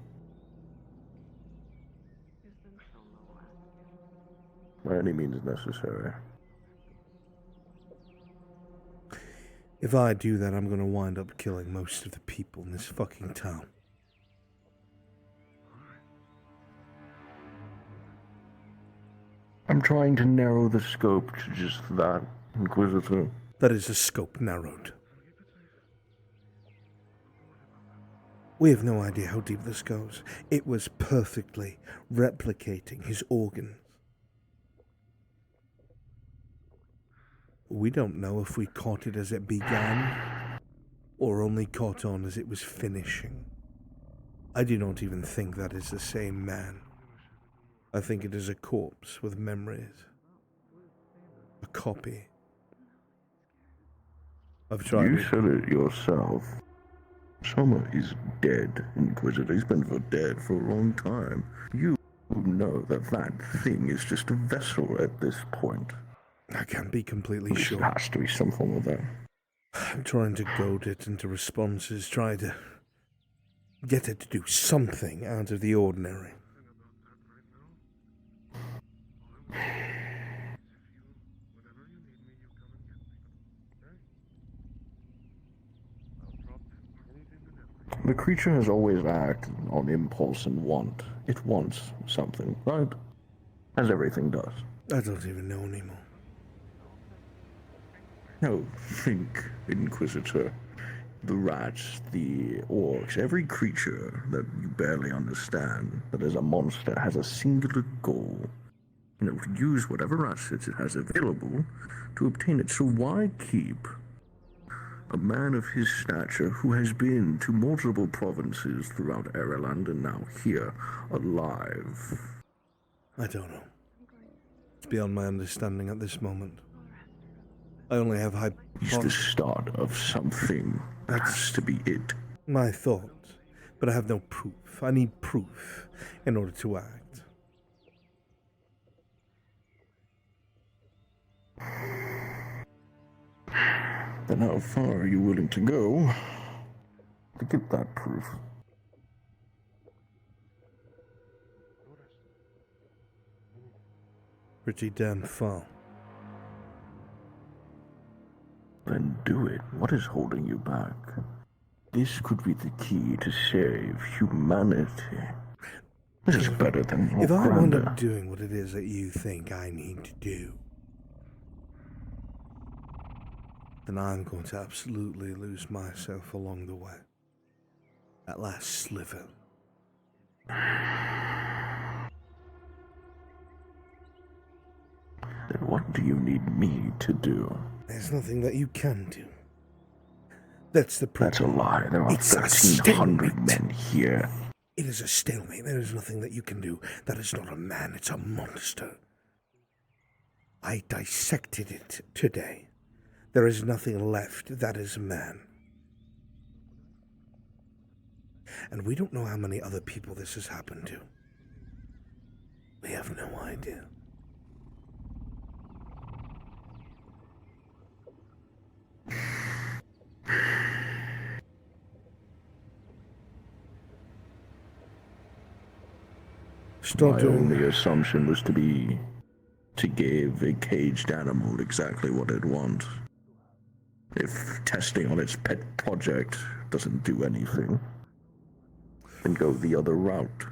Speaker 7: By any means necessary.
Speaker 2: If I do that, I'm gonna wind up killing most of the people in this fucking town.
Speaker 7: I'm trying to narrow the scope to just that, Inquisitor.
Speaker 2: That is the scope narrowed. We have no idea how deep this goes. It was perfectly replicating his organs. We don't know if we caught it as it began, or only caught on as it was finishing. I do not even think that is the same man. I think it is a corpse with memories. A copy. I've tried
Speaker 7: You
Speaker 2: it.
Speaker 7: said it yourself. Soma is dead, Inquisitor. He's been dead for a long time. You know that that thing is just a vessel at this point.
Speaker 2: I can't be completely
Speaker 7: There
Speaker 2: sure.
Speaker 7: has to be something with that.
Speaker 2: I'm trying to goad it into responses, try to get it to do something out of the ordinary.
Speaker 7: The creature has always acted on impulse and want. It wants something, right? As everything does.
Speaker 2: I don't even know anymore.
Speaker 7: No, think, Inquisitor. The rats, the orcs, every creature that you barely understand, that is a monster, has a singular goal. use whatever assets it has available to obtain it. So why keep a man of his stature who has been to multiple provinces throughout Ireland and now here alive?
Speaker 2: I don't know. It's beyond my understanding at this moment. I only have
Speaker 7: It's the start of something. That has to be it.
Speaker 2: my thoughts, but I have no proof. I need proof in order to act.
Speaker 7: Then how far are you willing to go to get that proof?
Speaker 2: Pretty damn far.
Speaker 7: Then do it. What is holding you back? This could be the key to save humanity. This is better than
Speaker 2: If I wind
Speaker 7: Wakanda.
Speaker 2: up doing what it is that you think I need to do, then I'm going to absolutely lose myself along the way. That last sliver.
Speaker 7: Then what do you need me to do?
Speaker 2: There's nothing that you can do. That's the problem.
Speaker 7: That's a lie. There are
Speaker 2: It's a
Speaker 7: 1,300 men here.
Speaker 2: It is a stalemate. There is nothing that you can do. That is not a man, it's a monster. I dissected it today. There is nothing left that is man. And we don't know how many other people this has happened to. We have no idea.
Speaker 7: My only assumption was to give a caged animal exactly what it wants. If testing on its pet project doesn't do anything, then go the other route.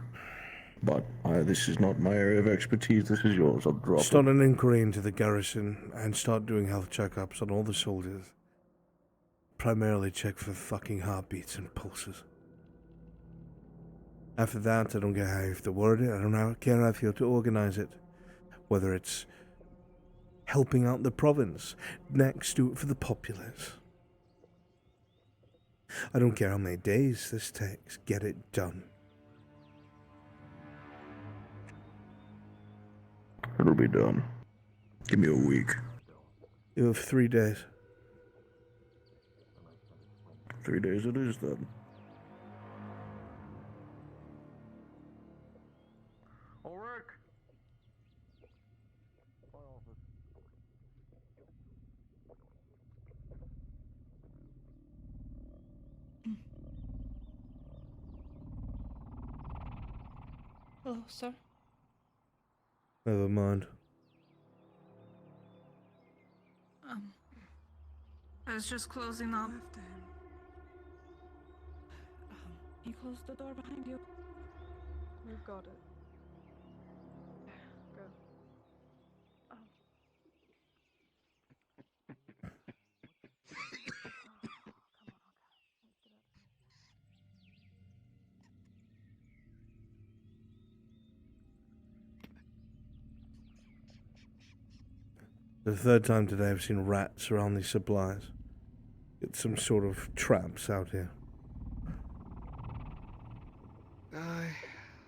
Speaker 7: But this is not my area of expertise. This is yours. I'll drop
Speaker 2: Start
Speaker 7: it.
Speaker 2: an inquiry into the garrison and start doing health checkups on all the soldiers. Primarily check for fucking heartbeats and pulses. After that, I don't care how you have to word it. I don't care how you have to organize it. Whether it's helping out the province. Next, do it for the populace. I don't care how many days this takes. Get it done.
Speaker 7: It'll be done. Give me a week.
Speaker 2: You have 3 days.
Speaker 7: 3 days it is then.
Speaker 6: Hello, sir.
Speaker 2: Never mind.
Speaker 10: I was just closing up. You closed the door behind you.
Speaker 6: We've got it. Go.
Speaker 2: The third time today I've seen rats around these supplies. It's some sort of traps out here.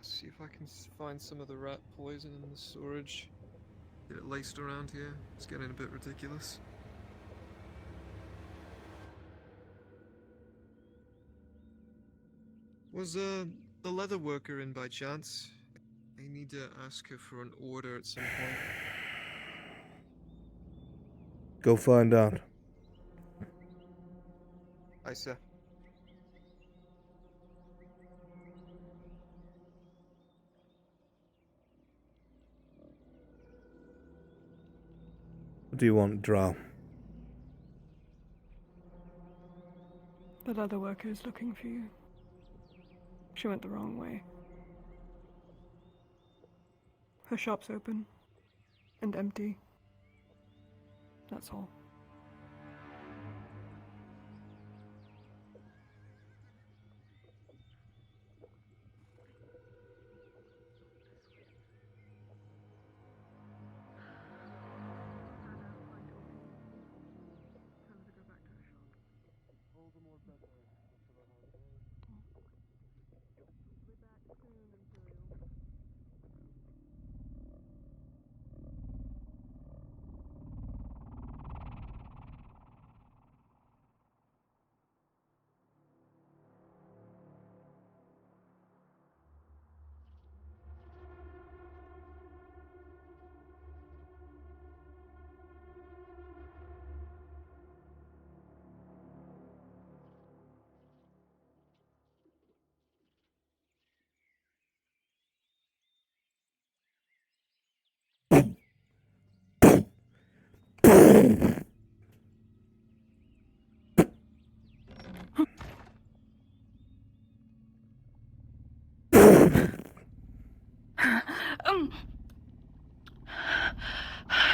Speaker 1: See if I can find some of the rat poison in the storage. Get it laced around here. It's getting a bit ridiculous. Was the leather worker in by chance? I need to ask her for an order at some point.
Speaker 2: Go find out.
Speaker 1: Aye, sir.
Speaker 2: What do you want, Drow?
Speaker 6: The leather worker is looking for you. She went the wrong way. Her shop's open. And empty. That's all.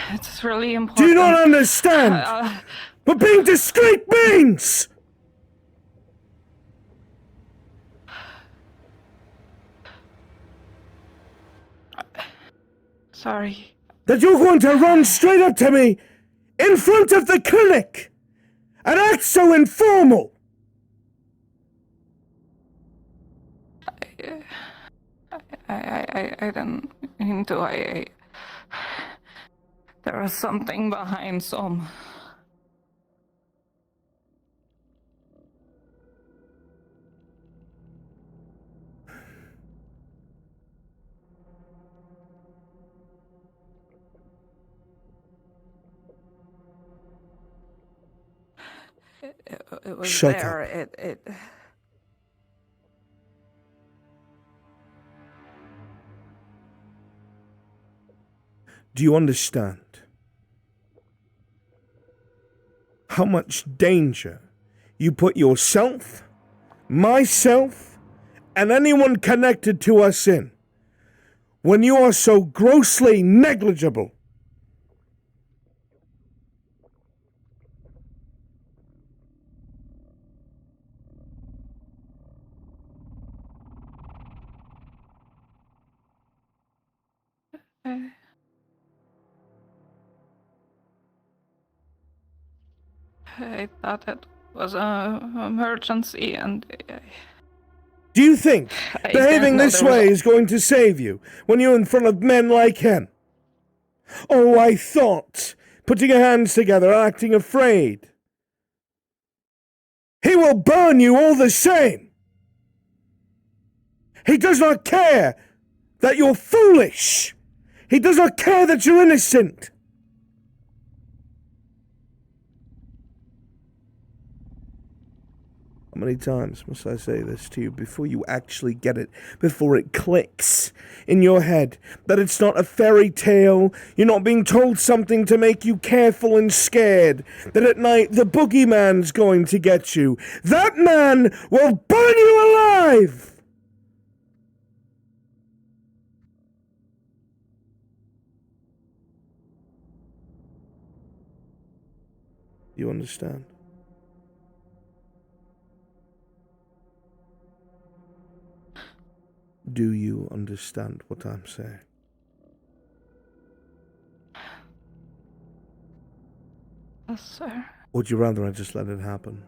Speaker 10: It's really important.
Speaker 8: Do you not understand what being discreet means?
Speaker 10: Sorry.
Speaker 8: That you're going to run straight up to me in front of the clinic and act so informal.
Speaker 10: I didn't mean to. There was something behind some. It was
Speaker 8: Shut
Speaker 10: there.
Speaker 8: up.
Speaker 10: It.
Speaker 8: Do you understand how much danger you put yourself, myself, and anyone connected to us in when you are so grossly negligible?
Speaker 10: I thought it was an emergency, and
Speaker 8: Do you think
Speaker 10: I
Speaker 8: behaving
Speaker 10: didn't know
Speaker 8: this
Speaker 10: there was
Speaker 8: way is going to save you when you're in front of men like him? Oh, I thought putting your hands together, acting afraid. He will burn you all the same. He does not care that you're foolish. He does not care that you're innocent. How many times must I say this to you before you actually get it, before it clicks in your head that it's not a fairy tale, you're not being told something to make you careful and scared, that at night the boogeyman's going to get you. That man will burn you alive! You understand? Do you understand what I'm saying?
Speaker 10: Yes, sir.
Speaker 8: Or would you rather I just let it happen?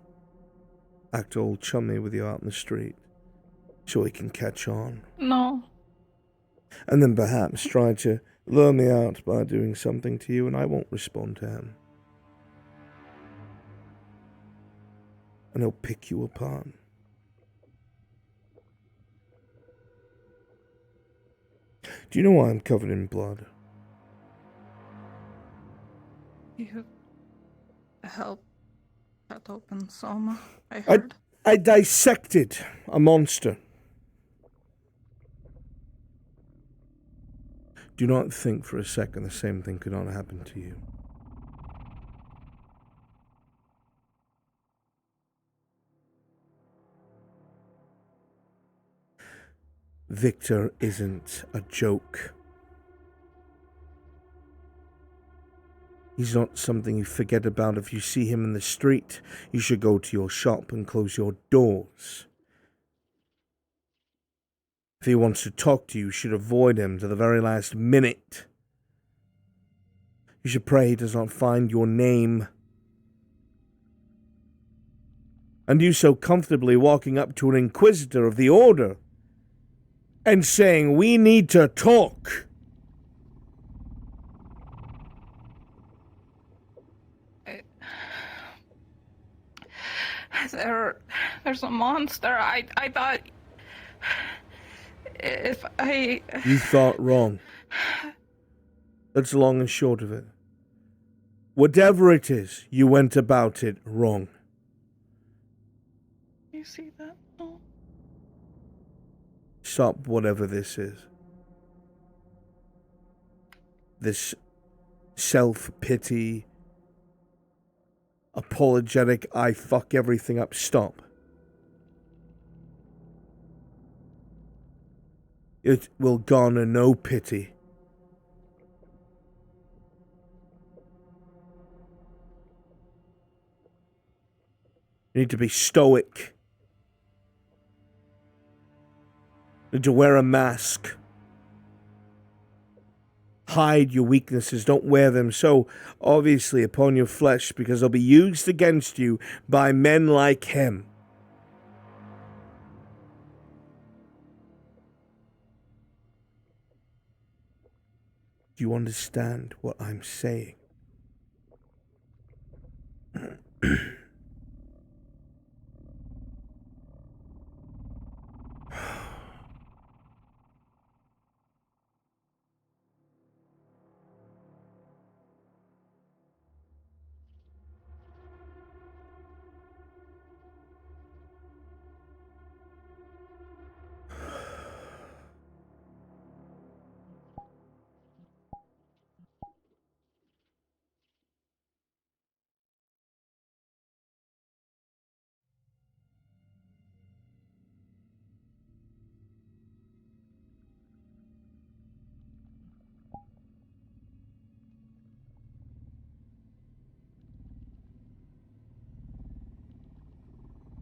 Speaker 8: Act all chummy with you out in the street, so he can catch on.
Speaker 10: No.
Speaker 8: And then perhaps try to lure me out by doing something to you, and I won't respond to him. And he'll pick you apart. Do you know why I'm covered in blood?
Speaker 10: You helped cut open Soma, I heard.
Speaker 8: I dissected a monster. Do not think for a second the same thing could not happen to you. Victor isn't a joke. He's not something you forget about if you see him in the street. You should go to your shop and close your doors. If he wants to talk to you, you should avoid him to the very last minute. You should pray he does not find your name. And you so comfortably walking up to an inquisitor of the order and saying, "We need to talk."
Speaker 10: There's a monster. I thought if I...
Speaker 8: You thought wrong. That's the long and short of it. Whatever it is, you went about it wrong.
Speaker 10: You see that? Oh.
Speaker 8: Stop whatever this is. This self-pity, apologetic, I fuck everything up stomp. It will garner no pity. You need to be stoic. You need to wear a mask. Hide your weaknesses. Don't wear them so obviously upon your flesh, because they'll be used against you by men like him. Do you understand what I'm saying?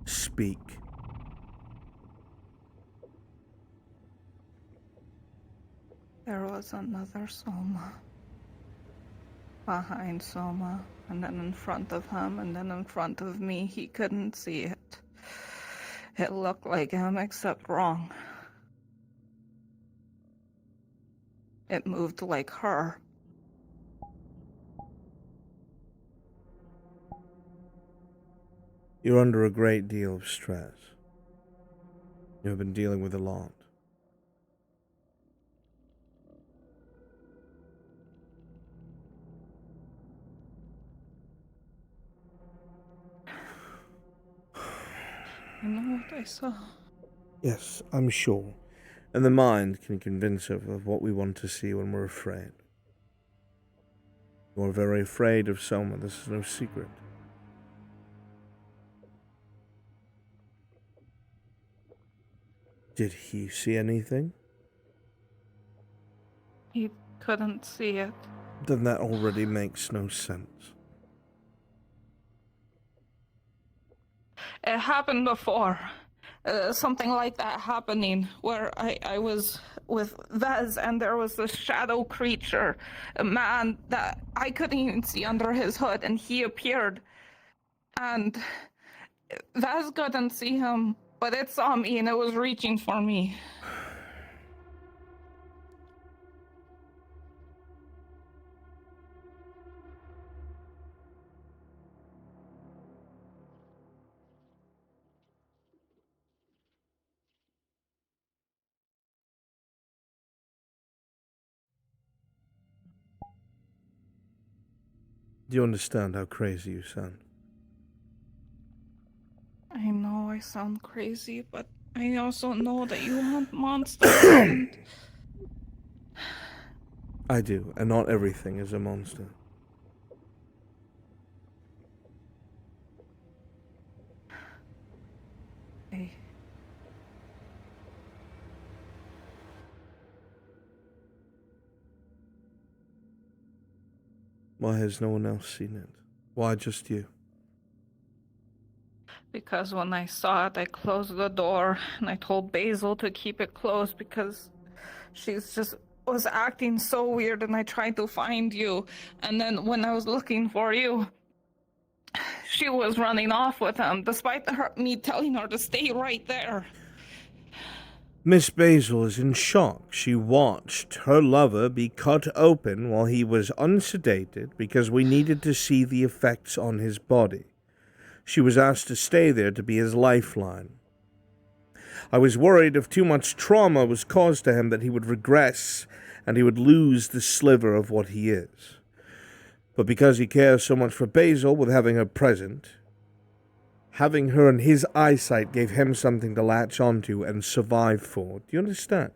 Speaker 8: Speak.
Speaker 10: There was another Soma. Behind Soma, and then in front of him, and then in front of me. He couldn't see it. It looked like him, except wrong. It moved like her.
Speaker 8: You're under a great deal of stress. You have been dealing with a lot.
Speaker 10: You know what I saw?
Speaker 8: Yes, I'm sure. And the mind can convince us of what we want to see when we're afraid. You're very afraid of Soma, this is no secret. Did he see anything?
Speaker 10: He couldn't see it.
Speaker 8: Then that already makes no sense.
Speaker 10: It happened before. Something like that happening, where I was with Vez and there was this shadow creature, a man that I couldn't even see under his hood, and he appeared. And Vez couldn't see him, but it saw me and it was reaching for me.
Speaker 8: Do you understand how crazy you sound?
Speaker 10: I know I sound crazy, but I also know that you hunt monsters and...
Speaker 8: I do, and not everything is a monster.
Speaker 10: Hey.
Speaker 8: Why has no one else seen it? Why just you?
Speaker 10: Because when I saw it, I closed the door, and I told Basil to keep it closed because she's just was acting so weird, and I tried to find you. And then when I was looking for you, she was running off with him, despite me telling her to stay right there.
Speaker 8: Miss Basil is in shock. She watched her lover be cut open while he was unsedated because we needed to see the effects on his body. She was asked to stay there to be his lifeline. I was worried if too much trauma was caused to him that he would regress and he would lose the sliver of what he is. But because he cares so much for Basil with having her present, having her in his eyesight gave him something to latch onto and survive for. Do you understand?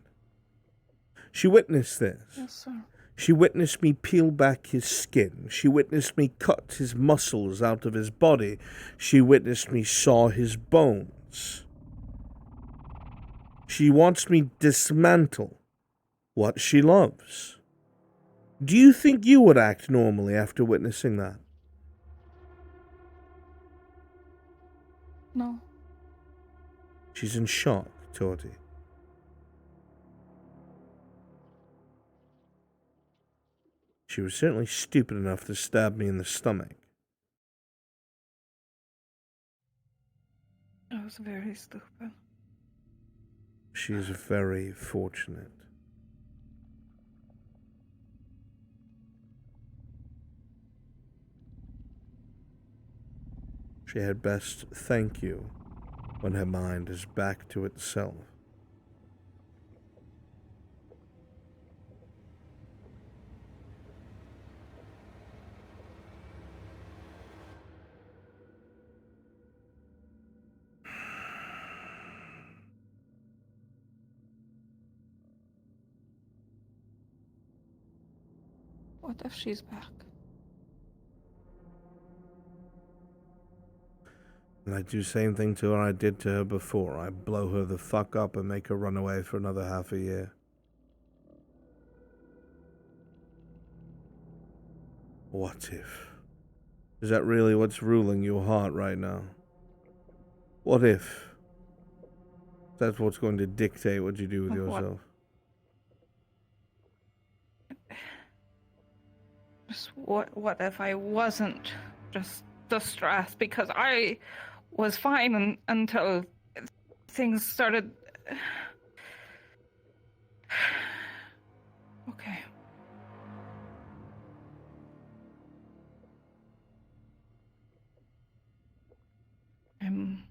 Speaker 8: She witnessed this.
Speaker 10: Yes, sir.
Speaker 8: She witnessed me peel back his skin. She witnessed me cut his muscles out of his body. She witnessed me saw his bones. She watched me dismantle what she loves. Do you think you would act normally after witnessing that?
Speaker 10: No.
Speaker 8: She's in shock, Torty. She was certainly stupid enough to stab me in the stomach.
Speaker 10: I was very stupid.
Speaker 8: She is very fortunate. She had best thank you when her mind is back to itself.
Speaker 10: What if she's back?
Speaker 8: And I do the same thing to her I did to her before. I blow her the fuck up and make her run away for another half a year. What if? Is that really what's ruling your heart right now? What if? That's what's going to dictate what you do with yourself.
Speaker 10: What if I wasn't just distressed? Because I was fine until things started. Okay. I'm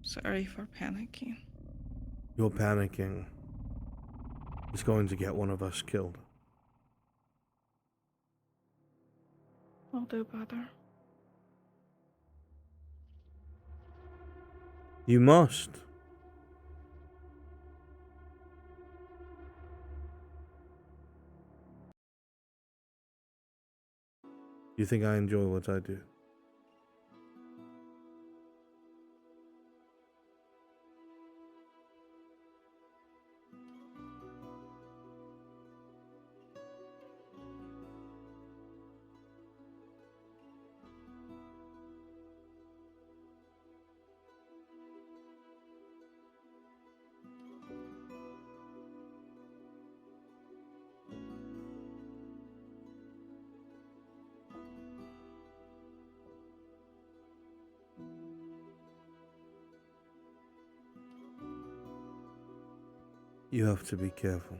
Speaker 10: sorry for panicking.
Speaker 8: Your panicking is going to get one of us killed.
Speaker 10: I'll do better.
Speaker 8: You must. You think I enjoy what I do? You have to be careful.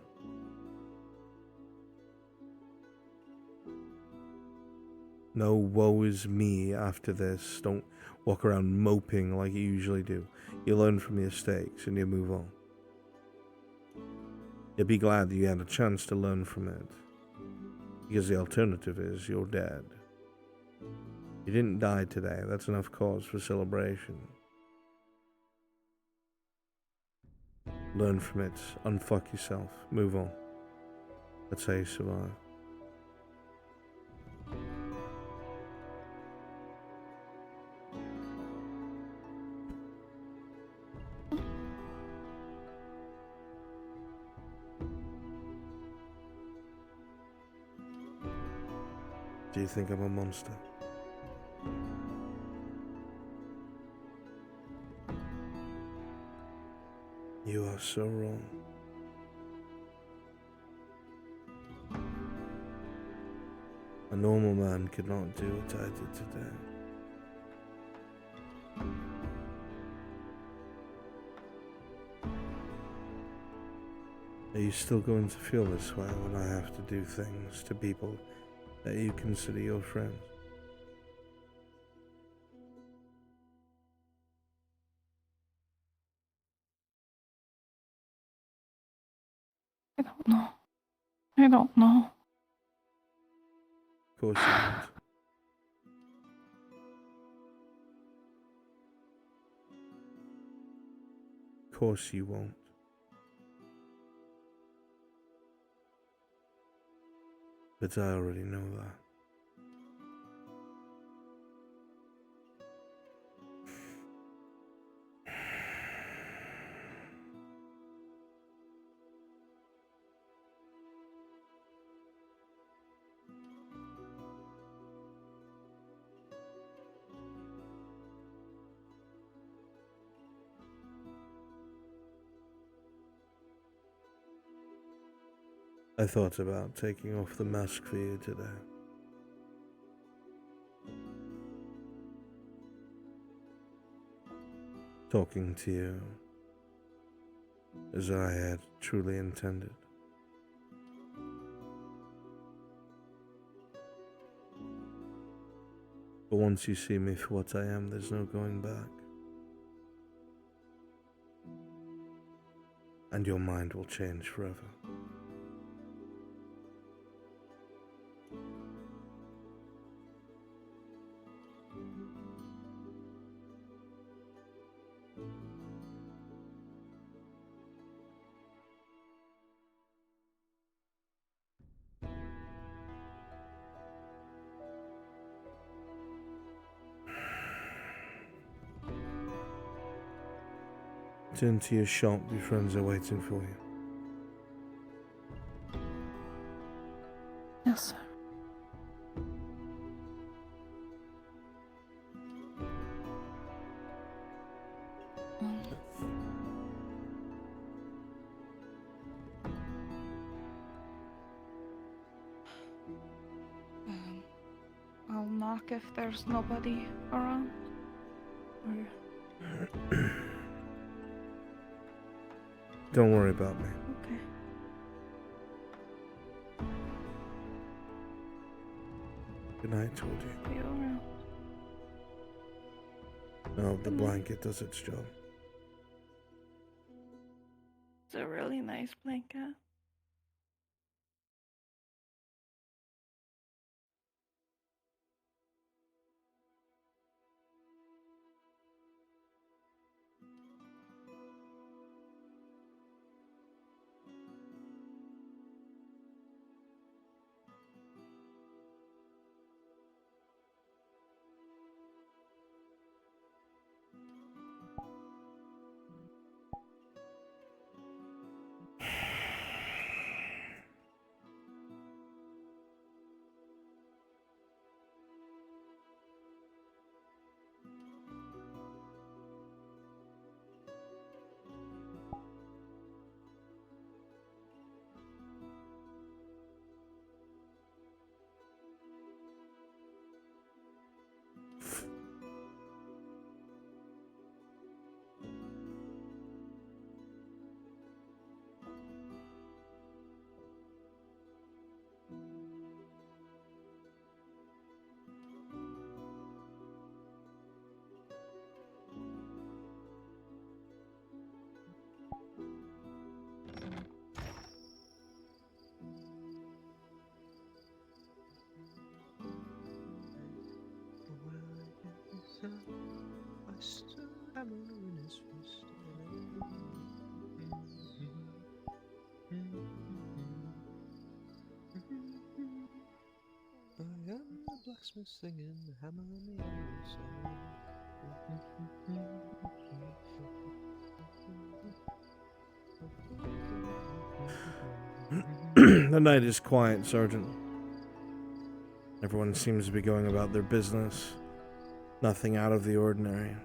Speaker 8: No woe is me after this. Don't walk around moping like you usually do. You learn from your mistakes and you move on. You'll be glad that you had a chance to learn from it. Because the alternative is you're dead. You didn't die today. That's enough cause for celebration. Learn from it. Unfuck yourself. Move on. That's how you survive. Do you think I'm a monster? You are so wrong. A normal man could not do what I did today. Are you still going to feel this way when I have to do things to people that you consider your friends?
Speaker 10: I don't know. I don't know.
Speaker 8: Of course you won't. Of course you won't. But I already know that. I thought about taking off the mask for you today. Talking to you as I had truly intended. But once you see me for what I am, there's no going back. And your mind will change forever. Turn to your shop, your friends are waiting for you.
Speaker 10: Yes, sir. I'll knock if there's nobody around. Or...
Speaker 8: Don't worry about me.
Speaker 10: Okay.
Speaker 8: Good night, told you.
Speaker 10: Be around.
Speaker 8: No, the blanket does its job.
Speaker 10: It's a really nice blanket.
Speaker 1: I am the blacksmith singing the hammer and the anvil
Speaker 8: song. The night is quiet, Sergeant. Everyone seems to be going about their business. Nothing out of the ordinary.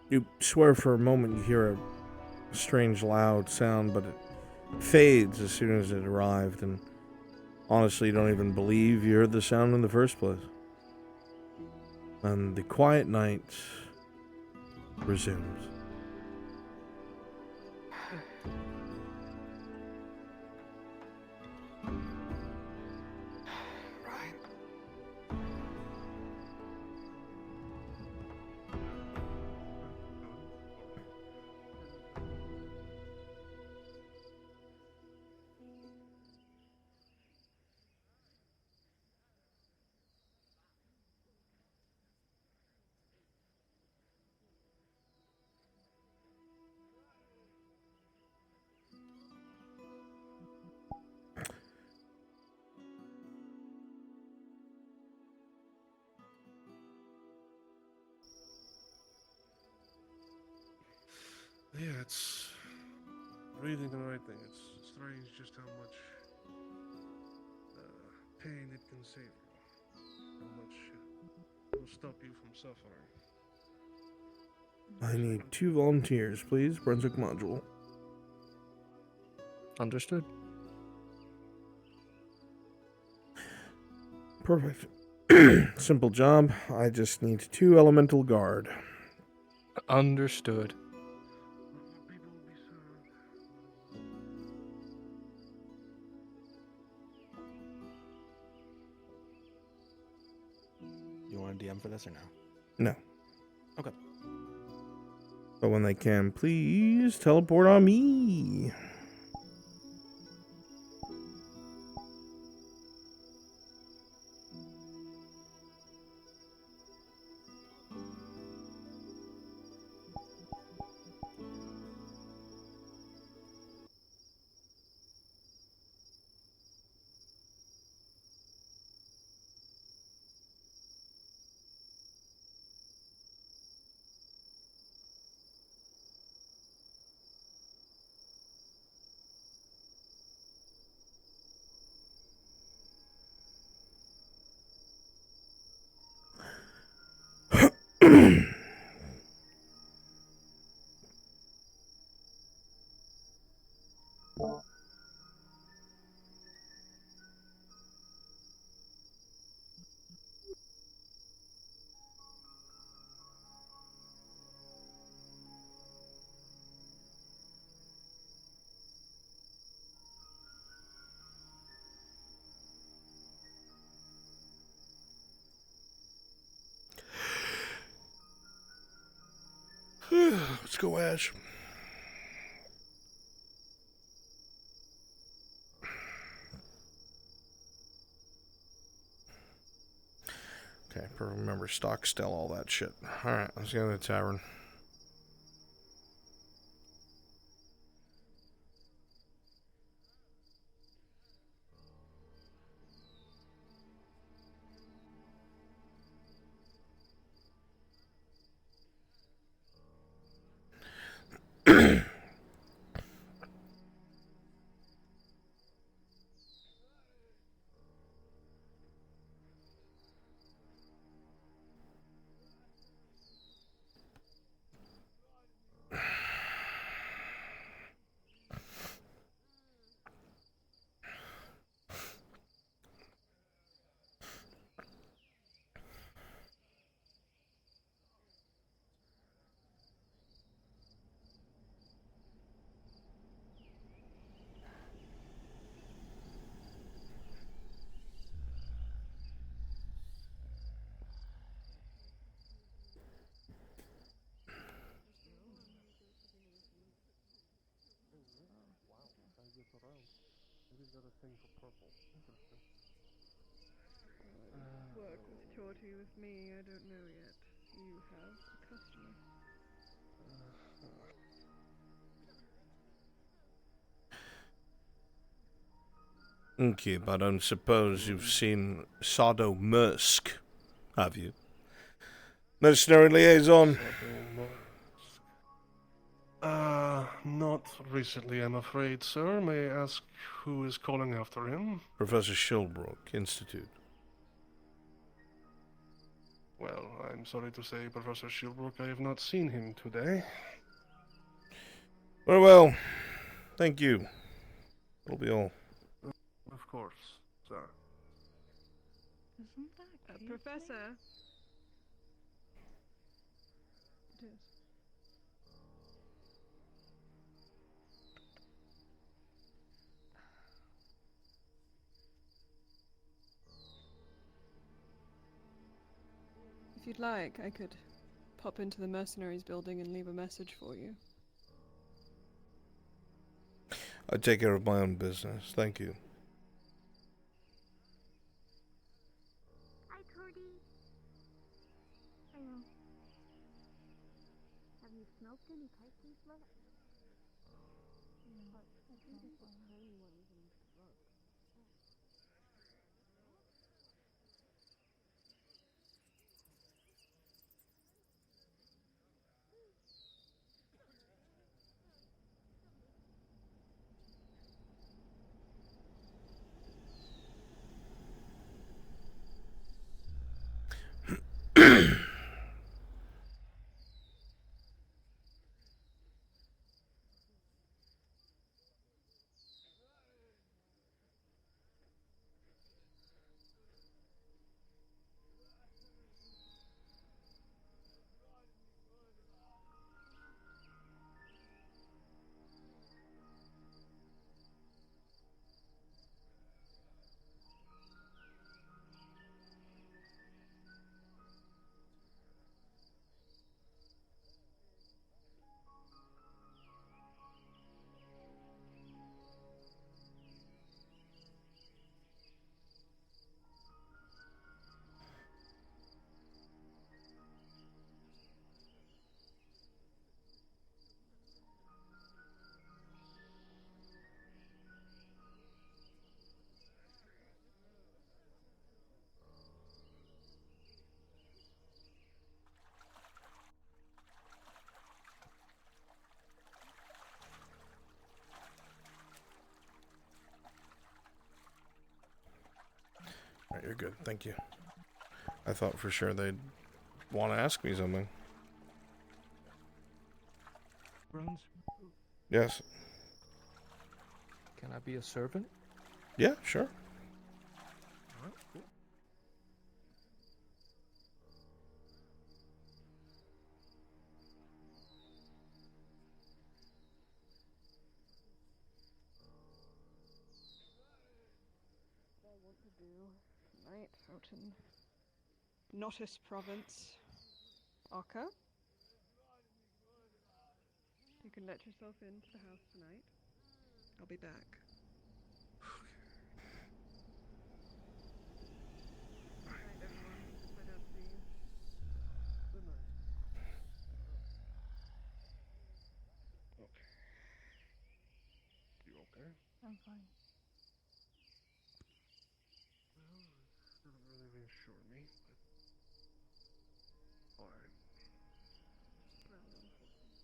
Speaker 8: You swear for a moment you hear a strange loud sound, but it fades as soon as it arrived, and honestly, you don't even believe you heard the sound in the first place. And the quiet night resumes.
Speaker 3: Yeah, it's reading the right thing. It's strange just how much pain it can save you. How much it will stop you from suffering.
Speaker 8: I need 2 volunteers, please. Brunswick module.
Speaker 12: Understood.
Speaker 8: Perfect. Simple job. I just need 2 elemental guard.
Speaker 12: Understood. You want a DM for this or no?
Speaker 8: No.
Speaker 12: Okay.
Speaker 8: But when they can, please teleport on me. Let's go, Ash. Okay, remember stock still, all that shit. Alright, let's go to the tavern.
Speaker 6: Work was shorty with me, I don't know yet. You have a customer.
Speaker 8: Okay, but I don't suppose you've seen Sado Mursk, have you? Mercenary liaison.
Speaker 3: Not recently, I'm afraid, sir. May I ask who is calling after him?
Speaker 8: Professor Shilbrook, Institute.
Speaker 3: Well, I'm sorry to say, Professor Shilbrook, I have not seen him today.
Speaker 8: Very well. Thank you. That'll be all.
Speaker 3: Of course, sir.
Speaker 6: Isn't that Professor? It is. If you'd like, I could pop into the mercenaries building and leave a message for you.
Speaker 8: I take care of my own business. Thank you.
Speaker 20: Hi, Cody. Hello. Have you smoked any pipe leaf? I think it's a tiny one in the book.
Speaker 2: Right, you're good. Thank you. I thought for sure they'd want to ask me something.
Speaker 24: Bruns,
Speaker 2: Yes.
Speaker 24: can I be a servant?
Speaker 2: Yeah, sure.
Speaker 24: Alright, cool.
Speaker 14: What I want to do tonight out in Notice Province. Arca, you can let yourself into the house tonight. I'll be back. Good night, everyone, if I don't see you.
Speaker 3: Good night. Okay. You okay?
Speaker 14: I'm fine.
Speaker 3: Well, it doesn't really reassure me, but fine.
Speaker 14: Random fortune.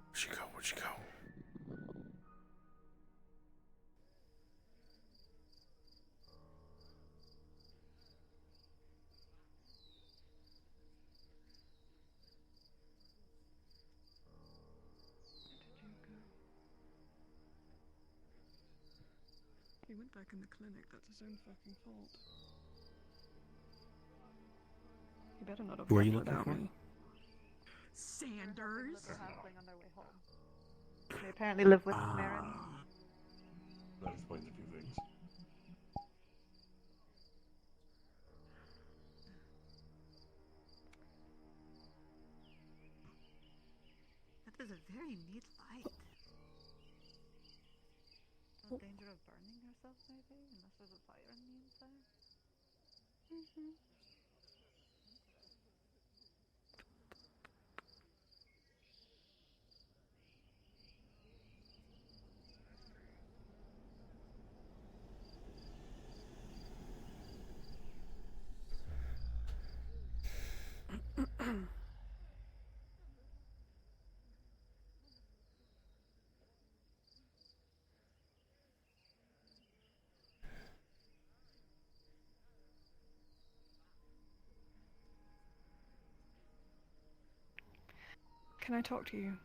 Speaker 2: Where'd she go? Where'd she go?
Speaker 14: Where did you go? He went back in the clinic. That's his own fucking fault. He better not have
Speaker 12: Who are
Speaker 14: left
Speaker 12: you looking
Speaker 14: without
Speaker 12: for?
Speaker 14: me. Sanders. On their way home. They apparently live with Marin.
Speaker 17: That explains a few things.
Speaker 20: That was a very neat light. No danger of burning yourself, maybe, unless there's a fire on the inside.
Speaker 14: Can I talk to you?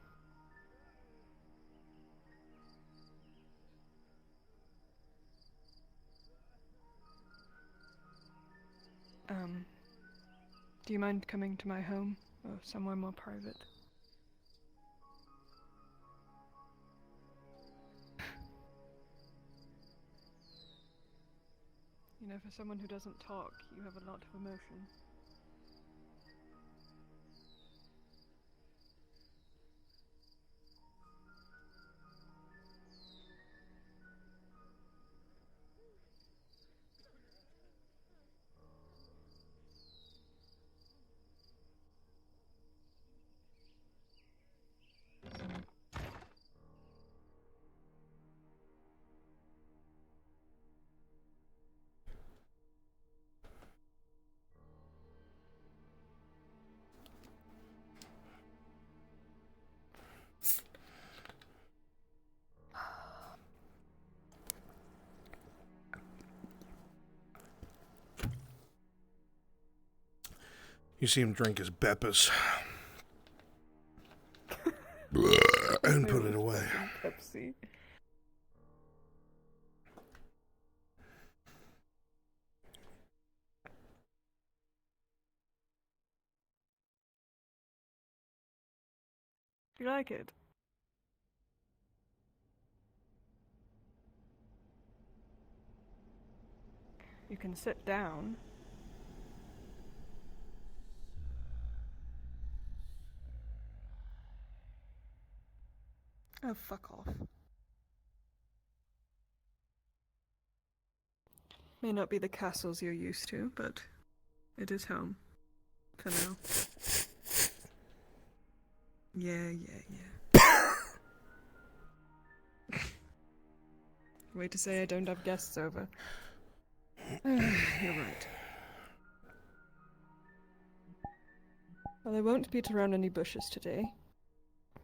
Speaker 14: Do you mind coming to my home or somewhere more private? You know, for someone who doesn't talk, you have a lot of emotion.
Speaker 2: You see him drink his Beppis. And put it away.
Speaker 14: Pepsi. You like it? You can sit down. Oh, fuck off. May not be the castles you're used to, but it is home. For now. Yeah. Way to say I don't have guests over. You're right. Well, I won't beat around any bushes today.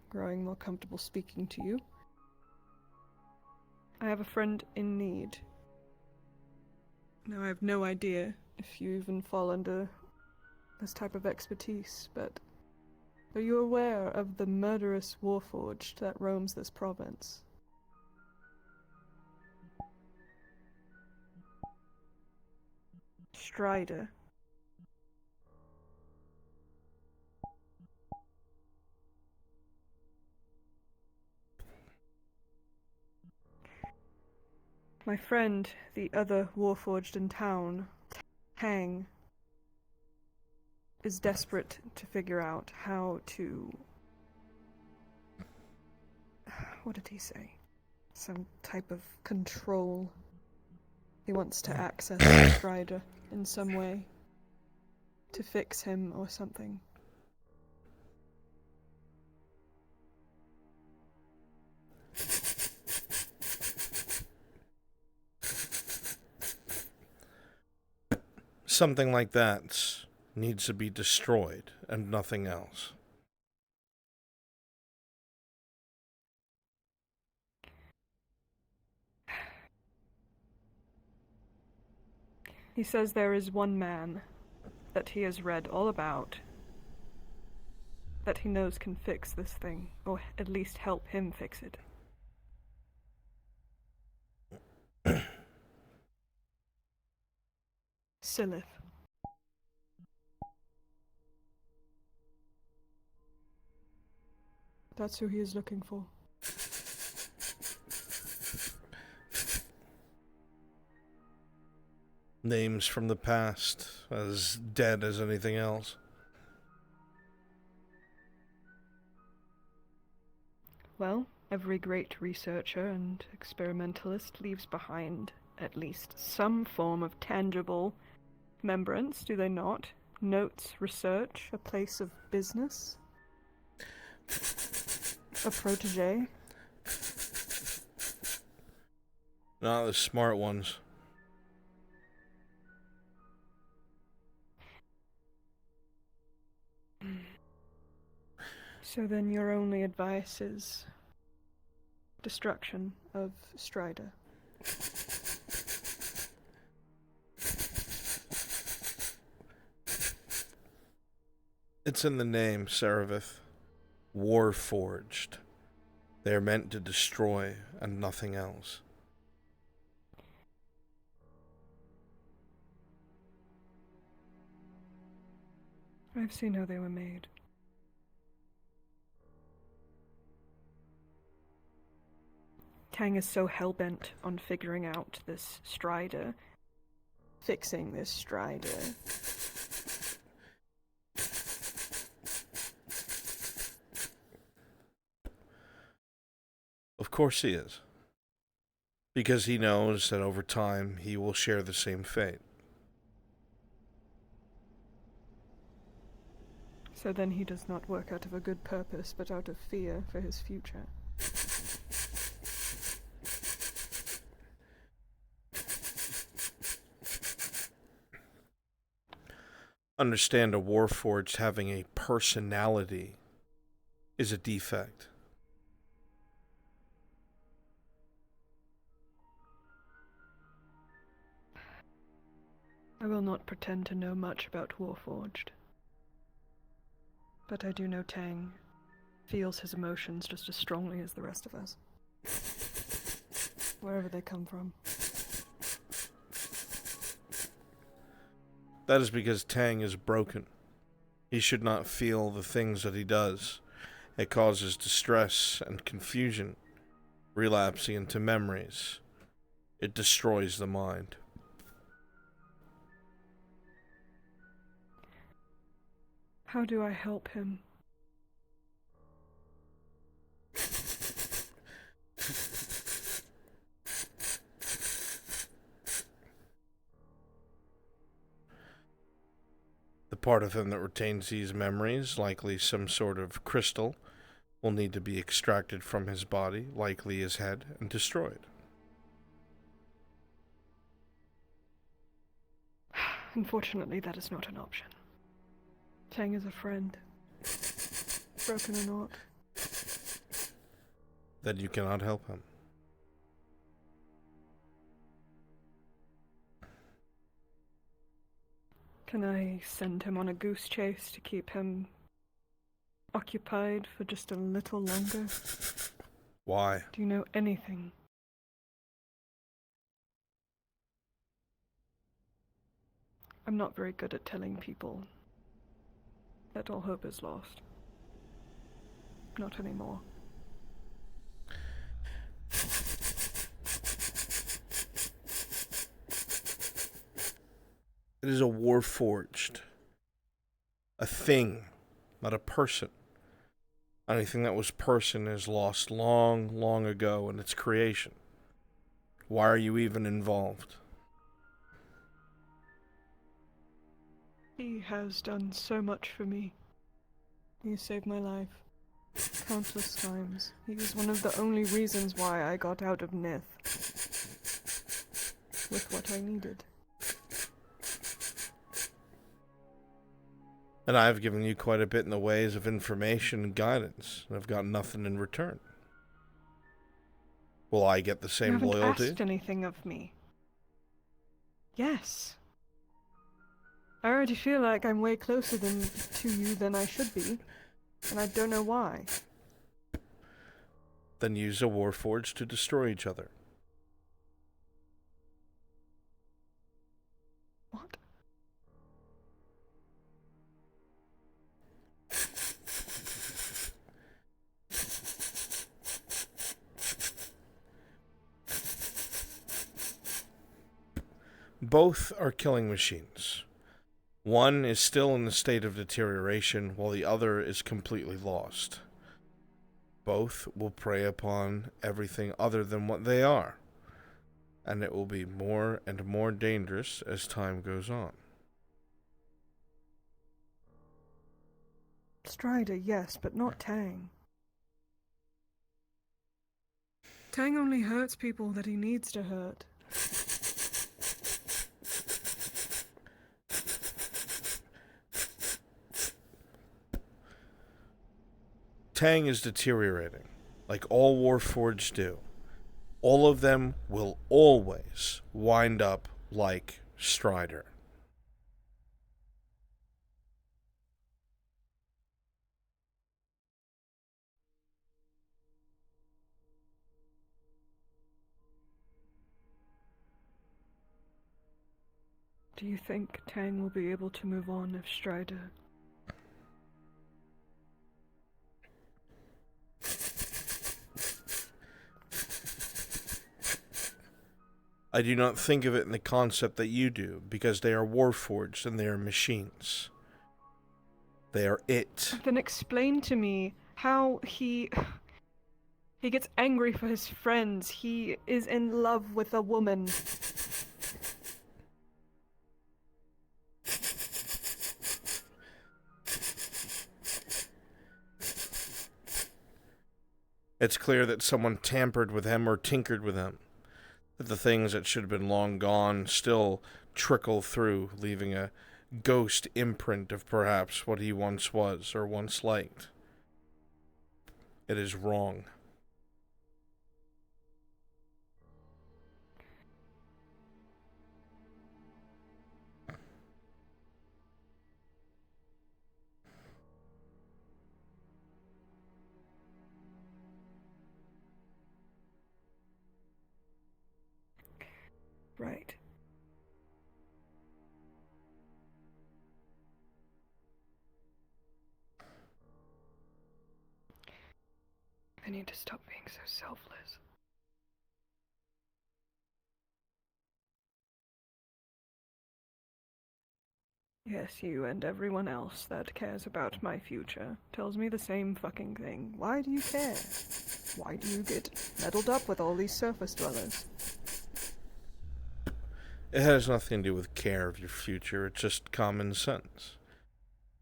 Speaker 14: Growing more comfortable speaking to you. I have a friend in need. Now, I have no idea if you even fall under this type of expertise, but are you aware of the murderous warforged that roams this province? Strider. My friend, the other warforged in town, Tang, is desperate to figure out how to... What did he say? Some type of control. He wants to access Strider in some way. To fix him or something.
Speaker 2: Something like that needs to be destroyed and nothing else.
Speaker 14: He says there is one man that he has read all about that he knows can fix this thing, or at least help him fix it. Silith. That's who he is looking for.
Speaker 2: Names from the past, as dead as anything else.
Speaker 14: Well, every great researcher and experimentalist leaves behind at least some form of tangible remembrance, do they not? Notes, research, a place of business? A protege?
Speaker 2: Not the smart ones.
Speaker 14: So then your only advice is destruction of Strider.
Speaker 2: It's in the name, Saravith. Warforged. They are meant to destroy and nothing else.
Speaker 14: I've seen how they were made. Tang is so hell-bent on figuring out this Strider, fixing this Strider.
Speaker 2: Of course he is. Because he knows that over time he will share the same fate.
Speaker 14: So then he does not work out of a good purpose, but out of fear for his future.
Speaker 2: Understand, a Warforged having a personality is a defect.
Speaker 14: I will not pretend to know much about Warforged. But I do know Tang feels his emotions just as strongly as the rest of us. Wherever they come from.
Speaker 2: That is because Tang is broken. He should not feel the things that he does. It causes distress and confusion, relapsing into memories. It destroys the mind.
Speaker 14: How do I help him?
Speaker 2: The part of him that retains these memories, likely some sort of crystal, will need to be extracted from his body, likely his head, and destroyed.
Speaker 14: Unfortunately, that is not an option. Tang is a friend. Broken or not.
Speaker 2: Then you cannot help him.
Speaker 14: Can I send him on a goose chase to keep him occupied for just a little longer?
Speaker 2: Why?
Speaker 14: Do you know anything? I'm not very good at telling people that all hope is lost. Not anymore.
Speaker 2: It is a warforged. A thing, not a person. Anything that was person is lost long, long ago in its creation. Why are you even involved?
Speaker 14: He has done so much for me. He saved my life. Countless times. He was one of the only reasons why I got out of Nith. With what I needed.
Speaker 2: And I've given you quite a bit in the ways of information and guidance, and I've got nothing in return. Will I get the same
Speaker 14: you
Speaker 2: loyalty?
Speaker 14: haven't asked anything of me. Yes. I already feel like I'm way closer to you than I should be, and I don't know why.
Speaker 2: Then use a warforged to destroy each other.
Speaker 14: What?
Speaker 2: Both are killing machines. One is still in the state of deterioration, while the other is completely lost. Both will prey upon everything other than what they are, and it will be more and more dangerous as time goes on.
Speaker 14: Strider, yes, but not Tang. Tang only hurts people that he needs to hurt.
Speaker 2: Tang is deteriorating, like all Warforged do. All of them will always wind up like Strider.
Speaker 14: Do you think Tang will be able to move on if Strider...
Speaker 2: I do not think of it in the concept that you do, because they are Warforged and they are machines. They are it.
Speaker 14: Then explain to me how he gets angry for his friends. He is in love with a woman.
Speaker 2: It's clear that someone tampered with him or tinkered with him. That the things that should have been long gone still trickle through, leaving a ghost imprint of perhaps what he once was or once liked. It is wrong.
Speaker 14: right. I need to stop being so selfless. Yes, you and everyone else that cares about my future tells me the same fucking thing. Why do you care? Why do you get meddled up with all these surface dwellers?
Speaker 2: It has nothing to do with care of your future, it's just common sense.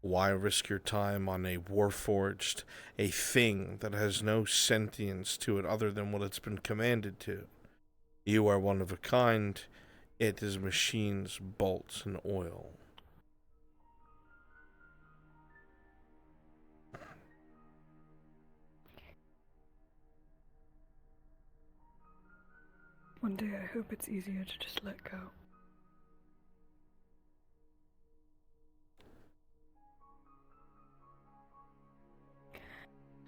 Speaker 2: Why risk your time on a warforged, a thing that has no sentience to it other than what it's been commanded to? You are one of a kind, it is machines, bolts, and oil.
Speaker 14: One day I hope it's easier to just let go.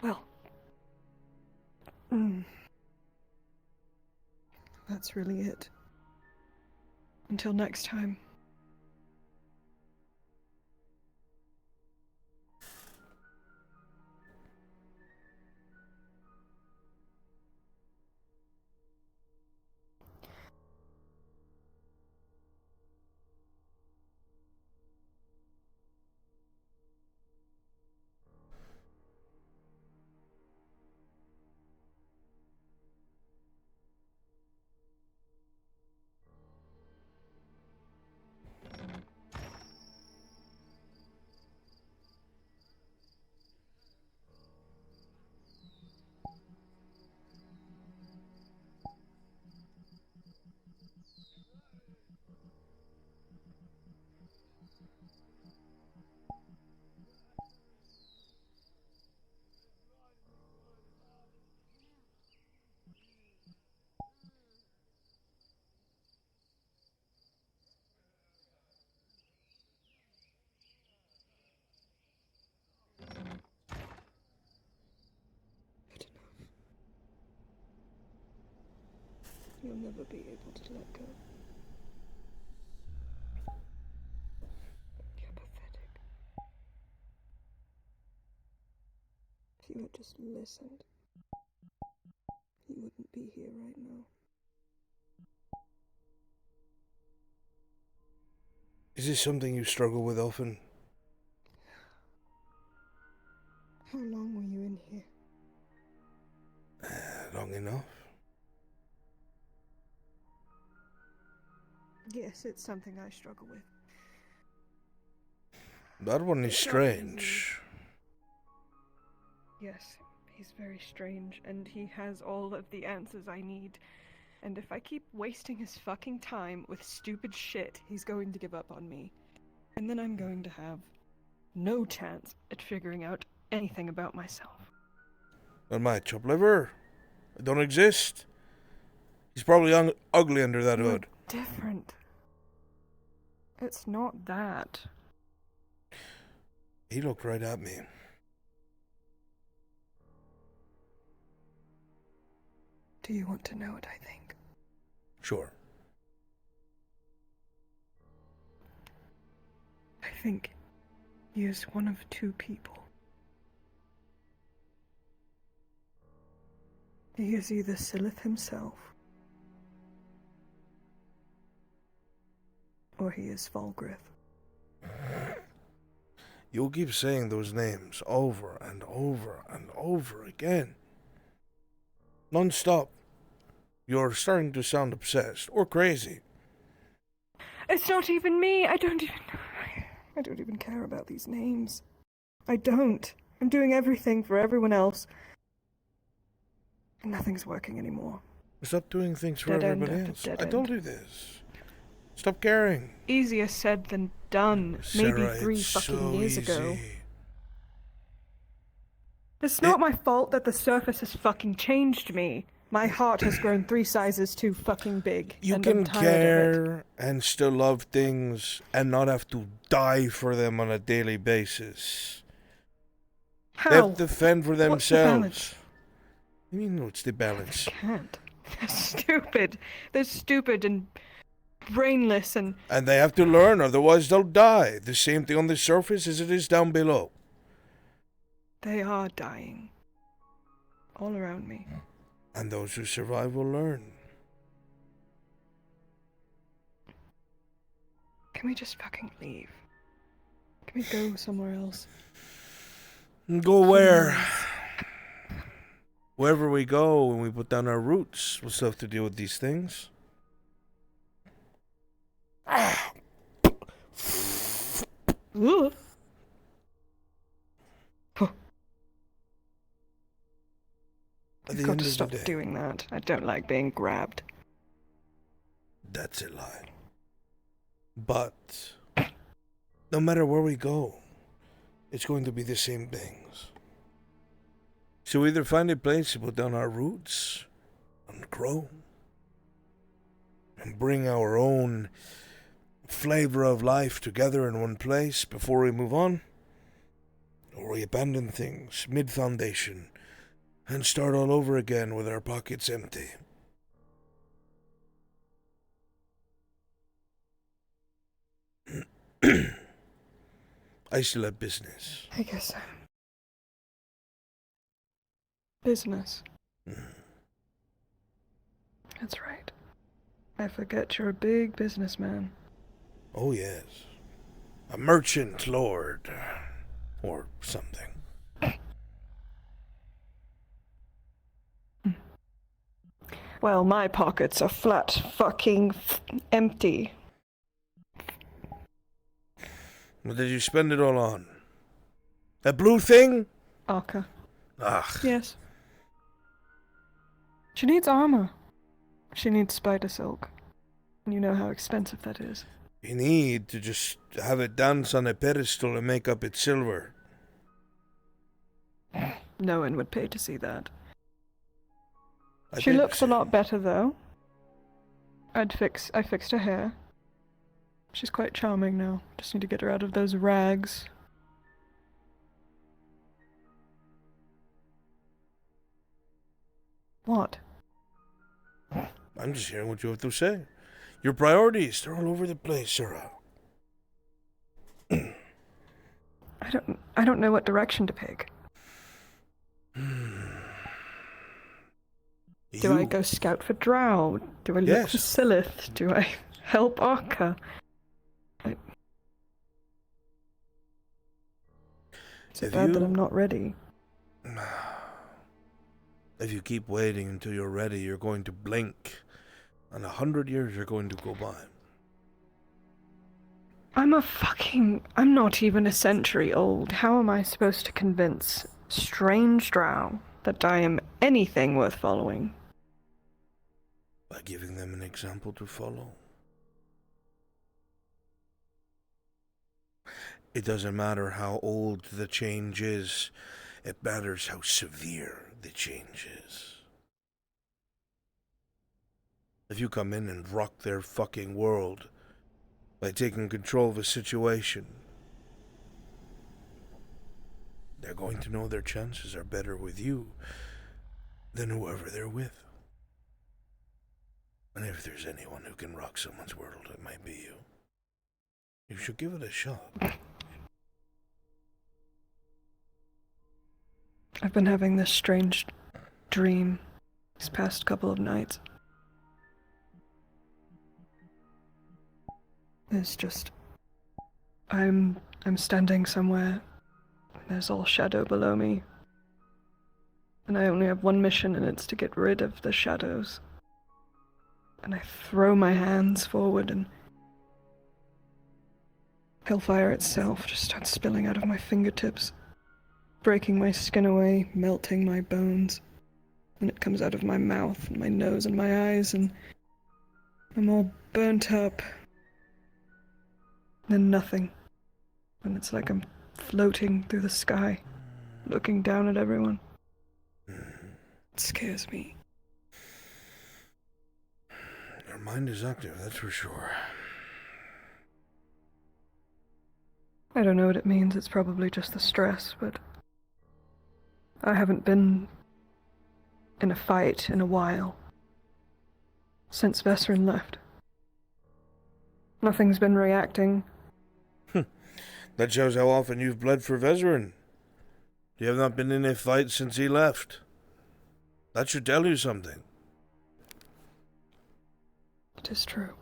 Speaker 14: Well, that's really it. Until next time. You'll never be able to let go. You're pathetic. If you had just listened, you wouldn't be here right now.
Speaker 2: Is this something you struggle with often?
Speaker 14: How long were you in here?
Speaker 2: Long enough.
Speaker 14: Yes, it's something I struggle with.
Speaker 2: That one is
Speaker 14: It's not
Speaker 2: strange.
Speaker 14: Yes, he's very strange, and he has all of the answers I need. And if I keep wasting his fucking time with stupid shit, he's going to give up on me. And then I'm going to have no chance at figuring out anything about myself.
Speaker 2: And my chop liver? I don't exist. He's probably ugly under that
Speaker 14: You're
Speaker 2: hood.
Speaker 14: different. It's not that.
Speaker 2: He looked right at me.
Speaker 14: Do you want to know what I think?
Speaker 2: Sure.
Speaker 14: I think he is one of two people. He is either Silith himself, or he is Falgrith.
Speaker 2: You'll keep saying those names over and over and over again. Non-stop. You're starting to sound obsessed or crazy.
Speaker 14: It's not even me. I don't even care about these names. I don't. I'm doing everything for everyone else. And nothing's working anymore.
Speaker 2: Stop doing things for
Speaker 14: Dead end
Speaker 2: everybody
Speaker 14: after
Speaker 2: else.
Speaker 14: dead
Speaker 2: I told
Speaker 14: end.
Speaker 2: you this. Stop caring.
Speaker 14: Easier said than done.
Speaker 2: Sarah,
Speaker 14: Maybe 3
Speaker 2: it's
Speaker 14: fucking
Speaker 2: so
Speaker 14: years ago.
Speaker 2: easy.
Speaker 14: It's not my fault that the surface has fucking changed me. My heart has grown 3 sizes too fucking big.
Speaker 2: You
Speaker 14: and I'm
Speaker 2: can
Speaker 14: tired of it.
Speaker 2: care and still love things and not have to die for them on a daily basis.
Speaker 14: How?
Speaker 2: They have to fend for
Speaker 14: What's the
Speaker 2: themselves.
Speaker 14: balance?
Speaker 2: You mean what's the balance?
Speaker 14: Can't. They're stupid. They're stupid and brainless and...
Speaker 8: And they have to learn, otherwise they'll die. The same thing on the surface as it is down below.
Speaker 14: They are dying. All around me.
Speaker 8: And those who survive will learn.
Speaker 14: Can we just fucking leave? Can we go somewhere else?
Speaker 8: Go where? Wherever we go when we put down our roots, we'll still have to deal with these things.
Speaker 14: Ooh. You've got to stop doing that. I don't like being grabbed.
Speaker 8: That's a lie. But no matter where we go, it's going to be the same things. So we either find a place to put down our roots and grow and bring our own flavor of life together in one place before we move on, or we abandon things mid-foundation and start all over again with our pockets empty. I still have business.
Speaker 14: I guess so. Business. That's right. I forget you're a big businessman.
Speaker 8: Oh, yes. A merchant lord. Or something.
Speaker 14: Well, my pockets are flat fucking empty.
Speaker 8: What did you spend it all on? That blue thing?
Speaker 14: Arca.
Speaker 8: Ugh.
Speaker 14: Yes. She needs armor. She needs spider silk. And you know how expensive that is.
Speaker 8: You need to just have it dance on a pedestal and make up its silver.
Speaker 14: No one would pay to see that. She looks a lot better, though. I fixed her hair. She's quite charming now. Just need to get her out of those rags. What?
Speaker 8: I'm just hearing what you have to say. Your priorities, they're all over the place, Sarah.
Speaker 14: I don't know what direction to pick. Do I go scout for Drow? Do I look for Silith? Do I help Arca? Is it bad that I'm not ready?
Speaker 8: If you keep waiting until you're ready, you're going to blink. And 100 years are going to go by.
Speaker 14: I'm not even a century old. How am I supposed to convince strange Drow that I am anything worth following?
Speaker 8: By giving them an example to follow. It doesn't matter how old the change is. It matters how severe the change is. If you come in and rock their fucking world by taking control of a situation, they're going to know their chances are better with you than whoever they're with. And if there's anyone who can rock someone's world, it might be you. You should give it a shot.
Speaker 14: I've been having this strange dream these past couple of nights. It's just... I'm standing somewhere. There's all shadow below me. And I only have one mission, and it's to get rid of the shadows. And I throw my hands forward, and hellfire itself just starts spilling out of my fingertips, breaking my skin away, melting my bones. And it comes out of my mouth, and my nose, and my eyes, and I'm all burnt up. Then nothing. And it's like I'm floating through the sky, looking down at everyone. It scares me.
Speaker 8: Your mind is active, that's for sure.
Speaker 14: I don't know what it means, it's probably just the stress, but I haven't been in a fight in a while. Since Vesrin left. Nothing's been reacting.
Speaker 2: That shows how often you've bled for Vezerin. You have not been in a fight since he left. That should tell you something.
Speaker 14: It is true.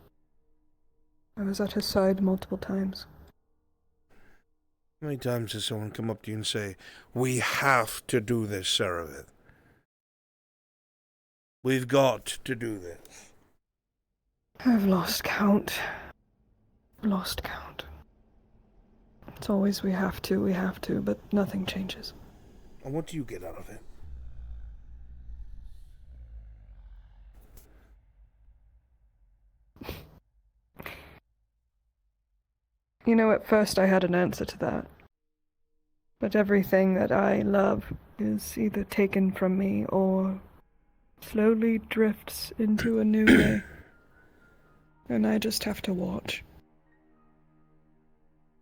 Speaker 14: I was at his side multiple times.
Speaker 2: How many times has someone come up to you and say, "We have to do this, Saravith. We've got to do this"?
Speaker 14: I've lost count. Lost count. It's always we have to, but nothing changes.
Speaker 2: And what do you get out of it?
Speaker 14: You know, at first I had an answer to that. But everything that I love is either taken from me or slowly drifts into a new way. And I just have to watch.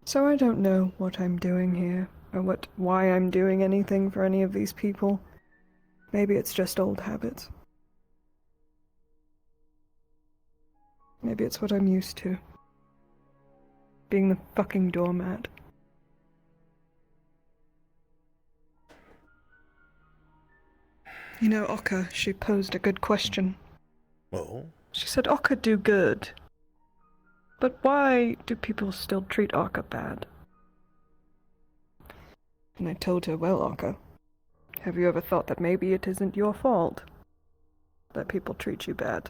Speaker 14: So I don't know what I'm doing here, or why I'm doing anything for any of these people. Maybe it's just old habits. Maybe it's what I'm used to. Being the fucking doormat. You know, Oka, she posed a good question.
Speaker 2: Oh?
Speaker 14: She said Oka do good. But why do people still treat Oka bad? And I told her, well, Oka, have you ever thought that maybe it isn't your fault that people treat you bad?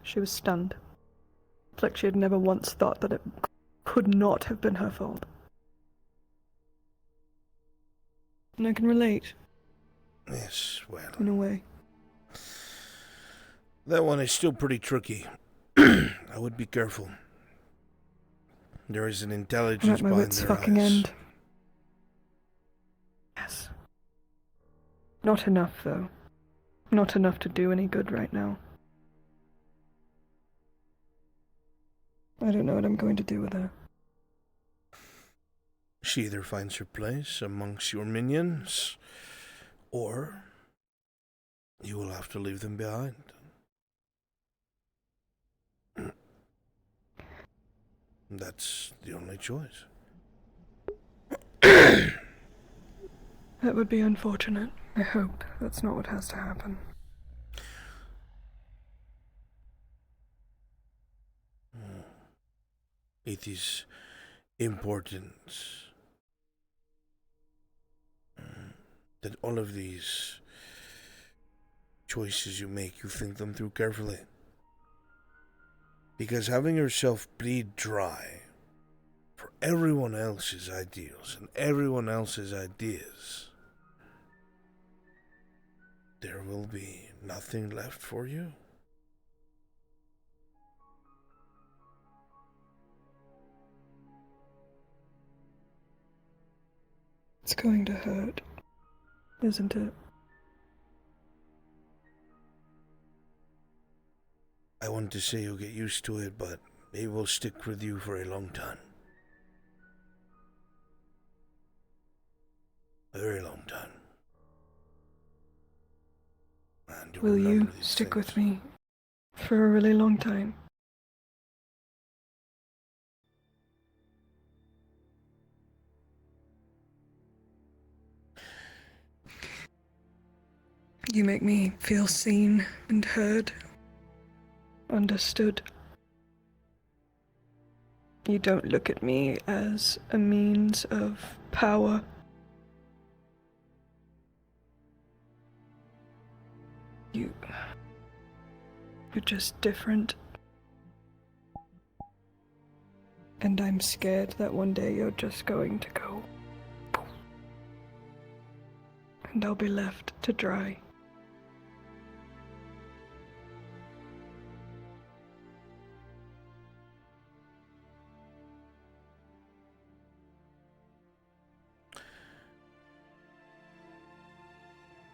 Speaker 14: She was stunned. It's like she had never once thought that it could not have been her fault. And I can relate.
Speaker 2: Yes, well.
Speaker 14: In a way.
Speaker 2: That one is still pretty tricky. I would be careful. There is an intelligence
Speaker 14: I'm at my
Speaker 2: behind
Speaker 14: wits'
Speaker 2: their
Speaker 14: fucking
Speaker 2: eyes.
Speaker 14: end. Yes. Not enough, though. Not enough to do any good right now. I don't know what I'm going to do with her.
Speaker 2: She either finds her place amongst your minions, or you will have to leave them behind. That's the only choice.
Speaker 14: That would be unfortunate. I hope that's not what has to happen.
Speaker 2: It is important that all of these choices you make, you think them through carefully. Because having yourself bleed dry for everyone else's ideals and everyone else's ideas, there will be nothing left for you.
Speaker 14: It's going to hurt, isn't it?
Speaker 2: I want to say you'll get used to it, but it will stick with you for a long time. A very long time. And you'll
Speaker 14: Will you
Speaker 2: remember these
Speaker 14: stick
Speaker 2: things.
Speaker 14: with me for a really long time? You make me feel seen and heard, understood. You don't look at me as a means of power. You're just different. And I'm scared that one day you're just going to go. And I'll be left to dry.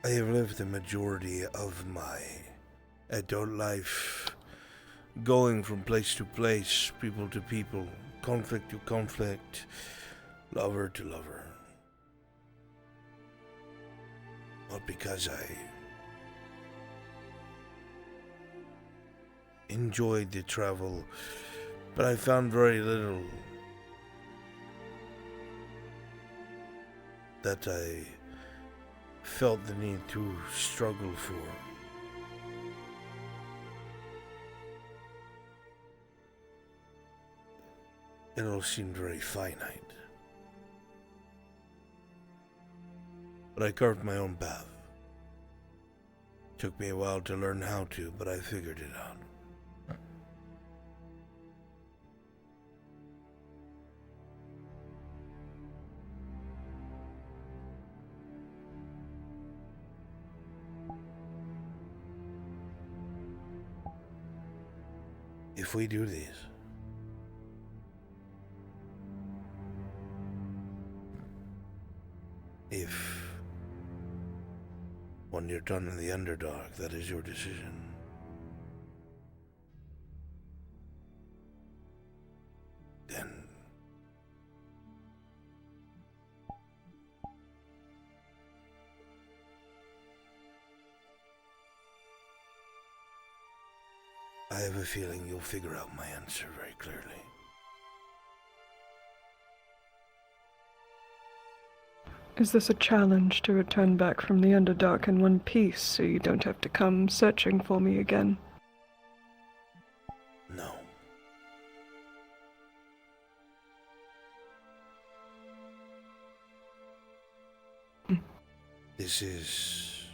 Speaker 2: I have lived the majority of my adult life going from place to place, people to people, conflict to conflict, lover to lover. Not because I enjoyed the travel, but I found very little that I felt the need to struggle for. It all seemed very finite. But I carved my own path. Took me a while to learn how to, but I figured it out. If we do these, if when you're done in the Underdark, that is your decision. Then I have a feeling you'll figure out my answer very clearly.
Speaker 14: Is this a challenge to return back from the Underdark in one piece so you don't have to come searching for me again?
Speaker 2: No. This is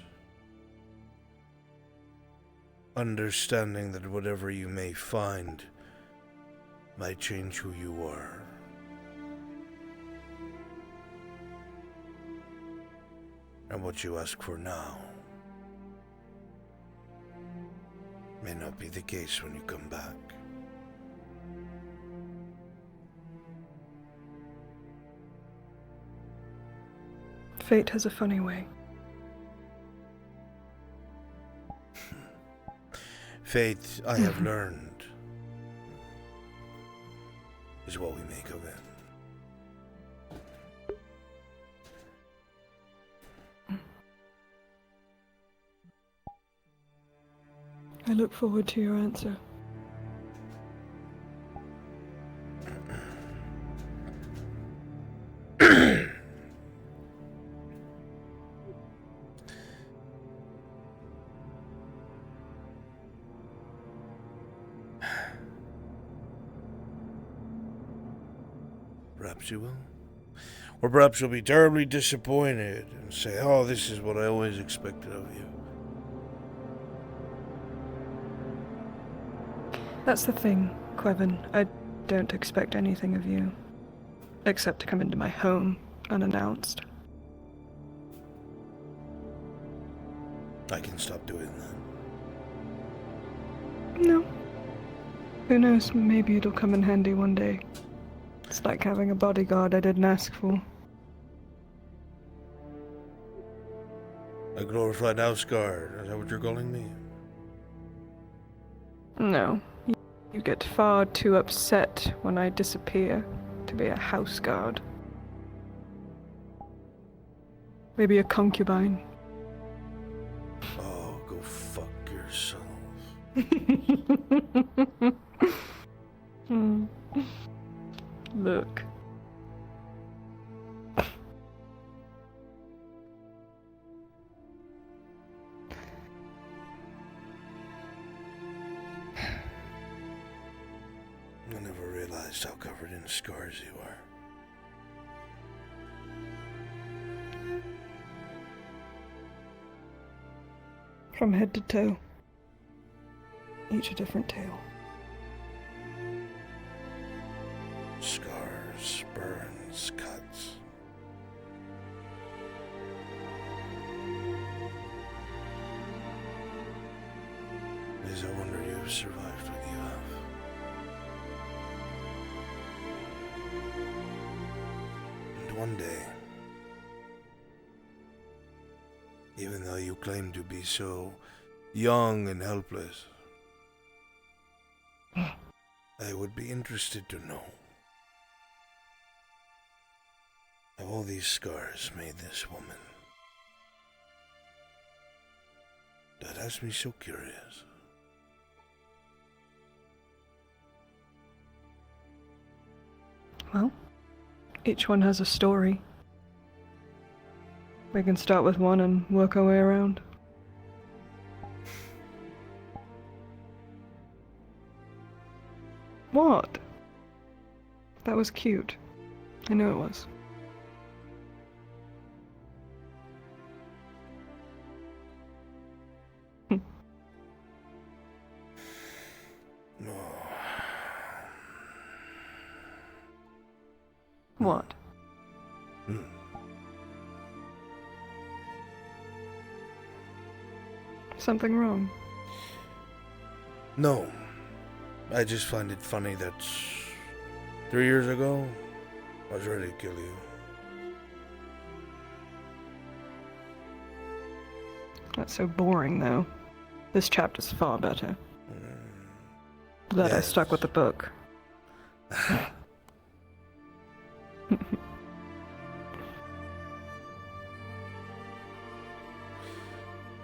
Speaker 2: understanding that whatever you may find might change who you are. And what you ask for now may not be the case when you come back.
Speaker 14: Fate has a funny way.
Speaker 2: Fate, I have learned, is what we make of it.
Speaker 14: I look forward to your answer.
Speaker 2: Perhaps you will. Or perhaps you'll be terribly disappointed and say, oh, this is what I always expected of you.
Speaker 14: That's the thing, Quevin. I don't expect anything of you. Except to come into my home, unannounced.
Speaker 2: I can stop doing that.
Speaker 14: No. Who knows, maybe it'll come in handy one day. It's like having a bodyguard I didn't ask for.
Speaker 2: A glorified house guard, is that what you're calling me?
Speaker 14: No. You get far too upset when I disappear to be a house guard. Maybe a concubine.
Speaker 2: Oh, go fuck yourself.
Speaker 14: Look.
Speaker 2: I never realized how covered in scars you are.
Speaker 14: From head to toe. Each a different tale.
Speaker 2: Scars, burns, cuts. It is a wonder you've survived what you have. And one day, even though you claim to be so young and helpless, I would be interested to know how all these scars made this woman. That has me so curious.
Speaker 14: Well, each one has a story. We can start with one and work our way around. What? That was cute. I know it was. What? Something wrong?
Speaker 2: No. I just find it funny that 3 years ago, I was ready to kill you.
Speaker 14: That's so boring, though. This chapter's far better. Glad I stuck with the book.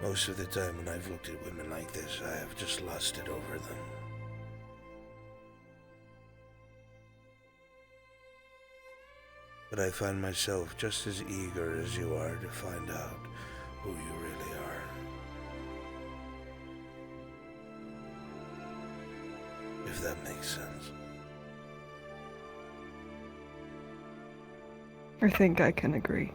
Speaker 2: Most of the time when I've looked at women like this, I have just lusted over them. But I find myself just as eager as you are to find out who you really are. If that makes sense.
Speaker 14: I think I can agree.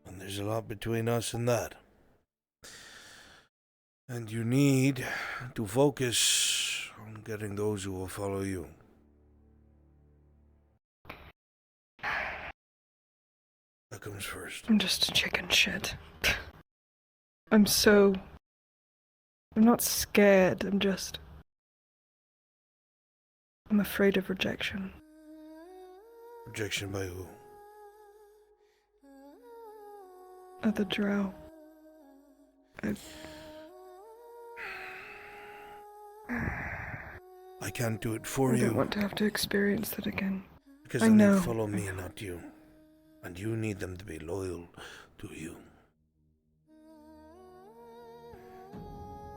Speaker 2: And there's a lot between us and that. And you need to focus on getting those who will follow you. That comes first.
Speaker 14: I'm just a chicken shit. I'm not scared, I'm afraid of rejection.
Speaker 2: Rejection by who?
Speaker 14: Other drow.
Speaker 2: I can't do it for you.
Speaker 14: I don't want to have to experience that again.
Speaker 2: Because
Speaker 14: I
Speaker 2: then
Speaker 14: know.
Speaker 2: they follow me, not you. And you need them to be loyal to you.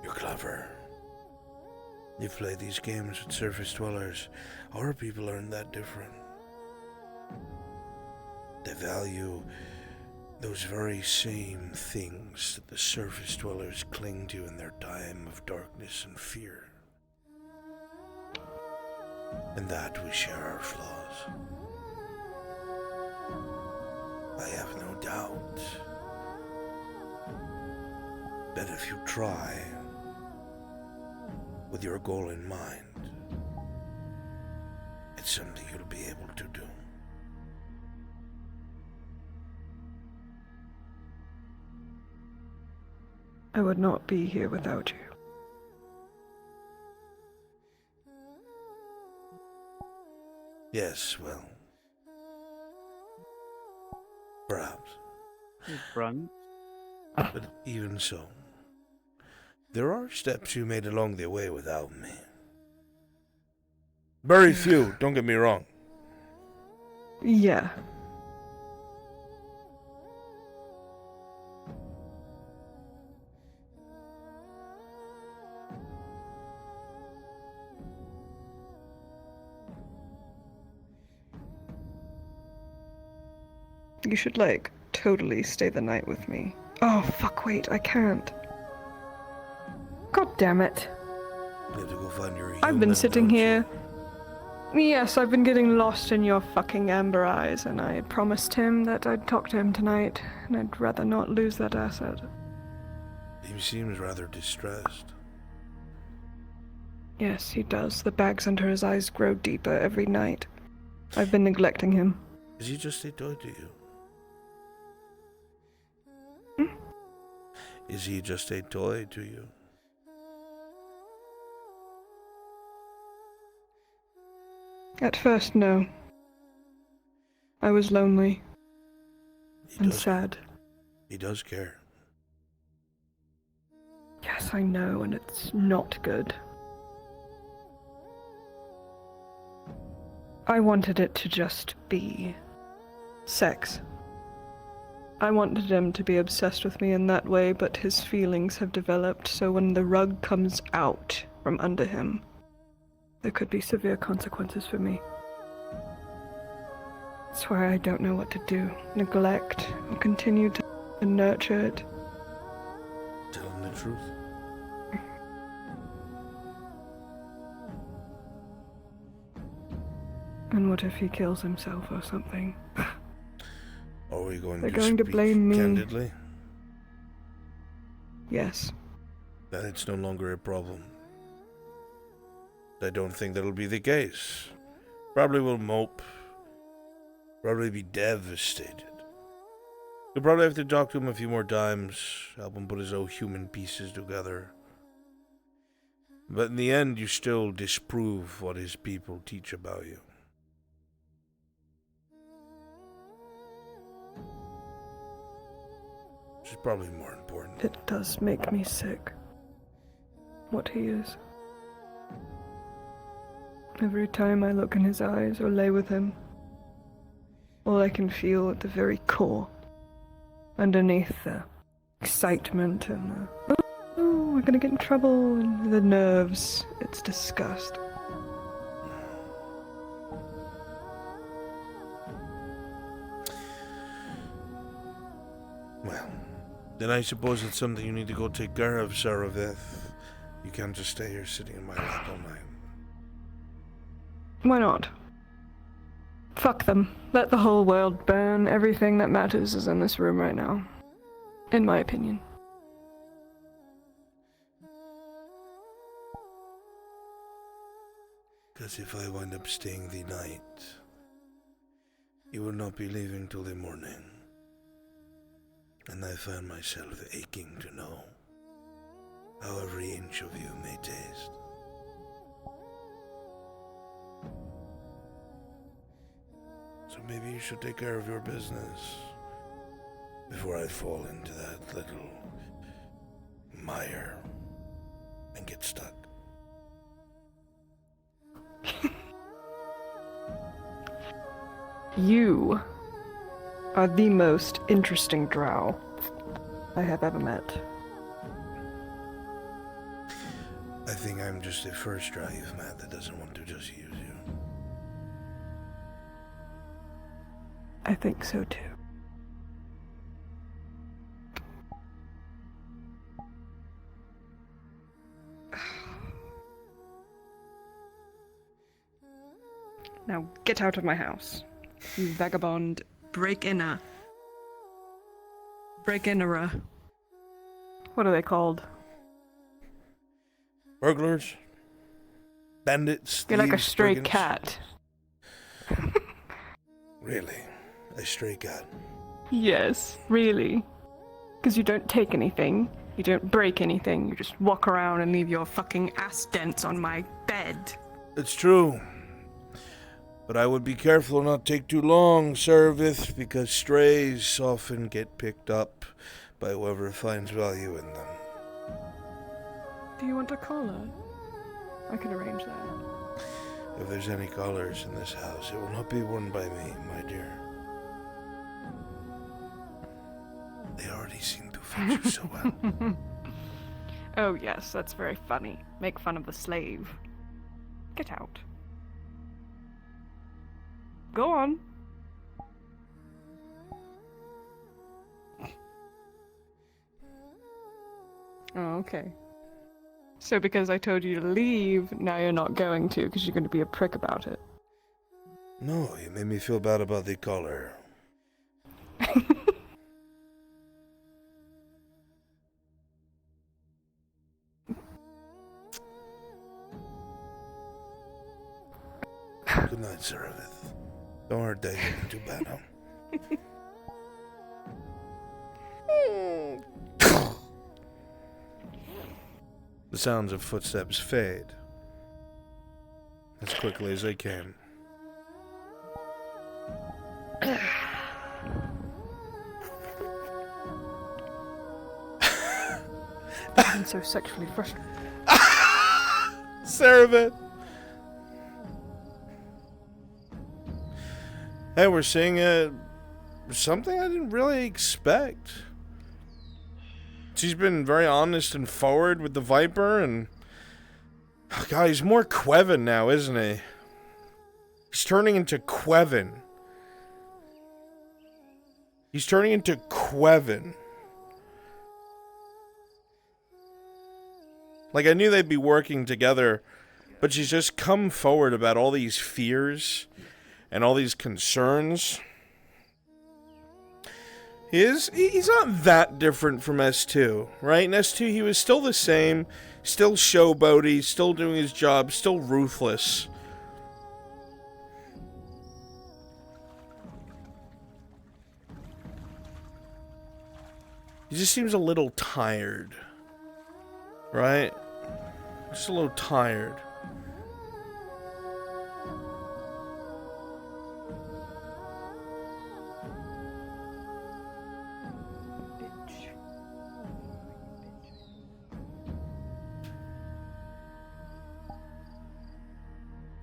Speaker 2: You're clever. You play these games with surface dwellers. Our people aren't that different. They value those very same things that the surface dwellers cling to in their time of darkness and fear. In that we share our flaws. I have no doubt that if you try with your goal in mind, it's something you'll be able to do.
Speaker 14: I would not be here without you.
Speaker 2: Yes, well, perhaps.
Speaker 4: Brun?
Speaker 2: But even so, there are steps you made along the way without me. Very few, don't get me wrong.
Speaker 14: Yeah. You should, totally stay the night with me. Oh, fuck, wait, I can't. God damn it.
Speaker 2: You have to go find your
Speaker 14: I've been
Speaker 2: human,
Speaker 14: sitting
Speaker 2: don't
Speaker 14: here. Yes, I've been getting lost in your fucking amber eyes, and I had promised him that I'd talk to him tonight, and I'd rather not lose that asset.
Speaker 2: He seems rather distressed.
Speaker 14: Yes, he does. The bags under his eyes grow deeper every night. I've been neglecting him.
Speaker 2: Is he just a toy to you? Is he just a toy to you?
Speaker 14: At first, no. I was lonely. And sad.
Speaker 2: He does care.
Speaker 14: Yes, I know, and it's not good. I wanted it to just be sex. I wanted him to be obsessed with me in that way, but his feelings have developed, so when the rug comes out from under him, there could be severe consequences for me. I swear I don't know what to do. Neglect or continue to nurture it.
Speaker 2: Tell him the truth.
Speaker 14: And what if he kills himself or something?
Speaker 2: Are we going
Speaker 14: They're
Speaker 2: to
Speaker 14: going to
Speaker 2: speak
Speaker 14: blame me.
Speaker 2: candidly?
Speaker 14: Yes.
Speaker 2: Then it's no longer a problem. I don't think that'll be the case. Probably will mope. Probably be devastated. You'll probably have to talk to him a few more times, help him put his own human pieces together. But in the end, you still disprove what his people teach about you. Which is probably more important.
Speaker 14: It does make me sick. What he is. Every time I look in his eyes or lay with him, all I can feel at the very core, underneath the excitement and the, oh, we're gonna get in trouble, and the nerves, it's disgust.
Speaker 2: Well, then I suppose it's something you need to go take care of, Saravith. You can't just stay here sitting in my lap all night.
Speaker 14: Why not? Fuck them. Let the whole world burn. Everything that matters is in this room right now. In my opinion.
Speaker 2: Because if I wind up staying the night, you will not be leaving till the morning. And I find myself aching to know how every inch of you may taste. So maybe you should take care of your business before I fall into that little mire and get stuck.
Speaker 14: You are the most interesting drow I have ever met.
Speaker 2: I think I'm just the first drow you've met that doesn't want to just use you.
Speaker 14: I think so too. Now get out of my house, you vagabond break-inner. Break-innerer. What are they called?
Speaker 2: Burglars? Bandits?
Speaker 14: You're like a
Speaker 2: thieves,
Speaker 14: stray
Speaker 2: brigands?
Speaker 14: cat.
Speaker 2: Really? A stray cat?
Speaker 14: Yes, really. Because you don't take anything, you don't break anything, you just walk around and leave your fucking ass dents on my bed.
Speaker 2: It's true. But I would be careful not take too long, Servith, because strays often get picked up by whoever finds value in them.
Speaker 14: Do you want a collar? I can arrange that.
Speaker 2: If there's any collars in this house, it will not be worn by me, my dear. They already seem to fit you so well.
Speaker 14: Oh yes, that's very funny. Make fun of the slave. Get out. Go on. Oh, okay. So because I told you to leave, now you're not going to because you're going to be a prick about it.
Speaker 2: No, you made me feel bad about the collar. Good night, Saravith. Don't hurt David too bad, huh? The sounds of footsteps fade as quickly as they came.
Speaker 14: I'm so sexually frustrated.
Speaker 2: Saravith! Hey, we're seeing something I didn't really expect. She's been very honest and forward with the Viper, and oh God, he's more Quevin now, isn't he? He's turning into Quevin. He's turning into Quevin. Like, I knew they'd be working together, but she's just come forward about all these fears and all these concerns. He's not that different from S2, right? In S2, he was still the same, still showboaty, still doing his job, still ruthless. He just seems a little tired, right? Just a little tired.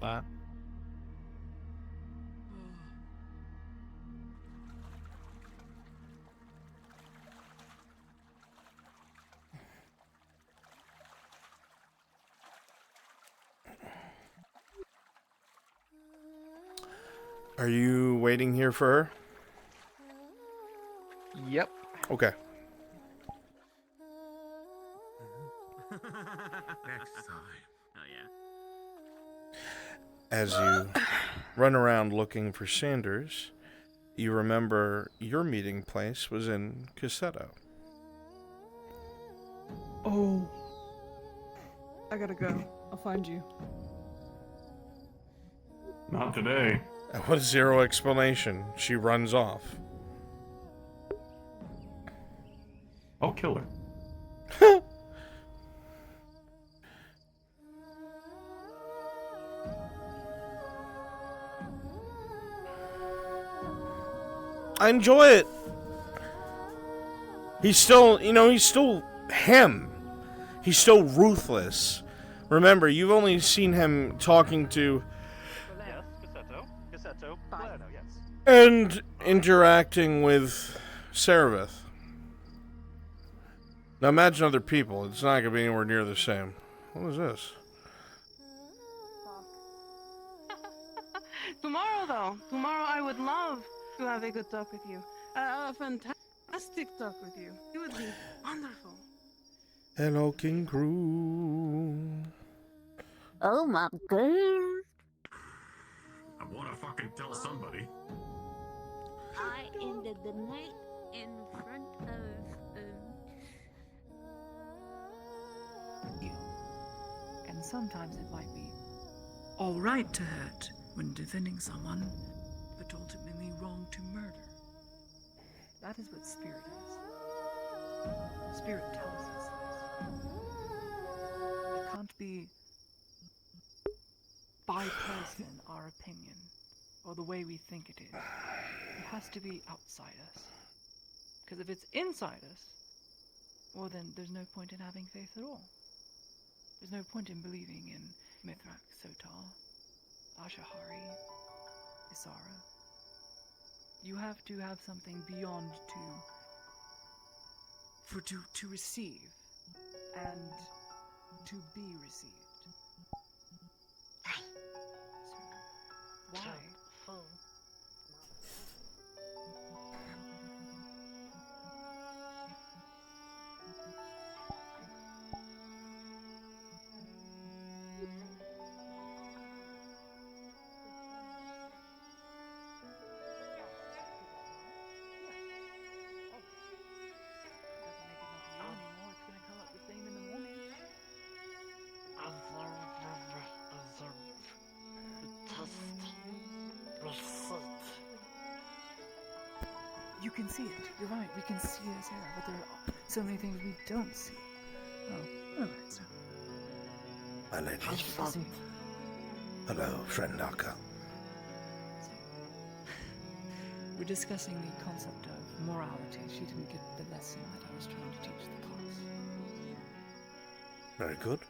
Speaker 12: That.
Speaker 2: Are you waiting here for her?
Speaker 24: Yep.
Speaker 2: Okay.
Speaker 13: Next time. Oh yeah.
Speaker 2: As you run around looking for Sanders, you remember your meeting place was in Cassetto.
Speaker 14: Oh. I gotta go. I'll find you.
Speaker 17: Not today.
Speaker 2: With zero explanation, she runs off.
Speaker 17: I'll kill her.
Speaker 2: I enjoy it. He's still, he's still him. He's still ruthless. Remember, you've only seen him talking to and interacting with Seraph. Now imagine other people. It's not going to be anywhere near the same. What is this?
Speaker 6: Tomorrow, though. Tomorrow I would love to have a good talk with you. A fantastic talk with you. It would be wonderful.
Speaker 2: Hello, King Crew.
Speaker 4: Oh my god.
Speaker 17: I want to fucking tell somebody.
Speaker 4: I ended the night in front of
Speaker 18: you. And sometimes it might be all right to hurt when defending someone, but ultimately wrong to murder. That is what spirit is. Spirit tells us this. It can't be by person, our opinion, or the way we think it is. It has to be outside us. Because if it's inside us, well then there's no point in having faith at all. There's no point in believing in Mithrak, Sotar, Ashahari, Isara. You have to have something beyond to receive and to be received. So, why? You can see it. You're right. We can see it, Sarah, but there are so many things we don't see. Oh, all right, so.
Speaker 8: My lady. Hello, friend Aka.
Speaker 18: We're discussing the concept of morality. She didn't get the lesson that I was trying to teach the class.
Speaker 8: Very good.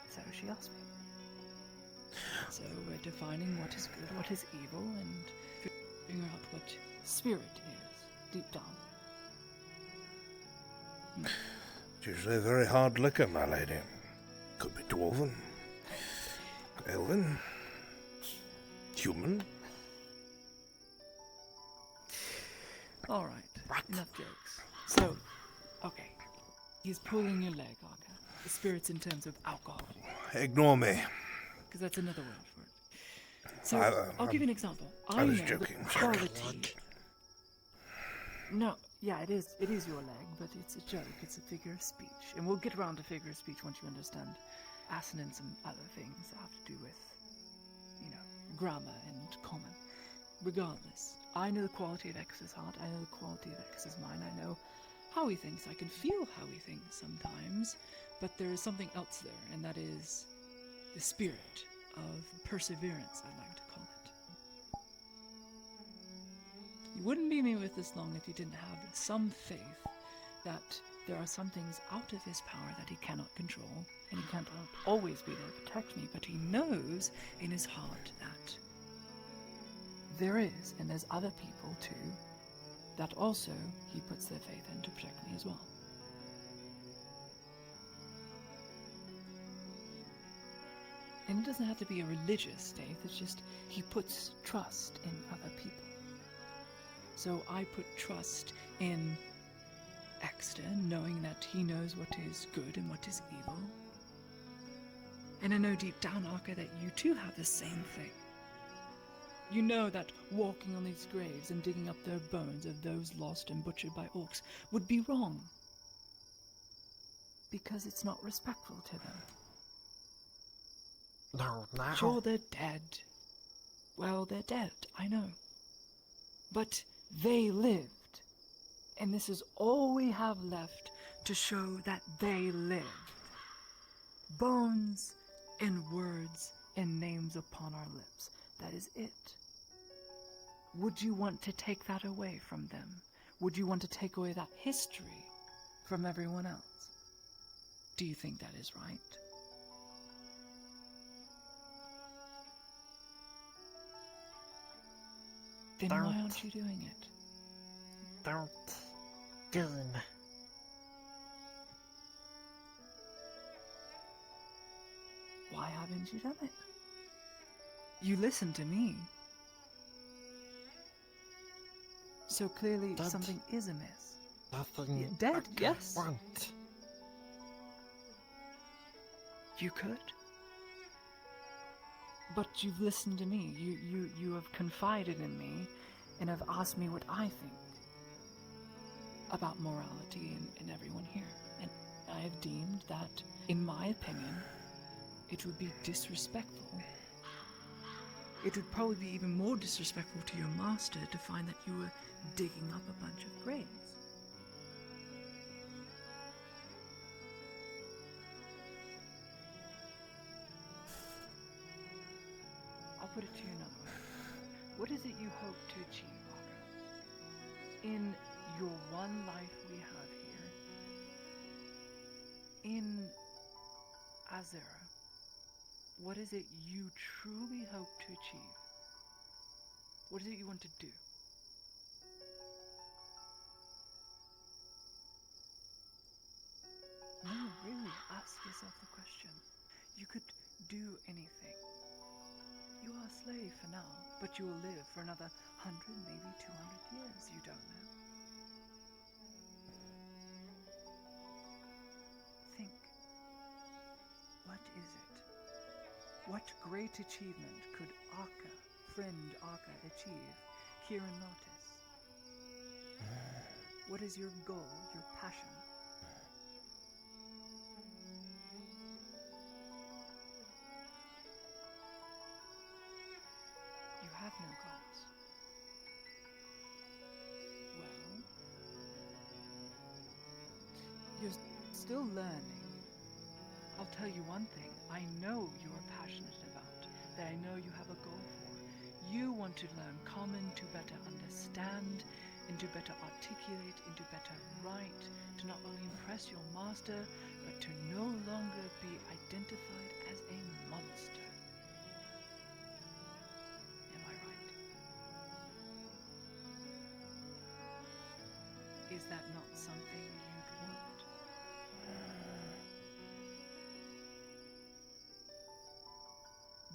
Speaker 18: So she asked me. So we're defining what is good, what is evil, and figuring out what spirit is. deep down.
Speaker 2: It's usually a very hard liquor, my lady. Could be dwarven, elven, human.
Speaker 18: All right, enough jokes. So, okay, he's pulling your leg, Arca. The spirits in terms of alcohol.
Speaker 2: Ignore me.
Speaker 18: Because that's another word for it. So, I'll give you an example.
Speaker 2: I was
Speaker 18: know
Speaker 2: joking,
Speaker 18: the
Speaker 2: sorry.
Speaker 18: quality. No, yeah, it is your leg, but it's a joke. It's a figure of speech. And we'll get around to figure of speech once you understand assonance and other things that have to do with, grammar and common. Regardless, I know the quality of X's heart. I know the quality of X's mind. I know how he thinks. I can feel how he thinks sometimes. But there is something else there, and that is the spirit of perseverance, I'd like to call it. You wouldn't be me with this long if you didn't have some faith that there are some things out of his power that he cannot control, and he can't always be there to protect me, but he knows in his heart that there is, and there's other people too, that also he puts their faith in to protect me as well. And it doesn't have to be a religious faith, it's just he puts trust in other people. So I put trust in Exton, knowing that he knows what is good and what is evil. And I know deep down, Arca, that you too have the same thing. You know that walking on these graves and digging up their bones of those lost and butchered by orcs would be wrong. Because it's not respectful to them.
Speaker 12: No.
Speaker 18: Sure, they're dead. Well, they're dead, I know. But they lived. And this is all we have left to show that they lived. Bones and words and names upon our lips. That is it. Would you want to take that away from them? Would you want to take away that history from everyone else? Do you think that is right? Then why aren't you doing it?
Speaker 12: Don't, Dylan.
Speaker 18: Why haven't you done it? You listened to me. So clearly something is amiss.
Speaker 12: Nothing.
Speaker 18: Dead, yes.
Speaker 12: Want.
Speaker 18: You could. But you've listened to me. You have confided in me and have asked me what I think about morality and everyone here. And I have deemed that, in my opinion, it would be disrespectful. It would probably be even more disrespectful to your master to find that you were digging up a bunch of graves. I'll put it to you another way. What is it you hope to achieve, Arca? In your one life we have here, in Azera, what is it you truly hope to achieve? What is it you want to do? No, really, ask yourself the question. You could do anything. You are a slave for now, but you will live for another 100, maybe 200 years, you don't know. Think. What is it? What great achievement could Arca, friend Arca, achieve here in Nautis? What is your goal, your passion? You have no goals. Well, you're still learning. I'll tell you one thing. I know you are passionate about, that I know you have a goal for. You want to learn common to better understand, and to better articulate, and to better write, to not only impress your master, but to no longer be identified as a monster. Am I right? Is that not something you'd want?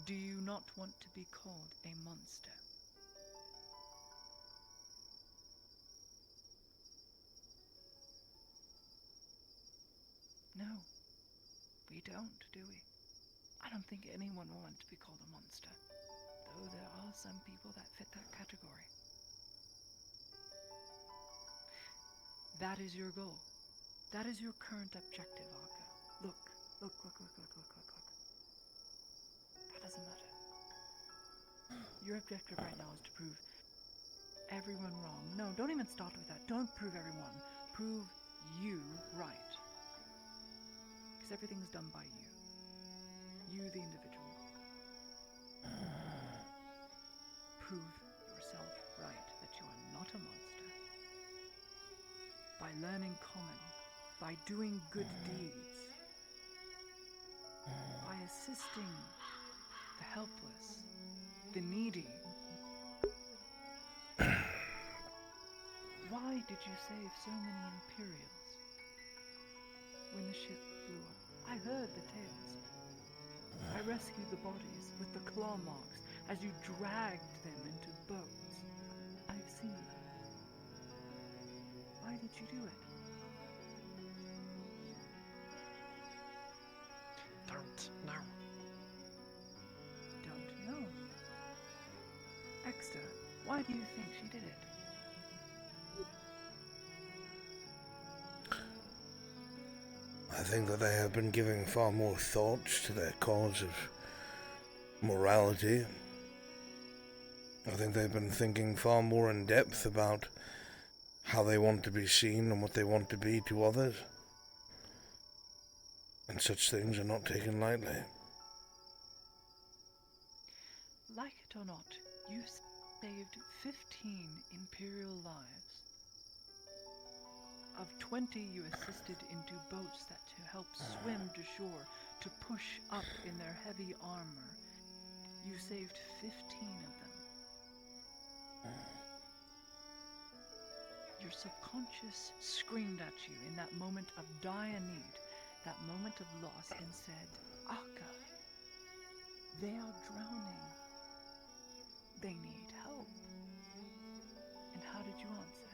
Speaker 18: Do you not want to be called a monster? No, we don't, do we? I don't think anyone will want to be called a monster, though there are some people that fit that category. That is your goal. That is your current objective, Arca. Look. That doesn't matter. Your objective right now is to prove everyone wrong. No, don't even start with that. Don't prove everyone. Prove you right. Because everything's done by you. You, the individual. Prove yourself right that you are not a monster. By learning common, by doing good deeds, by assisting the helpless, the needy. Why did you save so many Imperials when the ship blew up? I heard the tales. I rescued the bodies with the claw marks as you dragged them into boats. I've seen that. Why did you do it?
Speaker 12: Don't know.
Speaker 18: Don't know. Exter, why do you think she did it?
Speaker 2: I think that they have been giving far more thoughts to their cause of morality. I think they've been thinking far more in depth about how they want to be seen and what they want to be to others. And such things are not taken lightly.
Speaker 18: Like it or not, you saved 15 Imperial lives. Of 20 you assisted into boats that to help swim to shore, to push up in their heavy armor. You saved 15 of them. Your subconscious screamed at you in that moment of dire need, that moment of loss, and said, Akka, they are drowning. They need help. And how did you answer?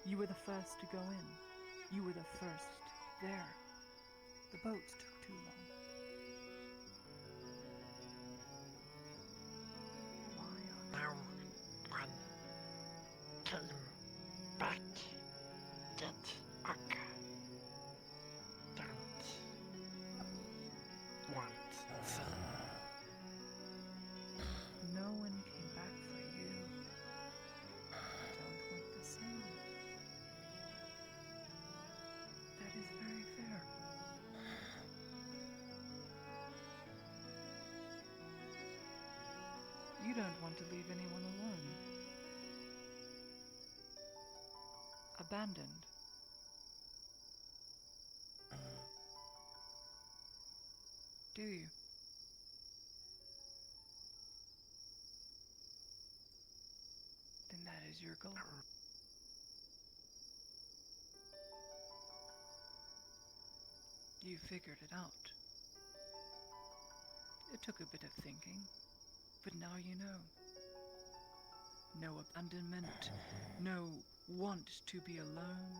Speaker 18: You were the first to go in. You were the first there. The boats took too long.
Speaker 12: No one came back yet, Akka. Don't want to.
Speaker 18: No one came back for you. Don't want the same. That is very fair. You don't want to leave anyone alone. Abandoned. Do you? Then that is your goal. You figured it out. It took a bit of thinking, but now you know. No abandonment, no want to be alone,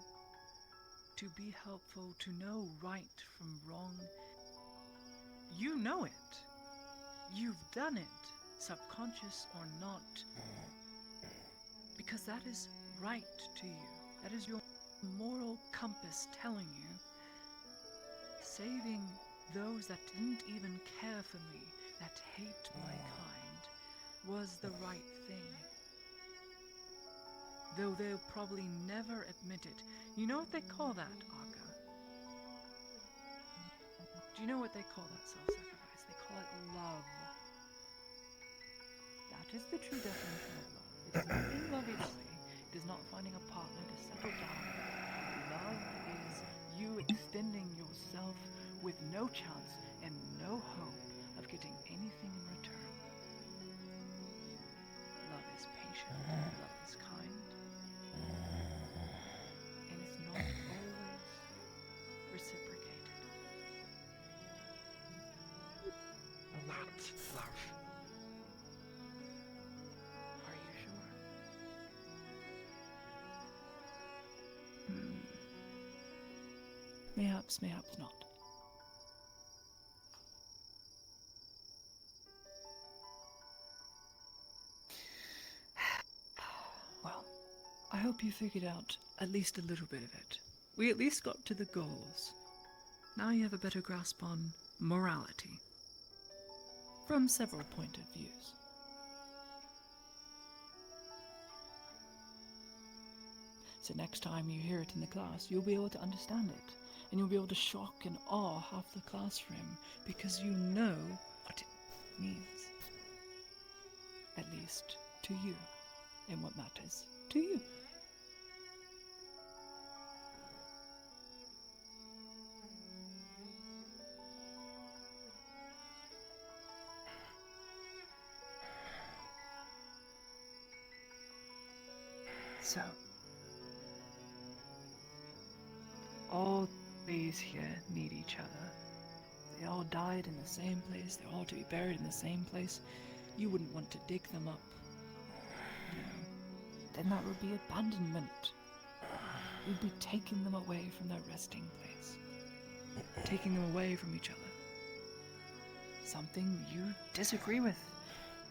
Speaker 18: to be helpful, to know right from wrong. You know it. You've done it, subconscious or not, because that is right to you. That is your moral compass telling you. Saving those that didn't even care for me, that hate my kind, was the right thing. Though they'll probably never admit it. You know what they call that, Akka? Do you know what they call that self-sacrifice? They call it love. That is the true definition of love. It is not being love easily. It is not finding a partner to settle down with. Love is you extending yourself with no chance and no hope of getting anything in return. Love is patient. Love is kind.
Speaker 12: love.
Speaker 18: Are you sure? Mayhaps, mayhaps not. Well, I hope you figured out at least a little bit of it. We at least got to the goals. Now you have a better grasp on morality. From several point of views. So next time you hear it in the class, you'll be able to understand it. And you'll be able to shock and awe half the classroom because you know what it means. At least to you, and what matters to you. So, all these here need each other. They all died in the same place. They're all to be buried in the same place. You wouldn't want to dig them up. No. Then that would be abandonment. You'd be taking them away from their resting place. Taking them away from each other. Something you disagree with.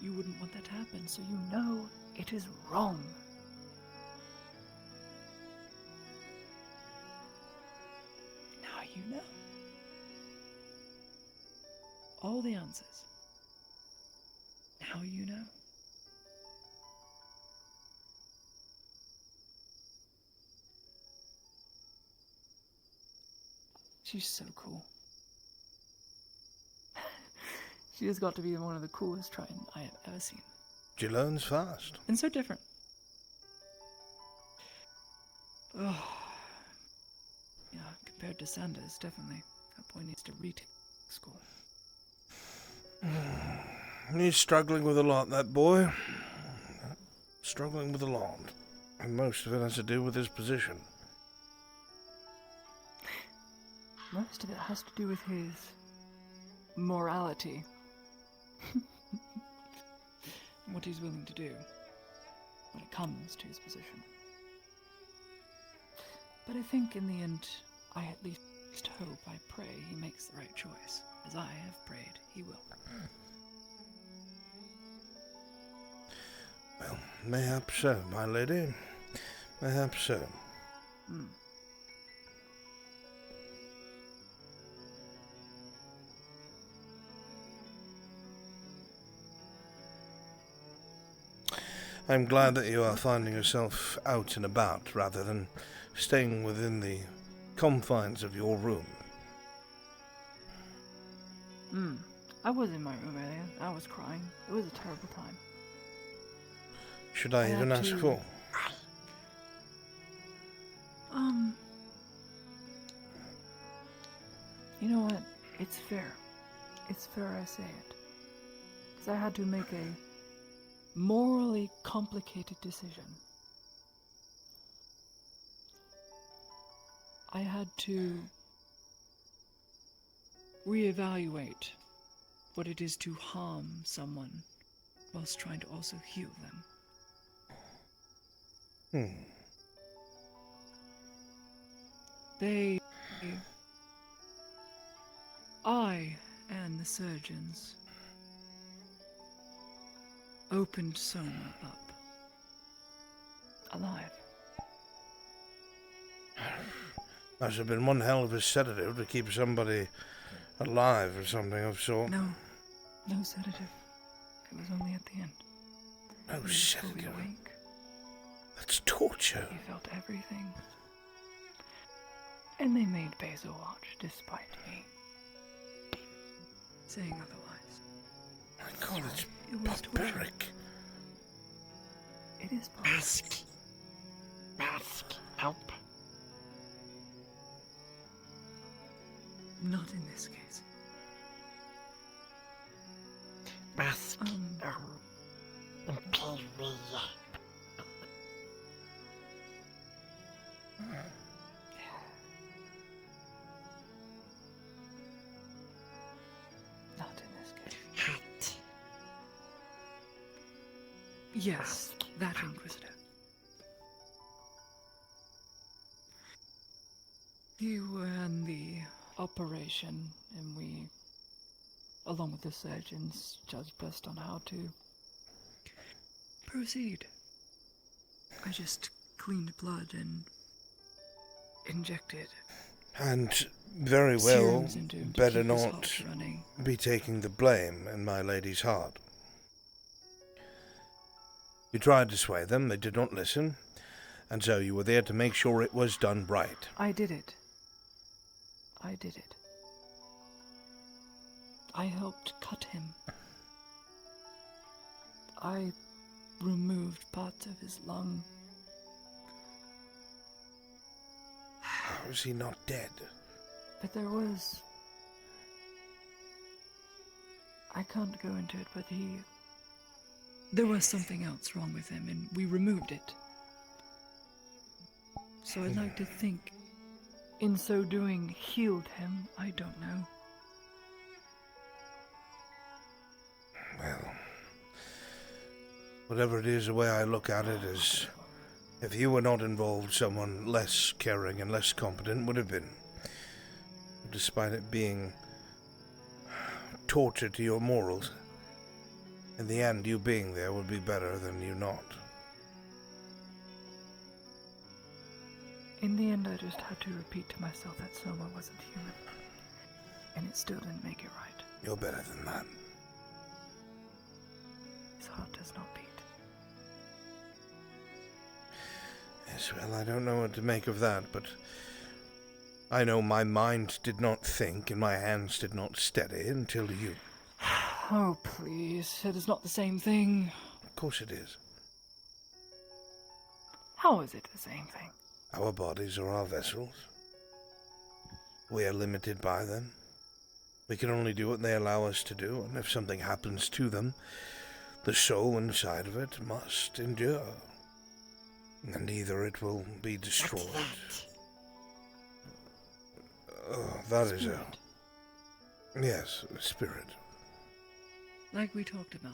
Speaker 18: You wouldn't want that to happen, so you know it is wrong. Now you know. All the answers. Now you know. She's so cool. She has got to be one of the coolest Triton I have ever seen.
Speaker 2: She learns fast.
Speaker 18: And so different. Oh. Yeah, compared to Sanders, definitely. That boy needs to retake school.
Speaker 2: He's struggling with a lot, that boy. Struggling with a lot. And most of it has to do with his position.
Speaker 18: Most of it has to do with his morality. And what he's willing to do when it comes to his position. But I think in the end, I at least hope, I pray he makes the right choice. As I have prayed, he will.
Speaker 2: Well, mayhap so, my lady. Mayhap so.
Speaker 18: Mm.
Speaker 2: I'm glad that you are finding yourself out and about rather than staying within the confines of your room.
Speaker 18: I was in my room earlier. I was crying. It was a terrible time.
Speaker 2: Should I even ask for?
Speaker 18: You know what? It's fair. It's fair I say it. Because I had to make a morally complicated decision. I had to reevaluate what it is to harm someone whilst trying to also heal them. I and the surgeons opened Soma up. Alive.
Speaker 2: Must have been one hell of a sedative to keep somebody alive or something of sort.
Speaker 18: No sedative. It was only at the end.
Speaker 2: No sedative?
Speaker 18: Awake.
Speaker 2: That's torture.
Speaker 18: He felt everything. And they made Basil watch, despite me saying otherwise.
Speaker 2: My God, it's
Speaker 18: barbaric.
Speaker 2: Torture.
Speaker 18: It is barbaric.
Speaker 12: Mask, help.
Speaker 18: Not in this case.
Speaker 12: Mask, impede me.
Speaker 18: Not in this case. Yes, that Inquisitor. You were in the operation, and we, along with the surgeons, judged best on how to proceed. I just cleaned blood and injected.
Speaker 2: And very well,
Speaker 18: serums into him to
Speaker 2: better
Speaker 18: keep his
Speaker 2: not
Speaker 18: heart running.
Speaker 2: be taking the blame in my lady's heart. You tried to sway them, they did not listen, and so you were there to make sure it was done right.
Speaker 18: I did it. I did it. I helped cut him. I removed parts of his lung.
Speaker 2: How is he not dead?
Speaker 18: But there was... I can't go into it, but there was something else wrong with him, and we removed it. So I'd like to think, in so doing, healed him. I don't know.
Speaker 2: Well, whatever it is, the way I look at it is, if you were not involved, someone less caring and less competent would have been. Despite it being torture to your morals, in the end, you being there would be better than you not.
Speaker 18: In the end, I just had to repeat to myself that Soma wasn't human. And it still didn't make it right.
Speaker 2: You're better than that.
Speaker 18: His heart does not beat.
Speaker 2: Yes, well, I don't know what to make of that, but I know my mind did not think and my hands did not steady until you.
Speaker 18: Oh, please. It is not the same thing.
Speaker 2: Of course it is.
Speaker 18: How is it the same thing?
Speaker 2: Our bodies are our vessels. We are limited by them. We can only do what they allow us to do, and if something happens to them, the soul inside of it must endure. And either it will be destroyed. Oh, that is a... Yes, a spirit.
Speaker 18: Like we talked about.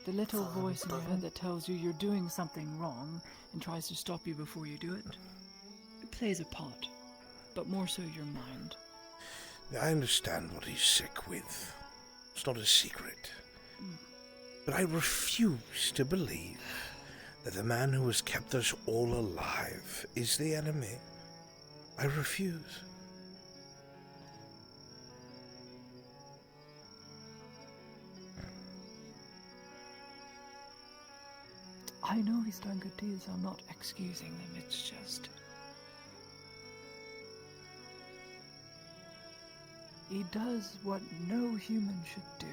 Speaker 18: The little voice in your head that tells you you're doing something wrong and tries to stop you before you do it. It plays a part, but more so your mind.
Speaker 2: I understand what he's sick with. It's not a secret. But I refuse to believe that the man who has kept us all alive is the enemy. I refuse.
Speaker 18: I know he's done good deeds, I'm not excusing them, it's just... He does what no human should do,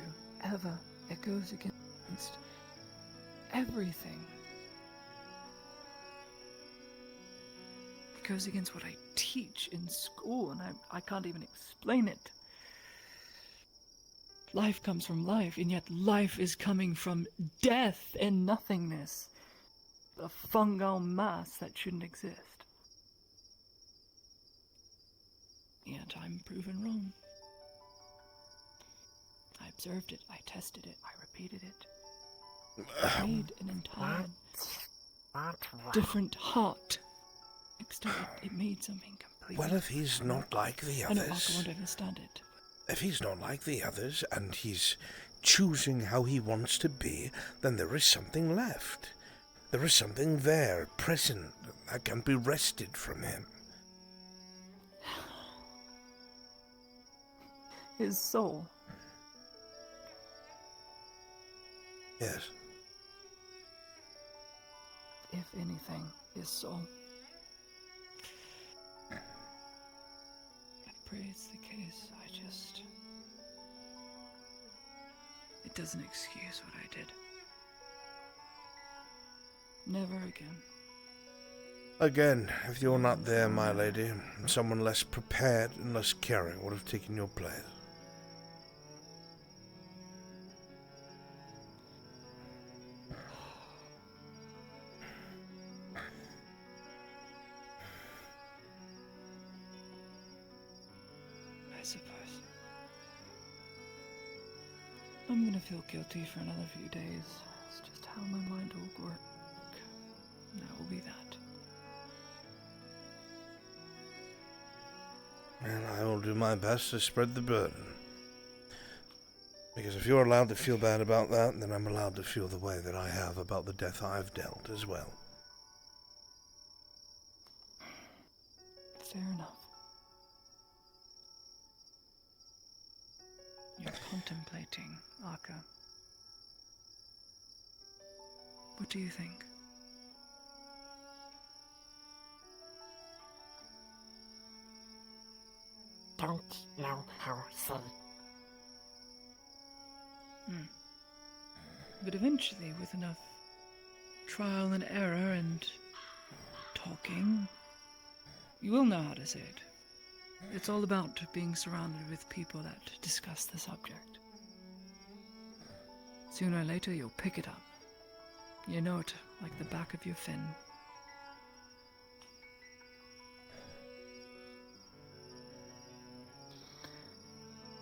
Speaker 18: ever. It goes against everything. It goes against what I teach in school, and I can't even explain it. Life comes from life, and yet life is coming from death and nothingness. A fungal mass that shouldn't exist. Yet I'm proven wrong. I observed it, I tested it, I repeated it. I made an entire different heart. Next to it made something completely.
Speaker 2: Well, if he's not like the
Speaker 18: I know
Speaker 2: others...
Speaker 18: Arco won't understand it.
Speaker 2: If he's not like the others, and he's choosing how he wants to be, then there is something left. There is something there, present, that can be wrested from him.
Speaker 18: His soul.
Speaker 2: Yes.
Speaker 18: If anything, his soul. I pray it's the case. It doesn't excuse what I did. Never again.
Speaker 2: Again, if you're not there, my lady, someone less prepared and less caring would have taken your place.
Speaker 18: I suppose. I'm gonna feel guilty for another few days. It's just how my mind will work. That will be that.
Speaker 2: And I will do my best to spread the burden. Because if you're allowed to feel bad about that, then I'm allowed to feel the way that I have about the death I've dealt as well.
Speaker 18: Fair enough. You're contemplating, Arca. What do you think?
Speaker 12: Don't know how to say.
Speaker 18: But eventually, with enough trial and error and talking, you will know how to say it. It's all about being surrounded with people that discuss the subject. Sooner or later, you'll pick it up. You know it like the back of your fin.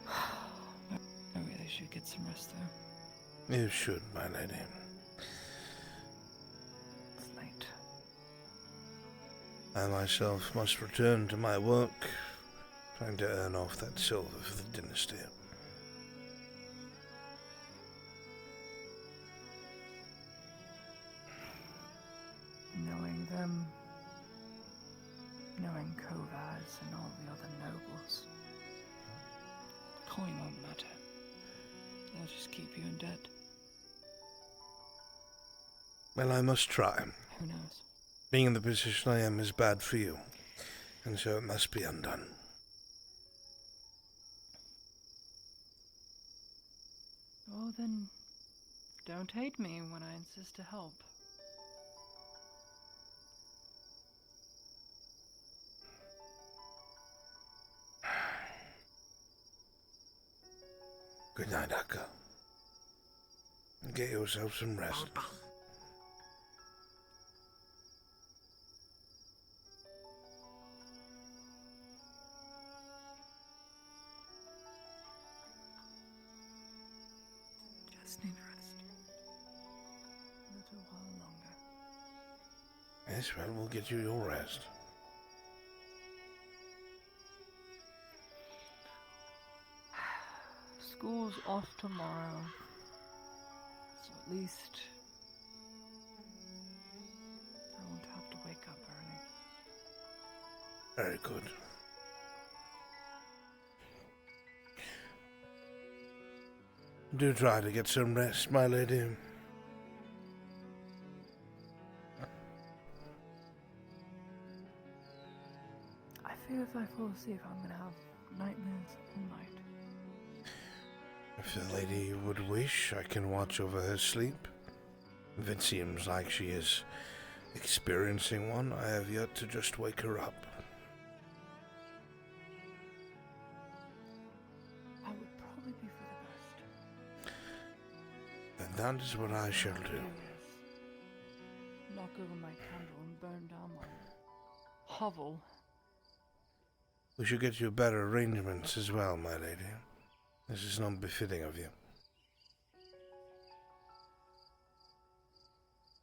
Speaker 18: I really should get some rest, though.
Speaker 2: You should, my lady.
Speaker 18: It's late.
Speaker 2: I myself must return to my work, trying to earn off that silver for the dynasty.
Speaker 18: Knowing them, knowing Kovaz and all the other nobles, coin won't matter. They'll just keep you in debt.
Speaker 2: Well, I must try.
Speaker 18: Who knows?
Speaker 2: Being in the position I am is bad for you, and so it must be undone.
Speaker 18: Oh, then don't hate me when I insist to help.
Speaker 2: Good night, Akka. Get yourself some rest.
Speaker 18: Just need rest. A little while longer.
Speaker 2: Yes, well, we'll get you your rest.
Speaker 18: School's off tomorrow, so at least I won't have to wake up early.
Speaker 2: Very good. Do try to get some rest, my lady.
Speaker 18: I fear if I fall asleep, I'm gonna have nightmares all night.
Speaker 2: If the lady would wish, I can watch over her sleep. If it seems like she is experiencing one, I have yet to just wake her up.
Speaker 18: That would probably be for the best.
Speaker 2: And that is what I shall do.
Speaker 18: Knock over my candle and burn down my hovel.
Speaker 2: We should get you better arrangements as well, my lady. This is not befitting of you.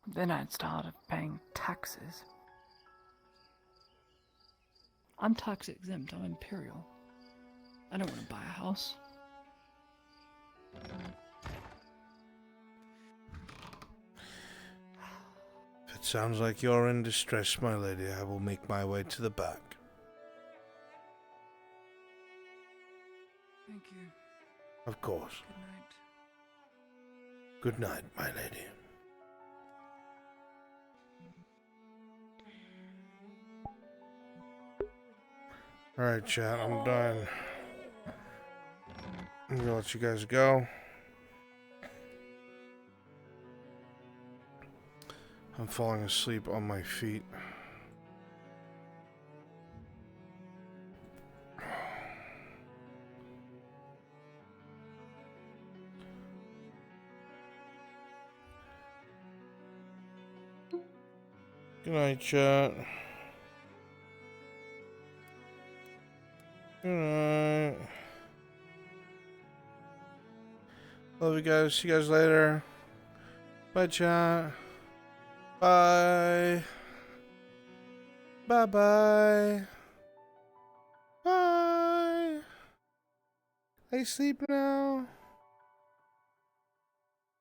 Speaker 18: Then I'd start paying taxes. I'm tax exempt, I'm imperial. I don't want to buy a house.
Speaker 2: If it sounds like you're in distress, my lady, I will make my way to the back.
Speaker 18: Thank you.
Speaker 2: Of course.
Speaker 18: Good night.
Speaker 2: Good night, my lady. Alright, chat, I'm done. I'm gonna let you guys go. I'm falling asleep on my feet. Good night, chat. Good night. Love you guys. See you guys later. Bye, chat. Bye. Bye-bye. Bye. I sleep now.